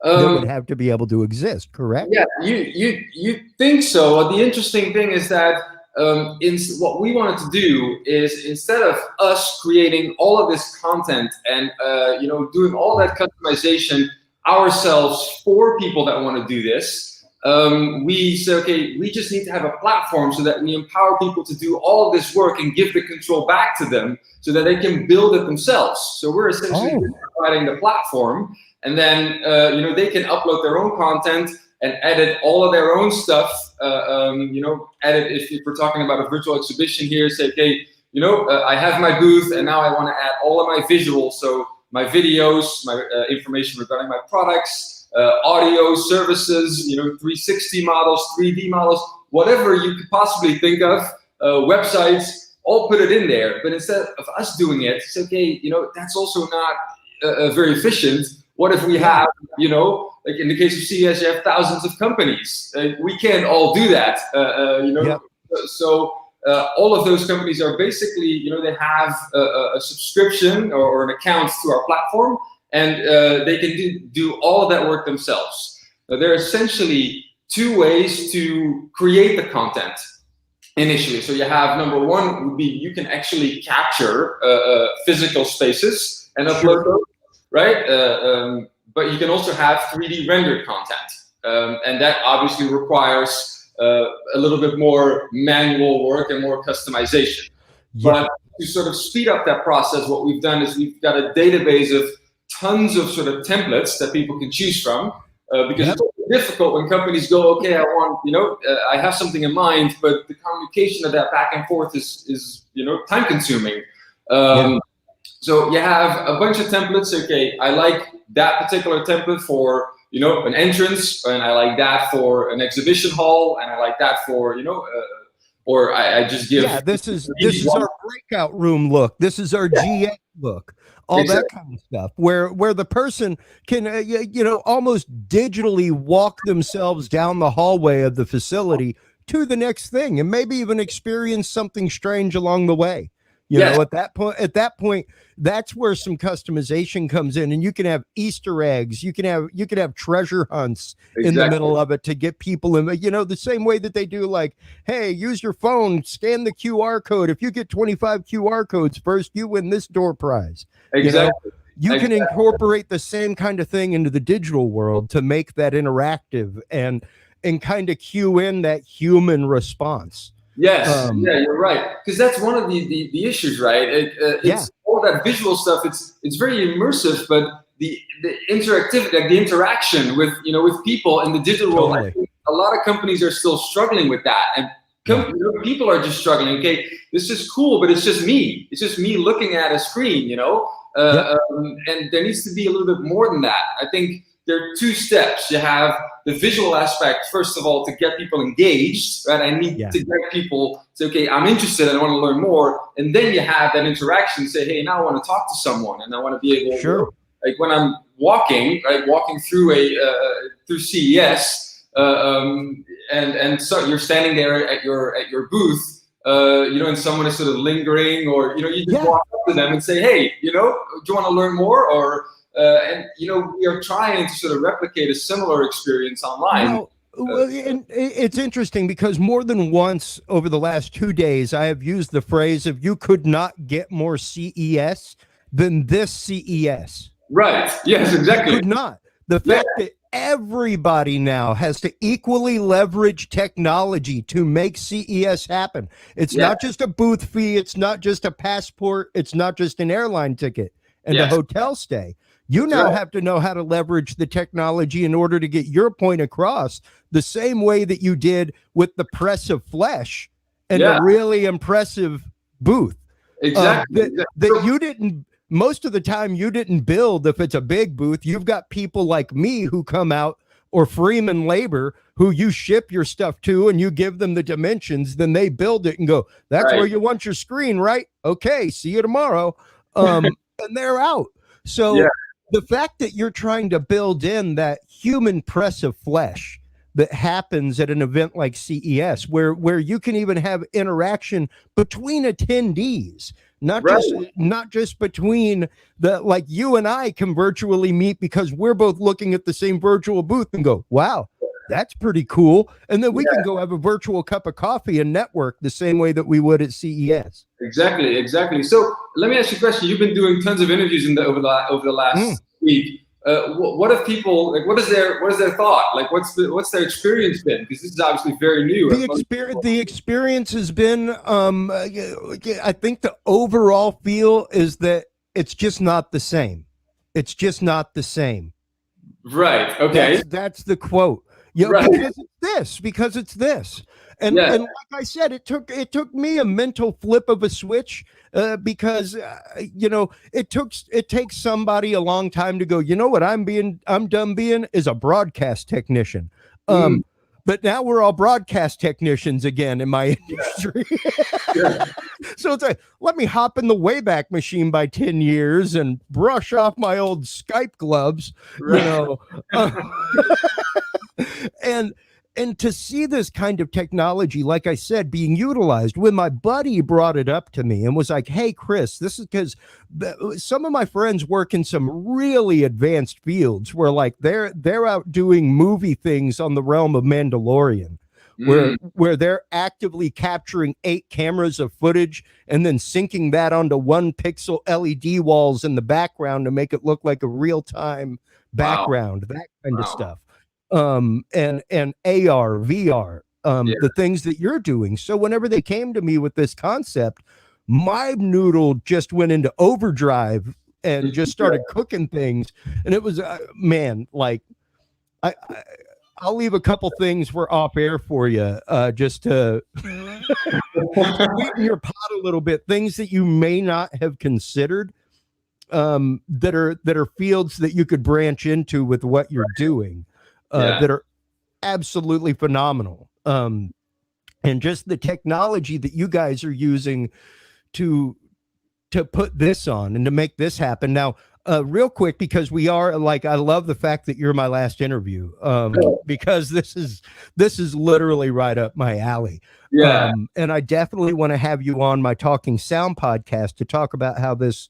that would have to be able to exist, correct? Yeah, you think so. The interesting thing is that what we wanted to do is, instead of us creating all of this content and doing all that customization ourselves for people that want to do this, we said, okay, we just need to have a platform so that we empower people to do all of this work and give the control back to them so that they can build it themselves. So we're essentially providing the platform, and then they can upload their own content and edit all of their own stuff. Edit, if we're talking about a virtual exhibition here, say, okay, I have my booth and now I want to add all of my visuals. So my videos, my information regarding my products, audio services, 360 models, 3D models, whatever you could possibly think of, websites, all put it in there. But instead of us doing it, it's okay, that's also not very efficient. What if we have, like in the case of CES, you have thousands of companies. We can't all do that, So all of those companies are basically, they have a subscription or an account to our platform, and they can do all of that work themselves. There are essentially two ways to create the content initially. So you have, number one would be, you can actually capture physical spaces and upload those, right? But you can also have 3D rendered content. And that obviously requires a little bit more manual work and more customization. But to sort of speed up that process, what we've done is we've got a database of tons of sort of templates that people can choose from, because it's difficult when companies go, okay, I want, I have something in mind, but the communication of that back and forth is time consuming. So you have a bunch of templates. Okay, I like that particular template for, an entrance, and I like that for an exhibition hall, and I like that for, or I just give. Yeah, this is our breakout room look. This is our GA look. All that kind of stuff, where the person can, almost digitally walk themselves down the hallway of the facility to the next thing, and maybe even experience something strange along the way. At that point, that's where some customization comes in, and you can have Easter eggs, you can have treasure hunts in the middle of it to get people in, the same way that they do, like, hey, use your phone, scan the QR code. If you get 25 QR codes first, you win this door prize. Exactly. You can incorporate the same kind of thing into the digital world to make that interactive and kind of cue in that human response. Yes, you're right. Because that's one of the issues, right? It's all that visual stuff. It's very immersive, but the interactivity, like the interaction with people in the digital world, I think a lot of companies are still struggling with that, and people are just struggling. Okay, this is cool, but it's just me. It's just me looking at a screen, and there needs to be a little bit more than that. I think there are two steps. You have the visual aspect, first of all, to get people engaged, right? I need to get people to, okay, I'm interested, I want to learn more. And then you have that interaction, say, hey, now I want to talk to someone, and I want to be able to, like when I'm walking through through CES, and so you're standing there at your booth, and someone is sort of lingering, or, you just walk up to them and say, hey, do you want to learn more? Or, we are trying to sort of replicate a similar experience online. And it's interesting because more than once over the last 2 days, I have used the phrase of, you could not get more CES than this CES. Right. Yes, exactly. You could not. The fact that everybody now has to equally leverage technology to make CES happen. It's not just a booth fee. It's not just a passport. It's not just an airline ticket and a hotel stay. You now have to know how to leverage the technology in order to get your point across the same way that you did with the press of flesh and a really impressive booth. Exactly. That you didn't, most of the time you didn't build. If it's a big booth, you've got people like me who come out, or Freeman Labor, who you ship your stuff to and you give them the dimensions, then they build it and go, that's where you want your screen, right? Okay, see you tomorrow. And they're out. So the fact that you're trying to build in that human press of flesh that happens at an event like CES, where you can even have interaction between attendees, not just between the, like you and I can virtually meet because we're both looking at the same virtual booth and go, wow, that's pretty cool. And then we can go have a virtual cup of coffee and network the same way that we would at CES. Exactly. So let me ask you a question. You've been doing tons of interviews over the last week. What if people, like, what is their thought? Like, what's their experience been? Because this is obviously very new. The experience has been, I think the overall feel is that it's just not the same. It's just not the same. Right. Okay. That's the quote. Because it's this. And like I said, it took me a mental flip of a switch because it takes somebody a long time to go, you know what I'm done being is a broadcast technician. But now we're all broadcast technicians again in my industry. So it's like, let me hop in the Wayback Machine by 10 years and brush off my old Skype gloves, And to see this kind of technology, like I said, being utilized, when my buddy brought it up to me and was like, hey, Chris, this is because some of my friends work in some really advanced fields where, like, they're out doing movie things on the realm of Mandalorian, where they're actively capturing 8 cameras of footage and then syncing that onto 1 pixel LED walls in the background to make it look like a real-time background, that kind of stuff. And AR, VR, the things that you're doing. So whenever they came to me with this concept, my noodle just went into overdrive and just started cooking things. And it was, man, like I'll leave a couple things for off air for you, just to sweeten your pot a little bit. Things that you may not have considered, that are fields that you could branch into with what you're doing. That are absolutely phenomenal. And just the technology that you guys are using to put this on and to make this happen. Now, real quick, because we are, like, I love the fact that you're my last interview, because this is literally right up my alley. And I definitely want to have you on my Talking Sound podcast to talk about how this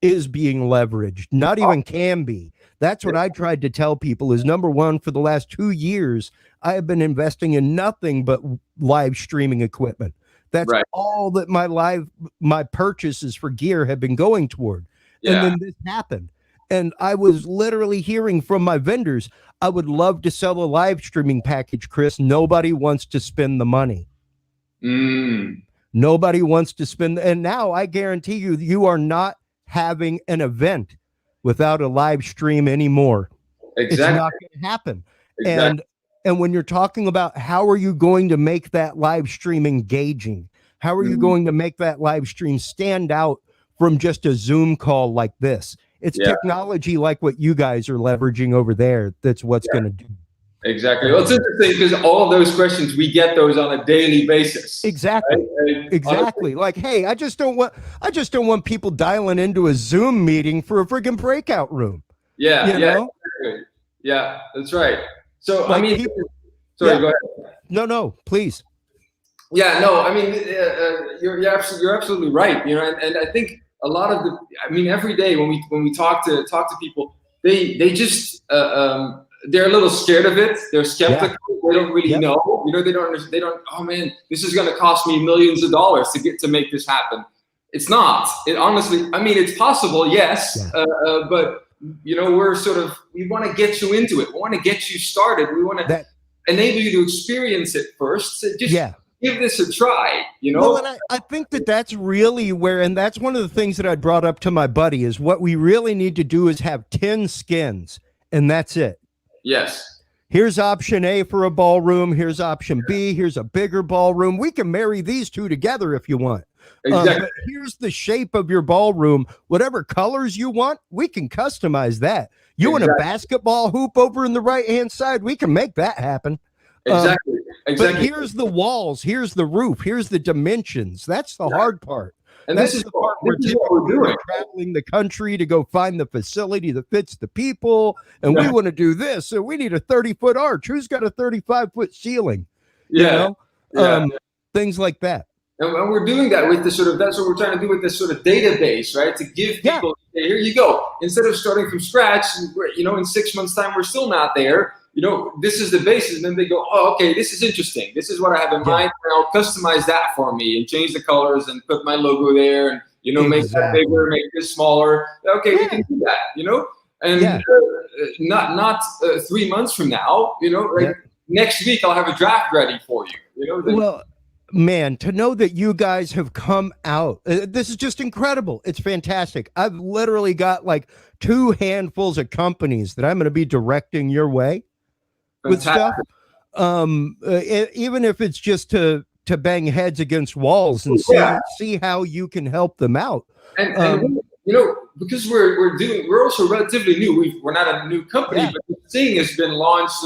is being leveraged, not even can be. That's what I tried to tell people is, number one, for the last 2 years, I have been investing in nothing but live streaming equipment. That's all that my purchases for gear have been going toward. And then this happened. And I was literally hearing from my vendors, I would love to sell a live streaming package, Chris. Nobody wants to spend the money. Nobody wants to spend. And now I guarantee you, you are not having an event without a live stream anymore. It's not going to happen. And when you're talking about how are you going to make that live stream engaging, how are you going to make that live stream stand out from just a Zoom call like this? It's technology like what you guys are leveraging over there. That's what's going to do. Exactly. Well, it's interesting because all of those questions, we get those on a daily basis. Exactly. Right? Exactly. Like, hey, I just don't want people dialing into a Zoom meeting for a friggin' breakout room. Yeah. Exactly. Yeah, that's right. So, like, I mean, go ahead. No, please. Yeah, no, I mean, you're absolutely right. And I think a lot of every day when we talk to people, they just, they're a little scared of it. They're skeptical. They don't really know. They don't. Oh man, this is going to cost me millions of dollars to make this happen. It's not. It honestly. I mean, it's possible, yes. But we want to get you into it. We want to get you started. We want to enable you to experience it first. So just give this a try, Well, and I think that's really where, and that's one of the things that I brought up to my buddy, is what we really need to do is have 10 skins, and that's it. Yes. Here's option A for a ballroom. Here's option B. Here's a bigger ballroom. We can marry these two together if you want. Exactly. But here's the shape of your ballroom. Whatever colors you want, we can customize that. You want a basketball hoop over in the right-hand side? We can make that happen. Exactly. But here's the walls. Here's the roof. Here's the dimensions. That's the hard part. And That's this is the part what we're doing. Traveling the country to go find the facility that fits the people, and we want to do this, so we need a 30-foot arch. Who's got a 35-foot ceiling? Things like that. And we're doing that with this that's what we're trying to do with this sort of database, right? To give people, here you go. Instead of starting from scratch, in 6 months' time, we're still not there. This is the basis. And then they go, oh, okay, this is interesting. This is what I have in mind. And I'll customize that for me and change the colors and put my logo there and, make that bigger, make this smaller. Okay, we can do that, And not 3 months from now, next week I'll have a draft ready for you, Well, man, to know that you guys have come out, this is just incredible. It's fantastic. I've literally got like 2 handfuls of companies that I'm going to be directing your way with stuff. Even if it's just to bang heads against walls and see how you can help them out. And because we're also relatively new. We're not a new company, but the thing has been launched,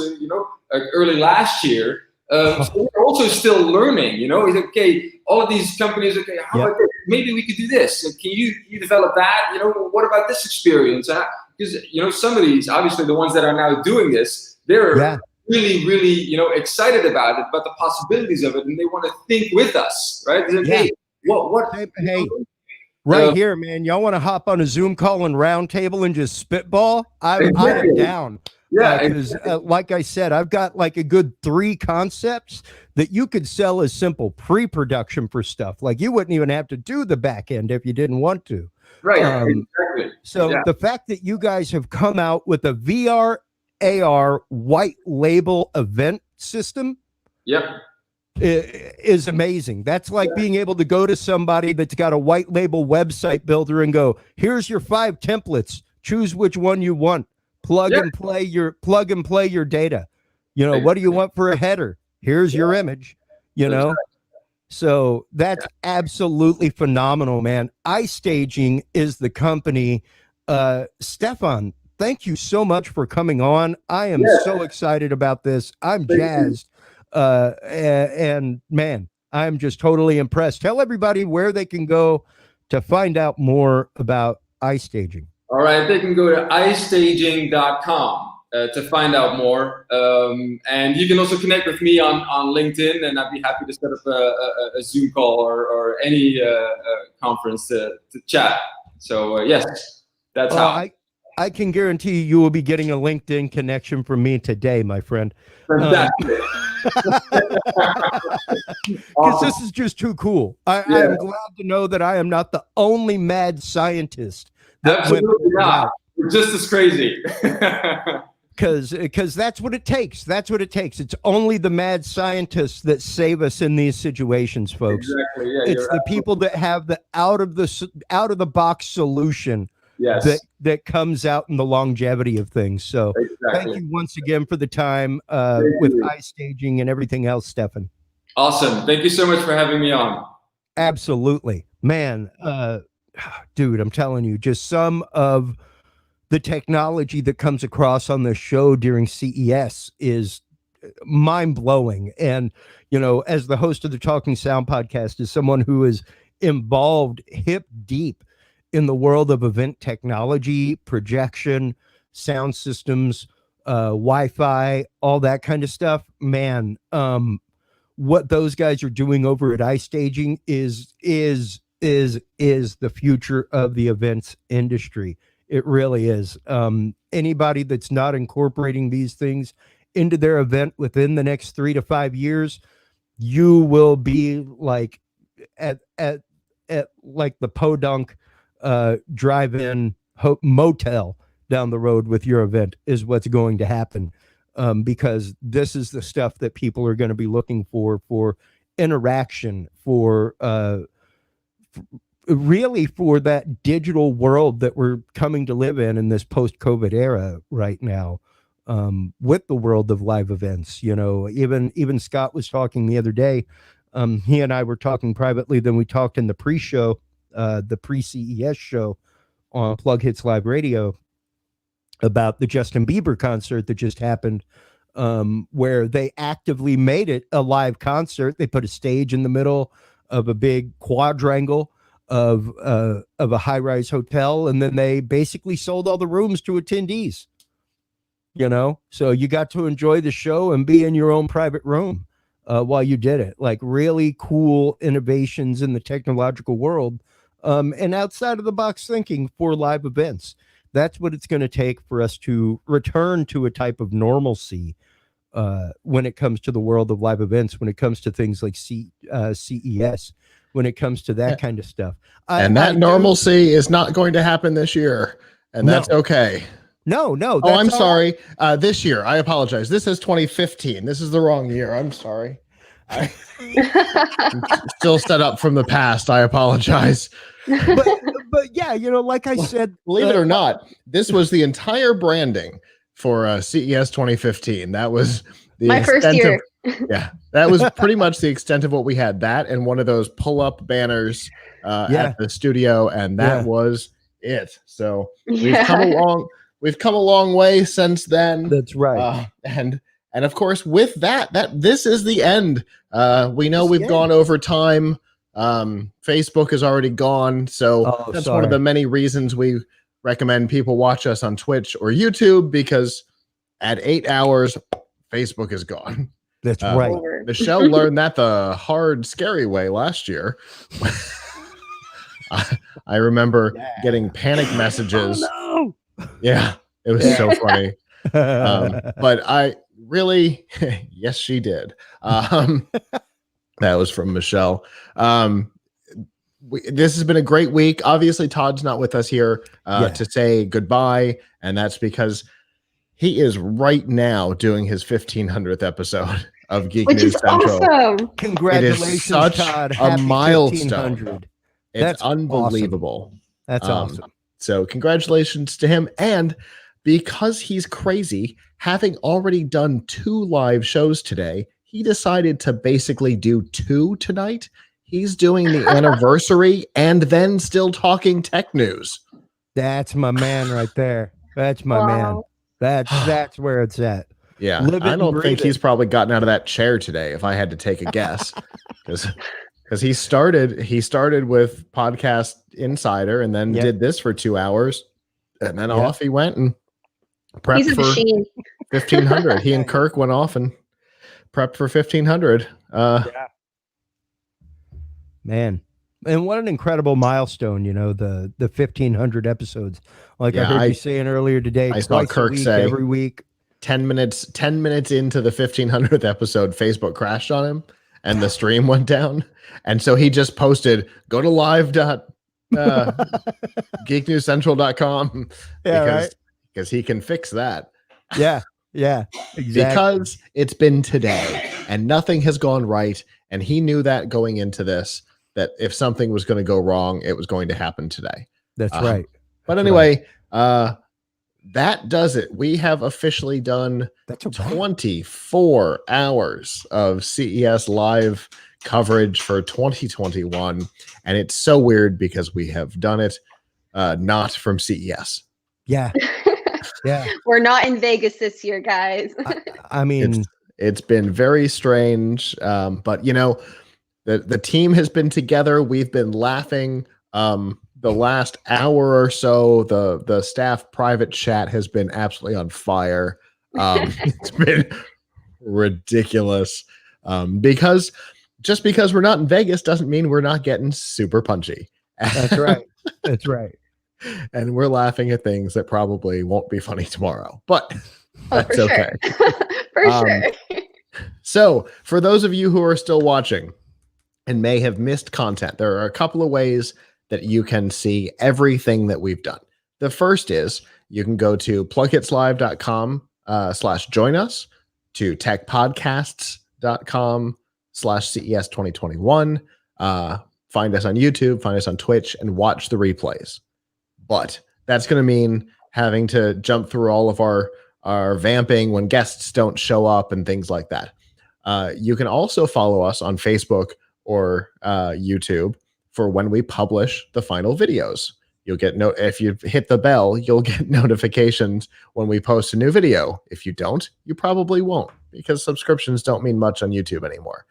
early last year. So we're also still learning, okay, all of these companies, okay, how about this? Maybe we could do this. And can you develop that? What about this experience? Because, some of these, obviously the ones that are now doing this, they're really, really, excited about it, about the possibilities of it. And they want to think with us, right? Like, hey, what? Hey, right here, man. Y'all want to hop on a Zoom call and round table and just spitball? I am down. Because like I said, I've got like a good 3 concepts that you could sell as simple pre-production for stuff. Like you wouldn't even have to do the back end if you didn't want to. Right. Exactly. So the fact that you guys have come out with a VR, AR white label event system. Is amazing. That's like being able to go to somebody that's got a white label website builder and go, here's your 5 templates. Choose which one you want. Plug and play your data. What do you want for a header? Here's your image, So that's absolutely phenomenal, man. iStaging is the company. Stefan, thank you so much for coming on. I am so excited about this. I'm jazzed. And man, I'm just totally impressed. Tell everybody where they can go to find out more about iStaging. All right, they can go to istaging.com to find out more. And you can also connect with me on LinkedIn, and I'd be happy to set up a Zoom call or any conference to chat. So yes, that's how. I can guarantee you will be getting a LinkedIn connection from me today, my friend. Fantastic. Because this is just too cool. I am glad to know that I am not the only mad scientist. Absolutely not. We're just as crazy. Because that's what it takes. That's what it takes. It's only the mad scientists that save us in these situations, folks. Exactly. Yeah, it's the people that have the out of the box solution that comes out in the longevity of things. So thank you once again for the time with iStaging and everything else, Stefan. Awesome. Thank you so much for having me on. Absolutely, man. Dude, I'm telling you, just some of the technology that comes across on the show during CES is mind-blowing. And, as the host of the Talking Sound podcast, as someone who is involved hip deep in the world of event technology, projection, sound systems, Wi-Fi, all that kind of stuff, man, what those guys are doing over at iStaging is the future of the events industry. It really is. Anybody that's not incorporating these things into their event within the next 3 to 5 years, you will be like at like the Podunk drive-in motel down the road with your event is what's going to happen, because this is the stuff that people are going to be looking for interaction, for really for that digital world that we're coming to live in this post-COVID era right now, with the world of live events. You know, even Scott was talking the other day. He and I were talking privately, then we talked in the pre-show, the pre-CES show on Plug Hits Live Radio about the Justin Bieber concert that just happened, where they actively made it a live concert. They put a stage in the middle of a big quadrangle of a high-rise hotel, and then they basically sold all the rooms to attendees. You know, so you got to enjoy the show and be in your own private room while you did it. Like, really cool innovations in the technological world, and outside of the box thinking for live events. That's what it's going to take for us to return to a type of normalcy when it comes to the world of live events, when it comes to things like CES, when it comes to that kind of stuff. And that normalcy is not going to happen this year, and that's okay. No. Oh, I'm sorry. This year, I apologize. This is 2015. This is the wrong year. I'm sorry. I'm still set up from the past. I apologize. But yeah, you know, like I said, believe it or not, this was the entire branding for CES 2015. That was the My first year. Yeah, that was pretty much the extent of what we had. That and one of those pull-up banners at the studio, and that was it. So we've come along. We've come a long way since then. That's right. And of course, with that this is the end. We know we've gone over time. Facebook is already gone, so that's one of the many reasons we recommend people watch us on Twitch or YouTube, because at 8 hours, Facebook is gone. That's right. Michelle learned that the hard, scary way last year. I remember getting panic messages. Oh, no. Yeah, it was so funny. But I really, yes, she did. That was from Michelle. This has been a great week. Obviously, Todd's not with us here to say goodbye, and that's because he is right now doing his 1500th episode of Geek News Central. Awesome. Congratulations, it is such Todd. a Happy milestone. 1500. It's That's unbelievable. Awesome. That's awesome. So congratulations to him. And because he's crazy, having already done 2 live shows today, he decided to basically do 2 tonight. He's doing the anniversary and then still talking tech news. That's my man right there. That's my man. That's where it's at. Yeah. I don't think he's probably gotten out of that chair today, if I had to take a guess. Because he started with Podcast Insider and then did this for 2 hours, and then off he went and prepped for 1500. He and Kirk went off and prepped for 1500. Man, and what an incredible milestone! You know, the 1500 episodes. Like I heard you saying earlier today, I saw Kirk say every week. 10 minutes into the 1500th episode, Facebook crashed on him and the stream went down. And so he just posted, go to live.geeknewscentral.com because he can fix that. Yeah, exactly. Because it's been today and nothing has gone right. And he knew that going into this, that if something was going to go wrong, it was going to happen today. That's right. But anyway, that does it. We have officially done 24 hours of CES live coverage for 2021. And it's so weird because we have done it not from CES. Yeah. Yeah. We're not in Vegas this year, guys. I mean, it's been very strange. But you know, the team has been together. We've been laughing. The last hour or so, the staff private chat has been absolutely on fire. It's been ridiculous. Because we're not in Vegas doesn't mean we're not getting super punchy. That's right. That's right. And we're laughing at things that probably won't be funny tomorrow, but that's for okay. Sure. For sure. So for those of you who are still watching and may have missed content, there are a couple of ways that you can see everything that we've done. The first is you can go to plugitslive.com /join us, to techpodcasts.com/CES 2021. Find us on YouTube, find us on Twitch, and watch the replays. But that's going to mean having to jump through all of our vamping when guests don't show up and things like that. You can also follow us on Facebook or YouTube for when we publish the final videos. You'll get if you hit the bell, you'll get notifications when we post a new video. If you don't, you probably won't, because subscriptions don't mean much on YouTube anymore.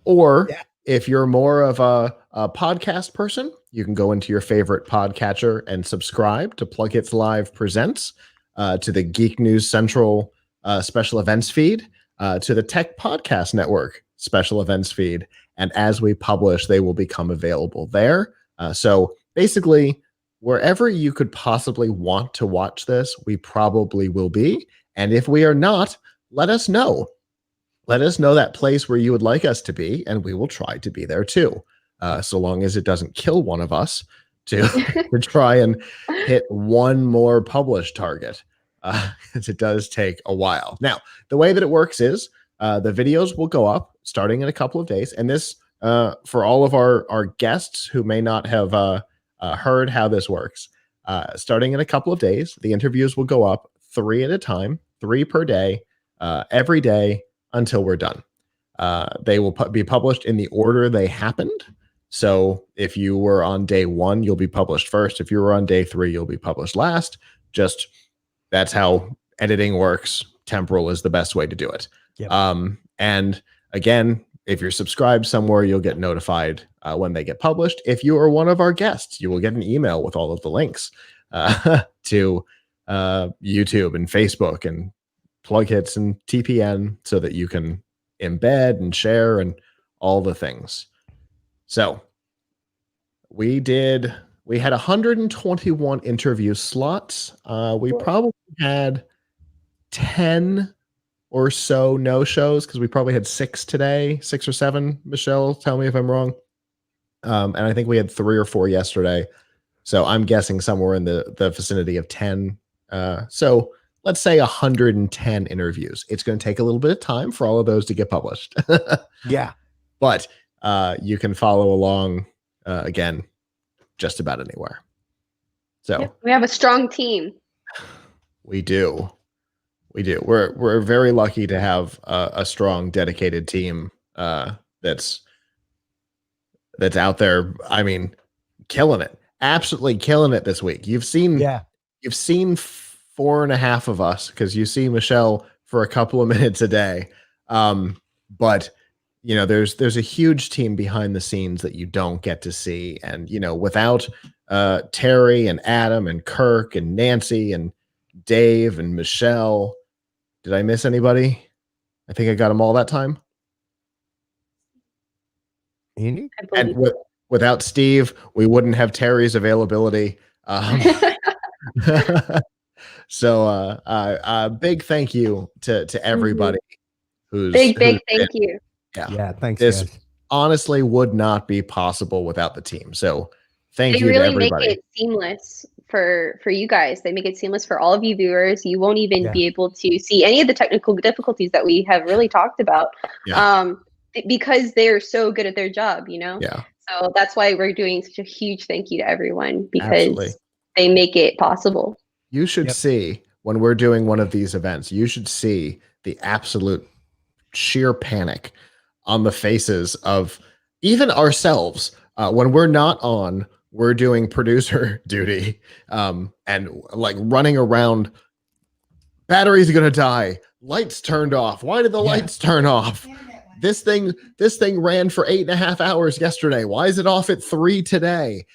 Or if you're more of a podcast person, you can go into your favorite podcatcher and subscribe to Plug Hits Live Presents, to the Geek News Central special events feed, to the Tech Podcast Network special events feed. And as we publish, they will become available there. So basically, wherever you could possibly want to watch this, we probably will be. And if we are not, let us know. Let us know that place where you would like us to be, and we will try to be there too. So long as it doesn't kill one of us to try and hit one more published target, because it does take a while. Now, the way that it works is the videos will go up starting in a couple of days, and this for all of our guests who may not have heard how this works, starting in a couple of days, the interviews will go up 3 at a time, 3 per day, every day until we're done. They will be published in the order they happened. So if you were on day 1, you'll be published first. If you were on day 3, you'll be published last. Just that's how editing works. Temporal is the best way to do it. Yep. And again, if you're subscribed somewhere, you'll get notified when they get published. If you are one of our guests, you will get an email with all of the links to YouTube and Facebook and Plug Hits and TPN, so that you can embed and share and all the things. So we had 121 interview slots. We probably had 10 or so no shows, because we probably had 6 today, 6 or 7. Michelle, tell me if I'm wrong. And I think we had 3 or 4 yesterday. So I'm guessing somewhere in the vicinity of 10. So let's say 110 interviews. It's going to take a little bit of time for all of those to get published. Yeah. But you can follow along again, just about anywhere. So we have a strong team. we do. We're very lucky to have a strong, dedicated team that's out there. I mean, killing it, absolutely killing it this week. You've seen 4.5 of us, because you see Michelle for a couple of minutes a day. But there's a huge team behind the scenes that you don't get to see. And without Terry and Adam and Kirk and Nancy and Dave and Michelle, did I miss anybody? I think I got them all that time. Andy? And without Steve, we wouldn't have Terry's availability. So big thank you to everybody who's big thank you. Yeah, thanks. This guys. honestly would not be possible without the team. So thank They you to really everybody. make it seamless for you guys. They make it seamless for all of you viewers. You won't even be able to see any of the technical difficulties that we have really talked about, because they're so good at their job, Yeah. So that's why we're doing such a huge thank you to everyone, because Absolutely. they make it possible. You should see, when we're doing one of these events, you should see the absolute sheer panic on the faces of even ourselves when we're not on. We're doing producer duty, and like running around. Batteries are gonna die. Lights turned off. Why did the lights turn off? This thing ran for 8.5 hours yesterday. Why is it off at 3 today?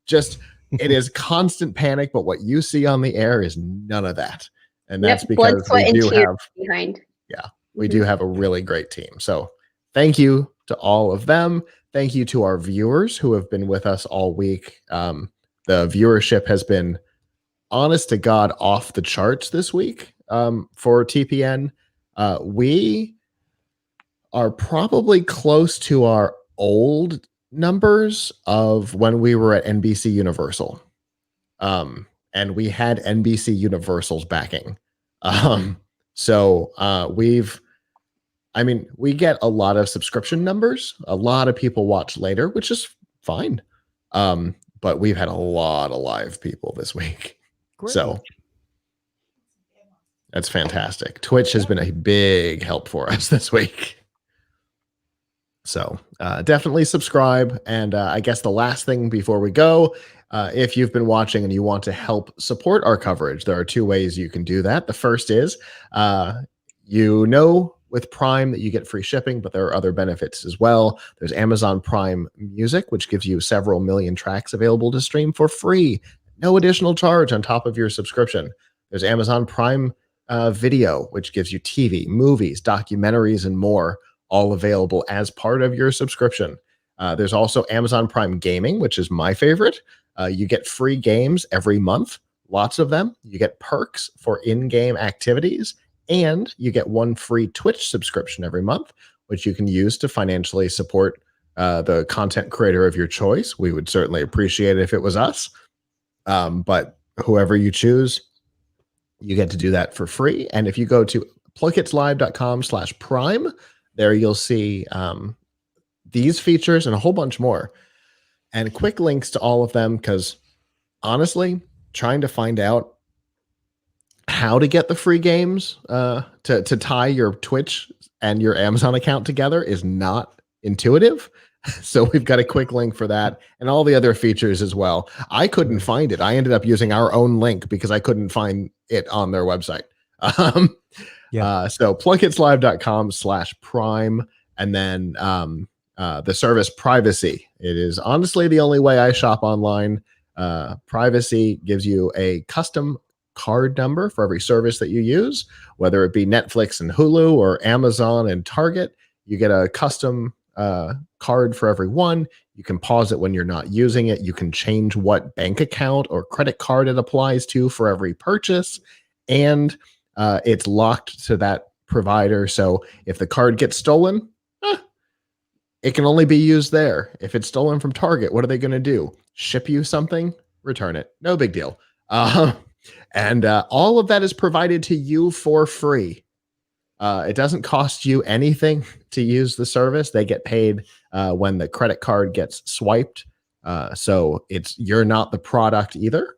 Just, it is constant panic. But what you see on the air is none of that, and that's blood, because sweat, we and do tears have. behind. Yeah, we do have a really great team. So thank you to all of them. Thank you to our viewers who have been with us all week. The viewership has been, honest to God, off the charts this week for TPN. We are probably close to our old numbers of when we were at NBC Universal. and we had NBC Universal's backing. So we get a lot of subscription numbers. A lot of people watch later, which is fine. But we've had a lot of live people this week. Great. So that's fantastic. Twitch has been a big help for us this week. So definitely subscribe. And I guess the last thing before we go, if you've been watching and you want to help support our coverage, there are two ways you can do that. The first is, with Prime that you get free shipping, but there are other benefits as well. There's Amazon Prime Music, which gives you several million tracks available to stream for free. No additional charge on top of your subscription. There's Amazon Prime Video, which gives you TV, movies, documentaries, and more, all available as part of your subscription. There's also Amazon Prime Gaming, which is my favorite. You get free games every month, lots of them. You get perks for in-game activities, and you get one free Twitch subscription every month, which you can use to financially support the content creator of your choice. We would certainly appreciate it if it was us. But whoever you choose, you get to do that for free. And if you go to plugitslive.com/prime, there you'll see these features and a whole bunch more. And quick links to all of them, because honestly, trying to find out how to get the free games to tie your Twitch and your Amazon account together is not intuitive. So we've got a quick link for that and all the other features as well. I couldn't find it. I ended up using our own link because I couldn't find it on their website. So plugitslive.com/prime, and then the service Privacy. It is honestly the only way I shop online. Privacy gives you a custom card number for every service that you use, whether it be Netflix and Hulu or Amazon and Target. You get a custom card for every one. You can pause it when you're not using it. You can change what bank account or credit card it applies to for every purchase. And it's locked to that provider. So if the card gets stolen, it can only be used there. If it's stolen from Target, what are they going to do? Ship you something? Return it. No big deal. And all of that is provided to you for free. It doesn't cost you anything to use the service. They get paid when the credit card gets swiped. So you're not the product either.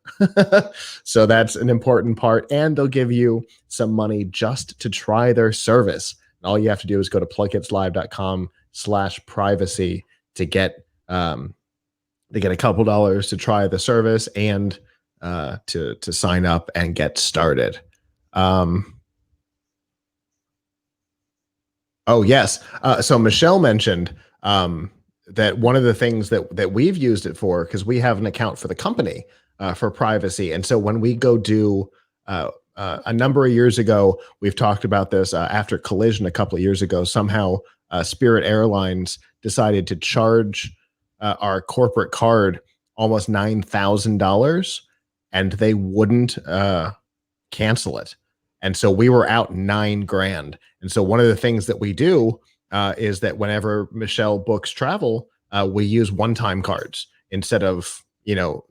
So that's an important part. And they'll give you some money just to try their service. And all you have to do is go to plugitslive.com/privacy to get a couple dollars to try the service and to sign up and get started. Oh, yes. So Michelle mentioned that one of the things that we've used it for, because we have an account for the company for privacy. And so when we go do a number of years ago, we've talked about this after Collision a couple of years ago, somehow Spirit Airlines decided to charge our corporate card almost $9,000, and they wouldn't cancel it. And so we were out $9,000. And so one of the things that we do is that whenever Michelle books travel, we use one-time cards instead of,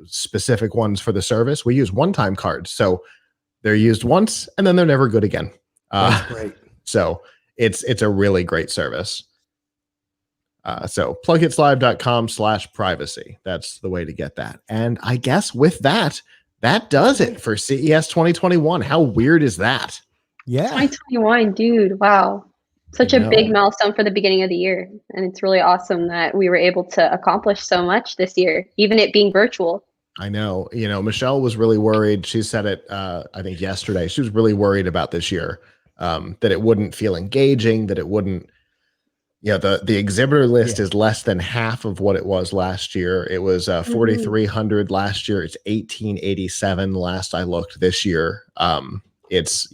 specific ones for the service. We use one-time cards. So they're used once and then they're never good again. That's great. So it's a really great service. So plugitslive.com/privacy. That's the way to get that. And I guess with that does it for CES 2021. How weird is that? Yeah. 2021, dude. Wow. Such a big milestone for the beginning of the year. And it's really awesome that we were able to accomplish so much this year, even it being virtual. I know. Michelle was really worried. She said it, I think yesterday. She was really worried about this year, that it wouldn't feel engaging, that it wouldn't, the exhibitor list is less than half of what it was last year. It was 4,300 last year. It's 1,887 last I looked this year. It's,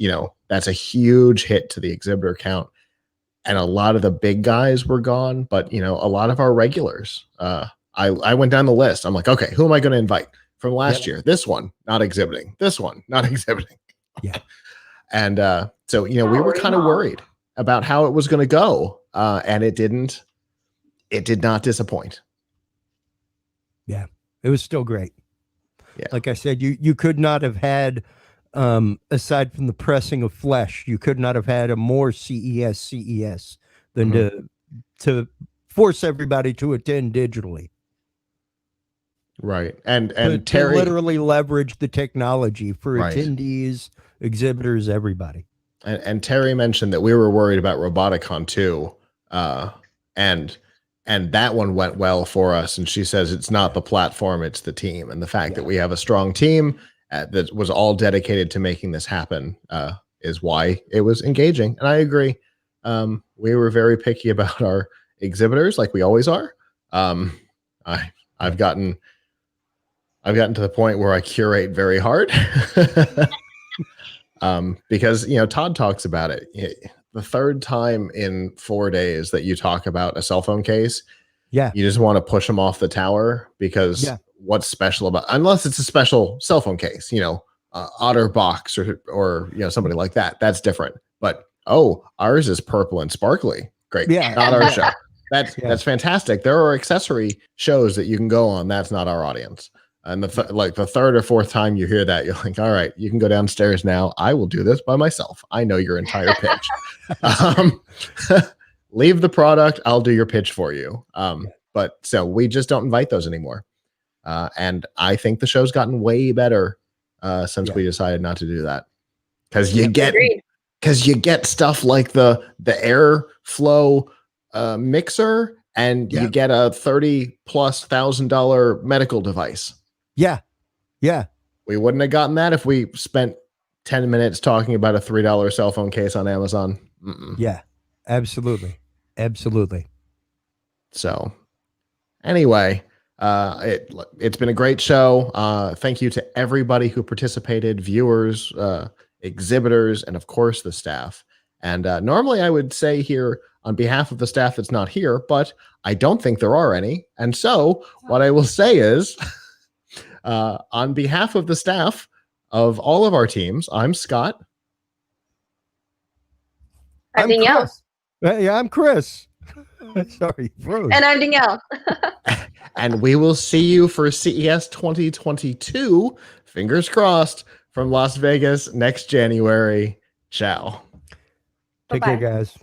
that's a huge hit to the exhibitor count. And a lot of the big guys were gone, but, a lot of our regulars, I went down the list. I'm like, okay, who am I going to invite from last year? This one, not exhibiting. This one, not exhibiting. Yeah. And so, we were kind of worried about how it was going to go. And it did not disappoint. Yeah, it was still great. Yeah. Like I said, you could not have had, aside from the pressing of flesh, you could not have had a more CES than to force everybody to attend digitally. Right. And to Terry literally leverage the technology for Right. attendees, exhibitors, everybody. And Terry mentioned that we were worried about Roboticon too. And that one went well for us. And she says it's not the platform, it's the team. And the fact that we have a strong team that was all dedicated to making this happen is why it was engaging. And I agree. We were very picky about our exhibitors, like we always are. I've gotten to the point where I curate very hard. Because Todd talks about it. The third time in 4 days that you talk about a cell phone case, you just want to push them off the tower because what's special about, unless it's a special cell phone case, OtterBox or somebody like that, that's different. But ours is purple and sparkly. Great, not our show. That's fantastic. There are accessory shows that you can go on. That's not our audience. And the third or fourth time you hear that, you're like, all right, you can go downstairs now. I will do this by myself. I know your entire pitch. Leave the product. I'll do your pitch for you. But so we just don't invite those anymore. And I think the show's gotten way better since we decided not to do that. Because you get stuff like the airflow mixer, and you get a $30,000+ medical device. Yeah. We wouldn't have gotten that if we spent 10 minutes talking about a $3 cell phone case on Amazon. Yeah, absolutely. So anyway, it's been a great show. Thank you to everybody who participated, viewers, exhibitors, and of course the staff. And normally I would say here on behalf of the staff that's not here, but I don't think there are any. And so what I will say is on behalf of the staff of all of our teams, I'm Scott. I'm Danielle. I'm Chris. Sorry, froze. And I'm Danielle. And we will see you for CES 2022, fingers crossed, from Las Vegas next January. Ciao. Take care, guys.